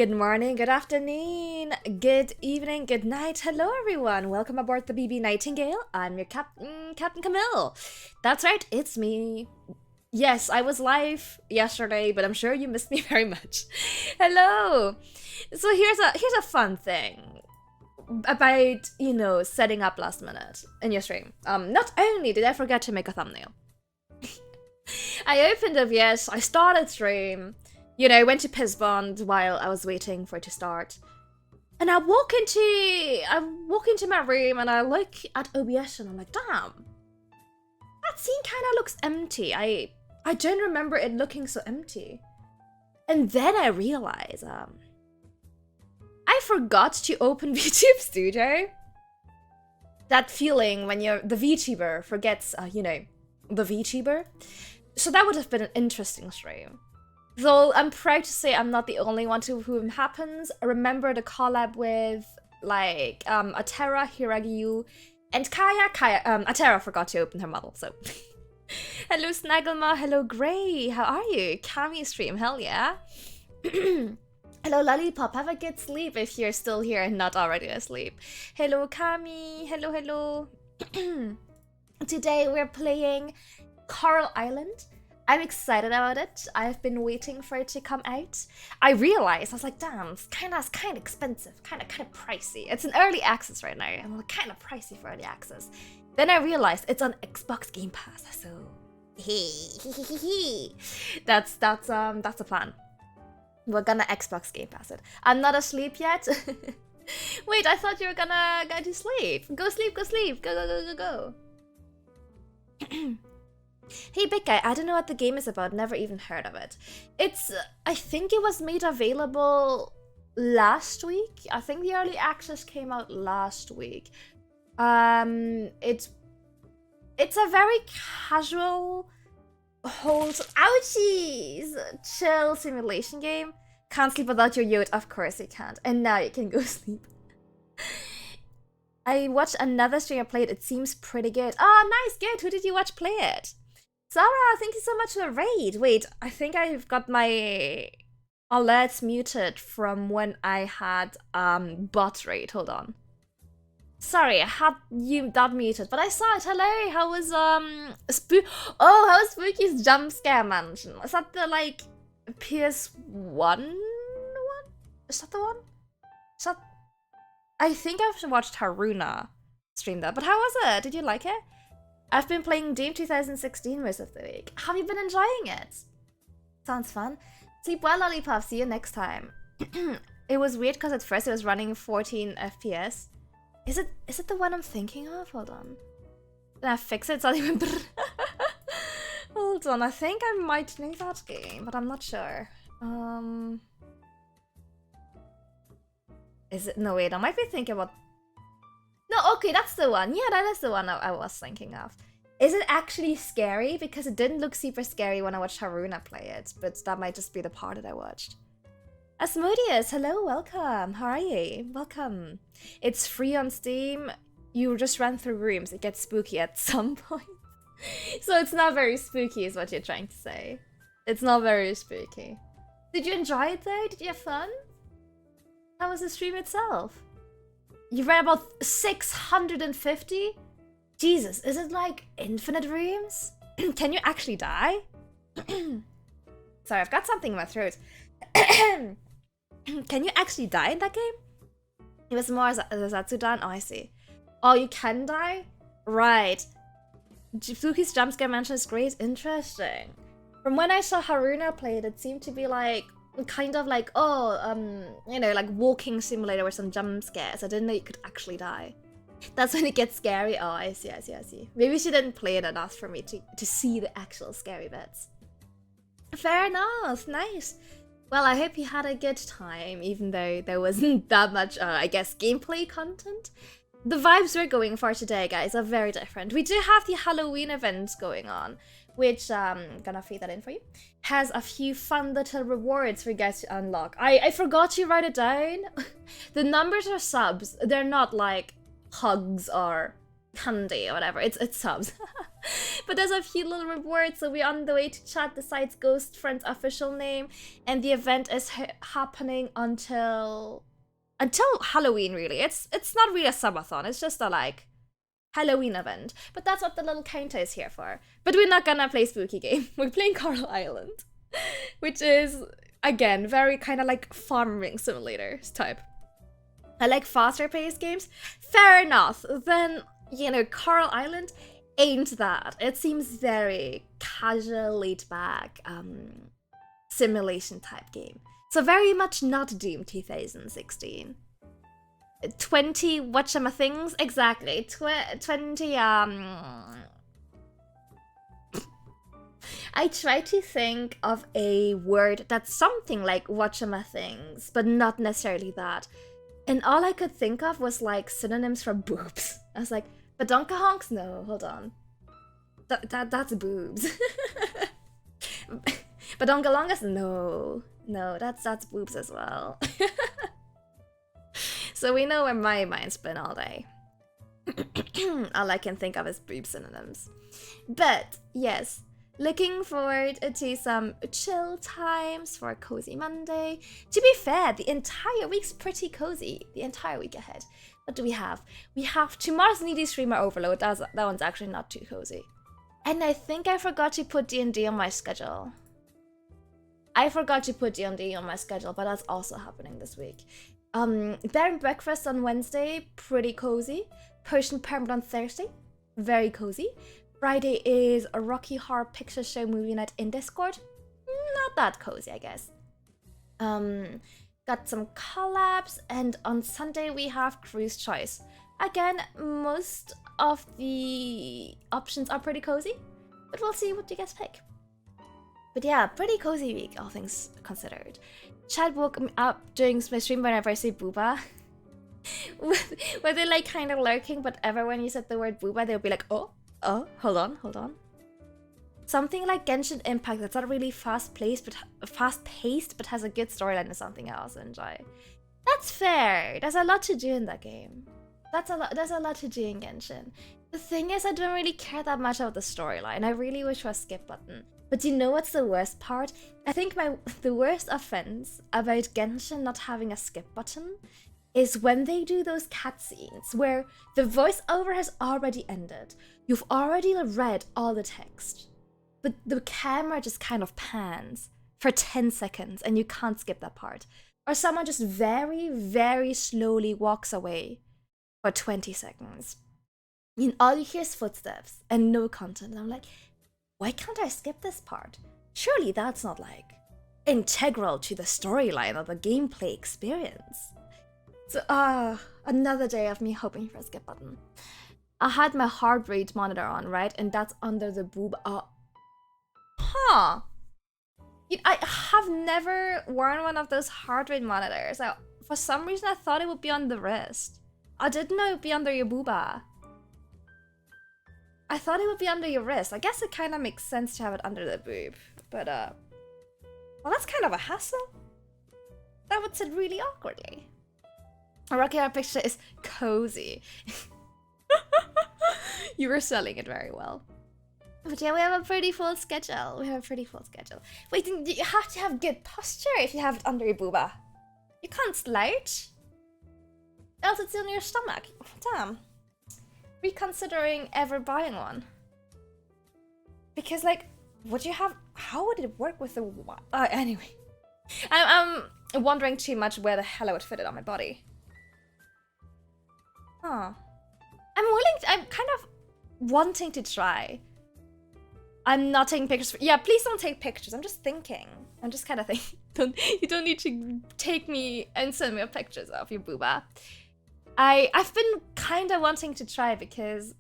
Good morning, good afternoon, good evening, good night. Hello, everyone. Welcome aboard the BB Nightingale. I'm your Captain Camille. That's right, it's me. Yes, I was live yesterday, but I'm sure you missed me very much. Hello. So here's a fun thing about, setting up last minute in your stream. Not only did I forget to make a thumbnail, I opened OBS, I started stream. Went to piss bond while I was waiting for it to start. And I walk into my room and I look at OBS and I'm like, damn, that scene kind of looks empty. I don't remember it looking so empty. And then I realize, I forgot to open VTube Studio. That feeling when the VTuber forgets, the VTuber. So that would have been an interesting stream. Though I'm proud to say I'm not the only one to whom it happens. I remember the collab with Atera, Hiragyu, and Kaya. Atera forgot to open her model, so. Hello Snagglemar, hello Gray, how are you? Kami stream, hell yeah. Hello Lollipop, have a good sleep if you're still here and not already asleep. Hello Kami, hello. Today we're playing Coral Island. I'm excited about it. I've been waiting for it to come out. I realized, I was like, damn, it's kind of expensive, kind of pricey. It's an early access right now. I'm like, kind of pricey for early access. Then I realized it's on Xbox Game Pass, so that's the plan. We're gonna Xbox Game Pass it. I'm not asleep yet. Wait, I thought you were gonna go to sleep. Go sleep. Go. Hey Big Guy, I don't know what the game is about, never even heard of it. I think it was made available last week. I think the early access came out last week. It's a very casual, ouchies, chill simulation game. Can't sleep without your yacht, of course you can't. And now you can go sleep. I watched another streamer play it, it seems pretty good. Oh, nice, good, who did you watch play it? Zara, thank you so much for the raid. Wait, I think I've got my alerts muted from when I had bot raid. Hold on. Sorry, I had you that muted, but I saw it. Hello, how was how was Spooky's jump scare mansion? Is that the PS1 one? Is that the one? I think I've watched Haruna stream that, but how was it? Did you like it? I've been playing Doom 2016 most of the week. Have you been enjoying it? Sounds fun. Sleep well, Lollipop. See you next time. It was weird because at first it was running 14 FPS. Is it the one I'm thinking of? Hold on. Did I fix it? It's not even... Hold on. I think I might know that game, but I'm not sure. Is it? No, wait. I might be thinking about... No, okay, that's the one. Yeah, that is the one I was thinking of. Is it actually scary? Because it didn't look super scary when I watched Haruna play it, but that might just be the part that I watched. Asmodeus, hello, welcome. How are you? Welcome. It's free on Steam. You just run through rooms. It gets spooky at some point. So it's not very spooky is what you're trying to say. It's not very spooky. Did you enjoy it though? Did you have fun? How was the stream itself? You ran about 650? Jesus, is it like infinite rooms? Can you actually die? Sorry, I've got something in my throat. Can you actually die in that game? It was more Zatsudan. Oh, I see. Oh, you can die? Right. Fluky's jump scare mansion is great. Interesting. From when I saw Haruna play it, it seemed to be like kind of like, like walking simulator with some jump scares. I didn't know you could actually die. That's when it gets scary. Oh, I see. Maybe she didn't play it enough for me to see the actual scary bits. Fair enough, nice. Well, I hope you had a good time, even though there wasn't that much, I guess, gameplay content. The vibes we're going for today, guys, are very different. We do have the Halloween events going on, which I'm gonna feed that in for you, has a few fun little rewards for you guys to unlock. I forgot to write it down. The numbers are subs. They're not like hugs or candy or whatever. It's subs. But there's a few little rewards, so we're on the way to chat the site's ghost friend's official name, and the event is happening until Halloween. Really, it's not really a subathon. It's just a like Halloween event. But that's what the little counter is here for. But we're not gonna play spooky game. We're playing Coral Island, which is again very kind of like farming simulators type. I like faster paced games. Fair enough. Then Coral Island ain't that. It seems very casual, laid back, simulation type game. So very much not Doom 2016. 20 whatchamathings? Exactly. 20 I try to think of a word that's something like whatchamathings, but not necessarily that. And all I could think of was like synonyms for boobs. I was like, badonkahonks? No, hold on. That's boobs. Badonkalongas? No, that's boobs as well. So we know where my mind's been all day. All I can think of is boob synonyms. But yes, looking forward to some chill times for a cozy Monday. To be fair, the entire week's pretty cozy. The entire week ahead. What do we have? We have tomorrow's Needy Streamer Overload. That one's actually not too cozy. And I think I forgot to put D&D on my schedule. But that's also happening this week. Bear and Breakfast on Wednesday, pretty cozy. Potion Permit on Thursday, very cozy. Friday is a Rocky Horror Picture Show movie night in Discord. Not that cozy, I guess. Got some collabs, and on Sunday we have Cruise Choice. Again, most of the options are pretty cozy, but we'll see what you guys pick. But yeah, pretty cozy week, all things considered. Chad woke me up during my stream whenever I say booba. Were they like kind of lurking, but ever when you said the word booba, they would be like, oh, hold on. Something like Genshin Impact that's not really fast-paced, but has a good storyline is something I also enjoy. That's fair. There's a lot to do in that game. There's a lot to do in Genshin. The thing is, I don't really care that much about the storyline. I really wish for a skip button. But you know what's the worst part? I think the worst offense about Genshin not having a skip button is when they do those cutscenes where the voiceover has already ended. You've already read all the text, but the camera just kind of pans for 10 seconds and you can't skip that part. Or someone just very, very slowly walks away for 20 seconds. And all you hear is footsteps and no content. And I'm like, why can't I skip this part? Surely that's not like integral to the storyline or the gameplay experience. So another day of me hoping for a skip button. I had my heart rate monitor on, right? And that's under the boob. I have never worn one of those heart rate monitors. For some reason, I thought it would be on the wrist. I didn't know it would be under your booba. I thought it would be under your wrist. I guess it kind of makes sense to have it under the boob. But, well, that's kind of a hassle. That would sit really awkwardly. A Rocky Horror Picture is cozy. You were selling it very well. But yeah, we have a pretty full schedule. Wait, you have to have good posture if you have it under your booba. You can't slouch. Else it's in your stomach. Damn. Reconsidering ever buying one. Because, like, how would it work with the... anyway. I'm wondering too much where the hell I would fit it on my body. Huh. I'm kind of wanting to try. I'm not taking pictures. Yeah, please don't take pictures. I'm just thinking. I'm just kind of thinking. You don't need to take me and send me pictures of your booba. I've been kind of wanting to try because,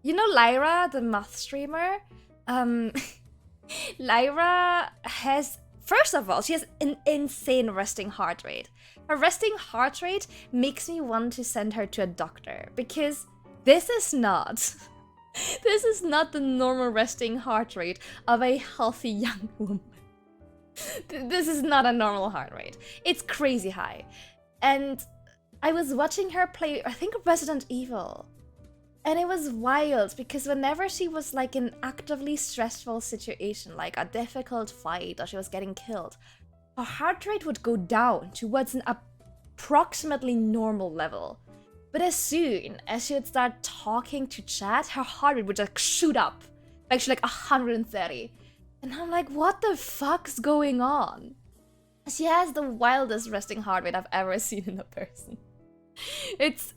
you know, Lyra, the math streamer. Lyra has, first of all, she has an insane resting heart rate. Her resting heart rate makes me want to send her to a doctor because this is not the normal resting heart rate of a healthy young woman. This is not a normal heart rate. It's crazy high. And I was watching her play, I think, Resident Evil. And it was wild because whenever she was like in actively stressful situation, like a difficult fight or she was getting killed, her heart rate would go down towards an approximately normal level. But as soon as she would start talking to chat, her heart rate would just shoot up. Actually, like 130. And I'm like, what the fuck's going on? She has the wildest resting heart rate I've ever seen in a person. It's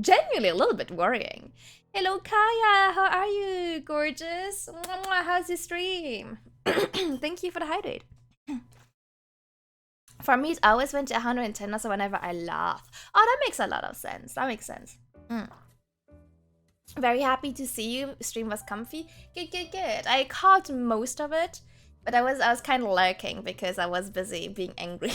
genuinely a little bit worrying. Hello, Kaya. How are you, gorgeous? How's your stream? Thank you for the hydrate. For me, it always went to 110, also whenever I laugh. Oh, that makes a lot of sense. That makes sense. Very happy to see you. Stream was comfy. Good, good, good. I caught most of it, but I was kind of lurking because I was busy being angry.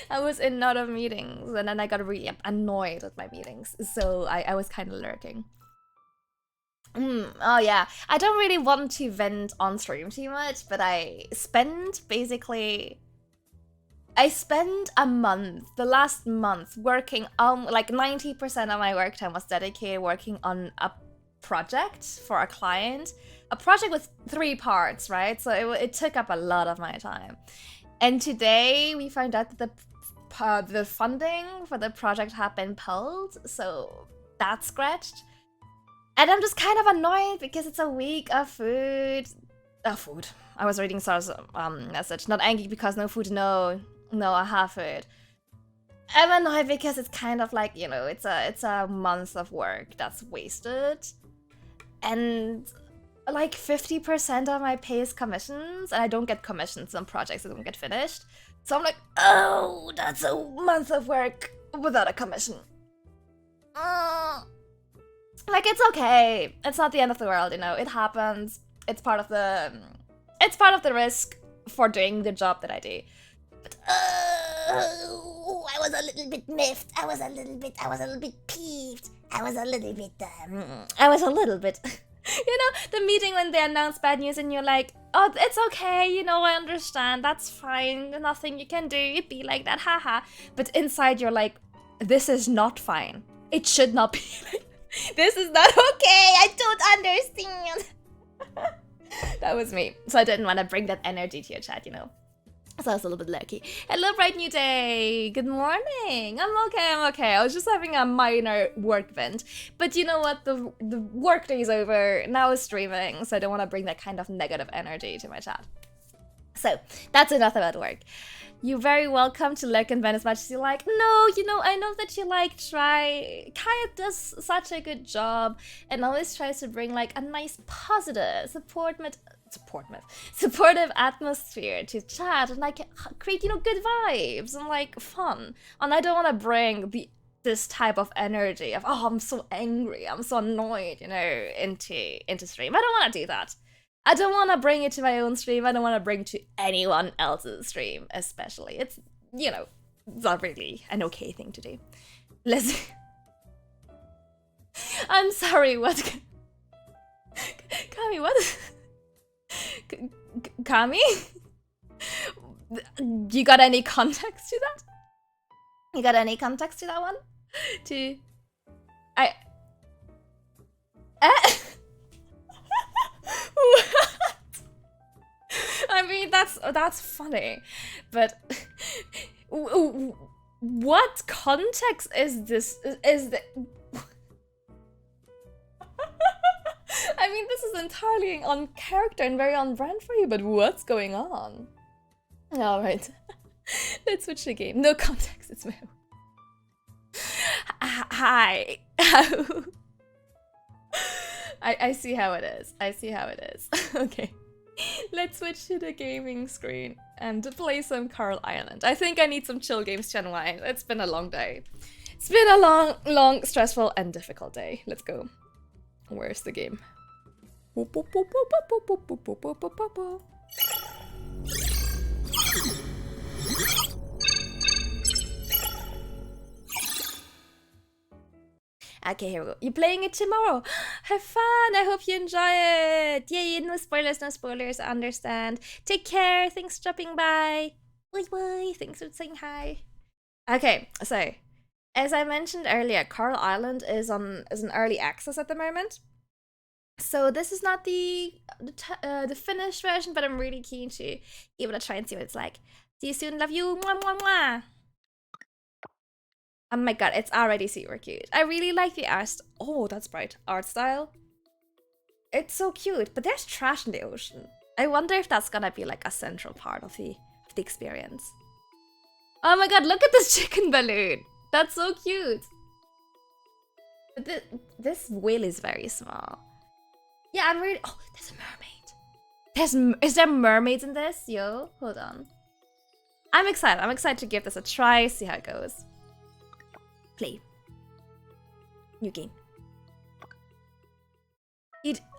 I was in a lot of meetings, and then I got really annoyed at my meetings, so I was kind of lurking. Oh yeah, I don't really want to vent on stream too much, but I spent a month, the last month, working on, like 90% of my work time was dedicated working on a project for a client. A project with 3 parts, right? So it took up a lot of my time. And today we found out that the funding for the project had been pulled, so that's scratched. And I'm just kind of annoyed because it's a week of food. I was reading Sarah's message. Not angry because no food, no, I have food. I'm annoyed because it's kind of like, you know, it's a month of work that's wasted. And like 50% of my pay is commissions, and I don't get commissions on projects that don't get finished. So I'm like, oh, that's a month of work without a commission. Like, it's okay. It's not the end of the world, you know. It happens. It's part of the risk for doing the job that I do. But I was a little bit miffed. I was a little bit peeved. I was a little bit. You know, the meeting when they announce bad news and you're like, oh, it's okay, you know, I understand, that's fine, nothing you can do, it'd be like that, haha. But inside you're like, this is not fine. It should not be like, this is not okay, I don't understand. That was me. So I didn't want to bring that energy to your chat, you know. So I was a little bit lucky. Hello, bright new day. Good morning. I'm okay. I was just having a minor work vent. But you know what? The work day is over. Now it's streaming. So I don't want to bring that kind of negative energy to my chat. So that's enough about work. You're very welcome to lurk and vent as much as you like. No, you know, I know that you like try. Kaya does such a good job and always tries to bring like a nice positive supportive atmosphere to chat and like create, you know, good vibes and like fun. And I don't want to bring this type of energy of, oh, I'm so angry, I'm so annoyed, you know, into stream. I don't want to do that. I don't want to bring it to my own stream. I don't want to bring it to anyone else's stream, especially. It's, you know, not really an okay thing to do. I'm sorry, what? Kami, what? Kami? You got any context to that? You got any context to that one? What? I mean, that's funny, but what context is this? I mean, this is entirely on character and very on brand for you, but what's going on? Alright, let's switch the game. No context, it's my own. Hi. I see how it is. Okay. Let's switch to the gaming screen and play some Coral Island. I think I need some chill games to unwind. It's been a long day. It's been a long, stressful, and difficult day. Let's go. Where's the game? Okay, here we go. You're playing it tomorrow. Have fun. I hope you enjoy it. Yay, no spoilers, I understand. Take care. Thanks for dropping by. Bye. Thanks for saying hi. Okay, so as I mentioned earlier, Coral Island is an early access at the moment. So this is not the finished version, but I'm really keen to give it a try and see what it's like. See you soon, love you, mwah, mwah, mwah. Oh my god, it's already super cute. I really like the art. Oh, that's bright. Art style. It's so cute, but there's trash in the ocean. I wonder if that's gonna be like a central part of the experience. Oh my god, look at this chicken balloon. That's so cute. But this whale is very small. Yeah, I'm really. Oh, there's a mermaid. Is there mermaids in this? Yo, hold on. I'm excited. I'm excited to give this a try, see how it goes. Play. New game.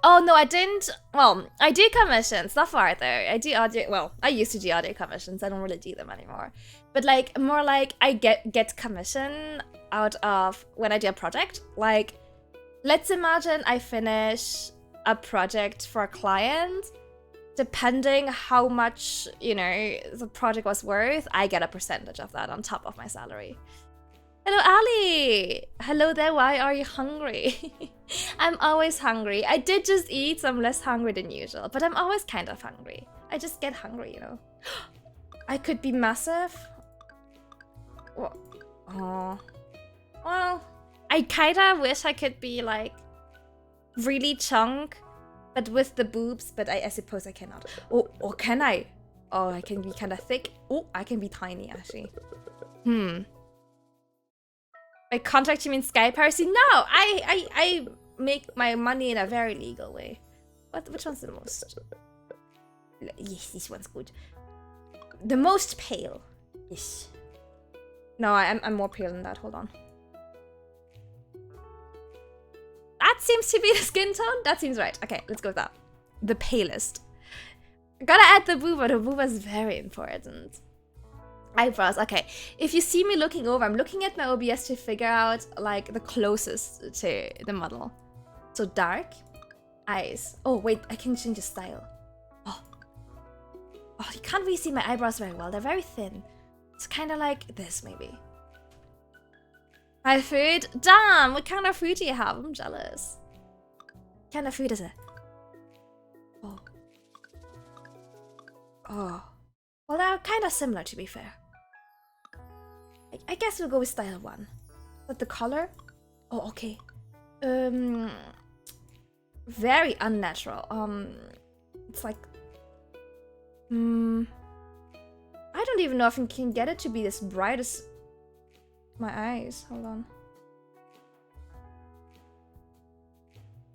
Oh no, I didn't. Well, I do commissions. Not far though. I do audio. Well, I used to do audio commissions. I don't really do them anymore. But like more like I get commission out of when I do a project. Like, let's imagine I finish a project for a client. Depending how much, you know, the project was worth, I get a percentage of that on top of my salary. Hello, Ali! Hello there, why are you hungry? I'm always hungry. I did just eat, so I'm less hungry than usual, but I'm always kind of hungry. I just get hungry, you know. I could be massive. Oh. Well, I kinda wish I could be like really chunk, but with the boobs, but I suppose I cannot. Oh, or can I? Oh, I can be kind of thick. Oh, I can be tiny, actually. By contract, you mean Sky Piracy? No, I make my money in a very legal way. Which one's the most? Yes, this one's good. The most pale. Yes. No, I'm more pale than that. Hold on. That seems to be the skin tone. That seems right. Okay, let's go with that. The palest. Gotta add the booba. The booba is very important. Eyebrows. Okay, if you see me looking over, I'm looking at my OBS to figure out like the closest to the model. So dark. Eyes. Oh wait, I can change the style. Oh, you can't really see my eyebrows very well. They're very thin. It's kind of like this maybe. My food? Damn, what kind of food do you have? I'm jealous. What kind of food is it? Oh. Well, they're kind of similar to be fair. I guess we'll go with style 1. But the color? Oh, okay. Very unnatural. It's like... I don't even know if I can get it to be as bright as my eyes. Hold on.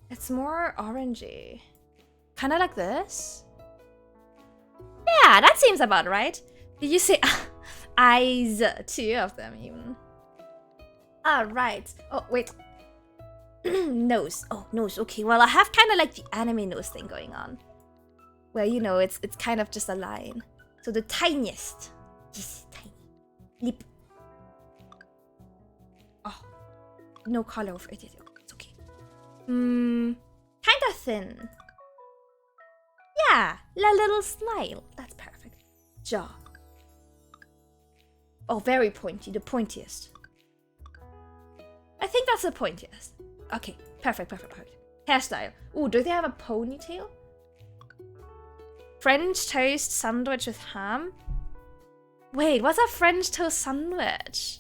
It's more orangey. Kind of like this? Yeah, that seems about right. Did you say eyes? 2 of them even. Right. Oh, wait. Nose. Oh, nose. Okay, well, I have kind of like the anime nose thing going on. Well, you know, it's kind of just a line. So the tiniest. Yes, tiny. Lip. Oh. No color over it. It's okay. Kind of thin. Yeah, a little smile. That's perfect. Jaw. Oh, very pointy. The pointiest. I think that's the pointiest. Okay, perfect. Hairstyle. Ooh, do they have a ponytail? French toast sandwich with ham? Wait, what's a French toast sandwich?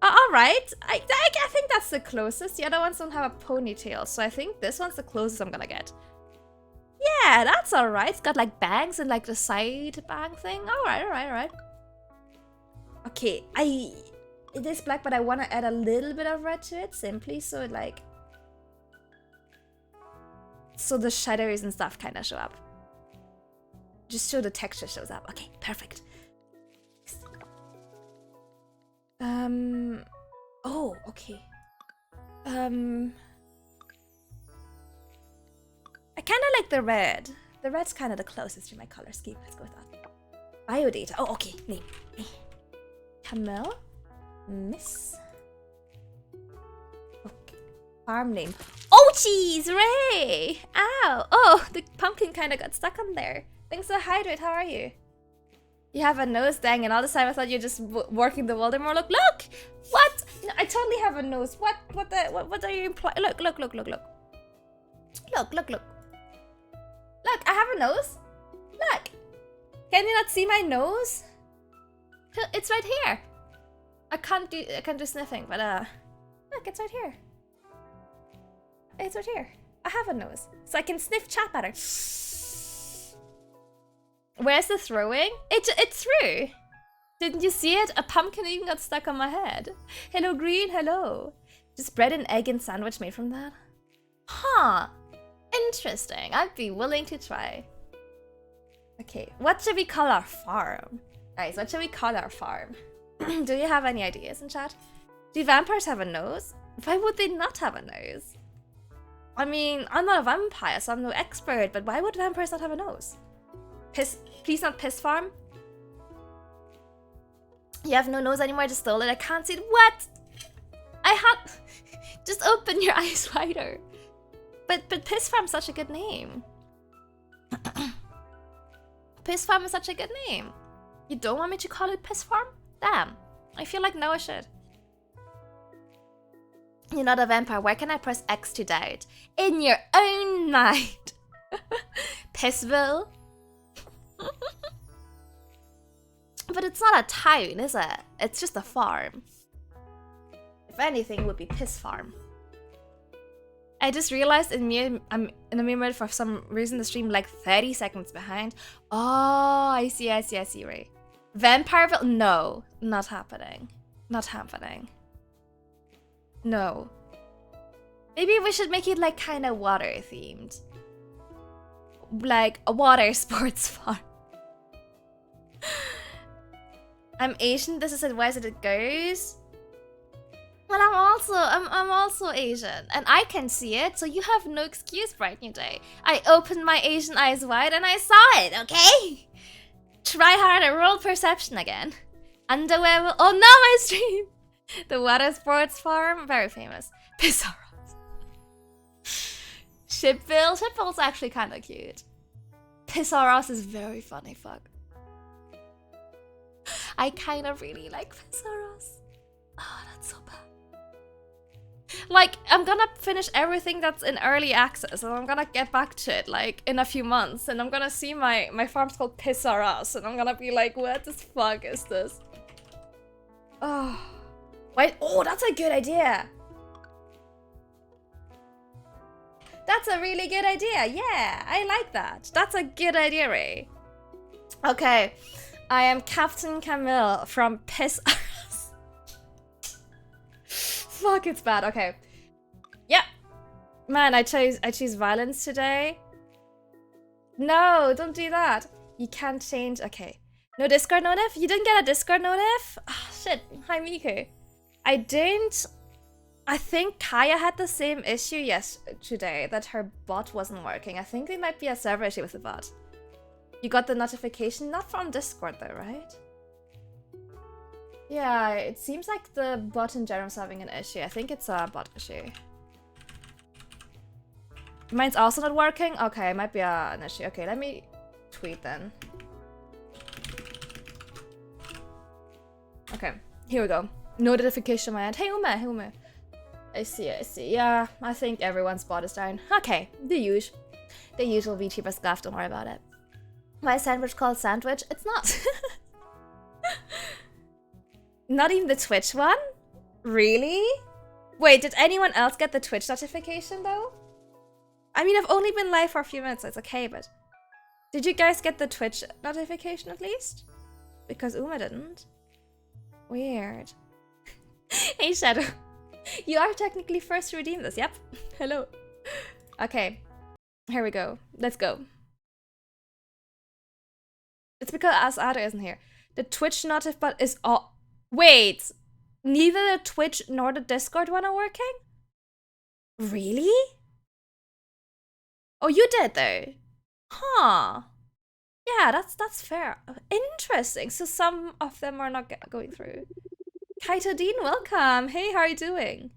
Alright. I think that's the closest. The other ones don't have a ponytail, so I think this one's the closest I'm gonna get. Yeah, that's alright. It's got like bangs and like the side bang thing. Alright. Okay, it is black, but I want to add a little bit of red to it, simply so it like... So the shadows and stuff kind of show up. Just so the texture shows up. Okay, perfect. Oh, okay. I kind of like the red. The red's kind of the closest to my color scheme. Let's go with that. Biodata. Oh, okay. Name. Camille? Miss? Okay. Farm name. Oh, jeez, Ray! Ow! Oh, the pumpkin kind of got stuck on there. Thanks for hydrate. How are you? You have a nose, dang, and all this time I thought you're just working the Voldemort look. Look! What? No, I totally have a nose. What are you implying? Look. Look, I have a nose. Look. Can you not see my nose? It's right here. I can't do sniffing, but look, it's right here. It's right here. I have a nose, so I can sniff chat better. Where's the throwing? It threw. Didn't you see it? A pumpkin even got stuck on my head. Hello, green. Hello. Just bread and egg and sandwich made from that. Huh. Interesting. I'd be willing to try. Okay, what should we call our farm? Guys, what should we call our farm? Do you have any ideas in chat? Do vampires have a nose? Why would they not have a nose? I mean, I'm not a vampire, so I'm no expert, but why would vampires not have a nose? Please not piss farm? You have no nose anymore, I just stole it. I can't see it. What? I had... Just open your eyes wider. But piss farm's such a good name. Piss farm is such a good name. You don't want me to call it piss farm? Damn. I feel like Noah should. You're not a vampire. Where can I press X to doubt? In your own mind. Pissville. But it's not a town, is it? It's just a farm. If anything, it would be piss farm. I just realized I'm in the mirror mode for some reason. The stream like 30 seconds behind. Oh, I see, right. Vampireville? No, not happening. Not happening. No. Maybe we should make it like kind of water themed. Like a water sports farm. I'm Asian, this is advice as it goes. Well, I'm also Asian, and I can see it, so you have no excuse, Bright New Day. I opened my Asian eyes wide and I saw it, okay? Try harder, roll perception again. Underwear will... Oh no, my stream! The water sports farm, very famous. Pissarros. Shipville? Shipville's actually kind of cute. Pissarros is very funny, fuck. I kind of really like Pissarros. Oh, that's so bad. Like, I'm gonna finish everything that's in early access, and I'm gonna get back to it, like, in a few months, and I'm gonna see my farm's called Pissarros, and I'm gonna be like, what the fuck is this? Oh. Wait, oh, that's a good idea! That's a really good idea, yeah, I like that. That's a good idea, Ray. Okay, I am Captain Camille from Pissarros. Fuck, it's bad. Okay. Yeah. Man, I choose violence today. No, don't do that. You can't change. Okay. No Discord notif? You didn't get a Discord notif? Oh, shit. Hi, Miku. I think Kaya had the same issue yesterday, that her bot wasn't working. I think there might be a server issue with the bot. You got the notification? Not from Discord though, right? Yeah, it seems like the bot in general is having an issue. I think it's a bot issue. Mine's also not working? Okay, it might be an issue. Okay, let me tweet then. Okay, here we go. No notification on my end. Hey, Ume. I see. Yeah, I think everyone's bot is down. Okay, the usual VTuber stuff, don't worry about it. My sandwich called sandwich? It's not. Not even the Twitch one? Really? Wait, did anyone else get the Twitch notification though? I mean, I've only been live for a few minutes, so it's okay, but... Did you guys get the Twitch notification at least? Because Uma didn't. Weird. Hey, Shadow. You are technically first to redeem this, yep. Hello. Okay. Here we go. Let's go. It's because Asada isn't here. The Twitch notif bot is all... Wait, neither the Twitch nor the Discord one are working? Really? Oh, you did though. Huh. Yeah, that's fair. Interesting. So some of them are not going through. Kaito Dean, welcome. Hey, how are you doing?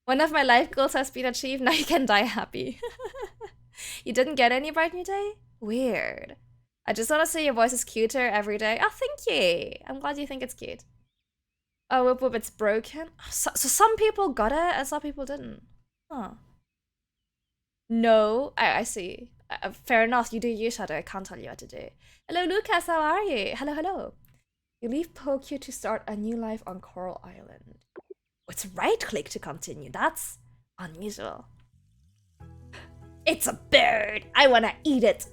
One of my life goals has been achieved. Now you can die happy. You didn't get any Bright New Day? Weird. I just want to say your voice is cuter every day. Oh, thank you. I'm glad you think it's cute. Oh, whoop whoop, it's broken. So some people got it and some people didn't. Huh. No, I see. Fair enough, you do you, Shadow. I can't tell you what to do. Hello, Lucas, how are you? Hello, hello. You leave Pokio to start a new life on Coral Island. It's right-click to continue. That's unusual. It's a bird. I want to eat it.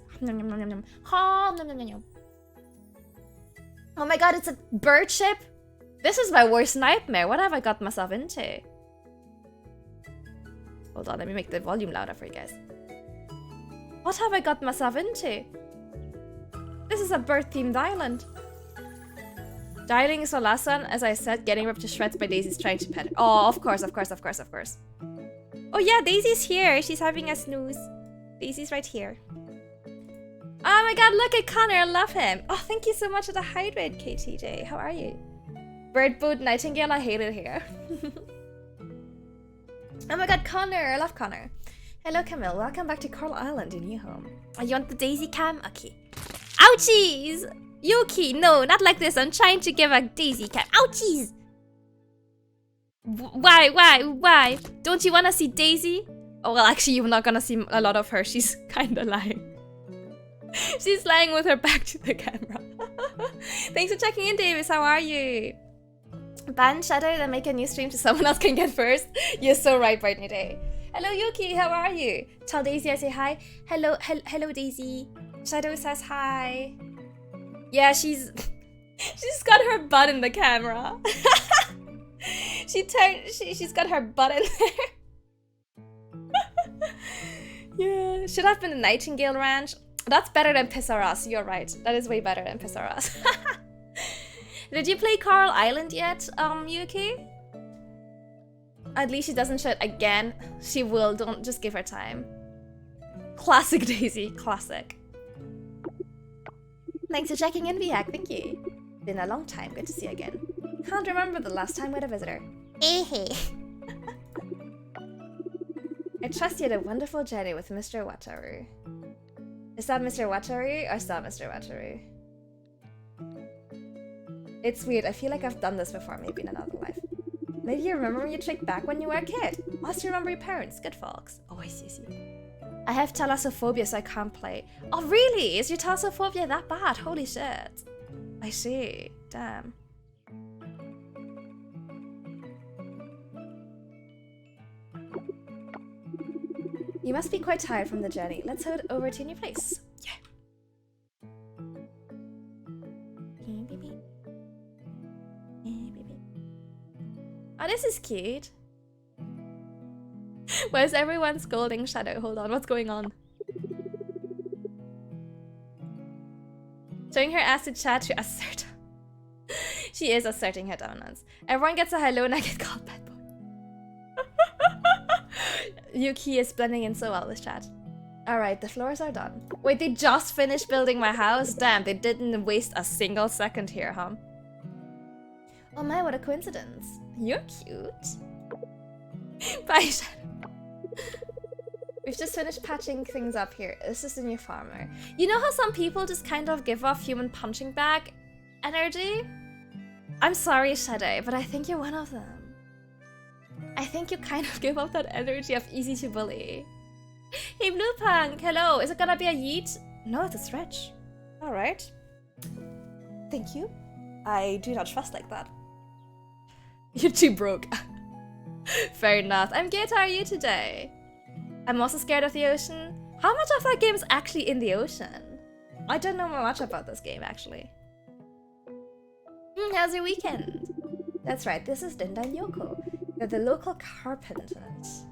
Oh my god, it's a bird ship? This is my worst nightmare. What have I got myself into? Hold on, let me make the volume louder for you guys. What have I got myself into? This is a bird-themed island. Dialing is the last one, as I said, getting ripped to shreds by Daisy's trying to pet it. Oh, of course, of course, of course, of course. Oh yeah, Daisy's here. She's having a snooze. Daisy's right here. Oh my god, look at Connor. I love him. Oh, thank you so much for the hydrate, KTJ. How are you? Bird boot nightingale, I hate it here. Oh my god, Connor. I love Connor. Hello, Camille. Welcome back to Coral Island, your new home. Oh, you want the Daisy cam? Okay. Ouchies! Yuki, no, not like this. I'm trying to give a Daisy cam. Ouchies! Why? Don't you want to see Daisy? Oh, well, actually, you're not gonna see a lot of her. She's kind of lying. She's lying with her back to the camera. Thanks for checking in, Davis. How are you? Ban Shadow, then make a new stream so someone else can get first. You're so right, Brighten Your Day. Hello, Yuki. How are you? Tell Daisy I say hi. Hello, Daisy. Shadow says hi. Yeah, she's got her butt in the camera. She's got her butt in there. Yeah, should have been a Nightingale Ranch. That's better than Piss or Us. You're right. That is way better than Piss or Us. Did you play Coral Island yet, Yuki? At least she doesn't shit again. She will. Don't just give her time. Classic Daisy. Classic. Thanks for checking in, Viak. Thank you. Been a long time. Good to see you again. Can't remember the last time we had a visitor. I trust you had a wonderful journey with Mr. Wataru. Is that Mr. Wataru or is that Mr. Wataru? It's weird. I feel like I've done this before, maybe in another life. Maybe you remember when you tricked back when you were a kid. Must remember your parents. Good folks. Oh, I see. I have thalassophobia, so I can't play. Oh, really? Is your thalassophobia that bad? Holy shit. I see. Damn. You must be quite tired from the journey. Let's head over to your place. Yeah. Oh, this is cute. Why is everyone scolding Shadow? Hold on, what's going on? Showing her ass to chat to assert. She is asserting her dominance. Everyone gets a hello and I get called bad boy. Yuki is blending in so well with chat. Alright, the floors are done. Wait, they just finished building my house? Damn, they didn't waste a single second here, huh? Oh my, what a coincidence. You're cute. Bye, Shadow. We've just finished patching things up here. This is the new farmer. You know how some people just kind of give off human punching bag energy? I'm sorry, Shadow, but I think you're one of them. I think you kind of give off that energy of easy to bully. Hey, Blue Punk, hello. Is it gonna be a yeet? No, it's a stretch. Alright. Thank you. I do not trust like that. You're too broke. Fair enough. I'm good. How are you today? I'm also scared of the ocean. How much of that game is actually in the ocean? I don't know much about this game, actually. How's your weekend? That's right. This is Dinda and Yoko. They're the local carpenters.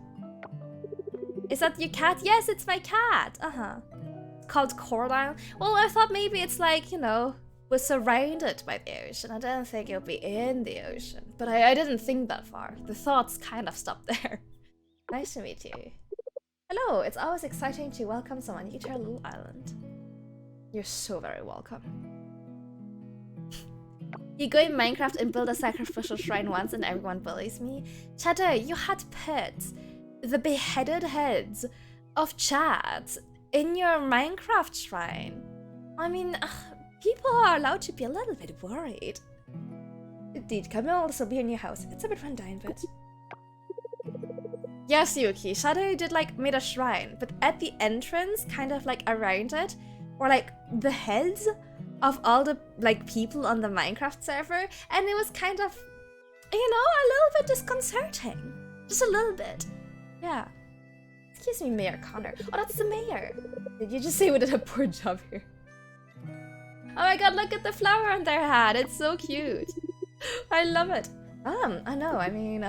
Is that your cat? Yes, it's my cat. It's called Coral Island. Well, I thought maybe it's like, you know, we're surrounded by the ocean. I didn't think it would be in the ocean. But I didn't think that far. The thoughts kind of stopped there. Nice to meet you. Hello, it's always exciting to welcome someone new to our little island. You're so very welcome. You go in Minecraft and build a sacrificial shrine once and everyone bullies me. Shadow, you had put the beheaded heads of Chad in your Minecraft shrine. I mean, people are allowed to be a little bit worried. Indeed, Camille, this will be a new house. It's a bit run down, but... Yes, Yuki, Shadow did like made a shrine, but at the entrance, kind of like around it, were like the heads of all the like people on the Minecraft server, and it was kind of, you know, a little bit disconcerting. Just a little bit. Yeah. Excuse me, Mayor Connor. Oh, that's the mayor. Did you just say we did a poor job here? Oh my god, look at the flower on their hat. It's so cute. I love it. I know, I mean...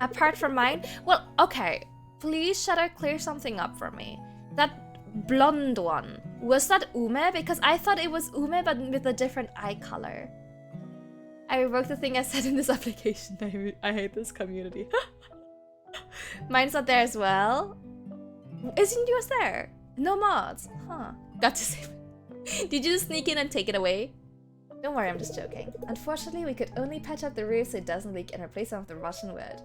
Apart from mine? Well, okay. Please, Shadow, clear something up for me. That blonde one. Was that Ume? Because I thought it was Ume, but with a different eye color. I revoked the thing I said in this application. I hate this community. Mine's not there as well. Isn't yours there? No mods. Huh. Got to save it. Did you just sneak in and take it away? Don't worry, I'm just joking. Unfortunately, we could only patch up the roof so it doesn't leak and replace some of the rotten wood.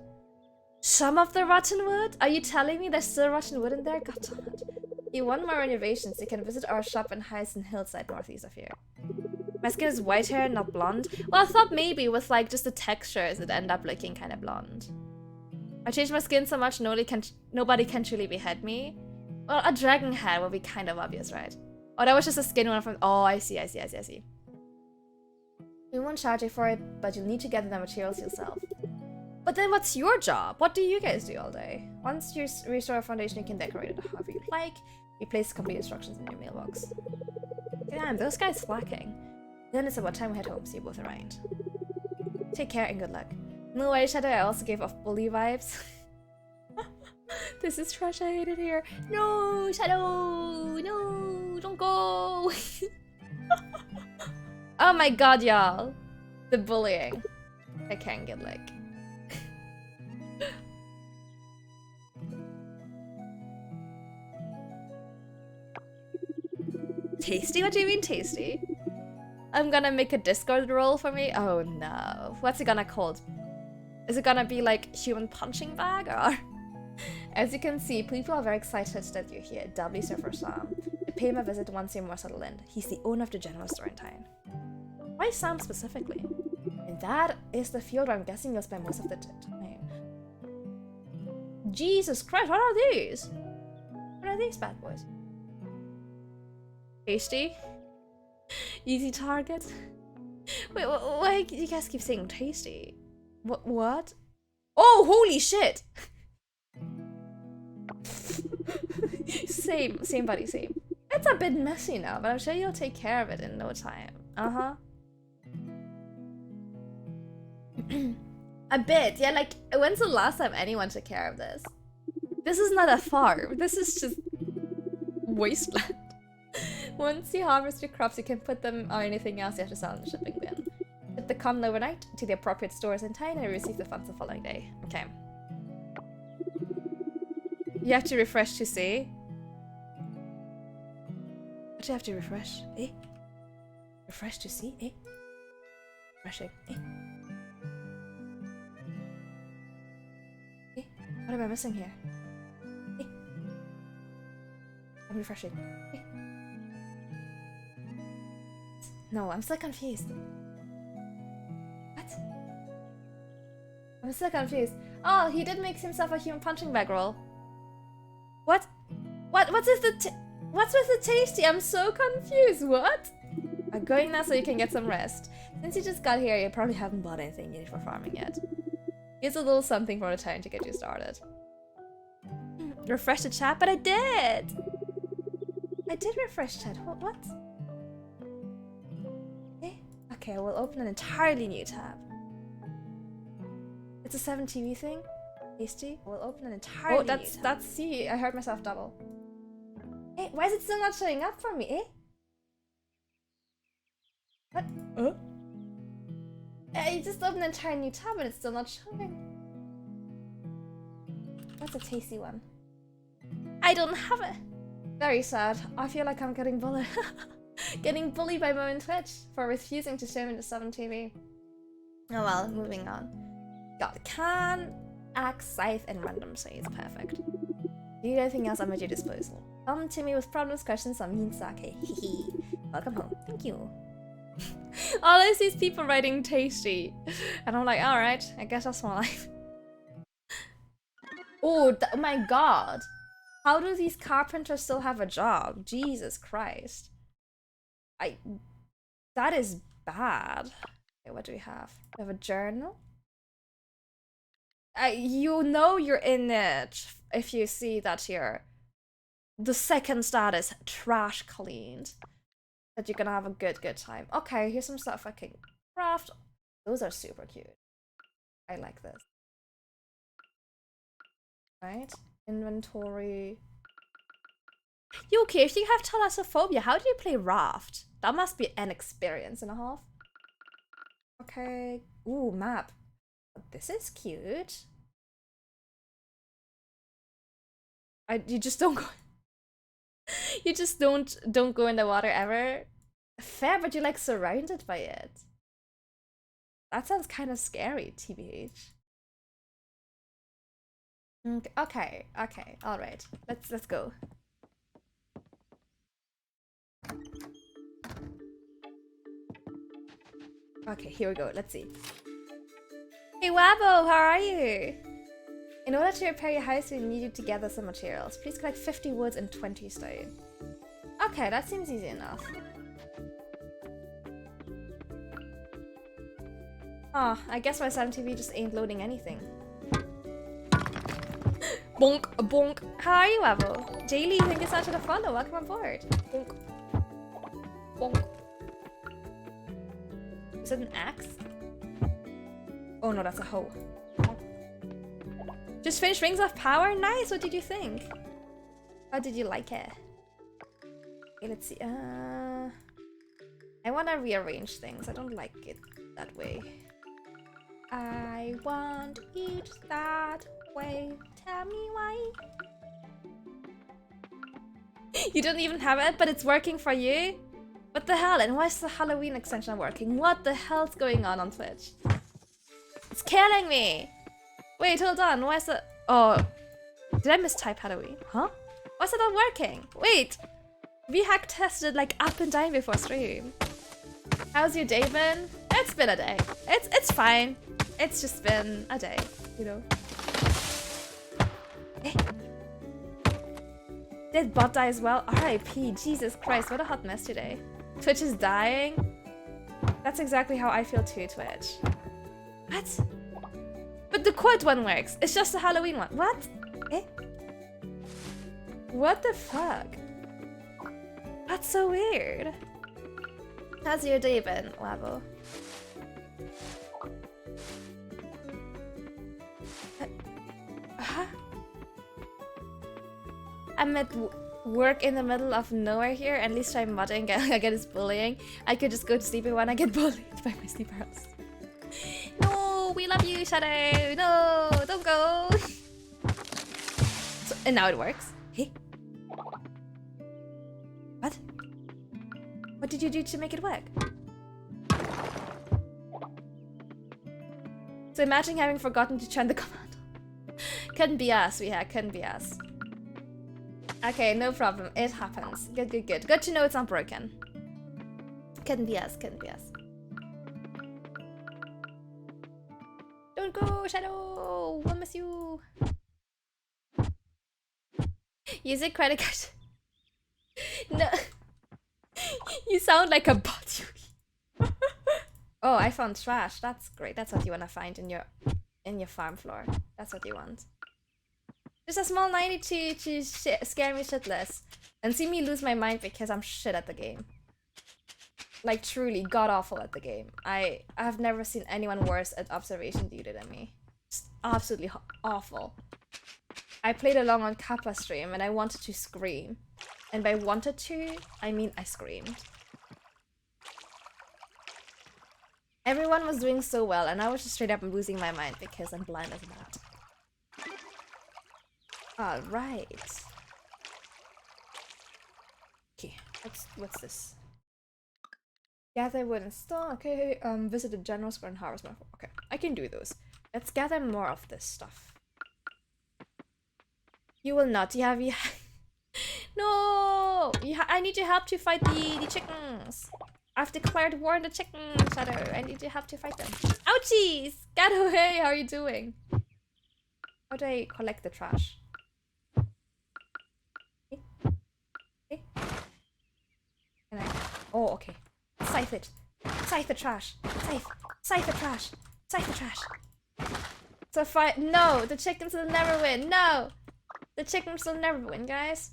Some of the rotten wood? Are you telling me there's still rotten wood in there? God damn it. If you want more renovations, you can visit our shop in Hyacinth Hillside northeast of here. My skin is white hair, not blonde. Well, I thought maybe with like just the textures it'd end up looking kind of blonde. I changed my skin so much nobody can truly behead me. Well, a dragon head would be kind of obvious, right? Oh, that was just a skin one from... Oh, I see. We won't charge you for it, but you'll need to gather the materials yourself. But then what's your job? What do you guys do all day? Once you restore a foundation, you can decorate it however you like. You place complete instructions in your mailbox. Damn, those guys slacking. Then it's about time we head home, see you both around. Take care and good luck. No way, Shadow, I also gave off bully vibes. This is trash, I hate it here. No, Shadow! No, don't go! Oh my god, y'all. The bullying. I can't get like... Tasty? What do you mean tasty? I'm gonna make a Discord role for me? Oh no. What's it gonna called? Is it gonna be like human punching bag or? As you can see, people are very excited that you're here. Doubly so for Sam. Pay him a visit once you're more settled in. He's the owner of the general store in town. Why Sam specifically? And that is the field where I'm guessing you'll spend most of the time. Jesus Christ, what are these? What are these bad boys? Tasty? Easy target? Wait, why do you guys keep saying tasty? What? Oh, holy shit! Same buddy, same. It's a bit messy now, but I'm sure you'll take care of it in no time. Uh-huh. A bit, yeah, like, when's the last time anyone took care of this? This is not a farm, this is just wasteland. Once you harvest your crops, you can put them or anything else you have to sell in the shipping bin. Put the cotton overnight to the appropriate stores in town and receive the funds the following day. Okay. You have to refresh to see. What do you have to refresh? Eh? Refresh to see? Eh? Refreshing. Eh? Eh? What am I missing here? Eh? I'm refreshing. Eh? No, I'm still confused. What? I'm still confused. Oh, he did make himself a human punching bag roll. What? What's with the tasty? I'm so confused. What? I'm going now so you can get some rest. Since you just got here, you probably haven't bought anything you need for farming yet. Here's a little something for the town to get you started. Refresh the chat, but I did. I did refresh chat. What? Okay, we'll open an entirely new tab. It's a 7TV thing. Tasty. We'll open an entirely new tab. That's see, I heard myself double. Hey, why is it still not showing up for me, eh? What? You just opened an entire new tab and it's still not showing. That's a tasty one. I don't have it. Very sad. I feel like I'm getting bullied. Getting bullied by Mo and Twitch for refusing to show me the 7TV. Oh well, moving on. Got can, axe, scythe, and random saves. Perfect. Do you need anything else? I'm at your disposal. Come to me with problems, questions, and mean sake. Welcome home. Thank you. All I see is people writing tasty. And I'm like, alright, I guess that's my life. Oh my god. How do these carpenters still have a job? Jesus Christ. That is bad. Okay, what do we have? We have a journal. You know you're in it if you see that here. The second stat is trash cleaned. That you're gonna have a good time. Okay, here's some stuff I can craft. Those are super cute. I like this. Right? Inventory. Okay, if you have thalassophobia, how do you play raft? That must be an experience and a half. Okay. Ooh, map. This is cute. You just don't go. You just don't go in the water ever. Fair, but you're like surrounded by it. That sounds kind of scary, TBH. Okay, all right. Let's go. Okay, here we go. Let's see. Hey Wabo, how are you? In order to repair your house, we need you to gather some materials. Please collect 50 wood and 20 stone. Okay, that seems easy enough. Oh, I guess my 7TV just ain't loading anything. Bonk, bonk. How are you, Wabo? Jaylee, thank you so much for the follow. Welcome on board. Bonk. Bonk. Is it an axe? Oh no, that's a hoe. Just finished Rings of Power? Nice, what did you think? How did you like it? Okay, let's see. I want to rearrange things. I don't like it that way. I want it that way. Tell me why. You don't even have it, but it's working for you? What the hell? And why is the Halloween extension working? What the hell's going on Twitch? It's killing me! Wait, hold on. Why is the... Oh. Did I mistype Halloween? Huh? Why is it not working? Wait! We hack tested like up and down before stream. How's your day been? It's been a day. It's fine. It's just been a day, you know. Eh. Did bot die as well? RIP. Jesus Christ, what a hot mess today. Twitch is dying. That's exactly how I feel too, Twitch. What? But the quote one works. It's just the Halloween one. What? Eh? What the fuck? That's so weird. How's your day been, Wabo? Huh? I'm at work in the middle of nowhere here. At least I'm modding. I get this bullying. I could just go to sleep when I get bullied by my sleeper house. No, we love you, Shadow. No, don't go. So, and now it works. Hey. What? What did you do to make it work? So imagine having forgotten to turn the command on. Couldn't be us, couldn't be us. Okay, no problem. It happens. Good. Good to know it's not broken. Couldn't be us, Don't go, Shadow! We'll miss you! Use a credit card. No. You sound like a bot, Yuri. Oh, I found trash. That's great. That's what you want to find in your farm floor. That's what you want. Just a small 90 to scare me shitless. And see me lose my mind because I'm shit at the game. Like, truly god-awful at the game. I have never seen anyone worse at observation duty than me. Just absolutely awful. I played along on Kappa stream and I wanted to scream. And by wanted to, I mean I screamed. Everyone was doing so well and I was just straight up losing my mind because I'm blind as a bat. Alright. Okay, what's this? Gather wood and stone. Okay, visit the general square and harvest more. Okay, I can do those. Let's gather more of this stuff. You will not. You have No! I need your help to fight the chickens. I've declared war on the chicken shadow. I need your help to fight them. Ouchies! Get away! How are you doing? How do I collect the trash? Okay. Can I? Oh, okay. Scythe it. Scythe the trash. Scythe the trash. Scythe the trash. So fight. No! The chickens will never win. No! The chickens will never win, guys.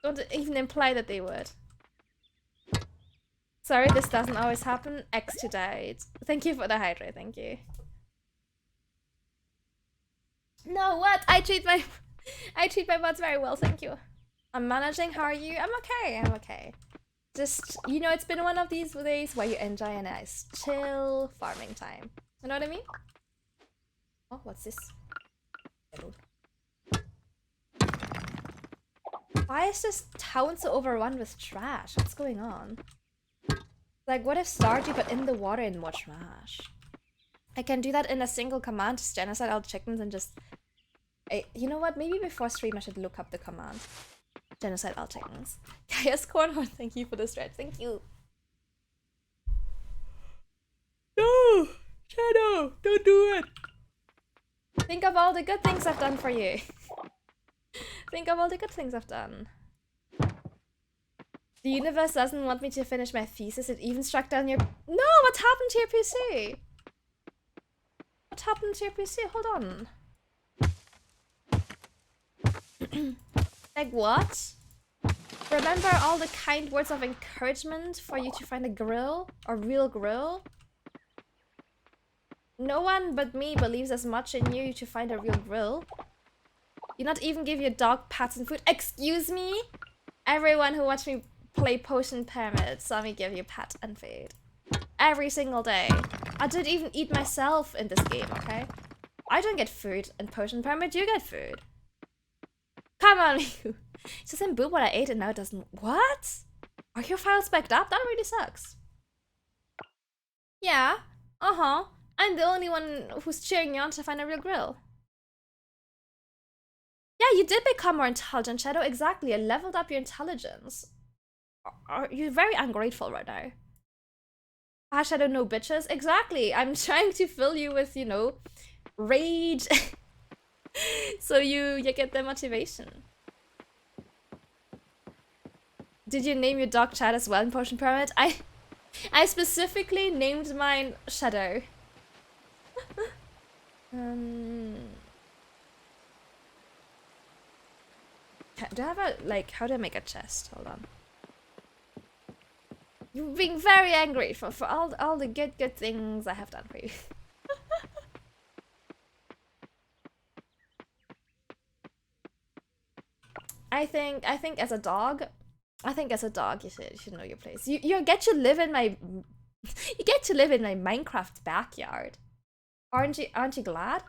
Don't even imply that they would. Sorry, this doesn't always happen. X2 died. Thank you for the hydrate, thank you. No, what? I treat my mods very well, thank you. I'm managing, how are you? I'm okay. Just, you know, it's been one of these days where you enjoy a nice, chill farming time. You know what I mean? Oh, what's this? Why is this town so overrun with trash? What's going on? Like, what if Stardew but in the water and more trash? I can do that in a single command, just genocide all chickens and just... you know what? Maybe before stream I should look up the command. Genocide all chickens. Chaos Cornhorn, thank you for the stretch. Thank you. No! Shadow! Don't do it! Think of all the good things I've done for you. Think of all the good things I've done. The universe doesn't want me to finish my thesis. It even struck down your... No! What happened to your PC? What happened to your PC? Hold on. Like what? Remember all the kind words of encouragement for you to find a grill? A real grill? No one but me believes as much in you to find a real grill. You not even give your dog pats and food. Excuse me? Everyone who watched me play Potion Pyramid saw me give you pat and food. Every single day. I didn't even eat myself in this game, okay? I don't get food in Potion Pyramid, you get food. Come on, you. It doesn't boot what I ate and now it doesn't. What? Are your files backed up? That really sucks. Yeah. Uh-huh. I'm the only one who's cheering you on to find a real grill. Yeah, you did become more intelligent, Shadow. Exactly. I leveled up your intelligence. You're very ungrateful right now. Shadow, no bitches. Exactly. I'm trying to fill you with, you know, rage. So you get the motivation. Did you name your dog Chad as well in Potion Pyramid? I specifically named mine Shadow. Do I have a, like, how do I make a chest? Hold on. You're being very angry for all the good things I have done for you. I think as a dog, you should know your place. You get to live in my Minecraft backyard. Aren't you glad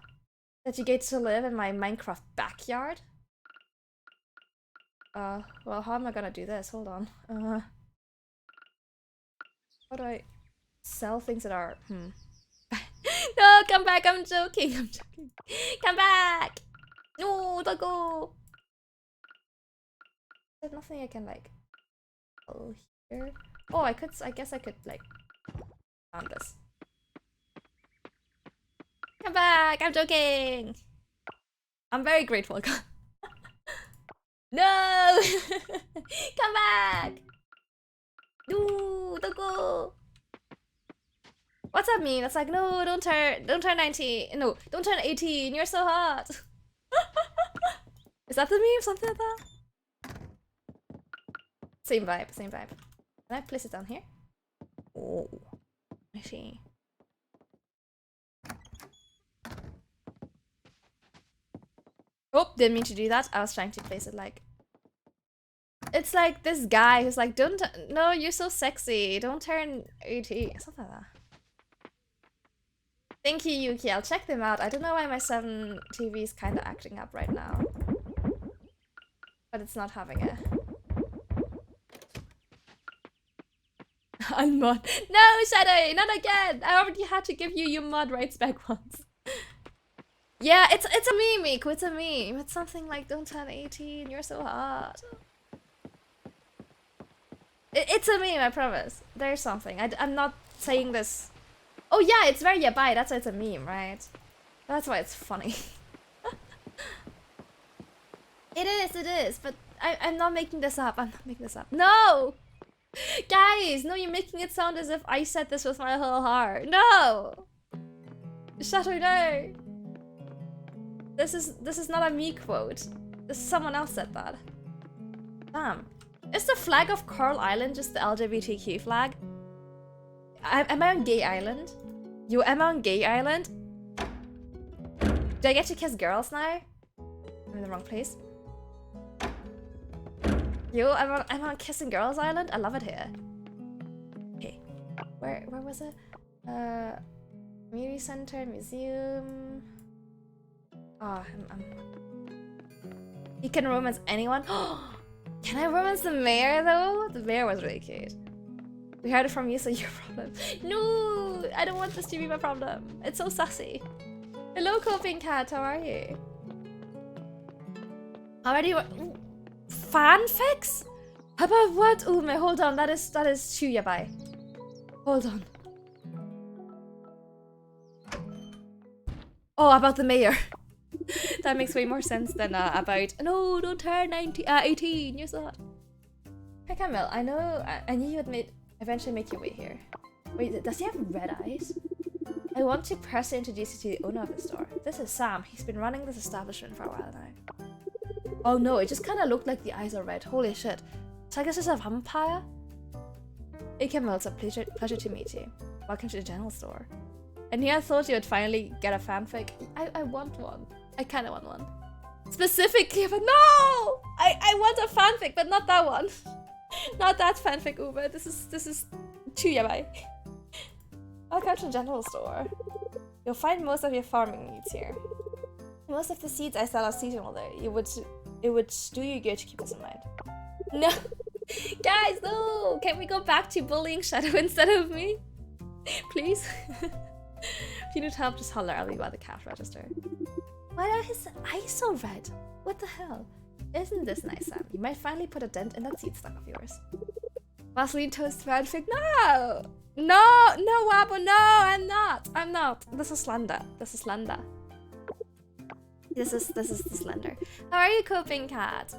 that you get to live in my Minecraft backyard? Well, how am I gonna do this? Hold on. How do I sell things that are No, come back, I'm joking. Come back! No, don't go! There's nothing I can like here. Oh, I guess I could like found this. Come back! I'm joking! I'm very grateful. No! Come back! No, don't go! What's that mean? It's like, no, don't turn 19. No, don't turn 18. You're so hot. Is that the meme? Something like that? Same vibe, same vibe. Can I place it down here? Oh, I see. Oh, didn't mean to do that. I was trying to place it like... It's like this guy who's like, no, you're so sexy. Don't turn 18. Something like that. Thank you, Yuki. I'll check them out. I don't know why my 7 TV is kind of acting up right now. But it's not having a... Unmod. No, Shadow! Not again! I already had to give you your mod rights back once. Yeah, it's a meme, Miku. It's a meme. It's something like, don't turn 18. You're so hot. It's a meme, I promise. There's something. I'm not saying this. Oh yeah, it's very yabai. That's why it's a meme, right? That's why it's funny. It is. But I'm not making this up. I'm not making this up. No! Guys, no, you're making it sound as if I said this with my whole heart. No! Shadow, no! This is not a me quote. This is someone else said that. Damn. Is the flag of Coral Island just the LGBTQ flag? Am I on Gay Island? Am I on Gay Island? Do I get to kiss girls now? I'm in the wrong place. I'm on Kissing Girls Island? I love it here. Okay. Where was it? Community Center, Museum. Oh, You can romance anyone? Can I romance the mayor though? The mayor was really cute. We heard it from you, so your problem. No! I don't want this to be my problem. It's so sassy. Hello, Coping Cat, how are you? Already fanfics? How about what? Ume, hold on, that is too yabai. Hold on. Oh, about the mayor. That makes way more sense than about no, don't turn 18 years old. Hey Camille, I knew you would eventually make your way here. Wait, does he have red eyes? I want to personally introduce you to the owner of the store. This is Sam. He's been running this establishment for a while now. Oh no, it just kind of looked like the eyes are red. Holy shit. So I guess it's a vampire? Hey Camille, it's a pleasure to meet you. Welcome to the general store. And here I thought you would finally get a fanfic. I want one. I kind of want one. Specifically, but no! I want a fanfic, but not that one. Not that fanfic, Uber. This is too yabai. Welcome to the general store. You'll find most of your farming needs here. Most of the seeds I sell are seasonal though. It would do you good to keep this in mind. No! Guys, no! Can we go back to bullying Shadow instead of me? Please? If you need help, just holler. I'll be by the cash register. Why are his eyes so red? What the hell? Isn't this nice, Sam? You might finally put a dent in that seed stock of yours. Vaseline toast fanfic? No! No, Wabo, no, I'm not. This is slander. This is the slender. How are you coping, Cat?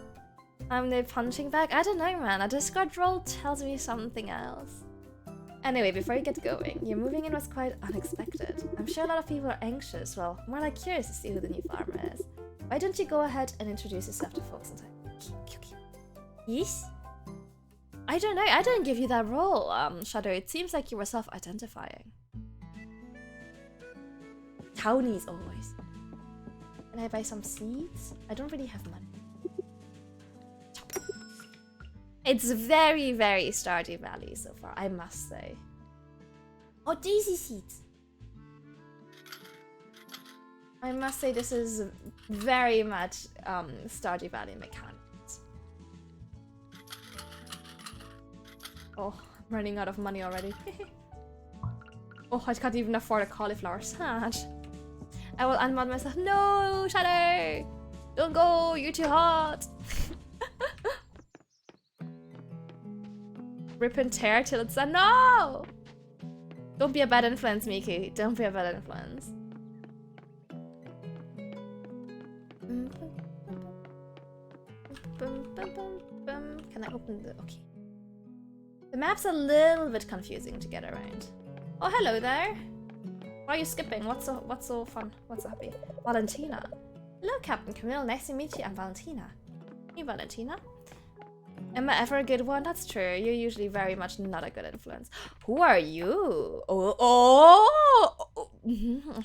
I'm the punching bag? I don't know, man. A Discord roll tells me something else. Anyway, before you get going, your moving in was quite unexpected. I'm sure a lot of people are anxious, well, more like curious to see who the new farmer is. Why don't you go ahead and introduce yourself to folks in time? Yes? I don't know, I didn't give you that role, Shadow. It seems like you were self-identifying. Townies always. Can I buy some seeds? I don't really have money. It's very, very Stardew Valley so far, I must say. Oh, daisy seeds! I must say this is very much Stardew Valley mechanics. Oh, I'm running out of money already. Oh, I can't even afford a cauliflower. Sad. I will unmod myself. No, Shadow! Don't go, you're too hot! Rip and tear till it's done. No! Don't be a bad influence, Miki. Don't be a bad influence. Can I open the... Okay. The map's a little bit confusing to get around. Oh, hello there. Why are you skipping? What's so fun? What's so happy? Valentina. Hello, Captain Camille. Nice to meet you. I'm Valentina. Hey, Valentina. Am I ever a good one? That's true. You're usually very much not a good influence. Who are you? Oh!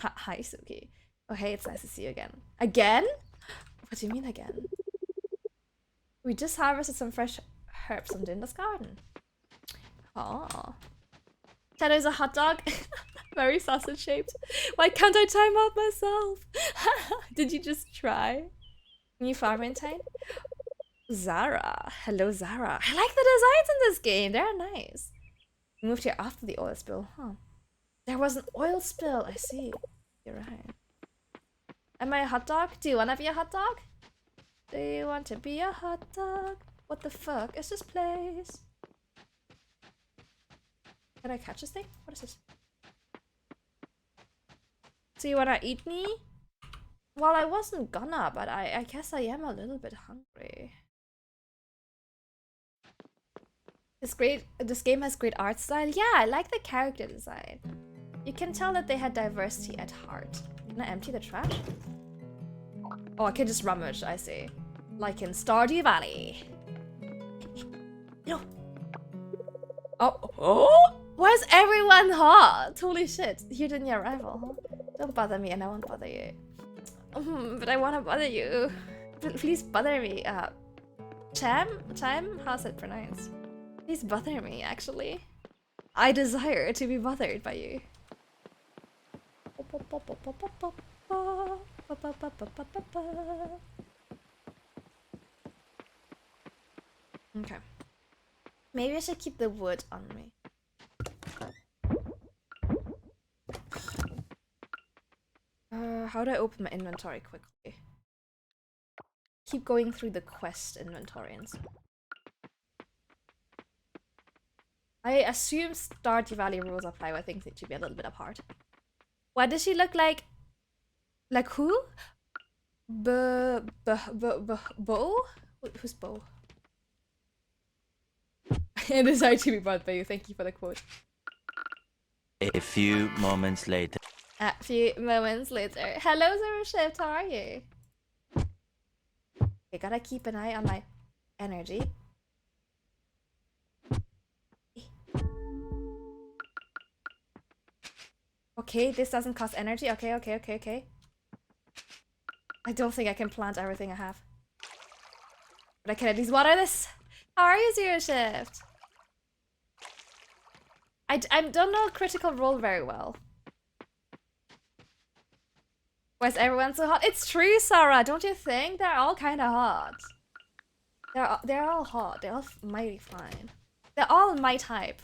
Hi, Suki. Oh, hey, it's nice to see you again. Again? What do you mean again? We just harvested some fresh herbs from Dinda's garden. Oh. Shadow's a hot dog. Very sausage shaped. Why can't I time out myself? Did you just try? New farm in town? Zara. Hello, Zara. I like the designs in this game. They're nice. We moved here after the oil spill. Huh. There was an oil spill. I see. You're right. Am I a hot dog? Do you want to be a hot dog? Do you want to be a hot dog? What the fuck is this place? Can I catch this thing? What is this? So you wanna eat me? Well, I wasn't gonna, but I guess I am a little bit hungry. This game has great art style. Yeah, I like the character design. You can tell that they had diversity at heart. Can I empty the trash? Oh, I can just rummage, I see. Like in Stardew Valley. No. Oh! Why is everyone hot? Holy shit. You're the new arrival, huh? Don't bother me and I won't bother you. But I wanna bother you. Please bother me. Cham? How's it pronounced? Please bother me, actually. I desire to be bothered by you. Okay. Maybe I should keep the wood on me. How do I open my inventory quickly? Keep going through the quest inventory and stuff. I assume Stardew Valley rules apply. I think they should be a little bit apart. Why does she look like... Like who? Bo? Who's Bo? I desire to be bought by you. Thank you for the quote. A few moments later. A few moments later. Hello, Zero Shift. How are you? I gotta keep an eye on my energy. Okay, this doesn't cost energy. Okay. I don't think I can plant everything I have. But I can at least water this. How are you, Zero Shift? I don't know Critical Role very well. Why is everyone so hot? It's true, Sarah. Don't you think? They're all kind of hot. They're all hot. They're all mighty fine. They're all my type.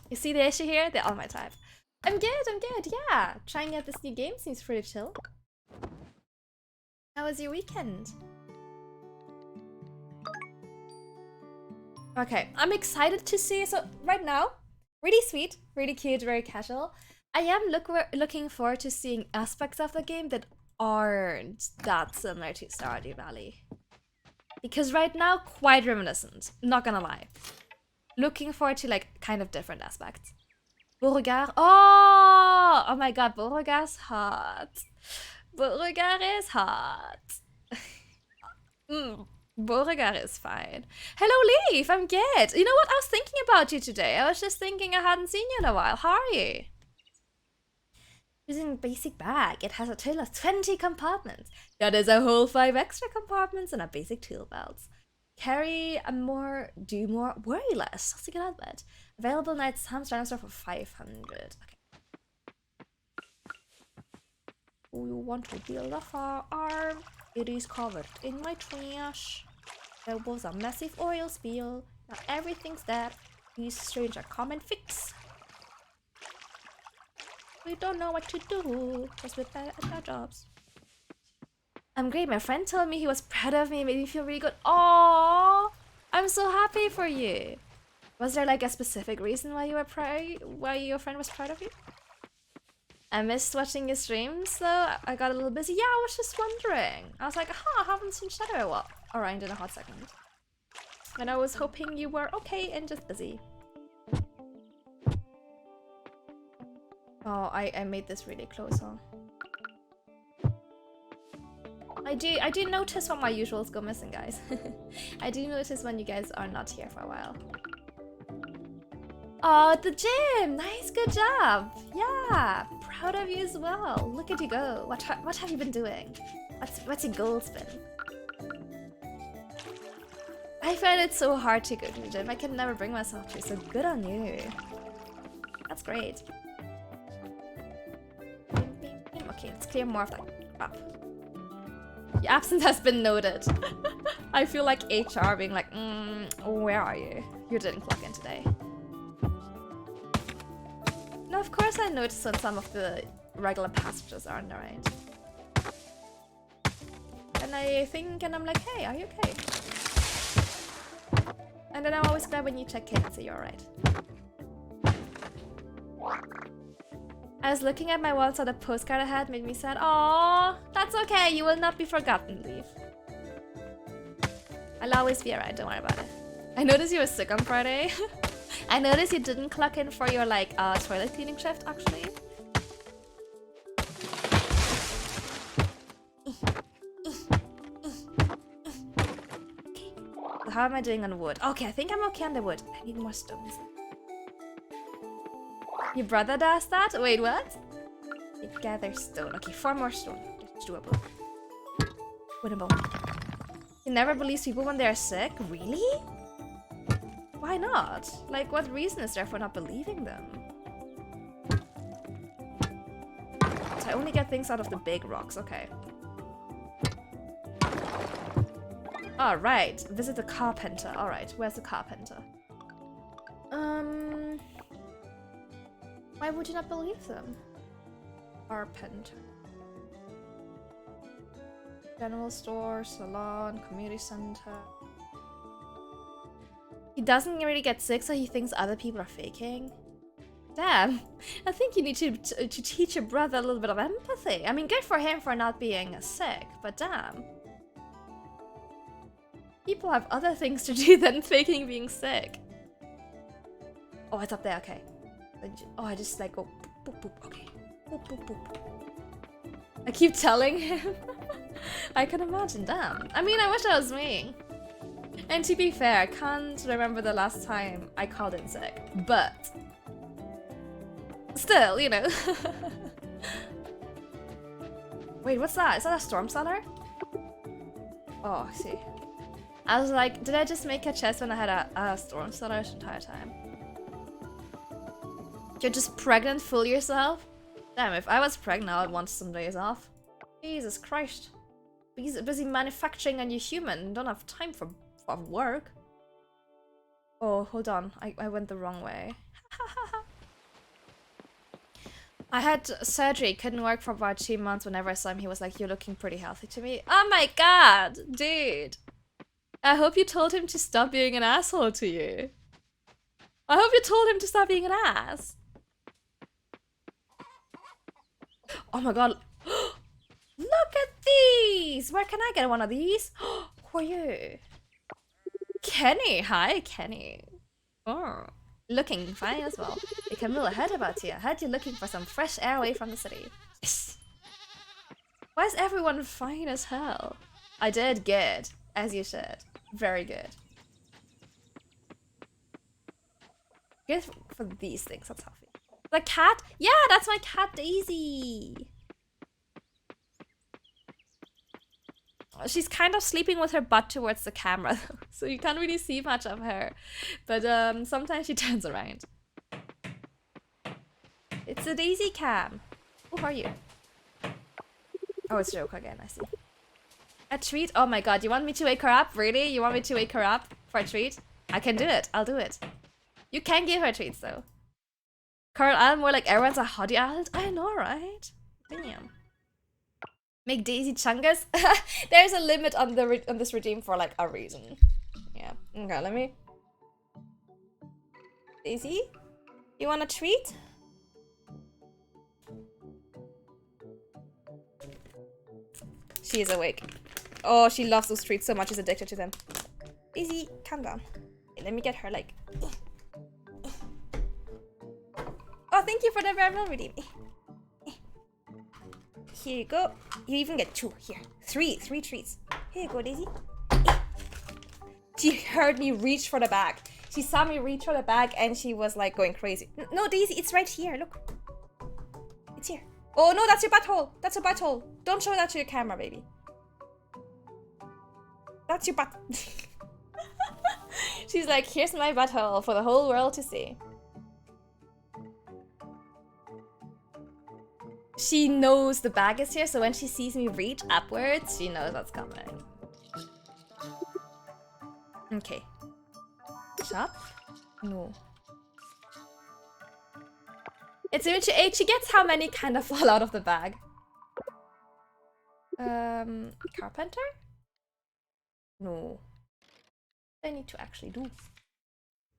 You see the issue here? They're all my type. I'm good. Yeah. Trying out this new game seems pretty chill. How was your weekend? Okay, I'm excited to see. So right now, really sweet, really cute, very casual. I am looking forward to seeing aspects of the game that aren't that similar to Stardew Valley. Because right now, quite reminiscent, not gonna lie. Looking forward to like kind of different aspects. Beauregard, oh my god, Beauregard's hot. Beauregard is hot. Beauregard is fine. Hello, Leaf, I'm good. You know what? I was thinking about you today. I was just thinking I hadn't seen you in a while. How are you? Using basic bag. It has a total of 20 compartments. That is a whole 5 extra compartments and a basic tool belt. Carry a more, do more, worry less. That's a good outlet. Available nights, times transfer for 500. Okay. We want to build a firearm. It is covered in my trash. There was a massive oil spill. Now everything's dead. These stranger come and fix. We don't know what to do because we're bad at our jobs. I'm great. My friend told me he was proud of me. It made me feel really good. Aww, I'm so happy for you. Was there like a specific reason why you were why your friend was proud of you? I missed watching your streams though. I got a little busy. Yeah, I was just wondering. I was like, I haven't seen Shadow around in a hot second. And I was hoping you were okay and just busy. Oh, I made this really close, huh? I do notice when my usuals go missing, guys. I do notice when you guys are not here for a while. Oh, at the gym! Nice, good job! Yeah, proud of you as well. Look at you go. What have you been doing? What's your goals been? I find it so hard to go to the gym. I can never bring myself to, so good on you. That's great. Okay, let's clear more of that crap. Your absence has been noted. I feel like HR being like, where are you? You didn't clock in today. No, of course I noticed when some of the regular passengers aren't around. And I think, and I'm like, hey, are you okay? And then I'm always glad when you check in and say you're alright. I was looking at my wall, saw the postcard I had, made me sad. Aww, that's okay. You will not be forgotten, Leaf. I'll always be alright. Don't worry about it. I noticed you were sick on Friday. I noticed you didn't clock in for your like toilet cleaning shift actually. How am I doing on wood? Okay, I think I'm okay on the wood. I need more stones. Your brother does that? Wait, what? You gather stone. Okay, 4 more stone. It's doable. Winnable. He never believes people when they're sick? Really? Why not? Like, what reason is there for not believing them? So I only get things out of the big rocks, okay. Alright, visit the carpenter. Alright, where's the carpenter? Why would you not believe them? Carpenter. General store, salon, community center. He doesn't really get sick, so he thinks other people are faking. Damn, I think you need to teach your brother a little bit of empathy. I mean, good for him for not being sick, but damn. People have other things to do than faking being sick. Oh, it's up there, okay. Oh, I just like go boop, boop, boop, okay. Boop, boop, boop. I keep telling him. I can imagine, damn. I mean, I wish that was me. And to be fair, I can't remember the last time I called in sick, but still, you know. Wait, what's that? Is that a storm cellar? Oh, I see. I was like, did I just make a chest when I had a storm cellar this entire time? You're just pregnant, fool yourself? Damn, if I was pregnant, I would want some days off. Jesus Christ. Busy manufacturing a new human. Don't have time for work. Oh, hold on. I went the wrong way. I had surgery. Couldn't work for about 2 months. Whenever I saw him, he was like, you're looking pretty healthy to me. Oh my god, dude. I hope you told him to stop being an asshole to you. I hope you told him to stop being an ass. Oh my god. Look at these! Where can I get one of these? Who are you? Kenny! Hi, Kenny. Oh, looking fine as well. Hey, Camille, I heard about you. I heard you're looking for some fresh air away from the city. Yes! Why is everyone fine as hell? I did good, as you should. Very good. Good for these things, that's healthy. The cat? Yeah, that's my cat Daisy. She's kind of sleeping with her butt towards the camera, so you can't really see much of her. But sometimes she turns around. It's a Daisy cam. Who are you? Oh, it's Joke again, I see. A treat? Oh my god, you want me to wake her up? Really? You want me to wake her up for a treat? I can do it. I'll do it. You can give her treats, though. Carl Allen, more like everyone's a hottie adult. I know, right? Damn. Make Daisy chungus? There's a limit on this regime for like a reason. Yeah. Okay, let me. Daisy, you want a treat? She is awake. Oh, she loves those treats so much. She's addicted to them. Daisy, calm down. Okay, let me get her like. Oh, thank you for the verbal redeem. Here you go. You even get 2. Here. 3 treats. Here you go, Daisy. She heard me reach for the bag. She saw me reach for the bag and she was like going crazy. No, Daisy, it's right here. Look. It's here. Oh no, that's your butthole. That's your butthole. Don't show that to your camera, baby. That's your butt. She's like, here's my butthole for the whole world to see. She knows the bag is here, so when she sees me reach upwards, she knows what's coming. Okay. Shop? No. It's image 8. She gets how many kind of fall out of the bag. Carpenter? No. I need to actually do.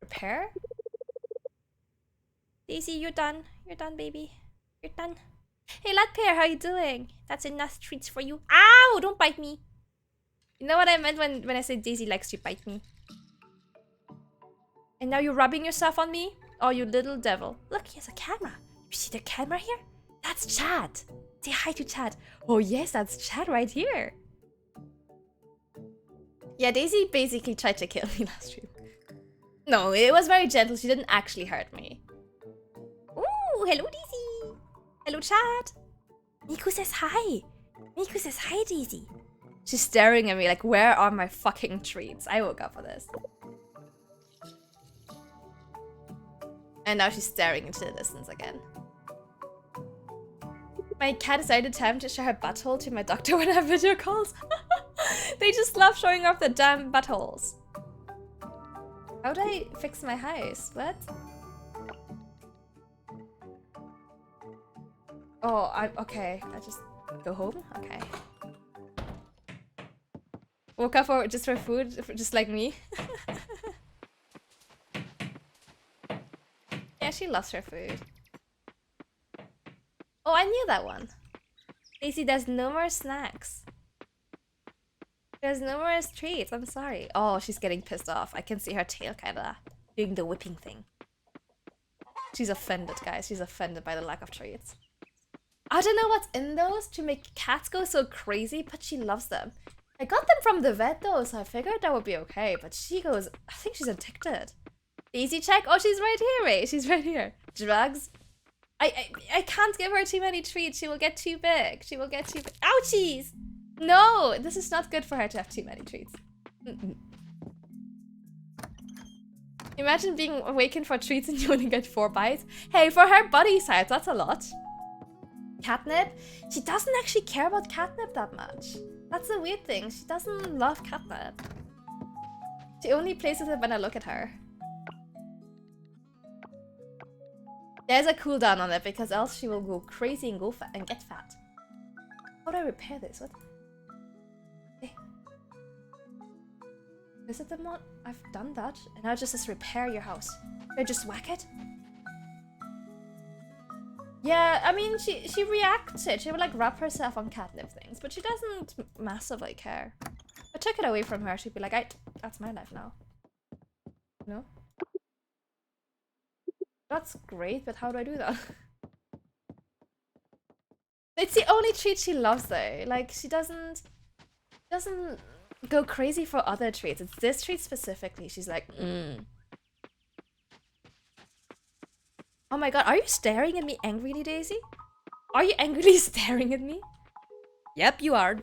Repair? Daisy, you're done. You're done, baby. You're done. Hey, Lad Pear, how you doing? That's enough treats for you. Ow! Don't bite me. You know what I meant when I said Daisy likes to bite me. And now you're rubbing yourself on me? Oh, you little devil. Look, he has a camera. You see the camera here? That's Chad. Say hi to Chad. Oh yes, that's Chad right here. Yeah, Daisy basically tried to kill me last stream. No, it was very gentle. She didn't actually hurt me. Ooh, hello Daisy. Hello Chad. Miku says hi. Miku says hi, Daisy. She's staring at me like, where are my fucking treats? I woke up for this. And now she's staring into the distance again. My cat decided to show her butthole to my doctor when I have video calls. They just love showing off their damn buttholes. How do I fix my house? What? Oh, okay. I just go home? Okay. Woke up just for food, just like me. Yeah, she loves her food. Oh, I knew that one. Daisy, there's no more snacks. There's no more treats. I'm sorry. Oh, she's getting pissed off. I can see her tail kinda doing the whipping thing. She's offended, guys. She's offended by the lack of treats. I don't know what's in those to make cats go so crazy, but she loves them. I got them from the vet though, so I figured that would be okay, but she goes, I think she's addicted. Daisy check? Oh, she's right here, Ray. She's right here. Drugs? I can't give her too many treats. She will get too big. She will get too big. Ouchies! No, this is not good for her to have too many treats. Imagine being awakened for treats and you only get 4 bites. Hey, for her body size, that's a lot. Catnip? She doesn't actually care about catnip that much. That's the weird thing. She doesn't love catnip. She only plays with it when I look at her. There's a cooldown on it because else she will go crazy and go fat and get fat. How do I repair this? What? Hey. Is it the mod? I've done that. And now it just says repair your house. Do I just whack it? Yeah, I mean, she reacts it. She would like rub herself on catnip things, but she doesn't massively care. If I took it away from her, she'd be like, that's my life now. No? That's great, but how do I do that? It's the only treat she loves though. Like, she doesn't go crazy for other treats. It's this treat specifically. She's like, Oh my god, are you staring at me angrily, Daisy? Are you angrily staring at me? Yep, you are.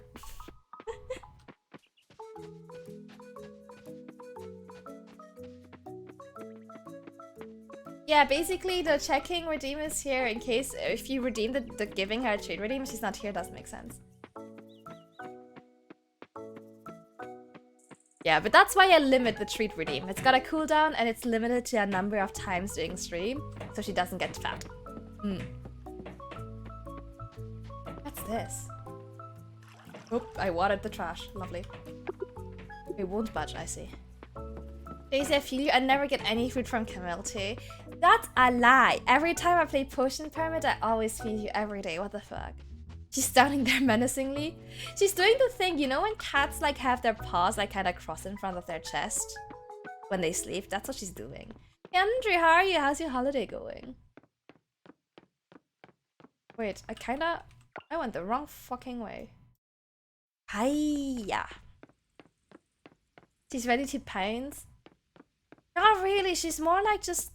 Yeah, basically the checking redeem is here in case if you redeem the giving her a trade redeem, she's not here, doesn't make sense. Yeah, but that's why I limit the treat redeem. It's got a cooldown and it's limited to a number of times during stream, so she doesn't get fat. What's this? Oh, I watered the trash. Lovely. It won't budge, I see. Daisy, I feel you. I never get any food from Camille too. That's a lie. Every time I play Potion Pyramid, I always feed you every day. What the fuck? She's standing there menacingly. She's doing the thing, you know when cats like have their paws like kind of crossed in front of their chest when they sleep? That's what she's doing. Hey, Andrew, how are you? How's your holiday going? Wait, I went the wrong fucking way. Hiya. She's ready to pounce. Not really, she's more like just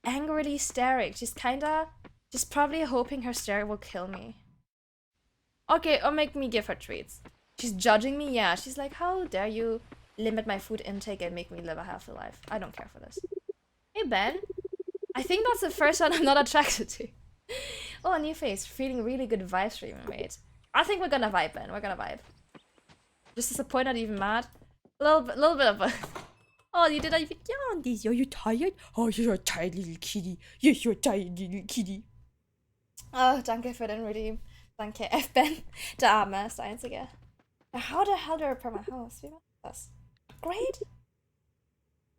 angrily staring. She's probably hoping her stare will kill me. Okay, or make me give her treats. She's judging me, yeah. She's like, how dare you limit my food intake and make me live a healthy life? I don't care for this. Hey, Ben. I think that's the first one I'm not attracted to. Oh, a new face. Feeling really good vibes, streamer mate. I think we're gonna vibe, Ben. We're gonna vibe. Just disappointed, not even mad. A little bit of a... Oh, you did a yawn, Daisy. Are you tired? Oh, you're a tired little kitty. Yes, you're a tired little kitty. Oh, danke für den Redeem. Danke, Ben. Der Arme ist der Einzige. How the hell do I repair my house? Wie macht das? Great.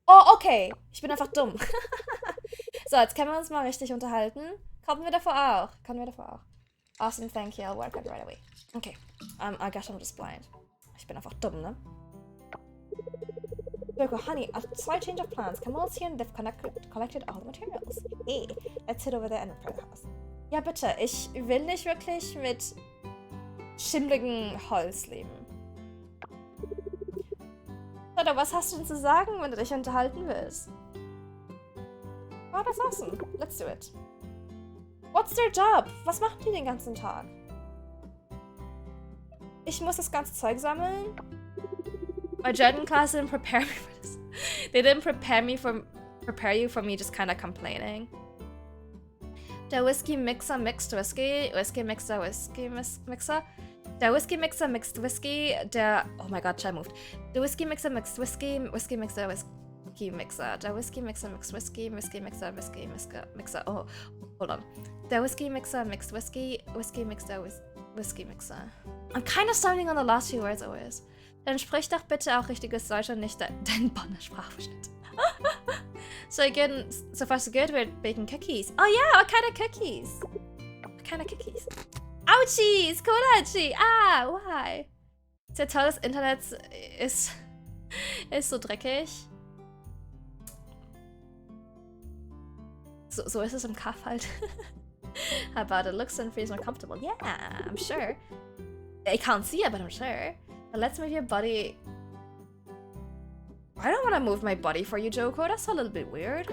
Oh, okay. Ich bin einfach dumm. So, jetzt können wir uns mal richtig unterhalten. Konnten wir davor auch. Konnten wir davor auch. Awesome, thank you. I'll work on it right away. Okay. I guess I'm just blind. Ich bin einfach dumm, ne? Yoko, honey, a slight change of plans. Kamal's here and they've collected all the materials. Hey, let's head over there and prepare the house. Ja, bitte. Ich will nicht wirklich mit schimmligem Holz leben. Oder was hast du denn zu sagen, wenn du dich unterhalten willst? Oh, that's awesome. Let's do it. What's their job? Was machen die den ganzen Tag? Ich muss das ganze Zeug sammeln? My Jordan class didn't prepare me for this. They didn't prepare you for me just kind of complaining. Der Whiskey Mixer mixed Whiskey. Whiskey Mixer Mixer. Der Whiskey Mixer mixed Whiskey. Der... Oh my god, chat moved. The Whiskey Mixer mixed Whiskey. Whiskey Mixer Whiskey Mixer. Der Whiskey Mixer mixed Whiskey. Whiskey Mixer Whiskey Mixer. Oh, hold on. Der Whiskey Mixer mixed Whiskey. Whiskey Mixer Whiskey Mixer. I'm kind of starting on the last few words always. Dann sprich doch bitte auch richtiges Deutsch und nicht deinen Bonner Sprachverschnitt. So far so good, we're baking cookies. Oh yeah, what kind of cookies? What kind of cookies? Ouchies! Kolachi! Ah, why? Sehr toll, das Internet ist so dreckig. So ist es im Kaff halt. How about it looks and feels more comfortable? Yeah, I'm sure. I can't see it, but I'm sure. But let's move your body. I don't want to move my body for you, Joko. That's a little bit weird.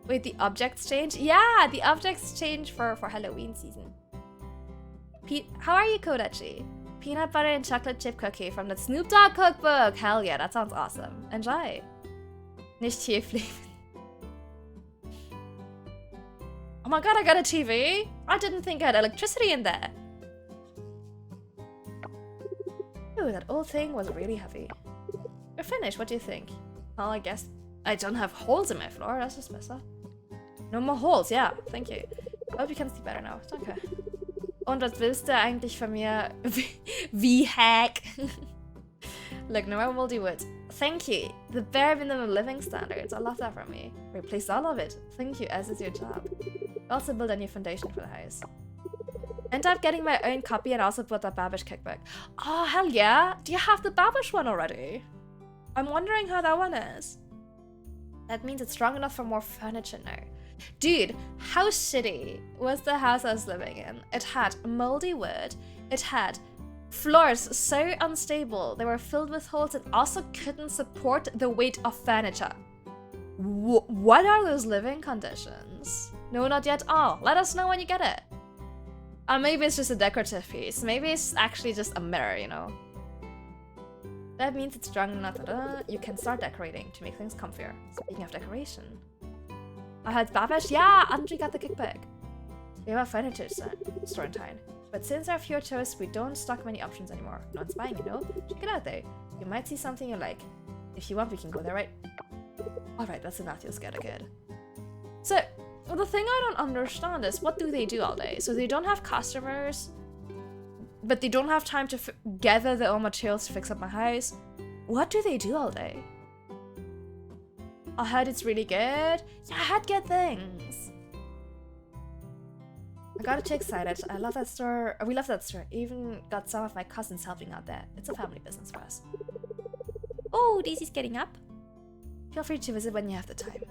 Wait, the objects change? Yeah, the objects change for Halloween season. How are you, Kodachi? Peanut butter and chocolate chip cookie from the Snoop Dogg cookbook. Hell yeah, that sounds awesome. Enjoy. Nicht hier fliegen. Oh my god, I got a TV? I didn't think I had electricity in there. Ooh, that old thing was really heavy. We're finished, what do you think? Well, I guess I don't have holes in my floor, that's just better. No more holes, yeah, thank you. I hope you can see better now, danke. Und was willst du eigentlich von mir? Wie hack? Look, no more moldy wood. Thank you. The bare minimum living standards. I love that from me. Replace all of it. Thank you, as is your job. Also build a new foundation for the house. End up getting my own copy and also build a Babish cookbook. Oh, hell yeah. Do you have the Babish one already? I'm wondering how that one is. That means it's strong enough for more furniture now. Dude, how shitty was the house I was living in? It had moldy wood. It had floors so unstable. They were filled with holes and also couldn't support the weight of furniture. What are those living conditions? No, not yet. Oh, let us know when you get it. Maybe it's just a decorative piece. Maybe it's actually just a mirror, you know. That means it's strong enough that you can start decorating to make things comfier. Speaking of decoration. I heard Babish. Yeah, Andre got the kickback. We have a furniture store in town. But since our fewer tourists, we don't stock many options anymore. No one's buying, you know? Check it out there. You might see something you like. If you want, we can go there, right? Alright, that's enough. You'll get it good. So, the thing I don't understand is, what do they do all day? So they don't have customers, but they don't have time to gather their own materials to fix up my house. What do they do all day? I heard it's really good. Yeah, I had good things. I got too excited. I love that store. We love that store. Even got some of my cousins helping out there. It's a family business for us. Oh, Daisy's getting up. Feel free to visit when you have the time.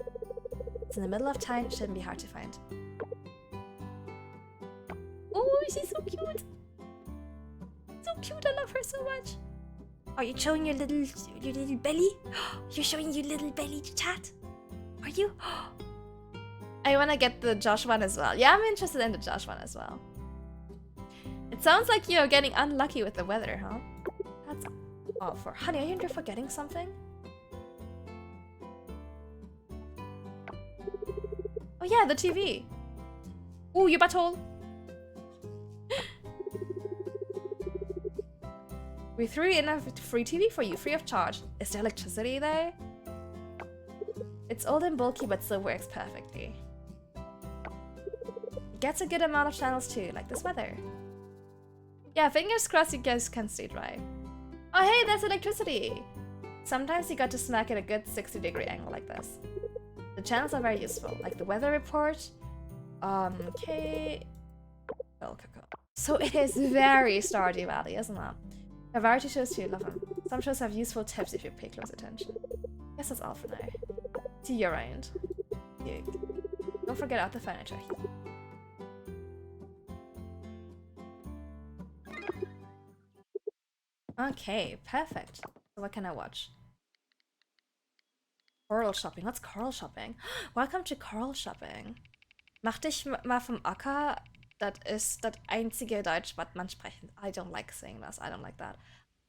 It's in the middle of town. It shouldn't be hard to find. Oh, she's so cute. So cute. I love her so much. Are you showing your little belly? You're showing your little belly to chat? Are you? I want to get the Josh one as well. Yeah, I'm interested in the Josh one as well. It sounds like you're getting unlucky with the weather, huh? That's awful. Honey, are you forgetting something? Oh yeah, the TV. Ooh, your butthole. We threw in a free TV for you, free of charge. Is there electricity there? It's old and bulky, but still works perfectly. It gets a good amount of channels too, like this weather. Yeah, fingers crossed you guys can stay dry. Oh hey, there's electricity! Sometimes you got to smack at a good 60-degree angle like this. The channels are very useful, like the weather report, Okay. So it is very Stardew Valley, isn't it? There are variety shows too, love them. Some shows have useful tips if you pay close attention. Guess that's all for now. See you around. You. Don't forget out the furniture. Okay, perfect. So what can I watch? Coral Shopping. What's Coral Shopping? Welcome to Coral Shopping. Mach dich mal vom Acker. Das ist das einzige Deutsch, was man sprechen. I don't like saying this. I don't like that.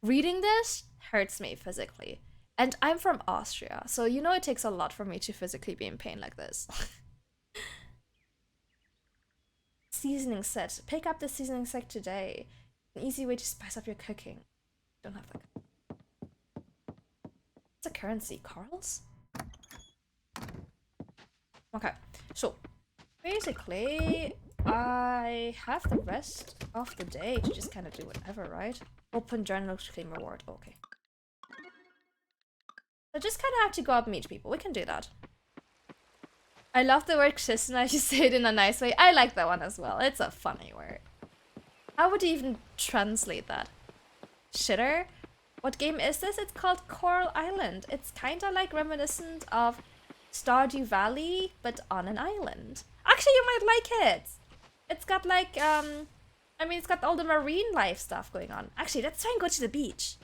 Reading this hurts me physically. And I'm from Austria, so you know it takes a lot for me to physically be in pain like this. Seasoning set. Pick up the seasoning set today. An easy way to spice up your cooking. Don't have that. What's a currency? Corals? Okay, so basically I have the rest of the day to just kind of do whatever, right? Open journal to claim reward. Okay. So just kind of have to go out and meet people. We can do that. I love the word Krishna. You say it in a nice way. I like that one as well. It's a funny word. How would you even translate that? Shitter? What game is this? It's called Coral Island. It's kind of like reminiscent of Stardew Valley, but on an island. Actually, you might like it. It's got like, I mean, it's got all the marine life stuff going on. Actually, let's try and go to the beach.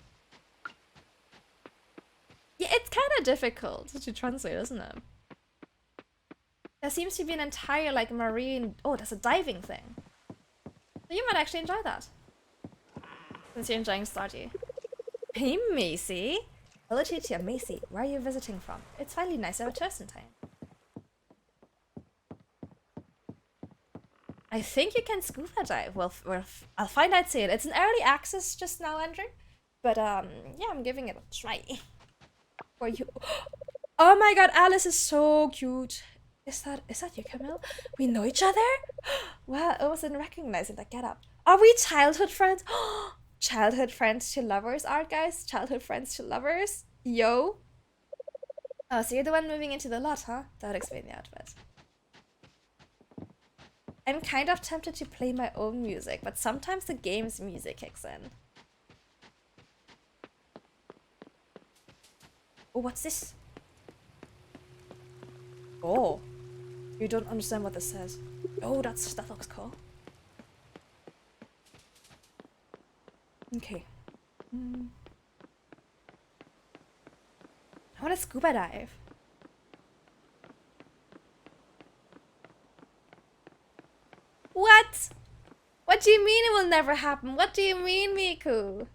Yeah, it's kind of difficult to translate, isn't it? There seems to be an entire, like, marine... Oh, there's a diving thing. So you might actually enjoy that. Since you're enjoying Stardew. Hey, Macy. Hello to you, Macy. Where are you visiting from? It's finally nice to have a toast in time. I think you can scuba dive. Well, I'll find out soon. It's an early access just now, Andrew. But, yeah, I'm giving it a try. For you. Oh my god, Alice is so cute. Is that you, Camille? We know each other? Wow, I wasn't recognizing that get up. Are we childhood friends? Childhood friends to lovers, art guys? Childhood friends to lovers? Yo. Oh, so you're the one moving into the lot, huh? That would explain the outfit. I'm kind of tempted to play my own music, but sometimes the game's music kicks in. Oh, what's this? Oh. You don't understand what this says. Oh, that looks cool. Okay. I want to scuba dive. What? What do you mean it will never happen? What do you mean, Miku?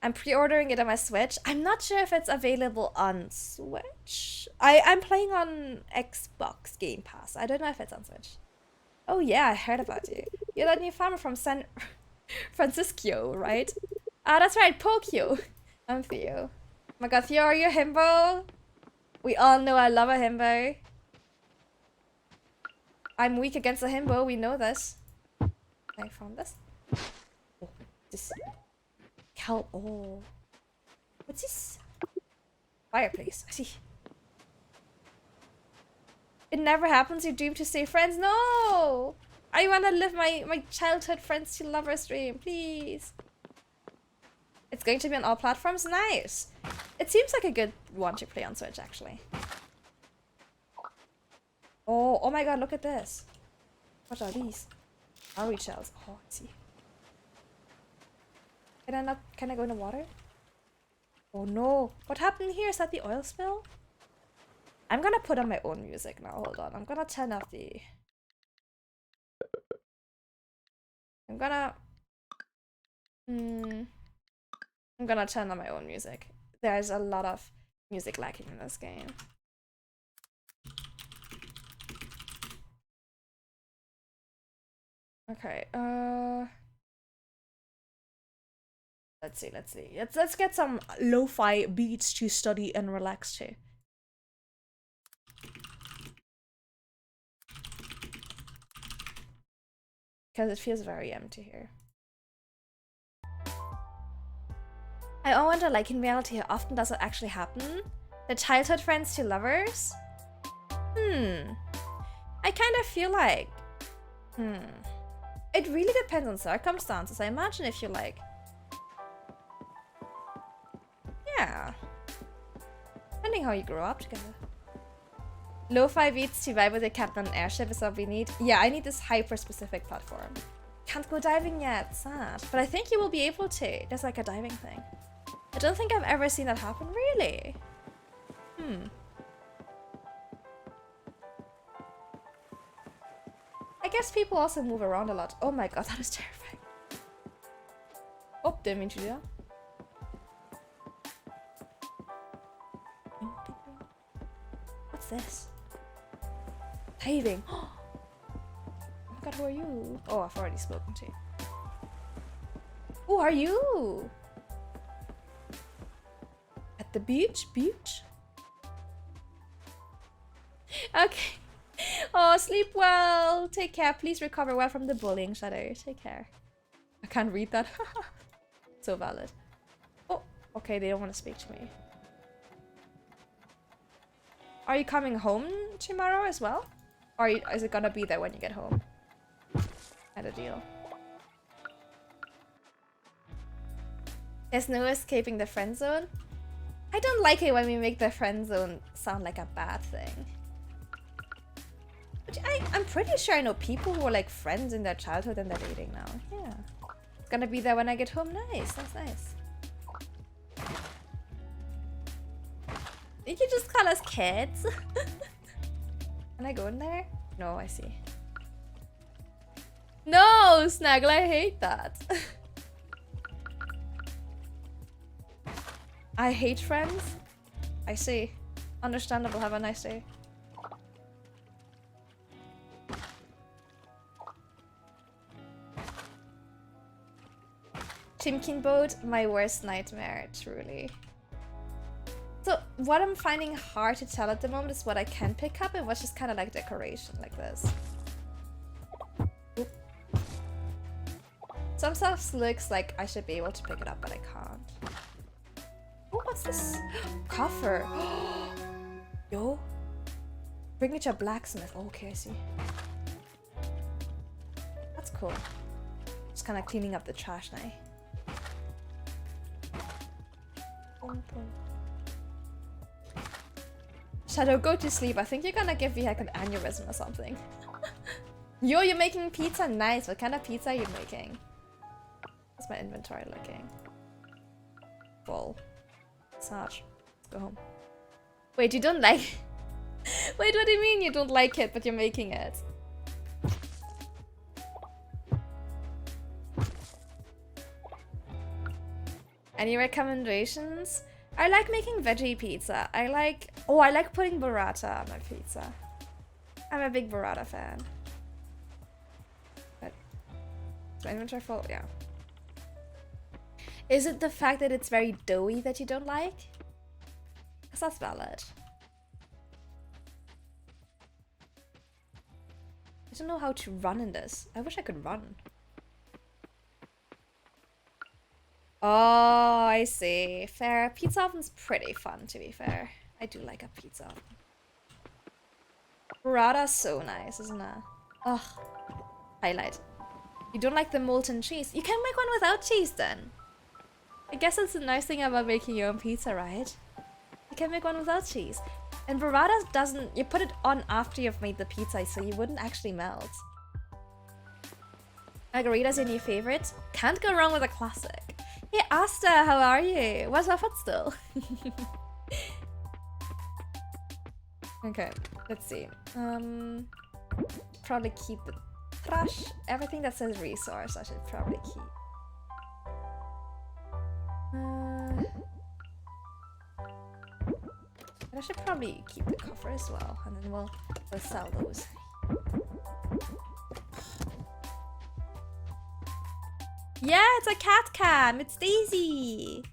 I'm pre-ordering it on my Switch. I'm not sure if it's available on Switch. I'm playing on Xbox Game Pass. I don't know if it's on Switch. Oh yeah, I heard about you. You're that new farmer from San Francisco, right? Ah, that's right, Pokyo. I'm Theo. Oh my god, Theo, are you a himbo? We all know I love a himbo. I'm weak against a himbo, we know this. I found this. Oh, this... Oh. What's this? Fireplace. I see. It never happens. You're doomed to stay friends. No! I want to live my childhood friends to lovers dream. Please. It's going to be on all platforms. Nice. It seems like a good one to play on Switch, actually. Oh my god, look at this. What are these? Cowrie shells. Oh, I see. Can I go in the water? Oh no. What happened here? Is that the oil spill? I'm gonna put on my own music now. Hold on. I'm gonna turn off the... I'm gonna turn on my own music. There's a lot of music lacking in this game. Okay, let's see. Let's get some lo-fi beats to study and relax to. Because it feels very empty here. I wonder, like, in reality, how often does it actually happen? The childhood friends to lovers? I kind of feel like, it really depends on circumstances. I imagine if you like, yeah, depending how you grow up together. Lo-fi beats to vibe with the captain airship is what we need. Yeah, I need this hyper-specific platform. Can't go diving yet, sad. But I think you will be able to. There's like a diving thing. I don't think I've ever seen that happen, really. I guess people also move around a lot. Oh my god, that is terrifying. Oh, didn't mean to do that. What's this? Diving. Oh my god, who are you? Oh, I've already spoken to you. Who are you? At the beach? Beach? Okay. Oh, sleep well. Take care. Please recover well from the bullying, Shadow. Take care. I can't read that. So valid. Oh, okay. They don't want to speak to me. Are you coming home tomorrow as well? Or is it gonna be there when you get home? Had a deal. There's no escaping the friend zone. I don't like it when we make the friend zone sound like a bad thing. But I'm pretty sure I know people who were like friends in their childhood and they're dating now. Yeah. It's gonna be there when I get home. Nice. That's nice. Did you just call us kids? Can I go in there? No, I see. No, Snaggle, I hate that. I hate friends. I see. Understandable. Have a nice day. Chimkin boat, my worst nightmare, truly. So what I'm finding hard to tell at the moment is what I can pick up and what's just kind of like decoration, like this. Oop. Some stuff looks like I should be able to pick it up, but I can't. Oh, what's this? Coffer. Yo. Bring it to a blacksmith. Oh, okay, I see. That's cool. Just kind of cleaning up the trash now. Shadow, go to sleep. I think you're gonna give me like an aneurysm or something. Yo, you're making pizza? Nice. What kind of pizza are you making? How's my inventory looking? Full. Sarge, let's go home. Wait, you don't like... Wait, what do you mean you don't like it, but you're making it? Any recommendations? I like making veggie pizza. I like putting burrata on my pizza. I'm a big burrata fan. But is my inventory full? Yeah. Is it the fact that it's very doughy that you don't like? Because that's valid. I don't know how to run in this. I wish I could run. Oh, I see. Fair. Pizza oven's pretty fun, to be fair. I do like a pizza oven. Burrata's so nice, isn't it? Ugh. Highlight. You don't like the molten cheese? You can make one without cheese, then. I guess that's the nice thing about making your own pizza, right? You can make one without cheese. And burrata doesn't... You put it on after you've made the pizza, so you wouldn't actually melt. Margarita's your new favorite? Can't go wrong with a classic. Hey Asta, how are you? What's my foot still? Okay, let's see. Probably keep the trash. Everything that says resource I should probably keep. I should probably keep the coffer as well, and then we'll sell those. Yeah, it's a cat cam. It's Daisy.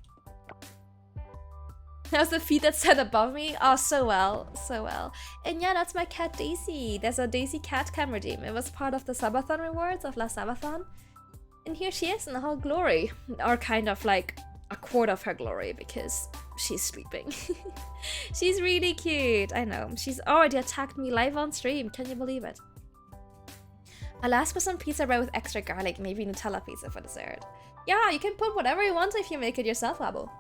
How's the feet that sat above me? Oh, so well, so well. And yeah, that's my cat Daisy. There's a Daisy cat cam redeem. It was part of the Sabathon rewards of last Sabathon. And here she is in the whole glory. Or kind of like a quarter of her glory, because She's sleeping. She's really cute. I know. She's already attacked me live on stream. Can you believe it? I'll ask for some pizza bread with extra garlic, maybe Nutella pizza for dessert. Yeah, you can put whatever you want if you make it yourself, Abo.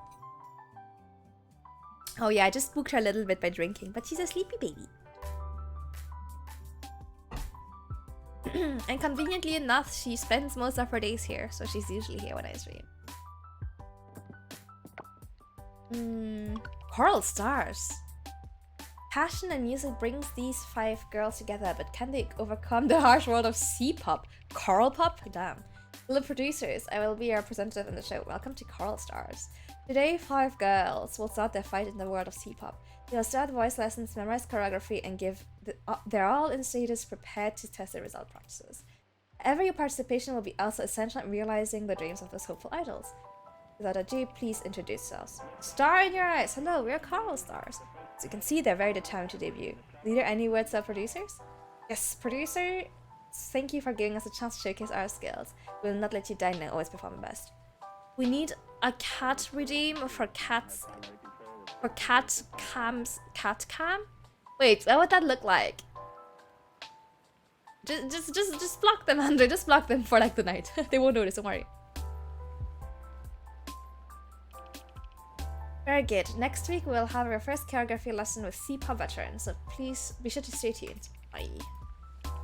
Oh yeah, I just spooked her a little bit by drinking, but she's a sleepy baby. And conveniently enough, she spends most of her days here, so she's usually here when I stream. Coral stars. Passion and music brings these 5 girls together, but can they overcome the harsh world of C-pop? Coral pop? Damn. Hello producers, I will be your representative in the show. Welcome to Coral Stars. Today, 5 girls will start their fight in the world of C-pop. They will start voice lessons, memorize choreography, and they're all in stages prepared to test their result practices. Every participation will be also essential in realizing the dreams of those hopeful idols. Without ado, please introduce yourselves. Star in your eyes! Hello, we are Coral Stars. As you can see, they're very determined to debut. Leader, any words to our producers? Yes, producer, thank you for giving us a chance to showcase our skills. We will not let you down and always perform best. We need a cat redeem for cats. For cat cam? Wait, what would that look like? Just block them, Andrew. Just block them for like the night. They won't notice, don't worry. Very good. Next week we'll have our first choreography lesson with C-pop veterans, so please be sure to stay tuned. Bye.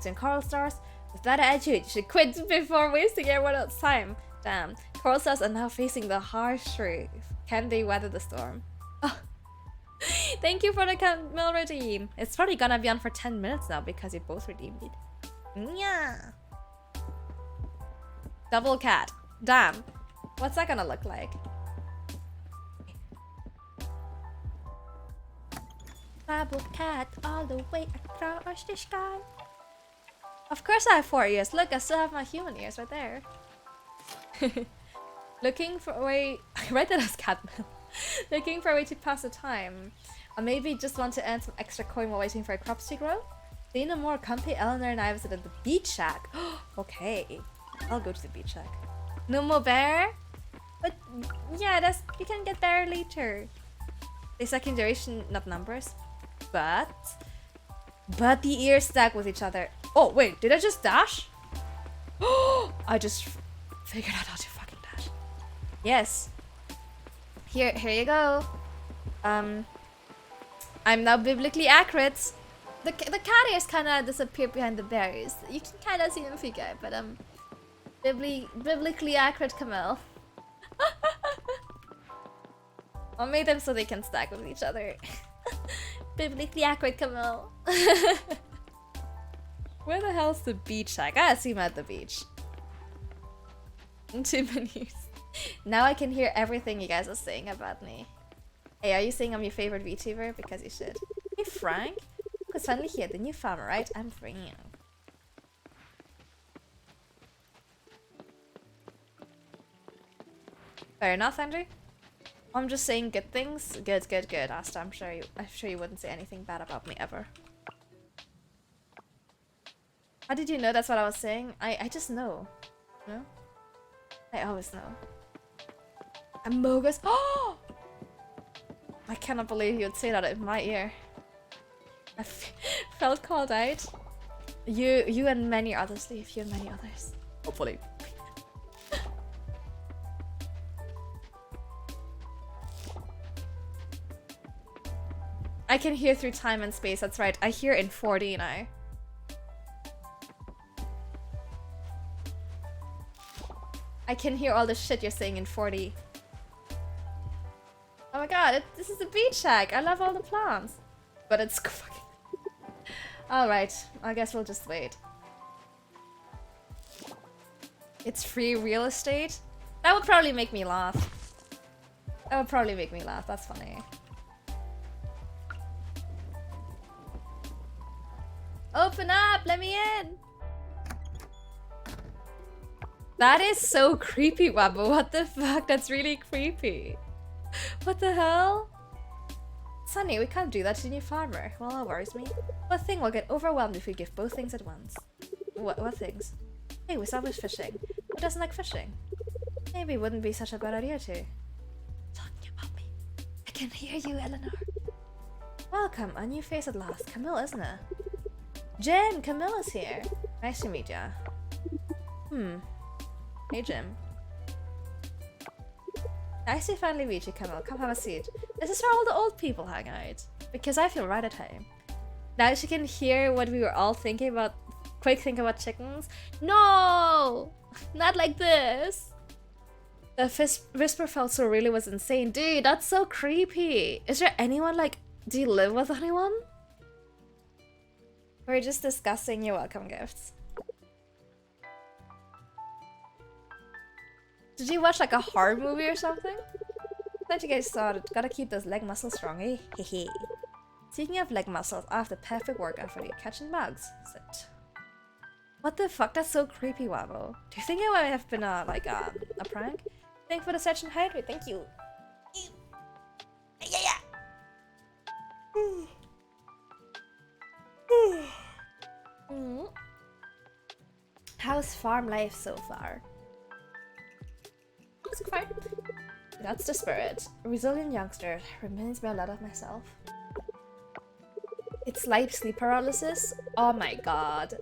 So in Coral Stars, with that attitude, you should quit before wasting everyone else's time. Damn. Coral Stars are now facing the harsh truth. Can they weather the storm? Oh. Thank you for the Camille redeem. It's probably gonna be on for 10 minutes now because you both redeemed it. Yeah. Double cat. Damn. What's that gonna look like? Double cat all the way across the sky. Of course I have 4 ears. Look, I still have my human ears right there. Looking for a way... I read that as catmill. Looking for a way to pass the time. Or maybe just want to earn some extra coin while waiting for our crops to grow? Say no more. Comfy, Eleanor and I visited the beach shack. Okay. I'll go to the beach shack. No more bear? But yeah, you can get bear later. The second duration, not numbers. But the ears stack with each other. Oh wait, did I just dash? Oh, I just figured out how to fucking dash. Yes. Here you go. I'm now biblically accurate. The cat ears kind of disappear behind the berries. You can kind of see them figure, but biblically accurate, Camille. I made them so they can stack with each other. Biblically accurate, Camille. Where the hell's the beach shack? I assume at the beach. Too many. Now I can hear everything you guys are saying about me. Hey, are you saying I'm your favorite VTuber? Because you should. Hey, Frank. Because finally here, the new farmer, right? I'm bringing you. Fair enough, Andrew. I'm just saying good things. Good. Asta, I'm sure you wouldn't say anything bad about me ever. How did you know that's what I was saying? I just know. No? I always know. Amogus. Oh! I cannot believe you would say that in my ear. I felt called out. You and many others, Leaf. You and many others. Hopefully. I can hear through time and space, that's right. I hear in 4D now. I can hear all the shit you're saying in 4D. Oh my god, this is a beach shack. I love all the plants. But it's fucking... Alright, I guess we'll just wait. It's free real estate? That would probably make me laugh. That's funny. Open up! Let me in! That is so creepy, Wabbo. What the fuck? That's really creepy. What the hell? Sunny, we can't do that to the new farmer. Well, that worries me. What thing will get overwhelmed if we give both things at once? What things? Hey, we established fishing. Who doesn't like fishing? Maybe it wouldn't be such a bad idea to. Talking about me. I can hear you, Eleanor. Welcome, a new face at last. Camille, isn't it? Jim, Camille is here. Nice to meet ya. Hey, Jim. Nice to finally meet you, Camille. Come have a seat. This is where all the old people hang out. Because I feel right at home. Now she can hear what we were all thinking about. Quick think about chickens. No! Not like this! The whisper felt so really was insane. Dude, that's so creepy. Is there anyone like... Do you live with anyone? We're just discussing your welcome gifts. Did you watch like a horror movie or something? Glad you guys saw it. Gotta keep those leg muscles strong, eh? Hehe. Speaking of leg muscles, I have the perfect workout for you. Catching bugs. Sit. What the fuck? That's so creepy, Wabo. Do you think it might have been a prank? Thank you for the search and hydrate. Thank you. Yeah. How's farm life so far? It's fine. That's the spirit. A resilient youngster reminds me a lot of myself. It's light sleep paralysis? Oh my god.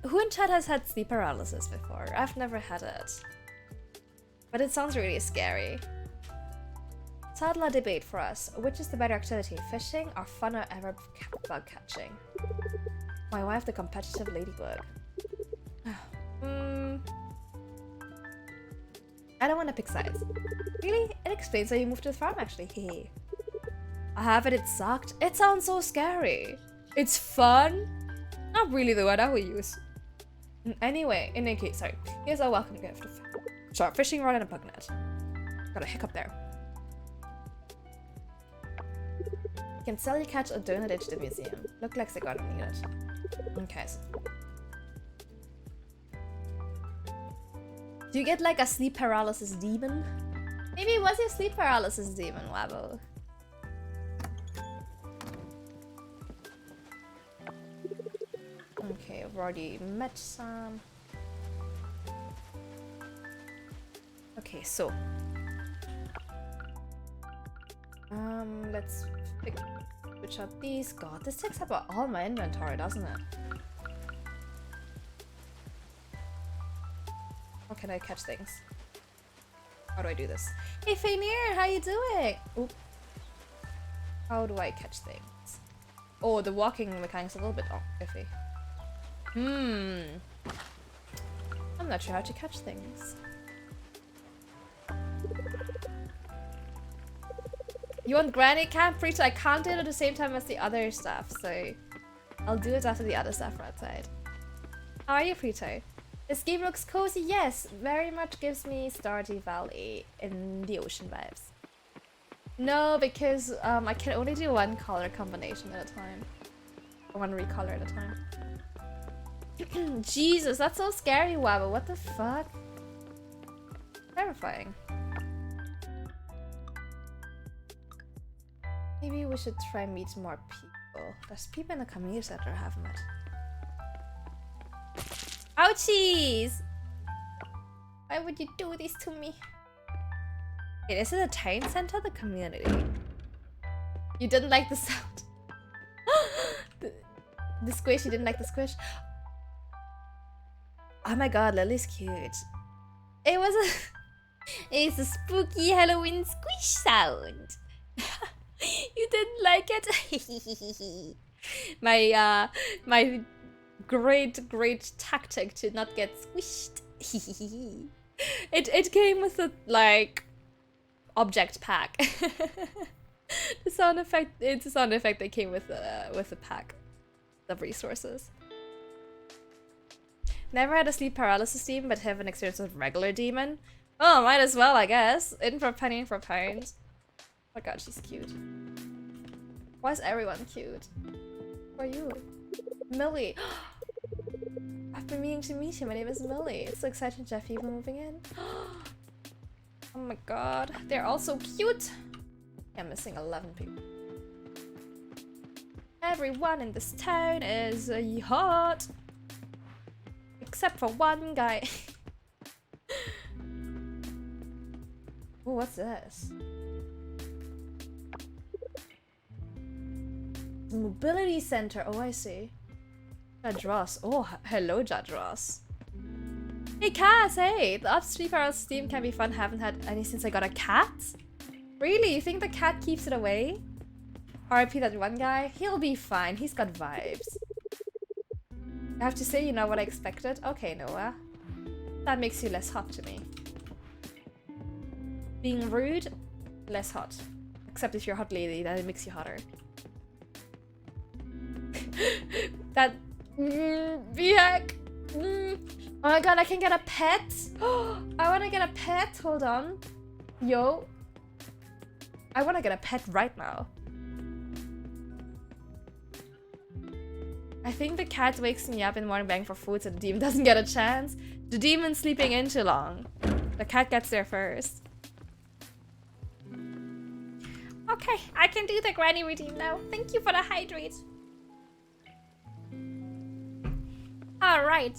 Who in chat has had sleep paralysis before? I've never had it. But it sounds really scary. Settle a debate for us. Which is the better activity, fishing or fun or ever bug catching? My wife, the competitive ladybug. I don't want to pick sides. Really? It explains why you moved to the farm actually. Hehe. I have it, it sucked. It sounds so scary. It's fun? Not really the word I would use. Anyway, in any case, sorry. Here's our welcome gift. Sharp fishing rod and a bug net. Got a hiccup there. You can sell your catch or donate it to the museum. Look like they're gonna need it. Okay. Do you get like a sleep paralysis demon? Maybe it was your sleep paralysis demon, Wabo. Okay, I've already met some. Okay, so let's switch out these. God, this takes up all my inventory, doesn't it? How can I catch things? How do I do this? Hey Fainir, how you doing? Oop. How do I catch things? Oh, the walking mechanic's a little bit iffy. I'm not sure how to catch things. You want Granny Camp Preacher? I can't do it at the same time as the other stuff, so I'll do it after the other stuff are outside. How are you, Preacher? This game looks cozy, yes, very much gives me Stardew Valley in the ocean vibes. No, because I can only do one color combination at a time. Or one recolor at a time. Jesus, that's so scary, Wabo, what the fuck? Terrifying. Maybe we should try meet more people. There's people in the community center I haven't met. Ouchies! Why would you do this to me? Wait, is it a town center? The community? You didn't like the sound. The squish, you didn't like the squish? Oh my god, Lily's cute. It was a... It's a spooky Halloween squish sound. You didn't like it? My great tactic to not get squished. It came with a like object pack. It's a sound effect that came with a pack of resources. Never had a sleep paralysis demon, but have an experience with regular demon. Oh, might as well, I guess. In for a penny, in for a pound. Oh my god, she's cute. Why is everyone cute? Who are you? Millie. I've been meaning to meet you. My name is Millie. It's so exciting, Jeffy. We're moving in. Oh my god. They're all so cute. I'm missing 11 people. Everyone in this town is hot. Except for one guy. Oh, what's this? Mobility center. Oh, I see. Judge Ross. Oh, hello, Judge Ross. Hey, Cass. Hey, the upstream barrel steam can be fun. Haven't had any since I got a cat. Really? You think the cat keeps it away? RIP that one guy. He'll be fine. He's got vibes. I have to say, you know what I expected? Okay, Noah. That makes you less hot to me. Being rude, less hot. Except if you're a hot lady, then it makes you hotter. That... Heck. Oh my god, I can get a pet? I want to get a pet. Hold on. Yo. I want to get a pet right now. I think the cat wakes me up in the morning begging for food so the demon doesn't get a chance. The demon's sleeping in too long. The cat gets there first. Okay, I can do the granny routine now. Thank you for the hydrate. Alright.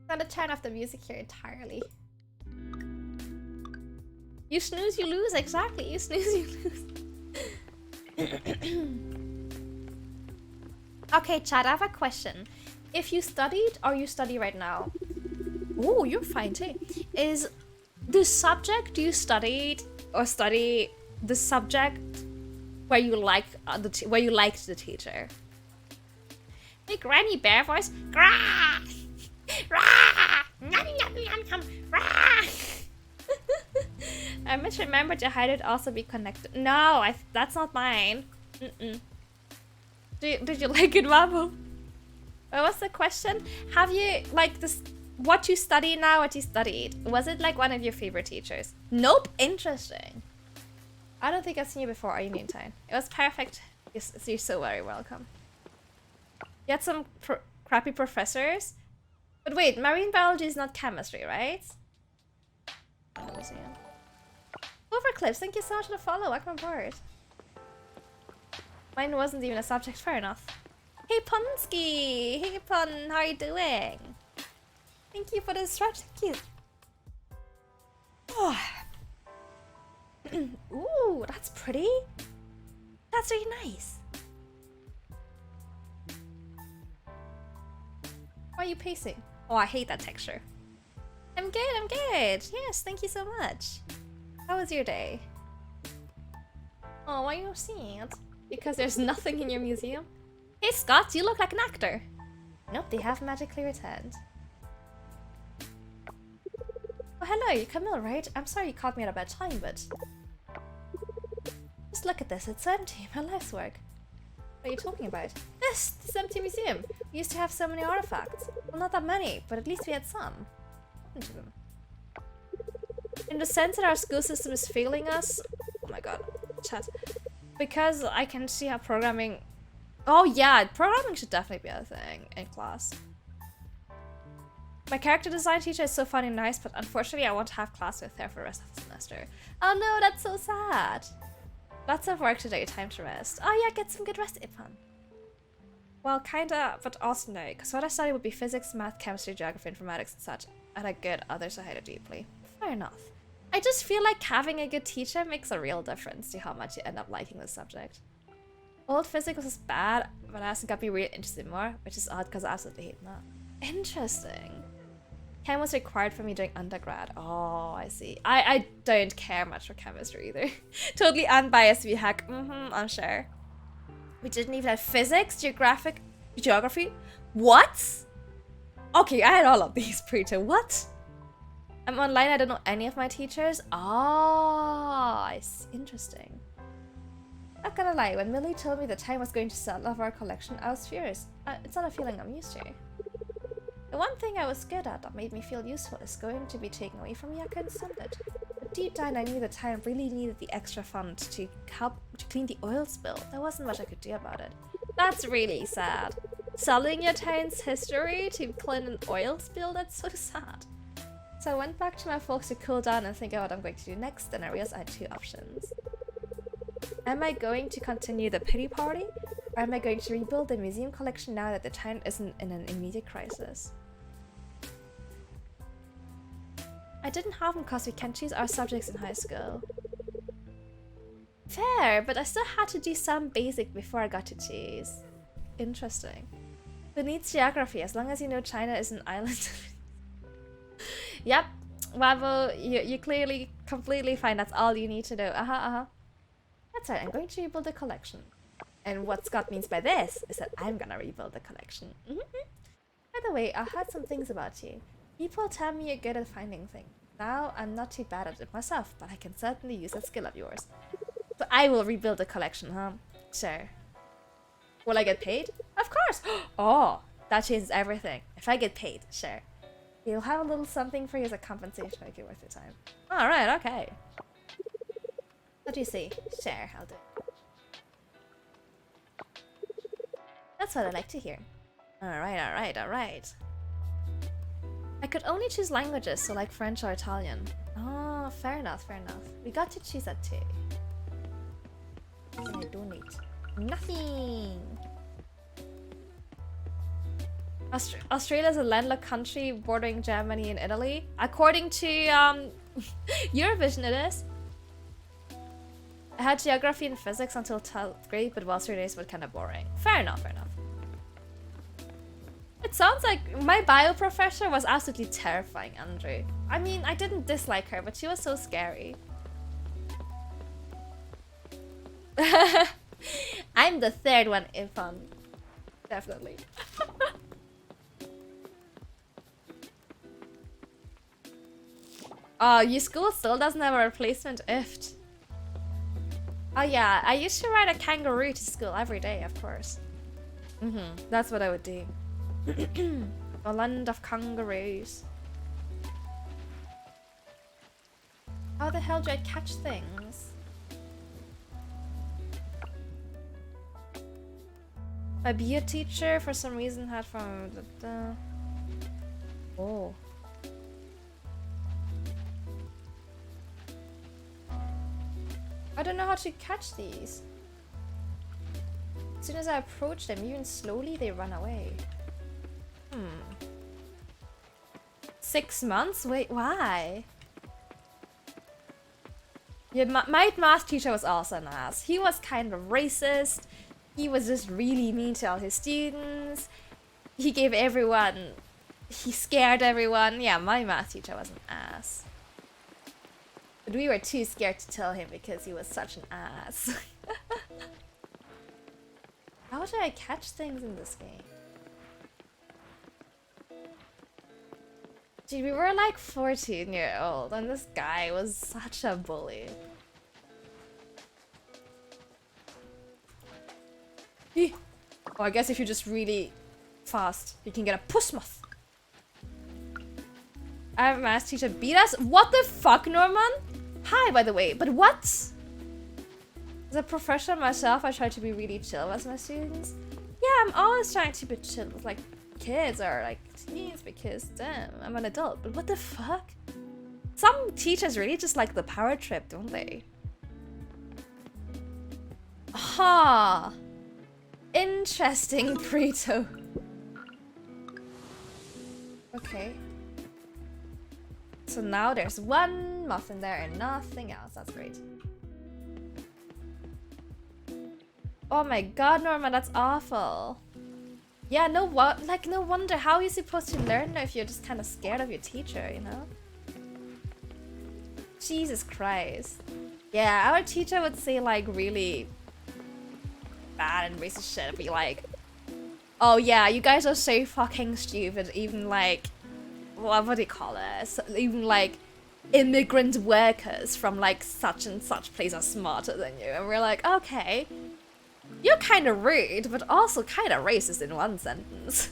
I'm gonna turn off the music here entirely. You snooze, you lose. Exactly. You snooze, you lose. Okay, Chad, I have a question. If you studied or you study right now, oh, you're fine too. Is the subject you studied or study the subject where you like where you liked the teacher? Hey, Granny Bear voice. Grah! Rah! Nom, nom, nom, nom. Rah! I misremembered to hide it also be connected. No, that's not mine. Did you like it, Wabo? What was the question? Have you, like, this, what you study now, what you studied? Was it, like, one of your favorite teachers? Nope. Interesting. I don't think I've seen you before. Are you Noontime? It was perfect. You're so very welcome. You had some crappy professors? But wait, marine biology is not chemistry, right? Overclips, thank you so much for the follow. Welcome aboard. Mine wasn't even a subject. Fair enough. Hey, Punsky! Hey, Pun, how are you doing? Thank you for the stretch. Thank you. Oh. Ooh, that's pretty. That's really nice. Why are you pacing? Oh, I hate that texture. I'm good, I'm good. Yes, thank you so much. How was your day? Oh, why are you sad? Because there's nothing in your museum? Hey Scott, you look like an actor. Nope, they have magically returned. Oh, hello, you're Camille, right? I'm sorry you caught me at a bad time, but... Just look at this, it's empty. My life's work. What are you talking about? This empty museum. We used to have so many artifacts. Well, not that many, but at least we had some. What happened to them? In the sense that our school system is failing us... Oh my god, chat. Because I can see how programming... Oh yeah, programming should definitely be a thing in class. My character design teacher is so funny and nice, but unfortunately I won't have class with her for the rest of the semester. Oh no, that's so sad. Lots of work today, time to rest. Oh yeah, get some good rest, Ipan. Well, kinda, but also no, because what I study would be physics, math, chemistry, geography, informatics, and such, and I get others I hate it deeply. Fair enough. I just feel like having a good teacher makes a real difference to how much you end up liking the subject. Old physics was bad, but I also got me really interested more, which is odd because I absolutely hate math. Interesting. Chem was required for me during undergrad. Oh, I see. I don't care much for chemistry either. Totally unbiased heck. I'm sure. We didn't even have physics, geography. What? Okay, I had all of these pre-to. What? I'm online, I don't know any of my teachers. Oh, interesting. Not gonna lie, when Millie told me the time was going to sell off our collection, I was furious. It's not a feeling I'm used to. The one thing I was good at that made me feel useful is going to be taken away from me. I couldn't stand it. But deep down, I knew the time really needed the extra fund to help to clean the oil spill. There wasn't much I could do about it. That's really sad. Selling your town's history to clean an oil spill? That's so sad. So I went back to my folks to cool down and think about what I'm going to do next, and I realized I had two options. Am I going to continue the pity party, or am I going to rebuild the museum collection now that the town isn't in an immediate crisis? I didn't have them because we can't choose our subjects in high school. Fair, but I still had to do some basic before I got to cheese. Interesting. Who needs geography as long as you know China is an island? Yep. Wavo, you clearly completely fine. That's all you need to know. That's right, I'm going to rebuild the collection. And what Scott means by this is that I'm gonna rebuild the collection. By the way, I heard some things about you. People tell me you're good at finding things. Now, I'm not too bad at it myself, but I can certainly use that skill of yours. So I will rebuild the collection, huh? Sure. Will I get paid? Of course! Oh, that changes everything. If I get paid, sure. You'll have a little something for you as a compensation, make it worth your time. Alright, okay. What do you say? Sure, I'll do it. That's what I like to hear. Alright. I could only choose languages, so like French or Italian. Oh, fair enough. We got to choose that too. What can I donate? Nothing! Australia is a landlocked country bordering Germany and Italy. According to Eurovision it is. I had geography and physics until 12th grade, but whilst your days were kind of boring. Fair enough. It sounds like my bio professor was absolutely terrifying, Andrew. I mean, I didn't dislike her, but she was so scary. I'm the third one in fun. Definitely. Oh, your school still doesn't have a replacement IFT. Oh yeah, I used to ride a kangaroo to school every day, of course. That's what I would do. A land of kangaroos. How the hell do I catch things? My BA teacher, for some reason, had from the... Oh. I don't know how to catch these. As soon as I approach them, even slowly, they run away. 6 months? Wait, why? Yeah, my math teacher was also an ass. He was kind of racist. He was just really mean to all his students. He scared everyone. Yeah, my math teacher was an ass. But we were too scared to tell him because he was such an ass. How do I catch things in this game? Dude, we were like 14 years old and this guy was such a bully. Oh, I guess if you're just really fast, you can get a puss moth. Our math teacher beat us? What the fuck, Norman? Hi, by the way, but what? As a professor myself, I try to be really chill with my students. Yeah, I'm always trying to be chill with like kids or like teens because damn, I'm an adult. But what the fuck? Some teachers really just like the power trip, don't they? Ha! Interesting, Prito. Okay. So now there's one muffin there and nothing else. That's great. Oh my god, Norma, that's awful. Yeah, no wonder. How are you supposed to learn if you're just kind of scared of your teacher, you know? Jesus Christ. Yeah, our teacher would say like really bad and racist shit. Be like, oh yeah, you guys are so fucking stupid. Even like, what do you call it? So, even like immigrant workers from like such and such place are smarter than you. And we're like, okay. You're kind of rude, but also kind of racist in one sentence.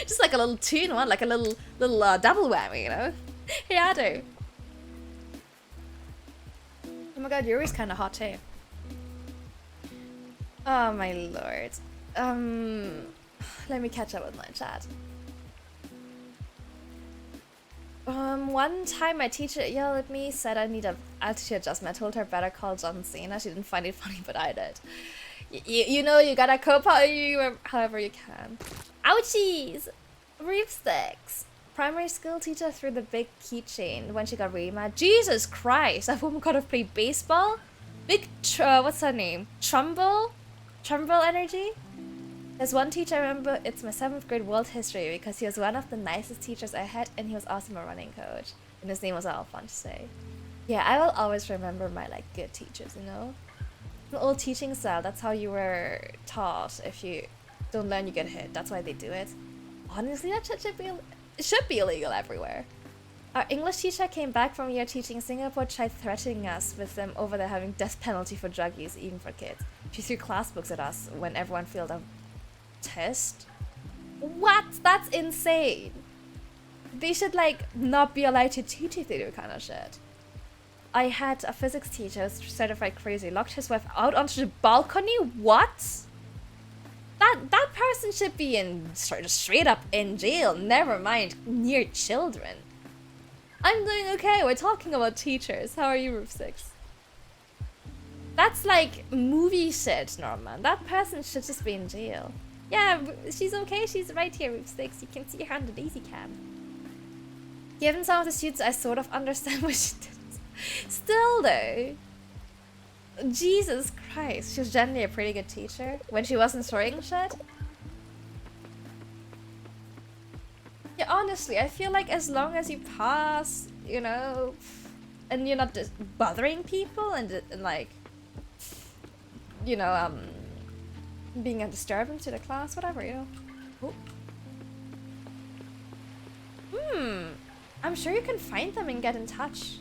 Just like a little two-in-one, like a little double whammy, you know? Yeah, I do. Oh my god, Yuri's kind of hot too. Oh my lord. Let me catch up with my chat. One time my teacher yelled at me, said I need a attitude adjustment. I told her better call John Cena. She didn't find it funny, but I did. You know, you gotta cope however you can. Ouchies! Reef sticks. Primary school teacher threw the big keychain when she got really mad. Jesus Christ! That woman could have played baseball? What's her name? Trumbull energy? There's one teacher I remember, it's my 7th grade world history because he was one of the nicest teachers I had and he was also my running coach. And his name was all fun to say. Yeah, I will always remember my like good teachers, you know? An old teaching style, that's how you were taught. If you don't learn, you get hit. That's why they do it. Honestly, that should be illegal everywhere. Our English teacher came back from a year teaching in Singapore, tried threatening us with them over there having death penalty for drug use, even for kids. She threw class books at us when everyone failed a test. What? That's insane. They should like not be allowed to teach if they do kind of shit. I had a physics teacher who was certified crazy, locked his wife out onto the balcony. What? That person should be in straight up in jail. Never mind near children. I'm doing okay. We're talking about teachers. How are you, Roof 6? That's like movie shit, Norman. That person should just be in jail. Yeah, she's okay. She's right here, Roof 6. You can see her on the daisy cam. Given some of the suits, I sort of understand what she did. Still though, Jesus Christ, she was generally a pretty good teacher when she wasn't throwing shit. Yeah, honestly, I feel like as long as you pass, you know, and you're not just bothering people and like, you know, being a disturbance to the class, whatever, you know. Ooh. I'm sure you can find them and get in touch.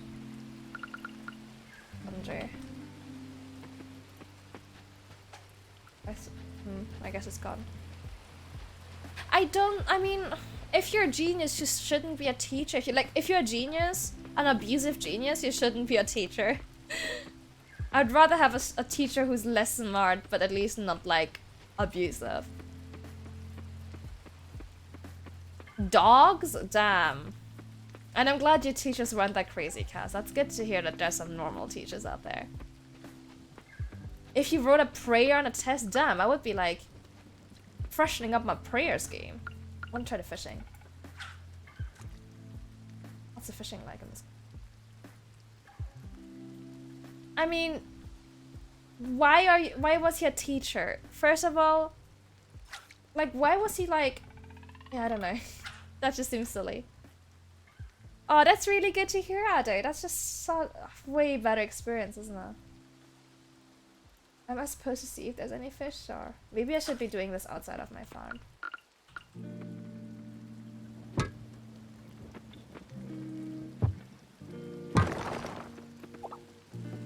I guess it's gone. I mean, if you're a genius, you shouldn't be a teacher. If you're a genius, an abusive genius, you shouldn't be a teacher. I'd rather have a teacher who's less smart, but at least not, like, abusive. Dogs? Damn. And I'm glad your teachers weren't that crazy, Cass. That's good to hear that there's some normal teachers out there. If you wrote a prayer on a test, damn, I would be like freshening up my prayers game. I want to try the fishing. What's the fishing like in this? I mean, why was he a teacher? First of all, like, why was he like, yeah, I don't know. That just seems silly. Oh, that's really good to hear, Ado. That's just so way better experience, isn't it? Am I supposed to see if there's any fish, or maybe I should be doing this outside of my farm?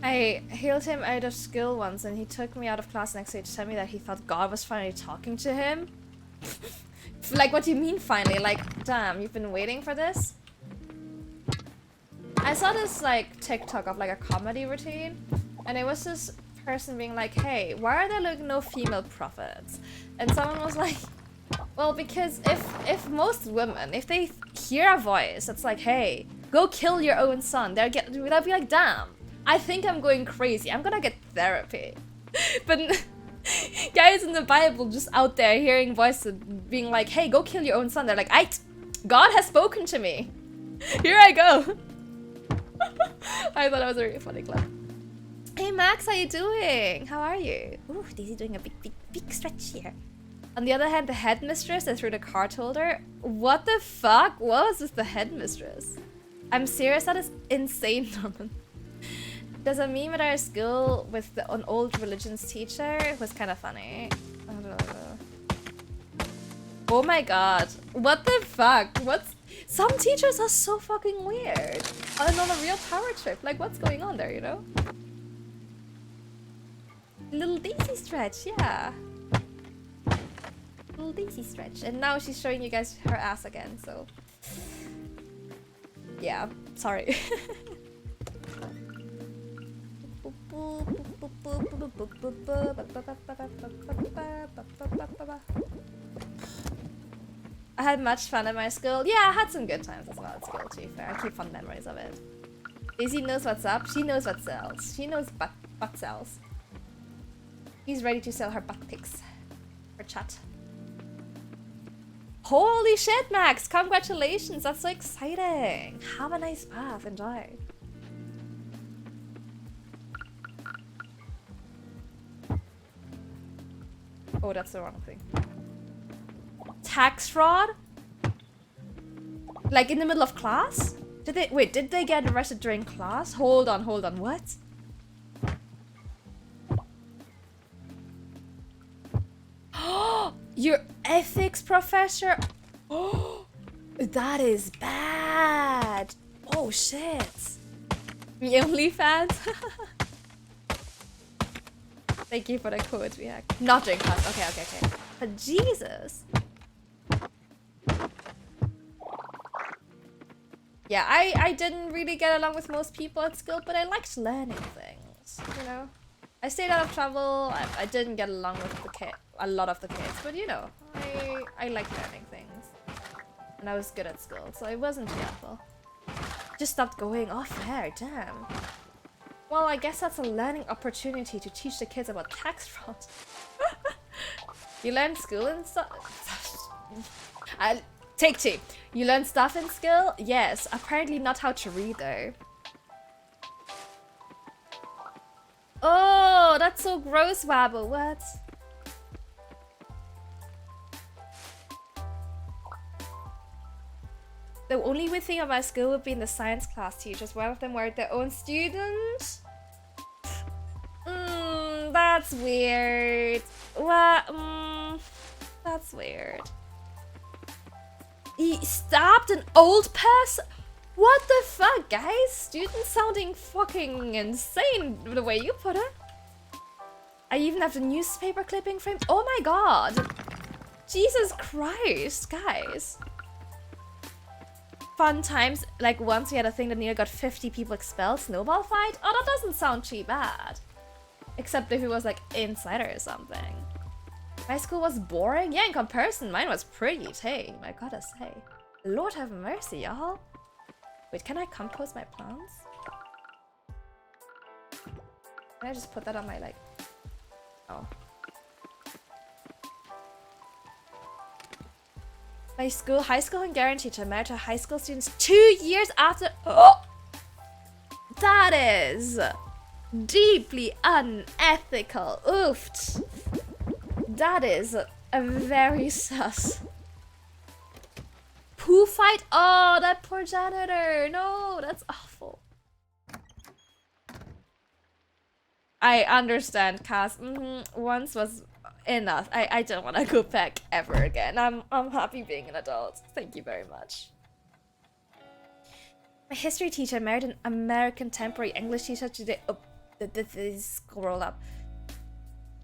I hailed him out of school once, and he took me out of class next day to tell me that he thought God was finally talking to him. Like, what do you mean finally? Like, damn, you've been waiting for this? I saw this like TikTok of like a comedy routine, and it was this person being like, hey, why are there like no female prophets? And someone was like, well, because if most women, if they hear a voice that's like, hey, go kill your own son, they'll be like, damn, I think I'm going crazy, I'm gonna get therapy. But guys in the Bible just out there hearing voices being like, hey, go kill your own son, they're like, God has spoken to me, here I go. I thought that was a really funny clip. Hey Max, how you doing? How are you? Ooh, Daisy doing a big stretch here. On the other hand, the headmistress that threw the card holder. What the fuck? What was this, the headmistress? I'm serious, that is insane, Norman. There's a meme at our school with an old religions teacher. It was kind of funny. Oh my god. What the fuck? Some teachers are so fucking weird. And on a real power trip. Like, what's going on there, you know? Little Daisy stretch, yeah. Little Daisy stretch. And now she's showing you guys her ass again, so... yeah, sorry. I had much fun at my school. Yeah, I had some good times as well at school, to be fair. I keep fond memories of it. Daisy knows what's up. She knows what sells. She knows butt sells. She's ready to sell her butt pics for chat. Holy shit, Max! Congratulations! That's so exciting! Have a nice bath. Enjoy. Oh, that's the wrong thing. Tax fraud? Like in the middle of class? Did they get arrested during class? Hold on, what? Your ethics professor? Oh, that is bad. Oh shit. The OnlyFans? Thank you for the code, we hacked. Not during class. Okay. But Jesus. Yeah, I didn't really get along with most people at school, but I liked learning things, you know? I stayed out of trouble. I didn't get along with a lot of the kids, but you know, I like learning things. And I was good at school, so it wasn't too awful. Just stopped going off there, damn. Well, I guess that's a learning opportunity to teach the kids about tax fraud. You learn school and stuff. Take two. You learn stuff in school? Yes. Apparently not how to read though. Oh, that's so gross, Wabble. What? The only weird thing about school would be in the science class teachers. One of them were their own students. That's weird. What? That's weird. He stabbed an old person? What the fuck, guys? Students sounding fucking insane the way you put it. I even have the newspaper clipping frame. Oh my god. Jesus Christ, guys. Fun times. Like once we had a thing that nearly got 50 people expelled. Snowball fight? Oh, that doesn't sound too bad. Except if it was like insider or something. My school was boring? Yeah, in comparison, mine was pretty tame, I gotta say. Lord have mercy, y'all. Wait, can I compost my plants? Can I just put that on my, like... Oh. My high school Hungarian teacher married her high school students 2 years after... Oh! That is... deeply unethical. Oofed. That is a very sus. Poo fight? Oh, that poor janitor. No, that's awful. I understand, Cass. Once was enough. I don't want to go back ever again. I'm happy being an adult. Thank you very much. My history teacher married an American temporary English teacher today. Oh, this scroll up.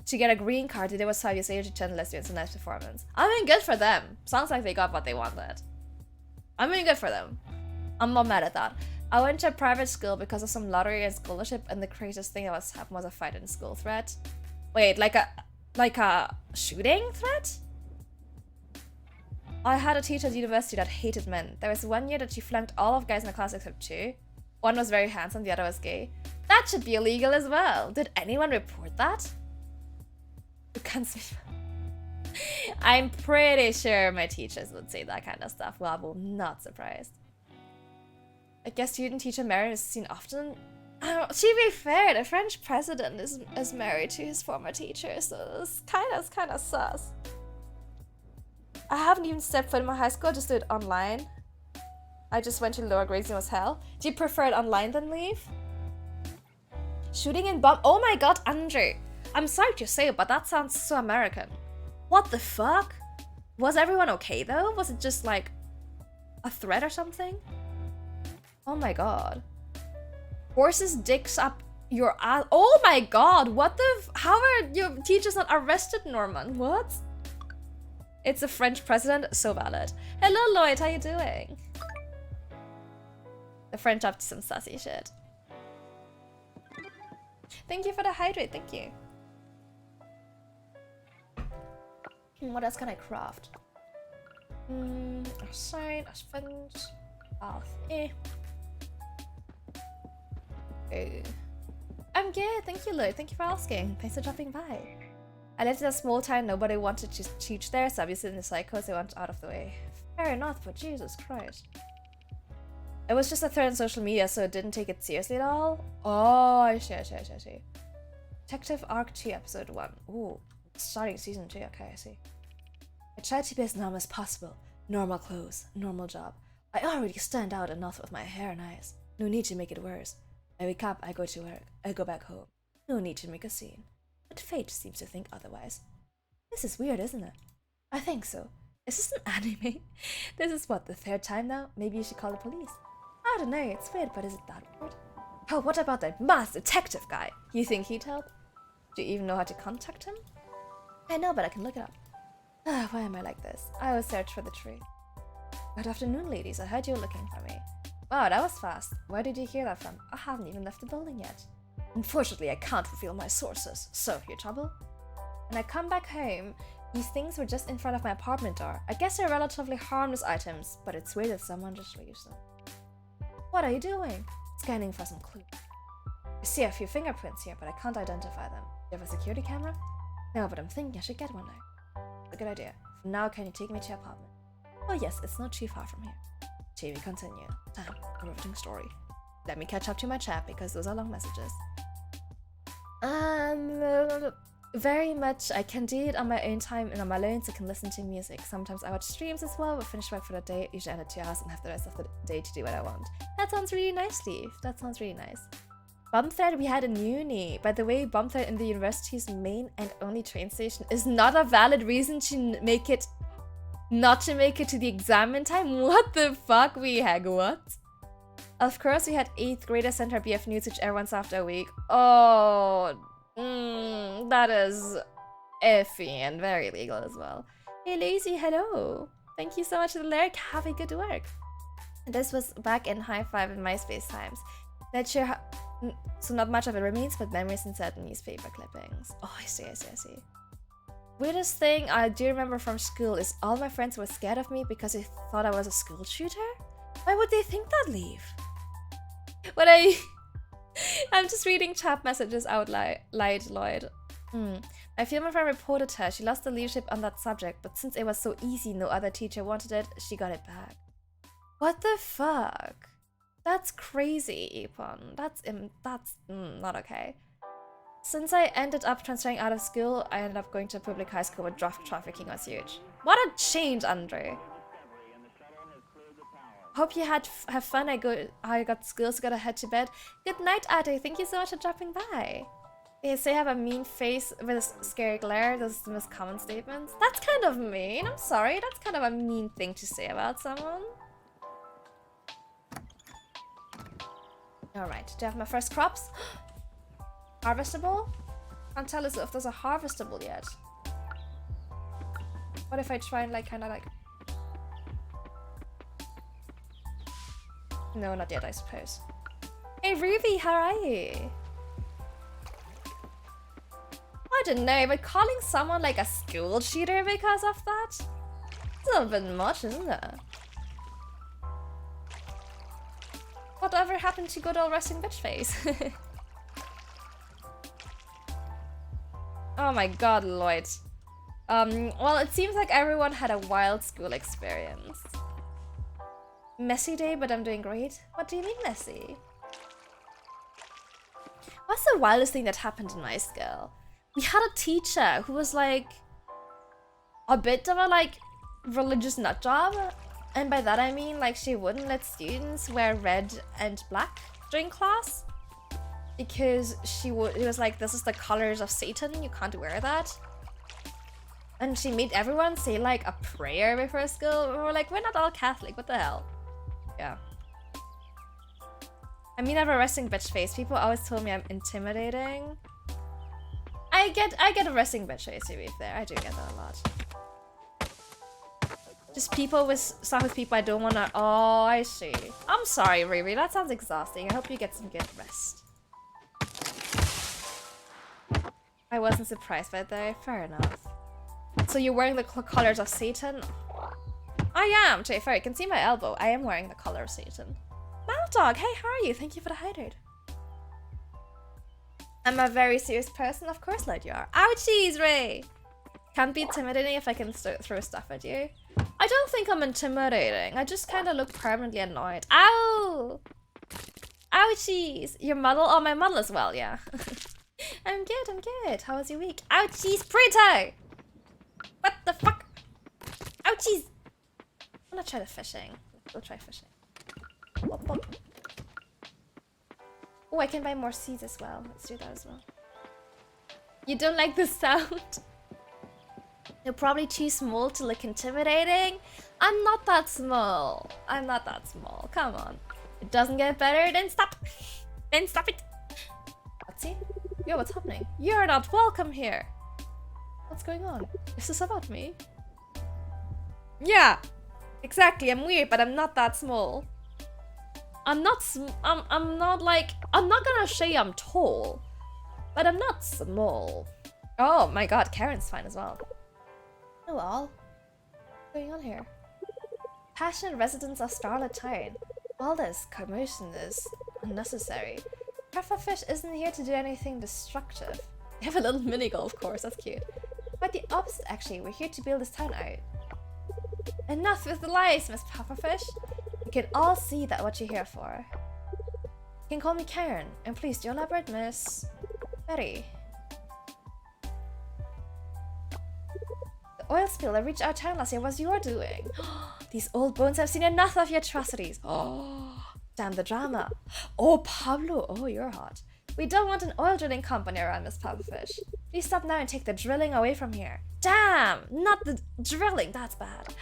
To get a green card, they was 5 years later to turn lesbians a nice performance. I mean, good for them. Sounds like they got what they wanted. I mean, good for them. I'm not mad at that. I went to a private school because of some lottery and scholarship, and the craziest thing that happened was a fight in school threat. Wait, like a shooting threat? I had a teacher at university that hated men. There was 1 year that she flunked all of guys in the class except 2. One was very handsome, the other was gay. That should be illegal as well. Did anyone report that? You can't see. I'm pretty sure my teachers would say that kind of stuff. Well, I'm not surprised. I guess student-teacher marriage is seen often. To be fair, the French president is married to his former teacher, so it's kind of sus. I haven't even stepped foot in my high school. I just did it online. I just went to lower grades and it was hell. Do you prefer it online than leave? Shooting and bomb. Oh my god, Andrew. I'm sorry to say it, but that sounds so American. What the fuck? Was everyone okay though? Was it just like a threat or something? Oh my god. Horses dicks up your ass. Oh my god, what the how are your teachers not arrested, Norman? What? It's a French president, so valid. Hello Lloyd, how you doing? The French up to some sassy shit. Thank you for the hydrate, thank you. What else can I craft? A sign, a sponge, path. I'm good, thank you, Lloyd. Thank you for asking. Thanks for dropping by. I lived in a small town, nobody wanted to teach there, so obviously in the psychos they went out of the way. Fair enough, but Jesus Christ. It was just a thread on social media, so it didn't take it seriously at all. Oh, I see. Detective Arc 2 episode 1. Ooh, Starting season 2, okay, I see. I try to be as normal as possible. Normal clothes, normal job. I already stand out enough with my hair and eyes. No need to make it worse. I wake up, I go to work, I go back home. No need to make a scene. But fate seems to think otherwise. This is weird, isn't it? I think so. Is this an anime? This is what, the 3rd time now? Maybe you should call the police. I don't know, it's weird, but is it that weird? Oh, what about that masked detective guy? You think he'd help? Do you even know how to contact him? I know, but I can look it up. Why am I like this? I will search for the truth. Good afternoon, ladies. I heard you were looking for me. Wow, that was fast. Where did you hear that from? I haven't even left the building yet. Unfortunately, I can't reveal my sources. So, you trouble? When I come back home, these things were just in front of my apartment door. I guess they're relatively harmless items, but it's weird that someone just leaves them. What are you doing? Scanning for some clues. I see a few fingerprints here, but I can't identify them. Do you have a security camera? No, but I'm thinking I should get one now. A good idea. For now, can you take me to your apartment? Oh yes, it's not too far from here. TV continue. Time. A riveting story. Let me catch up to my chat because those are long messages. Very much. I can do it on my own time and on my own, so I can listen to music. Sometimes I watch streams as well, but finish work for the day, usually head to your house and have the rest of the day to do what I want. That sounds really nice, Steve. That sounds really nice. Bomb threat we had in uni. By the way, bomb threat in the university's main and only train station is not a valid reason to make it not to make it to the exam in time. What the fuck, we had what? Of course, we had 8th graders send her BF news, which everyone saw after a week. Oh, that is iffy and very legal as well. Hey, Lazy, hello. Thank you so much for the lyric. Have a good work. This was back in High Five and MySpace times. Not sure how, so not much of it remains, but memories and certain newspaper clippings. Oh, I see. Weirdest thing I do remember from school is all my friends were scared of me because they thought I was a school shooter. Why would they think that, Leave? But I'm just reading chat messages out loud, Lloyd. I feel my friend reported her. She lost the leadership on that subject, but since it was so easy, no other teacher wanted it, she got it back. What the fuck? That's crazy, Epon. That's not okay. Since I ended up transferring out of school, I ended up going to a public high school where drug trafficking was huge. What a change, Andre. Hope you have fun. I got skills, gotta head to bed. Good night, Ade. Thank you so much for dropping by. They say I have a mean face with a scary glare. Those are the most common statements. That's kind of mean. I'm sorry. That's kind of a mean thing to say about someone. Alright, do I have my first crops? Harvestable? Can't tell us if those are harvestable yet. What if I try and kind of No, not yet, I suppose. Hey Ruby, how are you? I don't know, but calling someone like a school cheater because of that? It's a bit much, isn't it? Whatever happened to good old resting bitch face? Oh my god, Lloyd. Well, it seems like everyone had a wild school experience. Messy day, but I'm doing great. What do you mean messy? What's the wildest thing that happened in my school? We had a teacher who was a bit of a religious nutjob. And by that I mean she wouldn't let students wear red and black during class. Because it was this is the colors of Satan, you can't wear that. And she made everyone say a prayer before school. We were we're not all Catholic, what the hell? Yeah. I mean, I have a resting bitch face. People always told me I'm intimidating. I get a resting bitch face, to be fair. I do get that a lot. Just people stuff with people I don't wanna. Oh, I see. I'm sorry, Riri. That sounds exhausting. I hope you get some good rest. I wasn't surprised by that. Fair enough. So you're wearing the colors of Satan? I am, to be fair. You can see my elbow. I am wearing the color of Satan. Maldog, hey, how are you? Thank you for the hydrate. I'm a very serious person. Of course, Lloyd, you are. Ouchies, Ray! Can't be intimidating if I can throw stuff at you. I don't think I'm intimidating. I just kind of look permanently annoyed. Ow! Ouchies! Your model? Oh, my model as well, yeah. I'm good, I'm good. How was your week? Ouchies, Prito! What the fuck? Ouchies! I'm gonna try the fishing. We'll try fishing. Whoop, whoop. Oh, I can buy more seeds as well. Let's do that as well. You don't like the sound? You're probably too small to look intimidating. I'm not that small. I'm not that small. Come on. It doesn't get better, then stop. Then stop it. Let's see. Yo, what's happening? You're not welcome here. What's going on? Is this about me? Yeah, exactly. I'm weird, but I'm not that small. I'm not gonna say I'm tall, but I'm not small. Oh my god, Karen's fine as well. Hello. What's going on here? Passionate residents of Starlit Town. All this commotion is unnecessary. Pufferfish isn't here to do anything destructive. They have a little mini golf course, that's cute. But the opposite actually, we're here to build this town out. Enough with the lies, Miss Pufferfish. We can all see that what you're here for. You can call me Karen, and please do elaborate, Miss Betty. The oil spill that reached our town last year was your doing. These old bones have seen enough of your atrocities. Oh, damn the drama. Oh, Pablo. Oh, you're hot. We don't want an oil drilling company around, Miss Pufferfish. Please stop now and take the drilling away from here. Damn! Not the drilling. That's bad.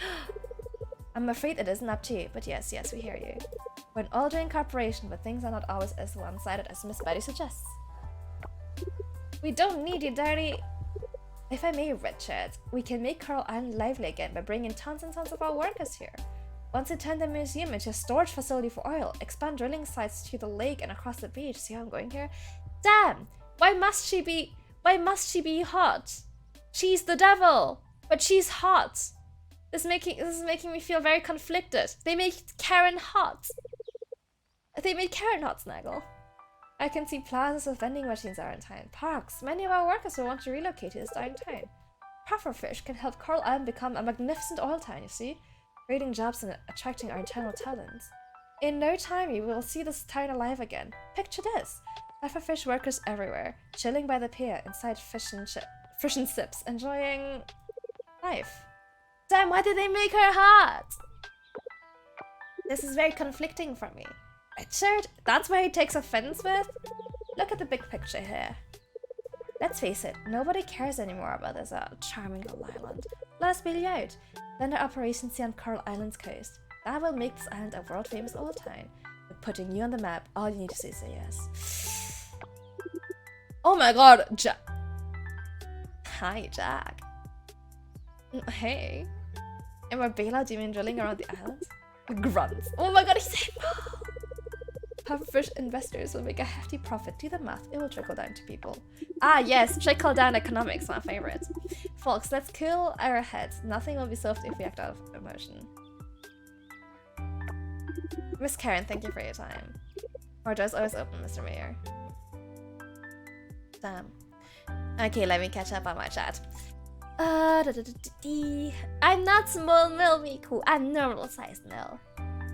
I'm afraid it isn't up to you, but yes, we hear you. We're an oil drilling corporation, but things are not always as one-sided as Miss Betty suggests. We don't need you, dirty. If I may, Richard, we can make Coral Island lively again by bringing tons and tons of our workers here. Once we turn the museum into a storage facility for oil, expand drilling sites to the lake and across the beach. See how I'm going here? Damn! Why must she be hot? She's the devil, but she's hot. This is making me feel very conflicted. They make Karen hot. They made Karen hot, Snaggle. I can see plazas with vending machines are in town. Parks. Many of our workers will want to relocate to this dying town. Pufferfish can help Coral Island become a magnificent oil town, you see? Creating jobs and attracting our internal talents. In no time, you will see this town alive again. Picture this. Pufferfish workers everywhere, chilling by the pier inside fish and sips, enjoying life. Damn, why did they make her hot? This is very conflicting for me. Richard, that's where he takes offense with? Look at the big picture here. Let's face it, nobody cares anymore about this charming little island. Let us bail you out. Then the operations here on Coral Island's coast. That will make this island a world-famous oil town. With putting you on the map, all you need to say is yes. Oh my god, Jack. Hi, Jack. Hey. Am I bailout demon drilling around the island? Grunts. Oh my god, he said no! Pufferfish investors will make a hefty profit. Do the math, it will trickle down to people. Ah yes, trickle down economics, my favorite. Folks, let's cool our heads. Nothing will be solved if we act out of emotion. Miss Karen, thank you for your time. Our door's always open, Mr. Mayor. Damn. Okay, let me catch up on my chat. I'm not small mill, Miku. I'm normal sized mill.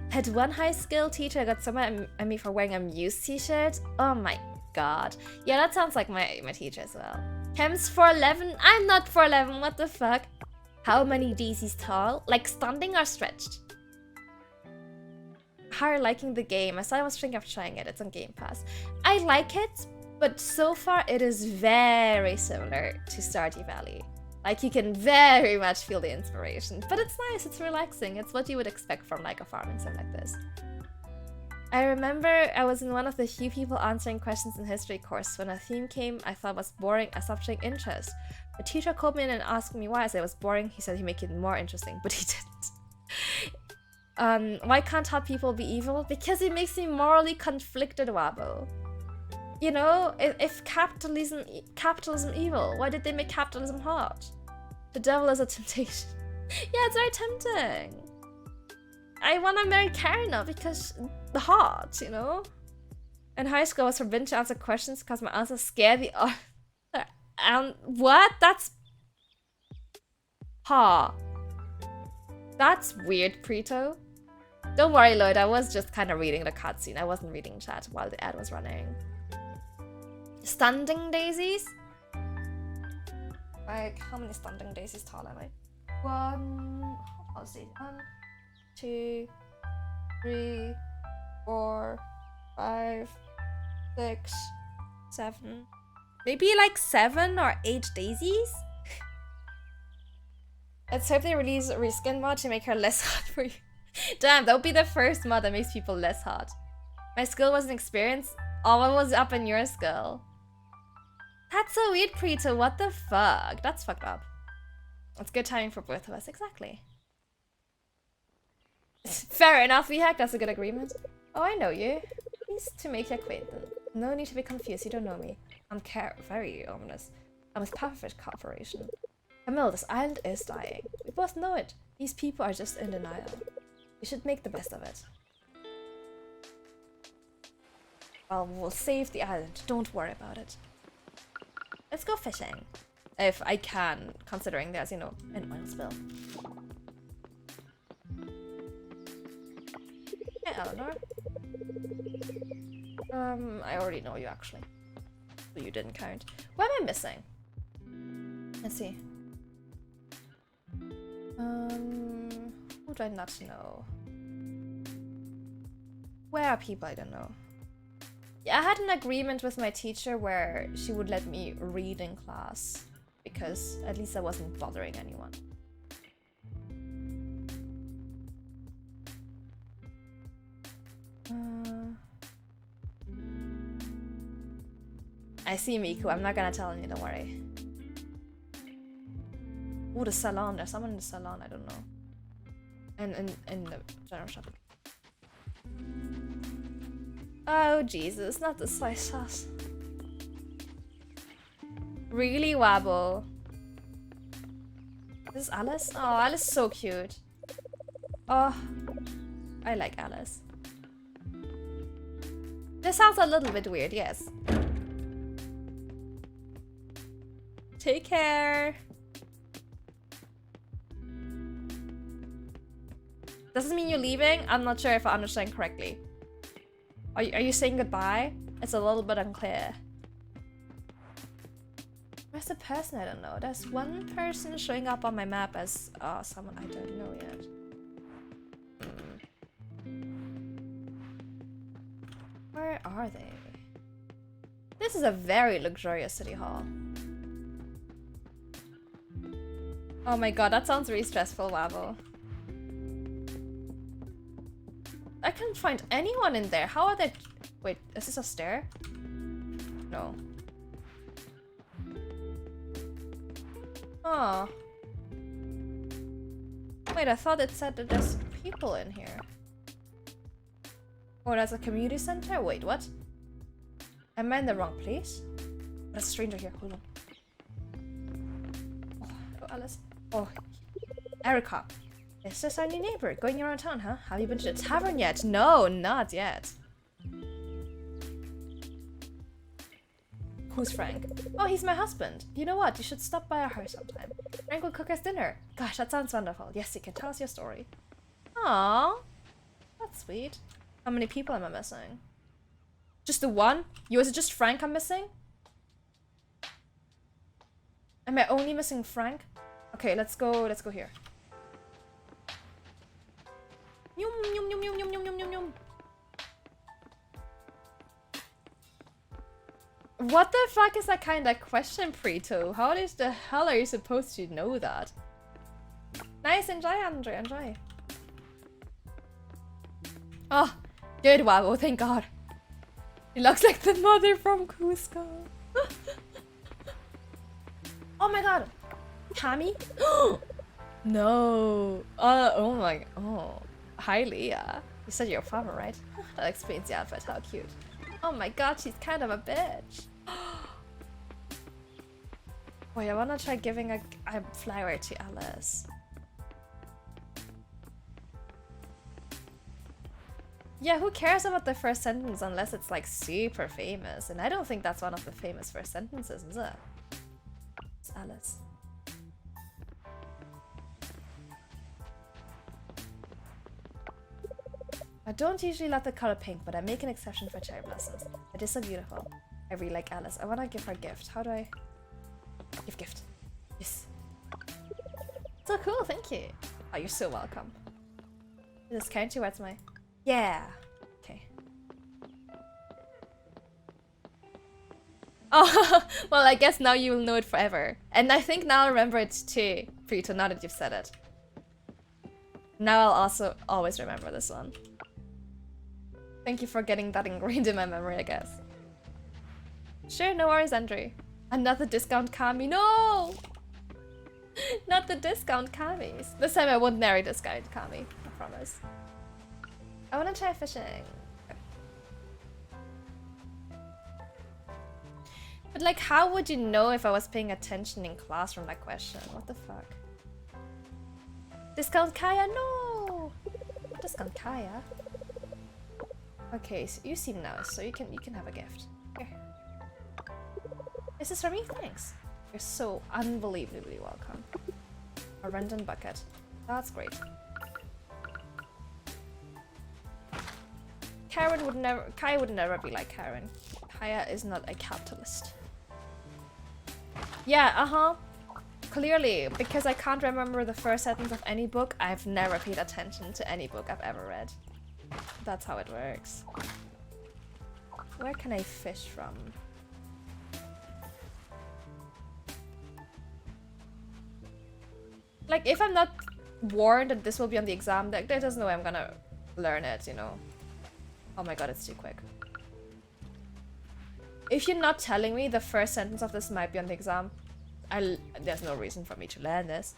Had one high school teacher got so mad at me for wearing a Muse t-shirt. Oh my god. Yeah, that sounds like my teacher as well. Chem's 4'11". I'm not 4'11". What the fuck? How many DC's tall? Like standing or stretched? How are you liking the game? I said I was thinking of trying it. It's on Game Pass. I like it, but so far it is very similar to Stardew Valley. Like, you can very much feel the inspiration, but it's nice, it's relaxing. It's what you would expect from like a farming sim like this. I remember I was in one of the few people answering questions in history course. When a theme came I thought was boring, I stopped showing interest. The teacher called me in and asked me why. I said it was boring. He said he'd make it more interesting, but he didn't. Why can't hot people be evil? Because it makes me morally conflicted, Wabo. You know, if capitalism evil, why did they make capitalism hot? The devil is a temptation. Yeah, it's very tempting. I want to marry Karen now because the hot, you know? In high school, I was forbidden to answer questions because my answers scare the author. What? That's... Ha. That's weird, Prito. Don't worry, Lloyd. I was just kind of reading the cutscene. I wasn't reading chat while the ad was running. Standing daisies? Like, how many standing daisies tall am I? Let's see. 1, 2, 3, 4, 5, 6, 7. Maybe like 7 or 8 daisies? Let's hope they release a reskin mod to make her less hot for you. Damn, that would be the first mod that makes people less hot. My skill wasn't experienced. All was up in your skill. That's so weird, Preto. What the fuck? That's fucked up. It's good timing for both of us, exactly. Fair enough, VHack. That's a good agreement. Oh, I know you. Pleased to make your acquaintance. No need to be confused. You don't know me. I'm very ominous. I'm with perfect cooperation. Camille, this island is dying. We both know it. These people are just in denial. We should make the best of it. Well, we'll save the island. Don't worry about it. Let's go fishing. If I can, considering there's, you know, an oil spill. Hey, Eleanor. I already know you, actually. So you didn't count. What am I missing? Let's see. Who do I not know? Where are people I don't know? Yeah, I had an agreement with my teacher where she would let me read in class because at least I wasn't bothering anyone. I see Miku. I'm not gonna tell you, don't worry. Oh, the salon. There's someone in the salon. I don't know. And in the general shop. Oh, Jesus. Not the soy sauce. Really, Wabble? This is Alice? Oh, Alice is so cute. Oh, I like Alice. This sounds a little bit weird, yes. Take care. Does this mean you're leaving? I'm not sure if I understand correctly. Are you saying goodbye? It's a little bit unclear. Where's the person I don't know? There's one person showing up on my map as someone I don't know yet. Where are they? This is a very luxurious city hall. Oh my god, that sounds really stressful, Wabble. I can't find anyone in there. How are they? Wait, is this a stair? No. Oh. Wait, I thought it said that there's people in here. Oh, that's a community center? Wait, what? Am I in the wrong place? There's a stranger here. Hold on. Oh, hello, Alice. Oh, Erica. Is this our new neighbor? Going around town, huh? Have you been to the tavern yet? No, not yet. Who's Frank? Oh, he's my husband. You know what? You should stop by our house sometime. Frank will cook us dinner. Gosh, that sounds wonderful. Yes, you can tell us your story. Aww. That's sweet. How many people am I missing? Just the one? You, is it just Frank I'm missing? Am I only missing Frank? Okay, let's go here. Yum, yum, yum, yum, yum, yum, yum, yum, yum. What the fuck is that kind of question, Preto? How the hell are you supposed to know that? Nice, enjoy, Andre, enjoy. Oh, good, wow, thank god. He looks like the mother from Cusco. Oh my god. Cammy? No. Oh my, oh. Hi, Leah. You said you're a farmer, right? That explains the outfit, how cute. Oh my god, she's kind of a bitch. Wait, I wanna try giving a flower to Alice. Yeah, who cares about the first sentence unless it's like super famous? And I don't think that's one of the famous first sentences, is it? It's Alice. I don't usually love the color pink, but I make an exception for cherry blossoms. It is so beautiful. I really like Alice. I want to give her a gift. How do I... Give gift. Yes. So cool, thank you. Oh, you're so welcome. Does this count towards my... Yeah. Okay. Oh, well, I guess now you will know it forever. And I think now I'll remember it too, Prito, now that you've said it. Now I'll also always remember this one. Thank you for getting that ingrained in my memory, I guess. Sure, no worries, Andrew. Another discount Kami. No! Not the discount Kamis. This time I won't marry discount Kami. I promise. I want to try fishing. But like, how would you know if I was paying attention in class from that question? What the fuck? Discount Kaya? No! Discount Kaya? Okay, so you seem nice, so you can have a gift. Here. This is for me? Thanks. You're so unbelievably welcome. A random bucket. That's great. Kaya would never be like Karen. Kaya is not a capitalist. Yeah, uh-huh. Clearly, because I can't remember the first sentence of any book, I've never paid attention to any book I've ever read. That's how it works. Where can I fish from? Like, if I'm not warned that this will be on the exam deck, there's no way I'm gonna learn it, you know. Oh my god, it's too quick. If you're not telling me the first sentence of this might be on the exam, there's no reason for me to learn this.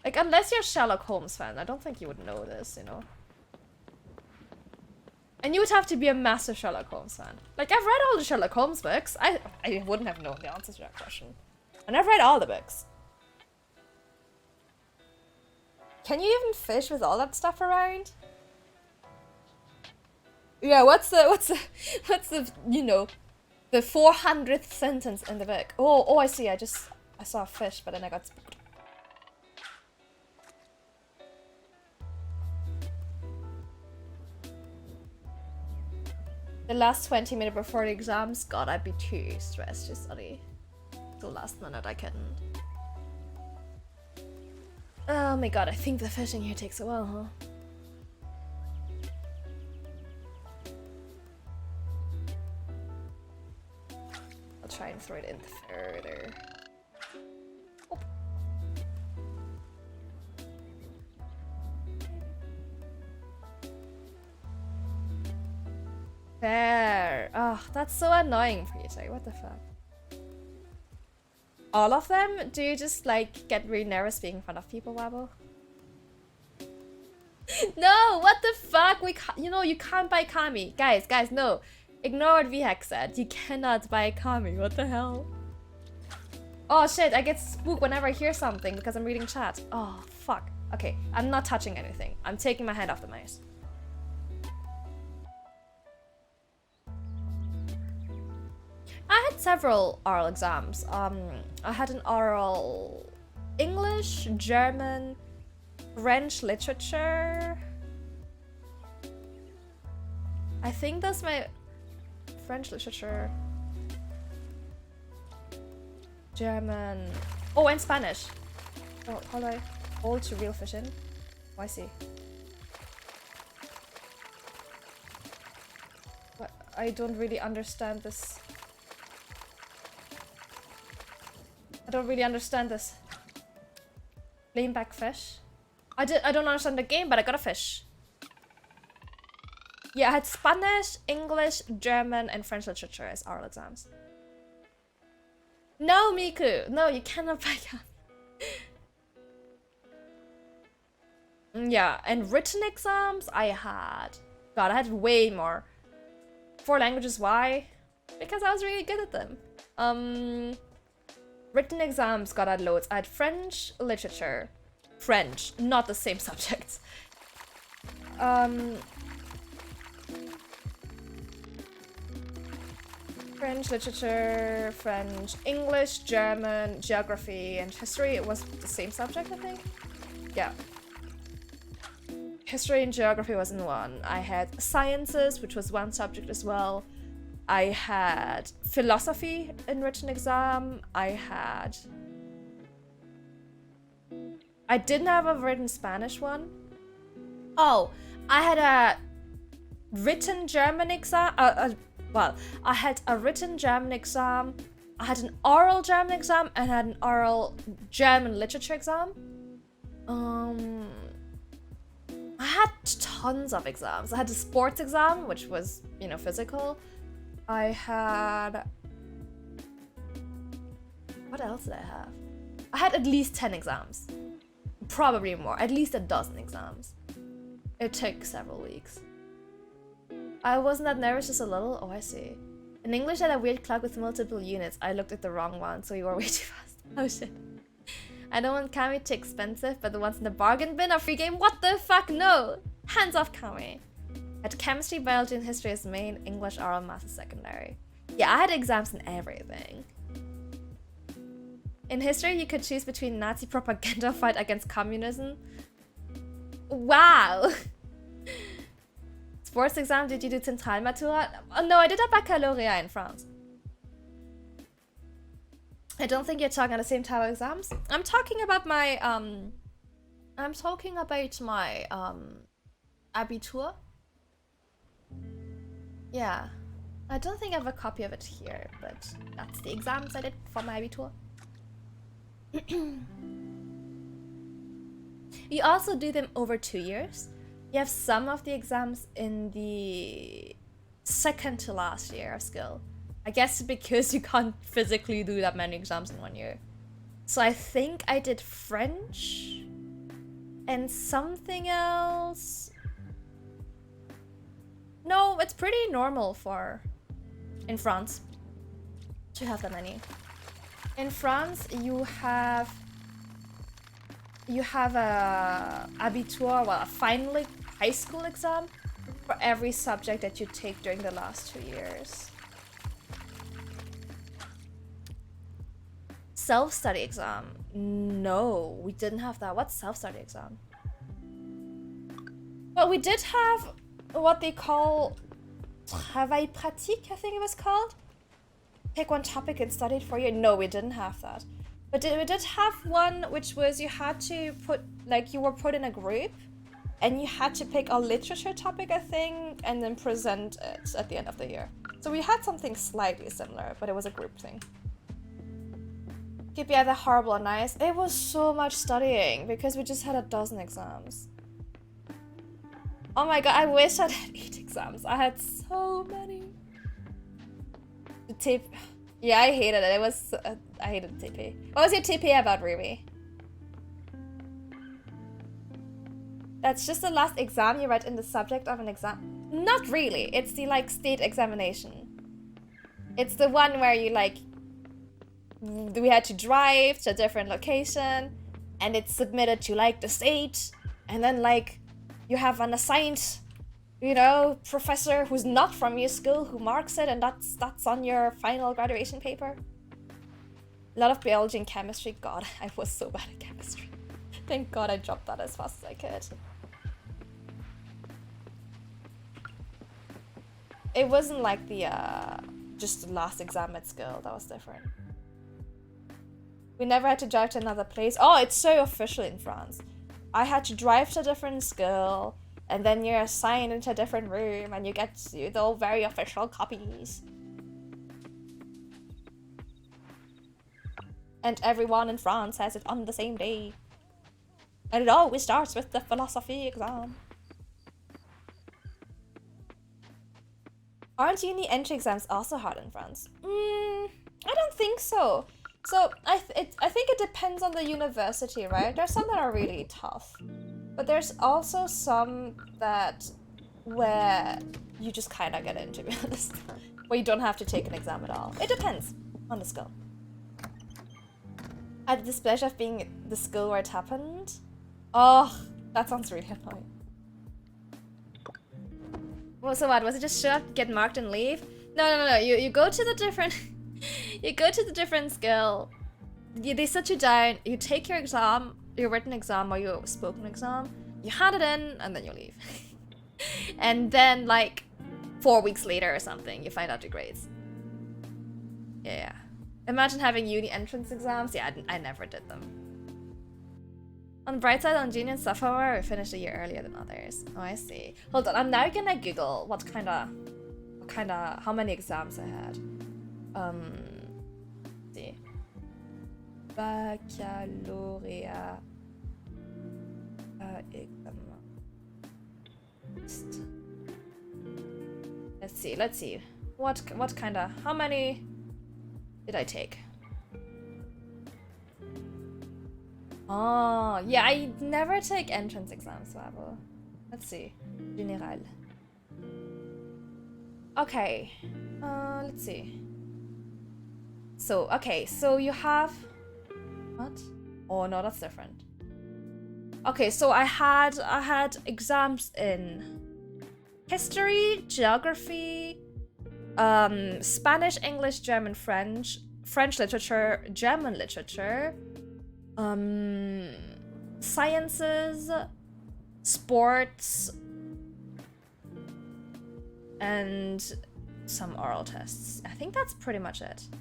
Like, unless you're a Sherlock Holmes fan, I don't think you would know this, you know. And you would have to be a massive Sherlock Holmes fan. Like, I've read all the Sherlock Holmes books. I wouldn't have known the answer to that question. And I've read all the books. Can you even fish with all that stuff around? Yeah, what's the you know, the 400th sentence in the book? Oh, I see. I saw a fish, but then I got spooked. The last 20 minutes before the exams, God, I'd be too stressed to study. The last minute I couldn't. Oh my god, I think the fishing here takes a while, huh? I'll try and throw it in further. Oh. There. Oh, that's so annoying for you two. What the fuck? All of them? Do you just like get really nervous being in front of people, Wabble? No, what the fuck? You know, you can't buy Kami. Guys, no. Ignore what VHEX said. You cannot buy Kami. What the hell? Oh shit, I get spooked whenever I hear something because I'm reading chat. Oh, fuck. Okay, I'm not touching anything. I'm taking my hand off the mouse. I had several oral exams. I had an oral English, German, French literature. I think that's my French literature. German. Oh, and Spanish. Oh, how do I hold to reel fish in? Oh, I see. But I don't really understand this. I don't really understand this. Lean back fish. I don't understand the game, but I got a fish. Yeah, I had Spanish, English, German, and French literature as oral exams. No, Miku! No, you cannot buy them. Yeah, and written exams I had. God, I had way more. 4 languages, why? Because I was really good at them. Written exams, God, I had loads. I had French literature. French, not the same subjects. French literature, French, English, German, geography, and history. It was the same subject, I think. Yeah. history and geography wasn't one. I had sciences, which was one subject as well. I had philosophy in written exam. I didn't have a written Spanish one. Oh, I had a written German exam. Well, I had a written German exam. I had an oral German exam and had an oral German literature exam. I had tons of exams. I had a sports exam, which was, you know, physical. I had... What else did I have? I had at least 10 exams. Probably more. At least a dozen exams. It took several weeks. I wasn't that nervous, just a little. Oh, I see. In English, I had a weird clock with multiple units. I looked at the wrong one, so you were way too fast. Oh shit. I don't want Camille too expensive, but the ones in the bargain bin are free game. What the fuck? No! Hands off Camille. At chemistry, biology, and history is main. English, oral, math is secondary. Yeah, I had exams in everything. In history, you could choose between Nazi propaganda fight against communism. Wow! Sports exam, did you do Zentralmatura? Oh, no, I did a baccalaureate in France. I don't think you're talking about the same type of exams. I'm talking about my Abitur. Yeah. I don't think I have a copy of it here, but that's the exams I did for my Abitur. You also do them over 2 years. You have some of the exams in the second to last year of skill. I guess because you can't physically do that many exams in 1 year. So I think I did French and something else. No, it's pretty normal for in France to have that many. In France, you have a Abitur, well, a final high school exam for every subject that you take during the last 2 years. Self-study exam? No, we didn't have that. What's self-study exam? Well, we did have what they call travail pratique, I think it was called. Pick one topic and study it for you. No, we didn't have that. But we did have one which was you had to put, like, you were put in a group and you had to pick a literature topic, I think, and then present it at the end of the year. So we had something slightly similar, but it was a group thing. KPI, the horrible and nice. It was so much studying because we just had a dozen exams. Oh my god, I wish I had 8 exams. I had so many. The tape. Yeah, I hated it. It was. I hated TP. What was your TP about, Ruby? That's just the last exam you write in the subject of an exam. Not really. It's the like state examination. It's the one where you like. We had to drive to a different location, and it's submitted to like the state, and then like you have an assigned, you know, professor who's not from your school who marks it, and that's on your final graduation paper. A lot of biology and chemistry. God, I was so bad at chemistry. Thank God I dropped that as fast as I could. It wasn't like the just the last exam at school. That was different. We never had to drive to another place. Oh, it's so official in France. I had to drive to a different school, and then you're assigned into a different room, and you get the very official copies. And everyone in France has it on the same day. And it always starts with the philosophy exam. Aren't uni entry exams also hard in France? I don't think so. So I think it depends on the university, right? There's some that are really tough, but there's also some that where you just kind of get in, to be honest, where you don't have to take an exam at all. It depends on the school. I had the displeasure of being the school where it happened. Oh, that sounds really annoying. Well, so what? Was it just show up, get marked, and leave? No. You go to the different. You go to the different skill, they sit you down, you take your exam, your written exam or your spoken exam, You hand it in and then you leave. And then like 4 weeks later or something, you find out your grades. Yeah. Imagine having uni entrance exams. Yeah, I never did them. On the bright side, on junior and sophomore, we finished a year earlier than others. Oh, I see. Hold on, I'm now gonna Google what kind of, how many exams I had. Let's see. Baccalaureate. Exam. Let's see. What kind of, how many did I take? Oh, yeah, I never take entrance exams, Wabo. Let's see. General. Okay. Let's see. So, okay, so you have... What? Oh, no, that's different. Okay, so I had exams in history, geography, Spanish, English, German, French literature, German literature, sciences, sports, and some oral tests. I think that's pretty much it. I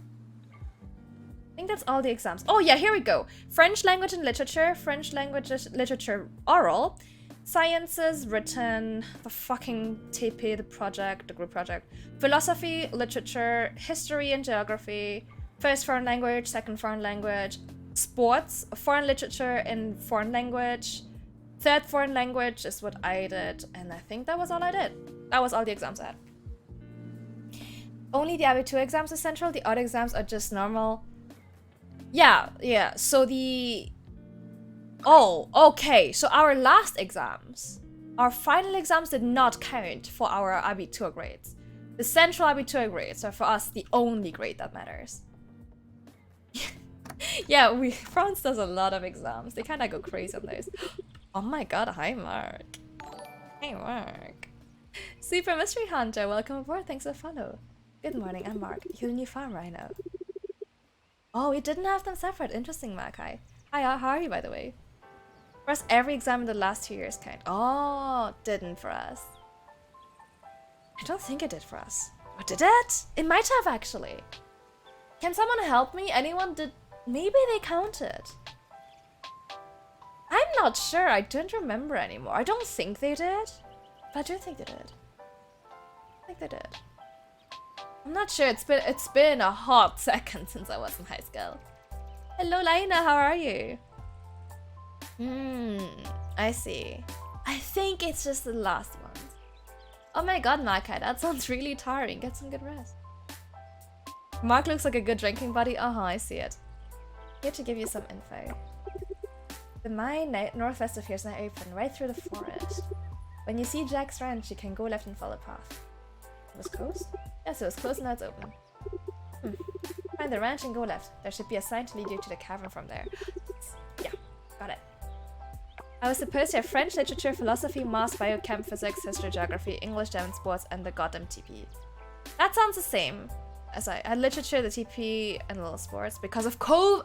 think that's all the exams. Oh yeah, here we go. French language and literature, French language literature oral, sciences written, the fucking TP, the project, the group project, philosophy, literature, history and geography, first foreign language, second foreign language, sports, foreign literature in foreign language, third foreign language is what I did, and I think that was all I did. That was all the exams I had. Only the Abitur exams are central, the other exams are just normal. Yeah, so the... Oh, okay, so our last exams, our final exams did not count for our Abitur grades. The central Abitur grades are for us the only grade that matters. Yeah, France does a lot of exams. They kind of go crazy on those. Oh my god, hi Mark. Hey Mark. Super Mystery Hunter, welcome aboard, thanks for the follow. Good morning, I'm Mark. You're the new farm rhino. Oh, we didn't have them separate. Interesting, Mark. Hi, how are you, by the way? For us, every exam in the last 2 years count. Oh, didn't for us. I don't think it did for us. Or did it? It might have, actually. Can someone help me? Anyone did? Maybe they counted. I'm not sure. I don't remember anymore. I don't think they did. But I do think they did. I think they did. I'm not sure. It's been a hot second since I was in high school. Hello, Laina. How are you? I see. I think it's just the last ones. Oh my god, Makai, that sounds really tiring. Get some good rest. Mark looks like a good drinking buddy. I see it. Here to give you some info. The mine northwest of here is now open, right through the forest. When you see Jack's ranch, you can go left and follow the path. It was closed? Yes, it was closed and now it's open. Find the ranch and go left. There should be a sign to lead you to the cavern from there. Yeah, got it. I was supposed to have French literature, philosophy, maths, biochem, physics, history, geography, English, German, sports, and the goddamn TP. That sounds the same. As I had literature, the TP, and a little sports because of COVID.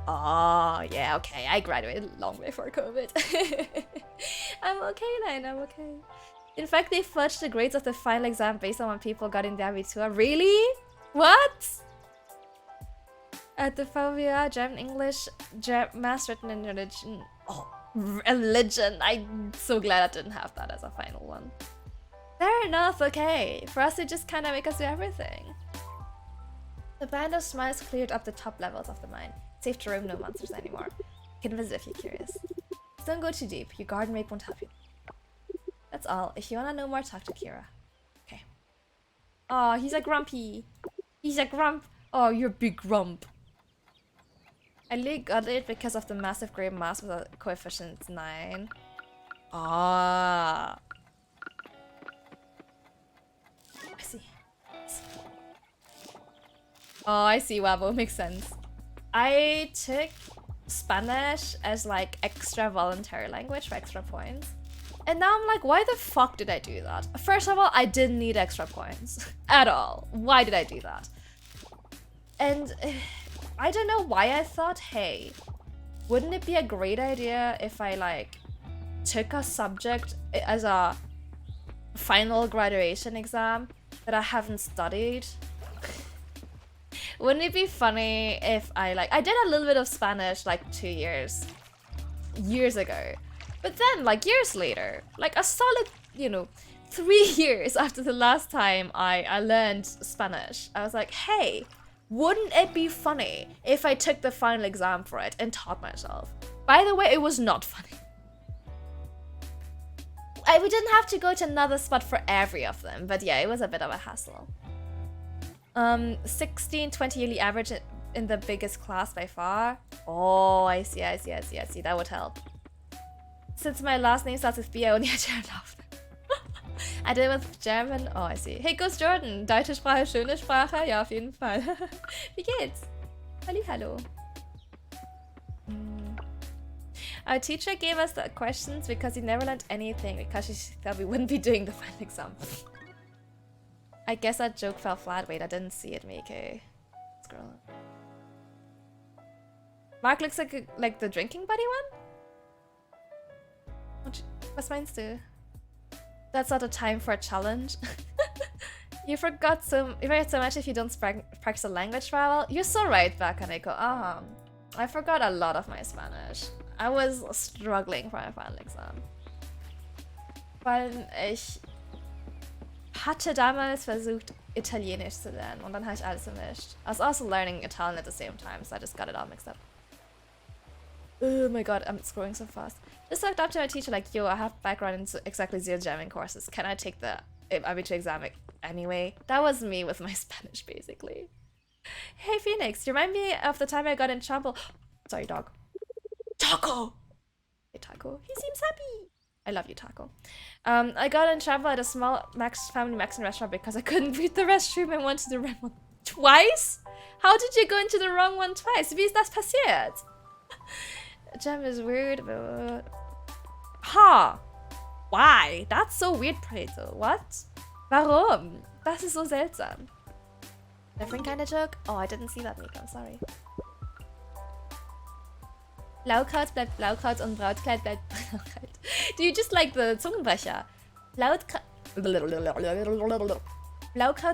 Oh, yeah, okay. I graduated long before COVID. I'm okay, Line. I'm okay. In fact, they fudged the grades of the final exam based on what people got in the Abitur. Really? What? At the VOD, German, English, maths written in religion. Oh, religion. I'm so glad I didn't have that as a final one. Fair enough, okay. For us, they just kind of make us do everything. The band of smiles cleared up the top levels of the mine. Safe to roam, no monsters anymore. You can visit if you're curious. Just don't go too deep. Your garden rape won't help you. That's all. If you want to know more, talk to Kira. Okay. Oh, he's a grumpy. He's a grump. Oh, you're a big grump. I really got it because of the massive grey mass with a coefficient 9. Ah. I see. Oh, I see, Wabo. Makes sense. I took Spanish as like extra voluntary language for extra points. And now I'm like, why the fuck did I do that? First of all, I didn't need extra points at all. Why did I do that? And I don't know why I thought, hey, wouldn't it be a great idea if I like took a subject as a final graduation exam that I haven't studied. Wouldn't it be funny if I did a little bit of Spanish like 2 years ago, but then like years later, like a solid, you know, 3 years after the last time I learned Spanish, I was like, hey, wouldn't it be funny if I took the final exam for it and taught myself? By the way, it was not funny. We didn't have to go to another spot for every of them, but yeah, it was a bit of a hassle. 16, 20 yearly average in the biggest class by far. Oh, I see, that would help. Since my last name starts with B, I only had to laugh. I did it with German. Oh, I see. Hey, Ghost Jordan. Deutsche Sprache, schöne Sprache. Ja, auf jeden Fall. Wie geht's? Hallo. Our teacher gave us the questions because he never learned anything because she thought we wouldn't be doing the final exam. I guess that joke fell flat. Wait, I didn't see it, Mieke. Scroll. Mark looks like the drinking buddy one? Was meinst du? That's not a time for a challenge. You forget so much if you don't practice a language travel. You're so right, Bakaneko. I forgot a lot of my Spanish. I was struggling for my final exam. Weil ich hatte damals versucht, Italienisch zu lernen und dann habe ich alles vermischt. I was also learning Italian at the same time, so I just got it all mixed up. Oh my god, I'm scrolling so fast. Just looked up to my teacher like, yo, I have background in exactly 0 German courses. Can I take the IB2 exam anyway? That was me with my Spanish, basically. Hey, Phoenix, you remind me of the time I got in trouble. Sorry, dog. Taco! Hey, Taco. He seems happy. I love you, Taco. I got in trouble at a small family Mexican restaurant because I couldn't read the restroom and went to the wrong one twice? How did you go into the wrong one twice? Wie ist das passiert? Gem is weird, but... Ha! Why? That's so weird, Preto. What? Warum? Das ist so seltsam. Different kind of joke? Oh, I didn't see that, Nico. I'm sorry. Blaukraut bleibt Blaukraut und Brautkleid bleibt Brautkleid. Do you just like the Zungenbrecher? Blaukraut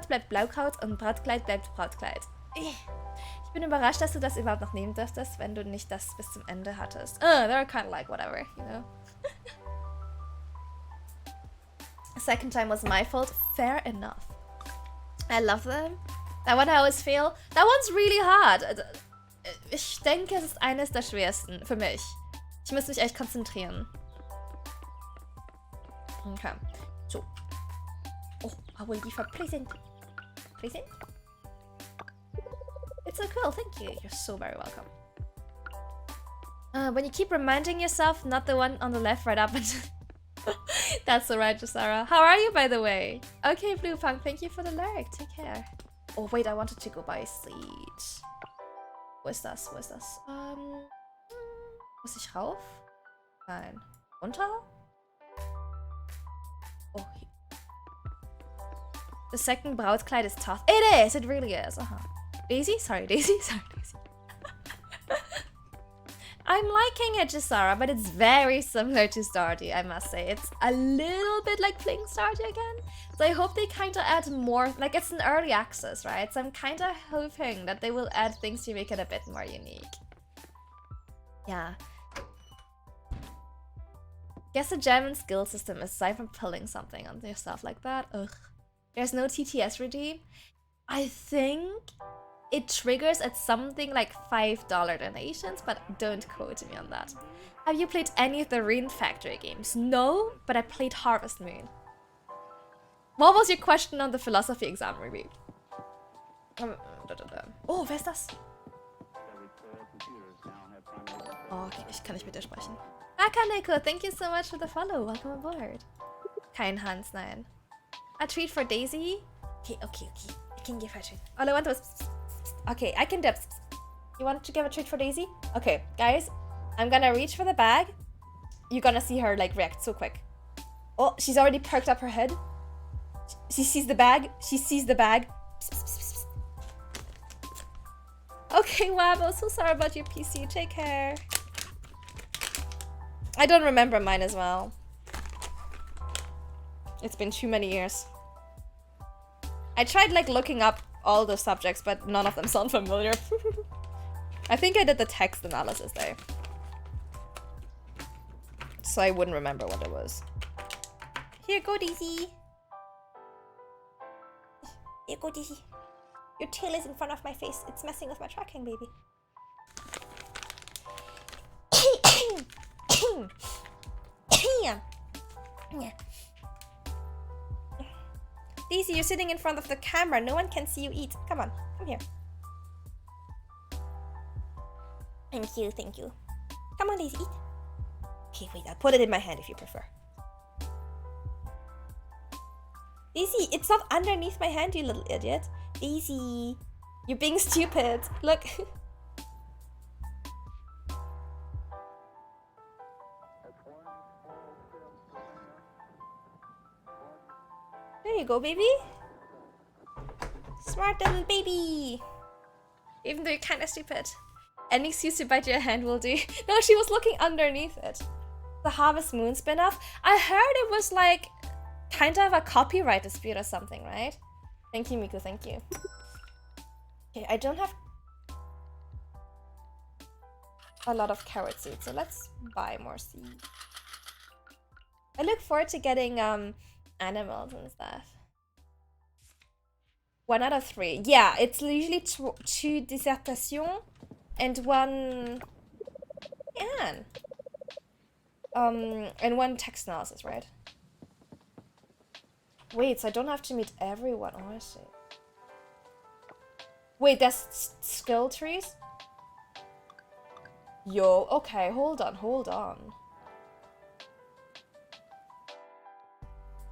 bleibt Blaukraut und Brautkleid bleibt Brautkleid. Ich bin überrascht, dass du das überhaupt noch nehmen dürftest, wenn du nicht das bis zum Ende hattest. They're kind of like whatever, you know. Second time was my fault. Fair enough. I love them. That one I always fail. That one's really hard. Ich denke, es ist eines der schwersten für mich. Ich muss mich echt konzentrieren. Okay. So. Oh, I will give a present. Present? It's so cool, thank you. You're so very welcome. When you keep reminding yourself, not the one on the left, right up and... That's so right, Jasara. How are you, by the way? Okay, Blue Punk, thank you for the lurk. Take care. Oh, wait, I wanted to go buy a seat. Wo ist das? Wo ist das? Muss ich rauf? Nein. Runter? Oh, hier. The second Brautkleid is tough. It is! It really is. Daisy? Sorry, Daisy. Sorry, Daisy. I'm liking it, Jasara, but it's very similar to Stardew, I must say. It's a little bit like playing Stardew again. So I hope they kind of add more, like it's an early access, right? So I'm kind of hoping that they will add things to make it a bit more unique. Yeah. Guess the German skill system, aside from pulling something on yourself like that, ugh. There's no TTS redeem. I think it triggers at something like $5 donations, but don't quote me on that. Have you played any of the Rune Factory games? No, but I played Harvest Moon. What was your question on the philosophy exam review? Oh, wer ist das? Oh, okay, ich kann nicht mit dir sprechen. Akaneko, thank you so much for the follow. Welcome aboard. Kein Hans, nein. A treat for Daisy? Okay. I can give her a treat. All I want was... Okay, I can dip. You want to give a treat for Daisy? Okay, guys, I'm gonna reach for the bag. You're gonna see her like react so quick. Oh, she's already perked up her head. She sees the bag. She sees the bag. Okay, Wabo, so sorry about your PC. Take care. I don't remember mine as well. It's been too many years. I tried like looking up all the subjects, but none of them sound familiar. I think I did the text analysis though. So I wouldn't remember what it was. Here, go Daisy. Here, go Daisy. Your tail is in front of my face. It's messing with my tracking, baby. Daisy, you're sitting in front of the camera. No one can see you eat. Come on, come here. Thank you, thank you. Come on, Daisy, eat. Okay, wait, I'll put it in my hand if you prefer. Daisy, it's not underneath my hand, you little idiot. Daisy, you're being stupid. Look. There you go, baby. Smart little baby. Even though you're kind of stupid. Any excuse to bite your hand will do. No, she was looking underneath it. The Harvest Moon spin-off. I heard it was like kind of a copyright dispute or something, right? Thank you, Miku, thank you. Okay, I don't have a lot of carrot seeds, so let's buy more seeds. I look forward to getting animals and stuff. 1 out of 3. Yeah, it's usually 2 dissertation and 1 and 1 text analysis, right? Wait, so I don't have to meet everyone. Oh, I see. Wait, there's skill trees? Yo, okay, hold on.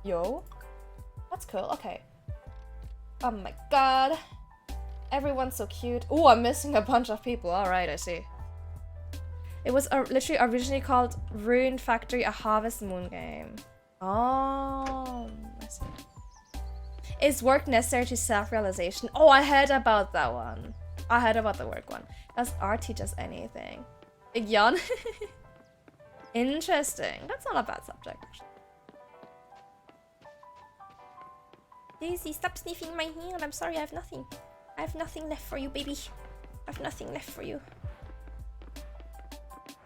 Yo, that's cool, okay. Oh my god. Everyone's so cute. Oh, I'm missing a bunch of people. Alright, I see. It was literally originally called Ruined Factory, a Harvest Moon game. Oh, I see. Is work necessary to self-realization? Oh, I heard about that one. I heard about the work one. Does art teach us anything? Big yawn? Interesting. That's not a bad subject, actually. Daisy, stop sniffing my hand. I'm sorry, I have nothing. I have nothing left for you, baby. I have nothing left for you.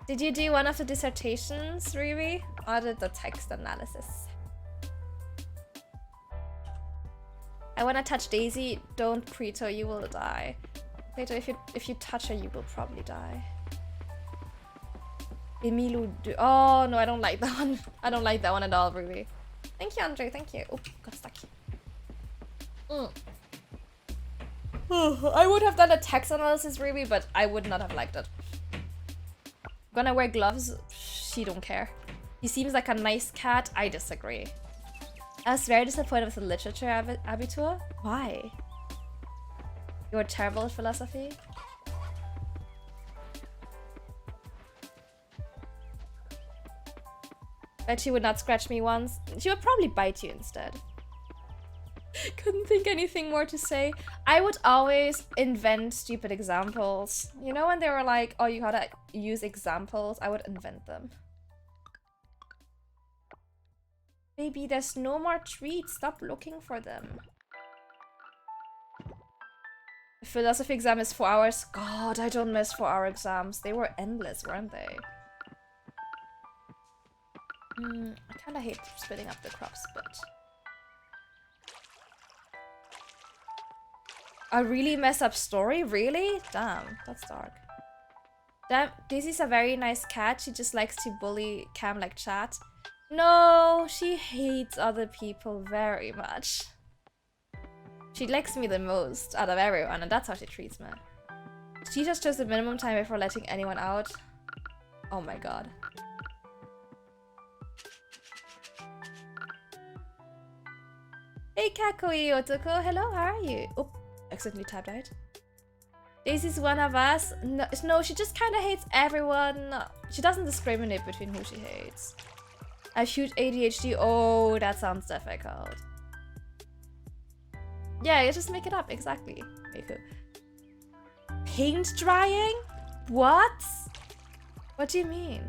Did you do one of the dissertations, Ruby? Or did the text analysis? I wanna touch Daisy. Don't Preto, you will die. Preto, if you touch her, you will probably die. Emilu, oh no, I don't like that one. I don't like that one at all, Ruby. Thank you, Andre. Thank you. Oh, got stuck. I would have done a text analysis, Ruby, but I would not have liked it. Gonna wear gloves? She don't care. He seems like a nice cat. I disagree. I was very disappointed with the literature abitur. Why? You were terrible at philosophy? Bet she would not scratch me once. She would probably bite you instead. Couldn't think anything more to say. I would always invent stupid examples. You know when they were like, oh, you gotta use examples? I would invent them. Baby, there's no more treats. Stop looking for them. The philosophy exam is 4 hours. God, I don't miss 4-hour exams. They were endless, weren't they? I kinda hate splitting up the crops, but... A really messed up story? Really? Damn, that's dark. Damn, Daisy's a very nice cat. She just likes to bully Cam like chat. No, she hates other people very much. She likes me the most out of everyone, and that's how she treats me. She just chose the minimum time before letting anyone out. Oh my god. Hey Kakoi Otoko, hello, how are you? Oh, accidentally tapped out. Daisy's one of us. No, she just kind of hates everyone. She doesn't discriminate between who she hates. I have huge ADHD. Oh, that sounds difficult. Yeah, you just make it up. Exactly. Miku. Paint drying? What? What do you mean?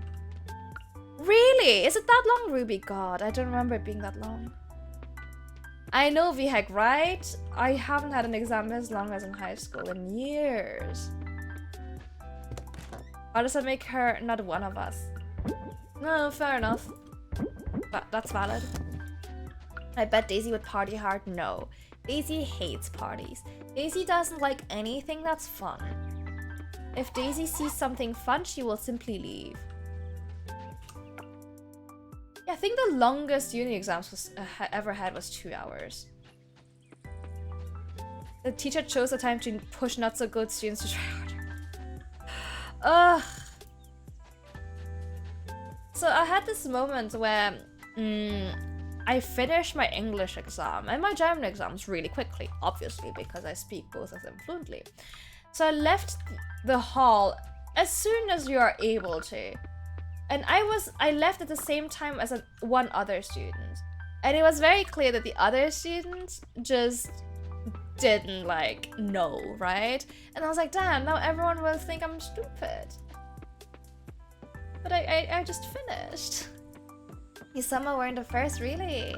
Really? Is it that long, Ruby? God, I don't remember it being that long. I know VHEC, right? I haven't had an exam as long as in high school in years. How does that make her not one of us? No, fair enough. But that's valid. I bet Daisy would party hard. No. Daisy hates parties. Daisy doesn't like anything that's fun. If Daisy sees something fun, she will simply leave. Yeah, I think the longest uni exams ever had was 2 hours. The teacher chose the time to push not so good students to try harder. Ugh. So I had this moment where I finished my English exam and my German exams really quickly, obviously, because I speak both of them fluently. So I left the hall as soon as you are able to. And I left at the same time as one other student. And it was very clear that the other student just didn't know, right? And I was like, damn, now everyone will think I'm stupid. But I just finished. You somehow weren't the first, really?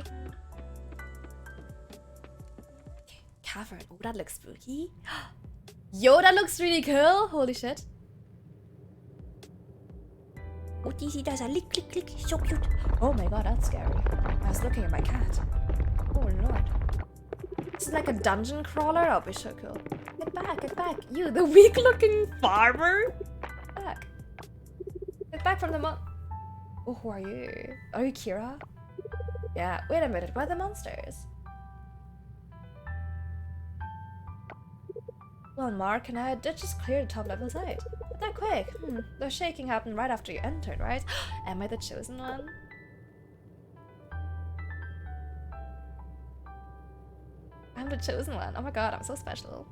Okay, cavern. Oh, that looks spooky. Yo, that looks really cool. Holy shit. Oh, Daisy does a lick, click, click. So cute. Oh my god, that's scary. I was looking at my cat. Oh lord. This is like a dungeon crawler. That'll be so cool. Get back, get back. You, the weak looking farmer. Get back. Get back from the Oh, who are you? Are you Kira? Yeah, wait a minute. Where are the monsters? Well, Mark and I did just clear the top level site. But that quick. The shaking happened right after you entered, right? Am I the chosen one? I'm the chosen one. Oh my god, I'm so special.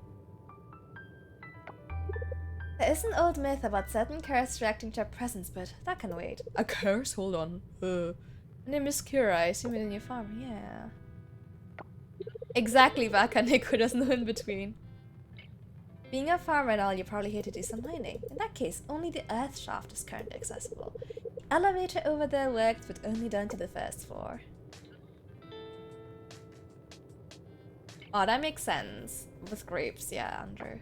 There is an old myth about certain curse reacting to a presence, but that can wait. A curse? Hold on. My name is Kira. I assume you're in your farm. Yeah. Exactly, Vaka. Nico, there's no in between. Being a farmer and all, you probably here to do some mining. In that case, only the earth shaft is currently accessible. The elevator over there works, but only down to the first floor. Oh, that makes sense. With grapes, yeah, Andrew.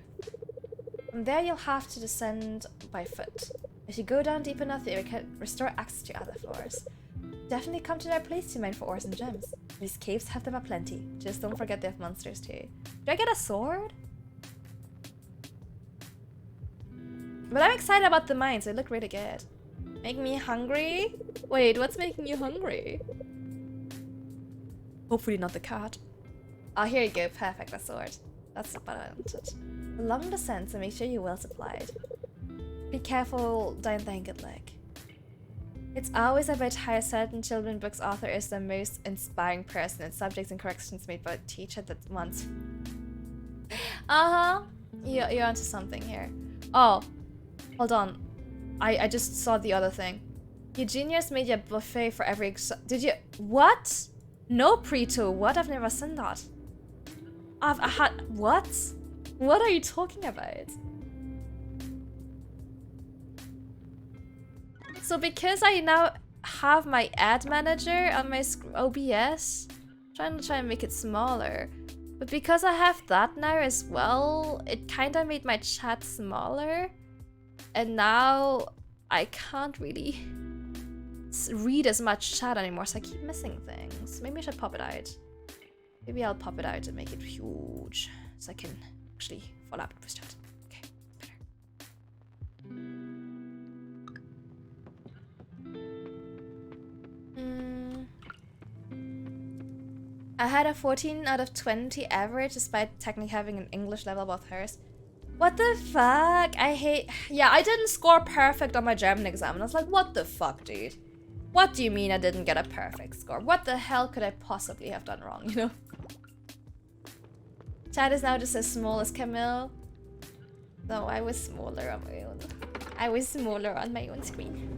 From there, you'll have to descend by foot. If you go down deep enough, you can restore access to other floors. Definitely come to that place to mine for ores and gems. These caves have them aplenty. Just don't forget they have monsters too. Do I get a sword? But I'm excited about the mines. They look really good. Make me hungry? Wait, what's making you hungry? Hopefully not the cat. Oh, here you go. Perfect, a sword. That's what I wanted. A long descent, so make sure you're well supplied. Be careful down there and good luck. It's always about how a certain children's book's author is the most inspiring person and subjects and corrections made by a teacher that once... Uh-huh. You're onto something here. Oh, hold on. I just saw the other thing. Your juniors made you a buffet for every did you... What? No, Preto. What? I've never seen that. I had... What? What are you talking about? So because I now have my ad manager on my OBS, I'm trying to make it smaller. But because I have that now as well, it kind of made my chat smaller. And now I can't really read as much chat anymore, so I keep missing things. Maybe I should pop it out. Maybe I'll pop it out and make it huge, so I can actually follow up with chat. Okay, better. I had a 14 out of 20 average, despite technically having an English level above hers. What the fuck? I hate... Yeah, I didn't score perfect on my German exam, and I was like, what the fuck, dude? What do you mean I didn't get a perfect score? What the hell could I possibly have done wrong, you know? Chat is now just as small as Camille. No, I was smaller on my own. I was smaller on my own screen.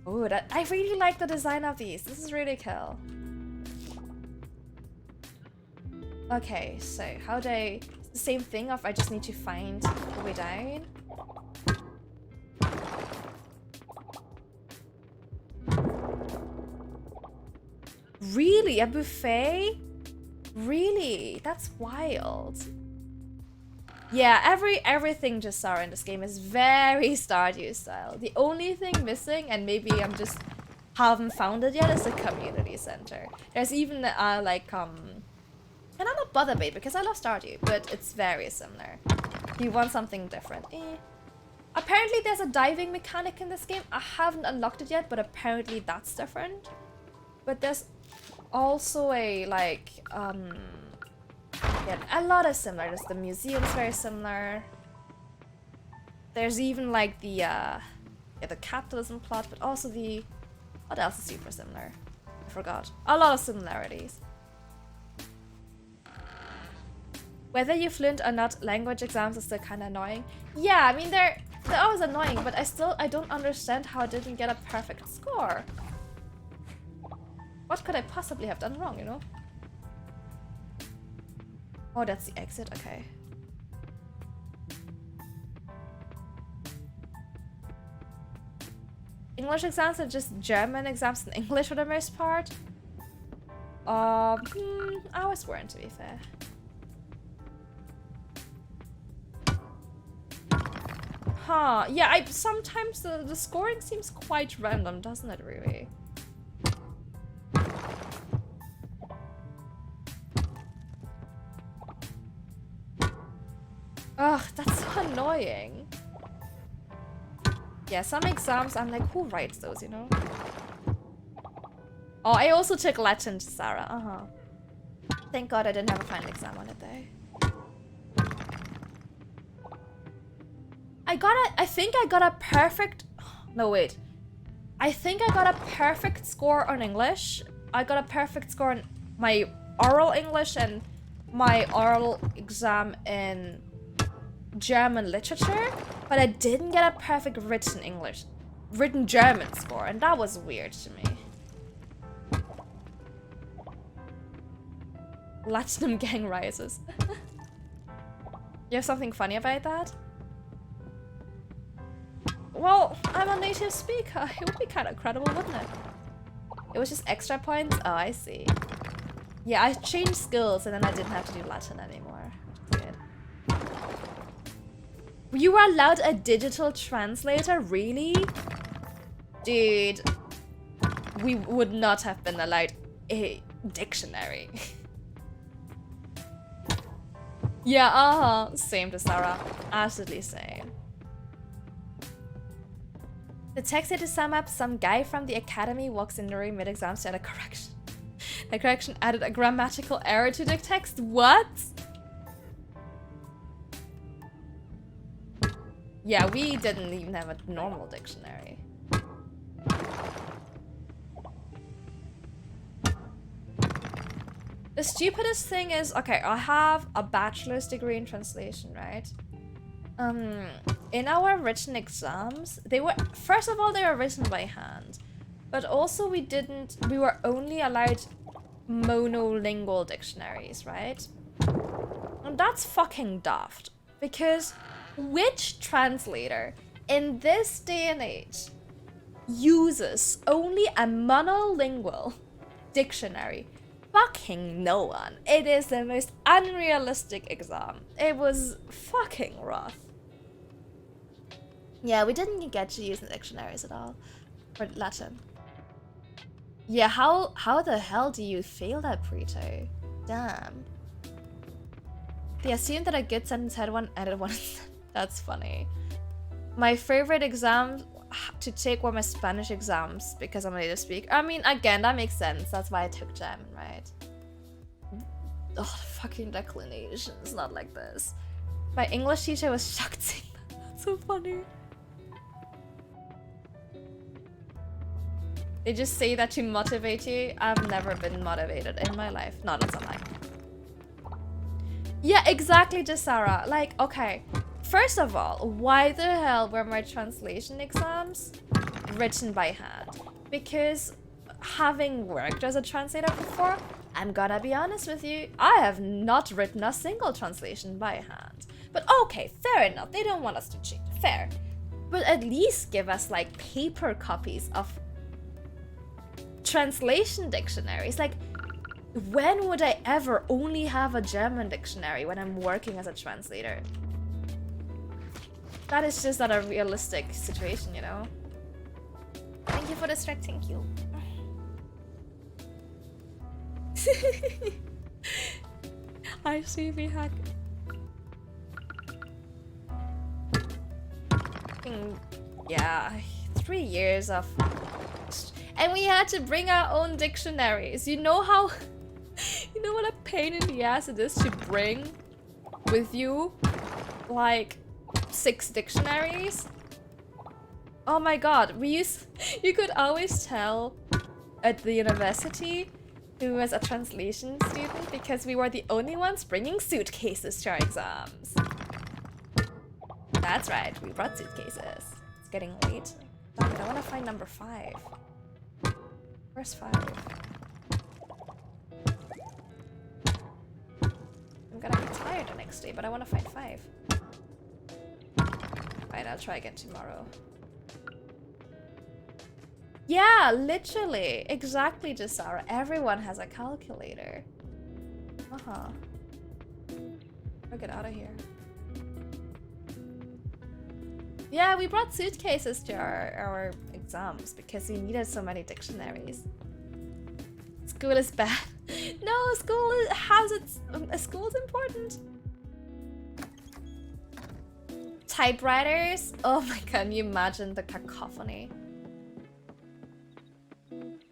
Oh, I really like the design of these. This is really cool. Okay, so how do I... It's the same thing, or if I just need to find the way down? Really? A buffet? Really? That's wild. Yeah, everything just Sarah in this game is very Stardew style. The only thing missing, and maybe I'm just haven't found it yet, is the community center. There's even and I'm not bothered by it because I love Stardew, but it's very similar. You want something different. Apparently there's a diving mechanic in this game. I haven't unlocked it yet, but apparently that's different. But there's also a yeah, a lot of similar. There's the museum's very similar. There's even like the capitalism plot, but also the what else is super similar? I forgot. A lot of similarities. Whether you're fluent or not, language exams are still kind of annoying. Yeah, I mean they're always annoying, but I don't understand how I didn't get a perfect score. What could I possibly have done wrong, you know? Oh, that's the exit, okay. English exams are just German exams in English for the most part. Ours weren't, to be fair. Huh, yeah, sometimes the scoring seems quite random, doesn't it, really? Ugh, that's so annoying. Yeah, some exams, I'm like, who writes those, you know? Oh, I also took Latin, Sarah. Thank God I didn't have a final exam on it, though. I think I got a perfect... No, wait. I think I got a perfect score on English. I got a perfect score on my oral English and my oral exam in German literature, but I didn't get a perfect written German score, and that was weird to me. Latinum gang rises. You have something funny about that? Well, I'm a native speaker. It would be kind of credible, wouldn't it? It was just extra points? Oh, I see. Yeah, I changed skills and then I didn't have to do Latin anymore. Which is good. You were allowed a digital translator? Really? Dude, we would not have been allowed a dictionary. Yeah, same to Sarah. Absolutely same. The text had to sum up, some guy from the academy walks in during mid-exams to add a correction. The correction added a grammatical error to the text. What? Yeah, we didn't even have a normal dictionary. The stupidest thing is, okay, I have a bachelor's degree in translation, right? In our written exams, first of all, they were written by hand, but also we were only allowed monolingual dictionaries, right? And that's fucking daft, because which translator in this day and age uses only a monolingual dictionary? Fucking no one. It is the most unrealistic exam. It was fucking rough. Yeah, we didn't get to use the dictionaries at all. For Latin. Yeah, how the hell do you fail that, Prito? Damn. They assumed that a good sentence had one, added one. That's funny. My favorite exam to take were my Spanish exams because I'm a native speaker. I mean, again, that makes sense. That's why I took German, right? Oh, fucking declinations, not like this. My English teacher was shocked seeing that. That's so funny. They just say that to motivate you. I've never been motivated in my life. Not as a lie. Yeah, exactly, Jasara. Like, okay. First of all, why the hell were my translation exams written by hand? Because having worked as a translator before, I'm gonna be honest with you, I have not written a single translation by hand. But okay, fair enough. They don't want us to cheat. Fair. But at least give us like paper copies of translation dictionaries. Like, when would I ever only have a German dictionary when I'm working as a translator? That is just not a realistic situation, you know? Thank you for the strike, thank you. I see me hack. Yeah, 3 years of... And we had to bring our own dictionaries. You know how... You know what a pain in the ass it is to bring with you, like, 6 dictionaries? Oh my god, you could always tell at the university who was a translation student because we were the only ones bringing suitcases to our exams. That's right, we brought suitcases. It's getting late. Damn it, I want to find number 5. Where's 5? I'm gonna be tired the next day, but I want to find 5. Right, I'll try again tomorrow. Yeah, literally. Exactly, Jasara. Everyone has a calculator. Uh-huh. I'll get out of here. Yeah, we brought suitcases to our exams because we needed so many dictionaries. School is bad. No, school has its... school is important. Typewriters? Oh my god, can you imagine the cacophony?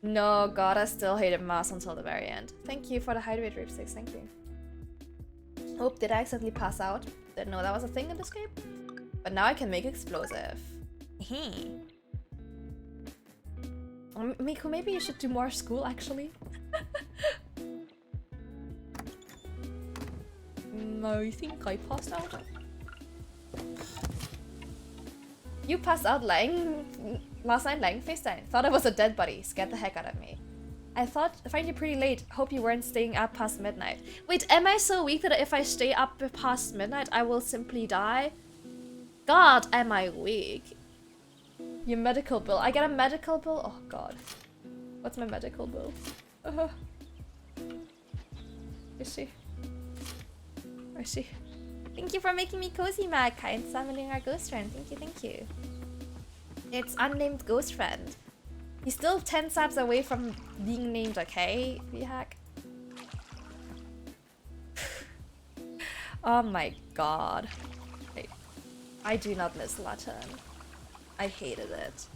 No, god, I still hated mouse until the very end. Thank you for the hydrate rip 6, thank you. Oh, did I accidentally pass out? Didn't know that was a thing in this game. But now I can make explosive. Miku, maybe you should do more school, actually. No, you think I passed out? You passed out last night lying face down. Thought I was a dead body. Scared the heck out of me. I find you pretty late. Hope you weren't staying up past midnight. Wait, am I so weak that if I stay up past midnight, I will simply die? God, am I weak? Your medical bill. I get a medical bill? Oh god. What's my medical bill? Is she? Where is she? Thank you for making me cozy, Mag. Kind summoning our ghost friend. Thank you, thank you. It's unnamed ghost friend. He's still 10 subs away from being named, okay? VHack. Oh my god. I do not miss Latin. I hated it.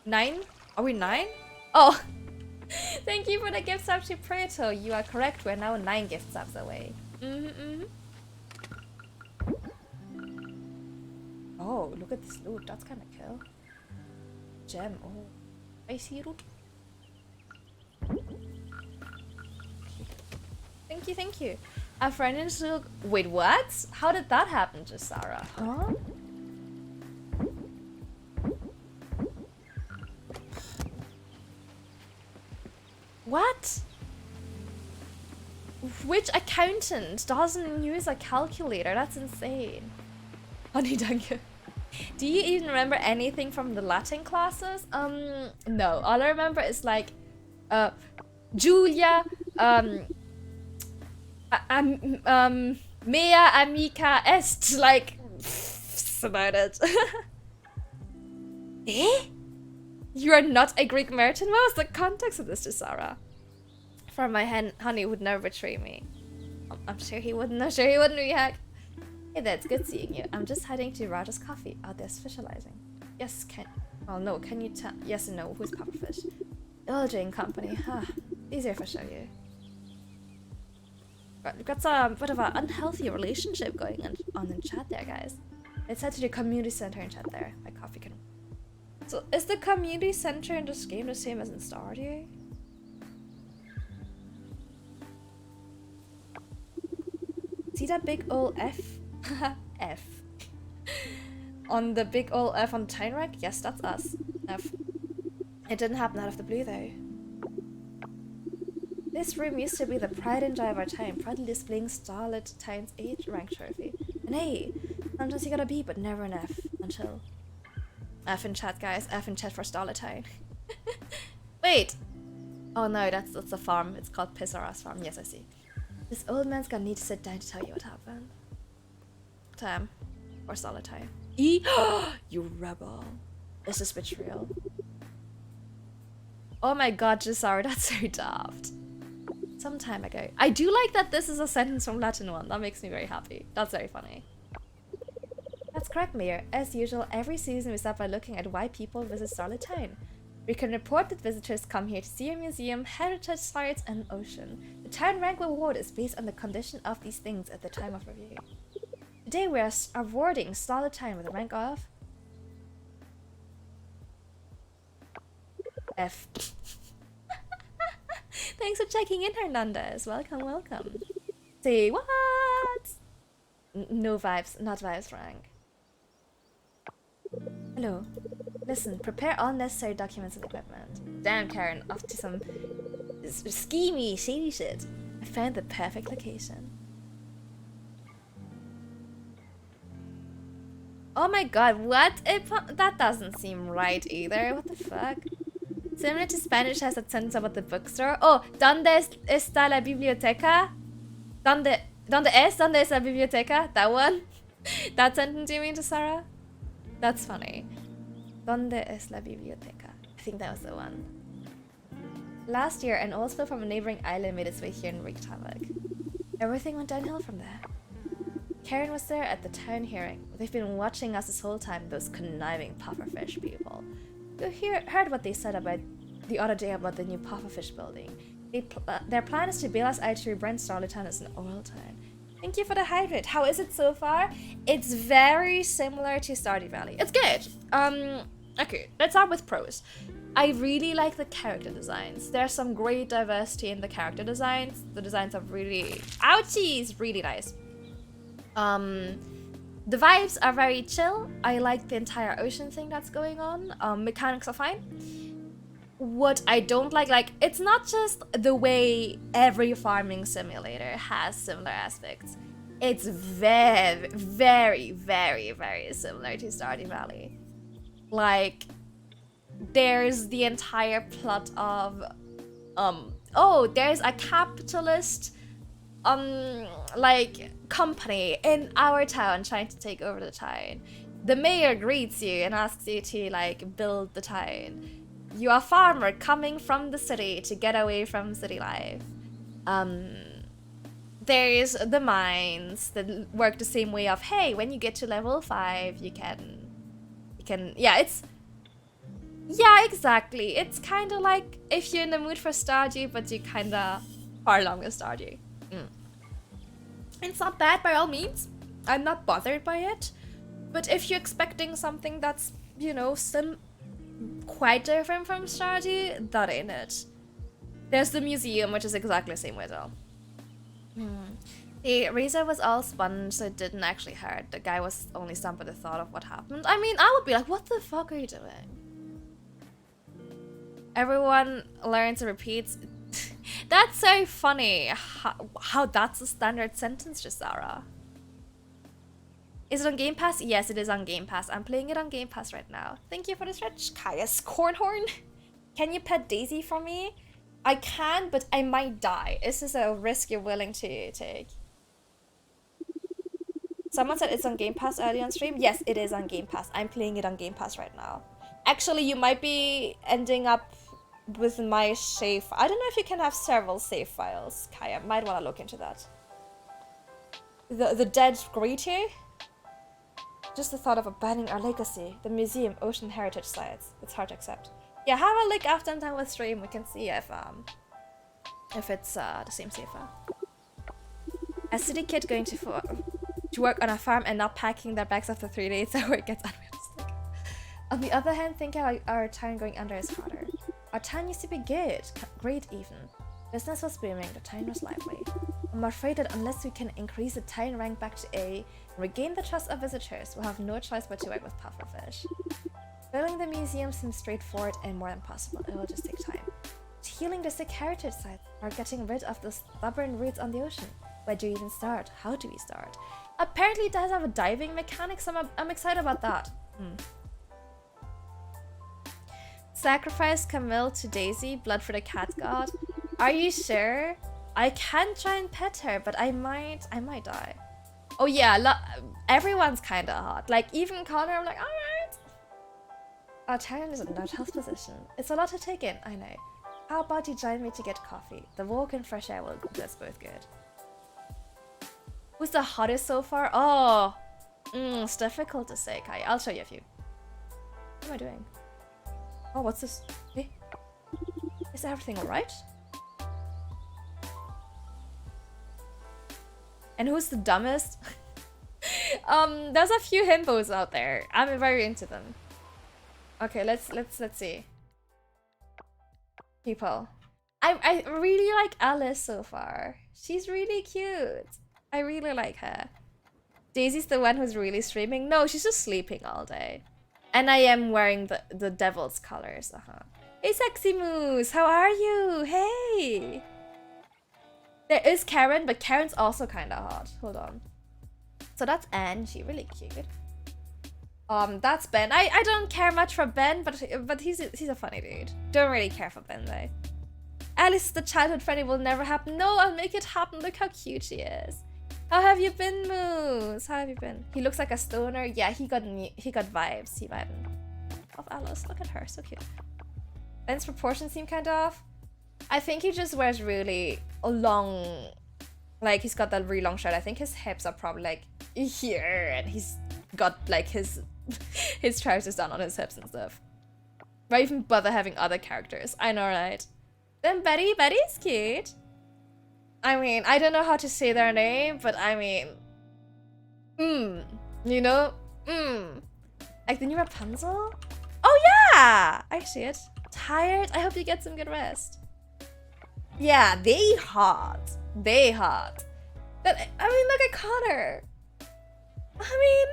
Nine? Are we 9? Oh! Thank you for the gift sub to Preto. You are correct. We're now 9 gift subs away. Oh, look at this loot. That's kind of cool. Gem. Oh. I see loot. Thank you, thank you. A friend in school. Wait, what? How did that happen, Jasara? Huh? What? Which accountant doesn't use a calculator? That's insane. Honey, thank you. Do you even remember anything from the Latin classes? No. All I remember is like, Julia, mea amica est. Like, that's about it. Eh? You are not a Greek merchant? What was the context of this, Jasara? For my honey would never betray me. I'm sure he wouldn't. I'm sure he wouldn't react. Hey there, it's good seeing you. I'm just heading to Raja's Coffee. Oh, they're specializing. Yes, oh no, can you tell? Yes and no, who's Pufferfish? LJ and Company. Huh. Easier if I show you. We've got some bit of an unhealthy relationship going on in chat there, guys. Let's head to the community center and chat there. My coffee can... So, is the community center in this game the same as in Stardew? See that big ol' F? F. On the big ol' F on the town rack? Yes, that's us. F. It didn't happen out of the blue though. This room used to be the pride and joy of our town, proudly displaying Starlit Town's 8th rank trophy. And hey, sometimes you got a B but never an F. Until F in chat, guys. F in chat for Starletine. Wait. Oh no, that's a farm. It's called Pisara's farm. Yes, I see. This old man's gonna need to sit down to tell you what happened. Tam. Or Starletine. E. You rebel. Is this betrayal? Oh my god, Gisara, that's so daft. Some time ago. I do like that this is a sentence from Latin 1. That makes me very happy. That's very funny. That's correct, Mayor. As usual, every season we start by looking at why people visit Starletine. We can report that visitors come here to see a museum, heritage sites, and ocean. The town rank reward is based on the condition of these things at the time of review. Today we are awarding Starletine with a rank of F. Thanks for checking in, Hernandez. Welcome, welcome. Say what? No vibes, not vibes rank. Hello. Listen, prepare all necessary documents and equipment. Damn, Karen, off to some schemy, shady shit. I found the perfect location. Oh my god, what? That doesn't seem right either. What the fuck? Similar to Spanish has that sentence about the bookstore. Oh, ¿Dónde está la biblioteca? ¿Dónde es la biblioteca? That one? That sentence you mean to Sarah? That's funny. ¿Dónde es la biblioteca? I think that was the one. Last year, an old spill from a neighboring island made its way here and wreaked havoc. Everything went downhill from there. Karen was there at the town hearing. They've been watching us this whole time, those conniving pufferfish people. You heard what they said about the other day about the new pufferfish building. Their plan is to bail us out to rebrand Starletine as an oil town. Thank you for the hydrate. How is it so far? It's very similar to Stardew Valley. It's good. Okay, let's start with pros. I really like the character designs. There's some great diversity in the character designs. The designs are really... Ouchies! Really nice. The vibes are very chill. I like the entire ocean thing that's going on. Mechanics are fine. What I don't like, it's not just the way every farming simulator has similar aspects. It's very, very, very, very similar to Stardew Valley. Like, there's the entire plot of, oh, there's a capitalist, company in our town trying to take over the town. The mayor greets you and asks you to, build the town. You are a farmer coming from the city to get away from city life. There's the mines that work the same way of, hey, when you get to level 5, you can, yeah, exactly. It's kind of like if you're in the mood for Stardew, but you kind of far along with Stardew. It's not bad by all means. I'm not bothered by it. But if you're expecting something that's, quite different from Stardew, that ain't it. There's the museum, which is exactly the same way though. The razor was all spun, so it didn't actually hurt. The guy was only stunned by the thought of what happened. I mean, I would be like, what the fuck are you doing? Everyone learns and repeats. That's so funny. How that's a standard sentence, Gisara. Is it on Game Pass? Yes, it is on Game Pass. I'm playing it on Game Pass right now. Thank you for the stretch, Caius Cornhorn. Can you pet Daisy for me? I can, but I might die. Is this a risk you're willing to take? Someone said it's on Game Pass early on stream. Yes, it is on Game Pass. I'm playing it on Game Pass right now. Actually, you might be ending up with my save. I don't know if you can have several save files. Kaya might want to look into that. The dead greet you. Just the thought of abandoning our legacy, the museum, ocean heritage sites. It's hard to accept. Yeah, have a look after I'm done with stream. We can see if it's the same save file. A city kid going to work on a farm and not packing their bags after 3 days, so it gets unrealistic. On the other hand, think about our town going under is harder. Our town used to be good, great even. Business was booming, the town was lively. I'm afraid that unless we can increase the town rank back to A and regain the trust of visitors, we'll have no choice but to work with pufferfish. Building the museum seems straightforward and more than possible. It will just take time. But healing the sick heritage sites or getting rid of the stubborn roots on the ocean. Where do we even start? How do we start? Apparently it does have a diving mechanic, so I'm excited about that. Sacrifice Camille to Daisy, blood for the cat god. Are you sure? I can try and pet her, but I might die. Oh yeah, everyone's kinda hot. Like even Connor, I'm like, alright. Oh, Taryn is in no health position. It's a lot to take in, I know. How about you join me to get coffee? The walk and fresh air will do us both good. Who's the hottest so far? Oh, it's difficult to say, Kai. I'll show you a few. What am I doing? Oh, what's this? Hey, is everything alright? And who's the dumbest? There's a few himbos out there. I'm very into them. Okay, let's see. People. I really like Alice so far. She's really cute. I really like her. Daisy's the one who's really streaming. No, she's just sleeping all day. And I am wearing the devil's colors. Hey, Sexy Moose, how are you? Hey. There is Karen, but Karen's also kind of hot. Hold on. So that's Anne. She's really cute. That's Ben. I don't care much for Ben, but he's a funny dude. Don't really care for Ben though. Alice, the childhood friend, it will never happen. No, I'll make it happen. Look how cute she is. How have you been, Moose? How have you been? He looks like a stoner. Yeah, he got vibes. He vibed off Alice. Look at her, so cute. Ben's proportions seem kind of off. I think he just wears really long, like he's got that really long shirt. I think his hips are probably like here, and he's got like his trousers down on his hips and stuff. Why even bother having other characters? I know, right? Then Betty's cute. I mean, I don't know how to say their name, but I mean, you know, like the new Rapunzel. Oh yeah, I see it. Tired. I hope you get some good rest. Yeah, they hot. They hot. But I mean, look at Connor. I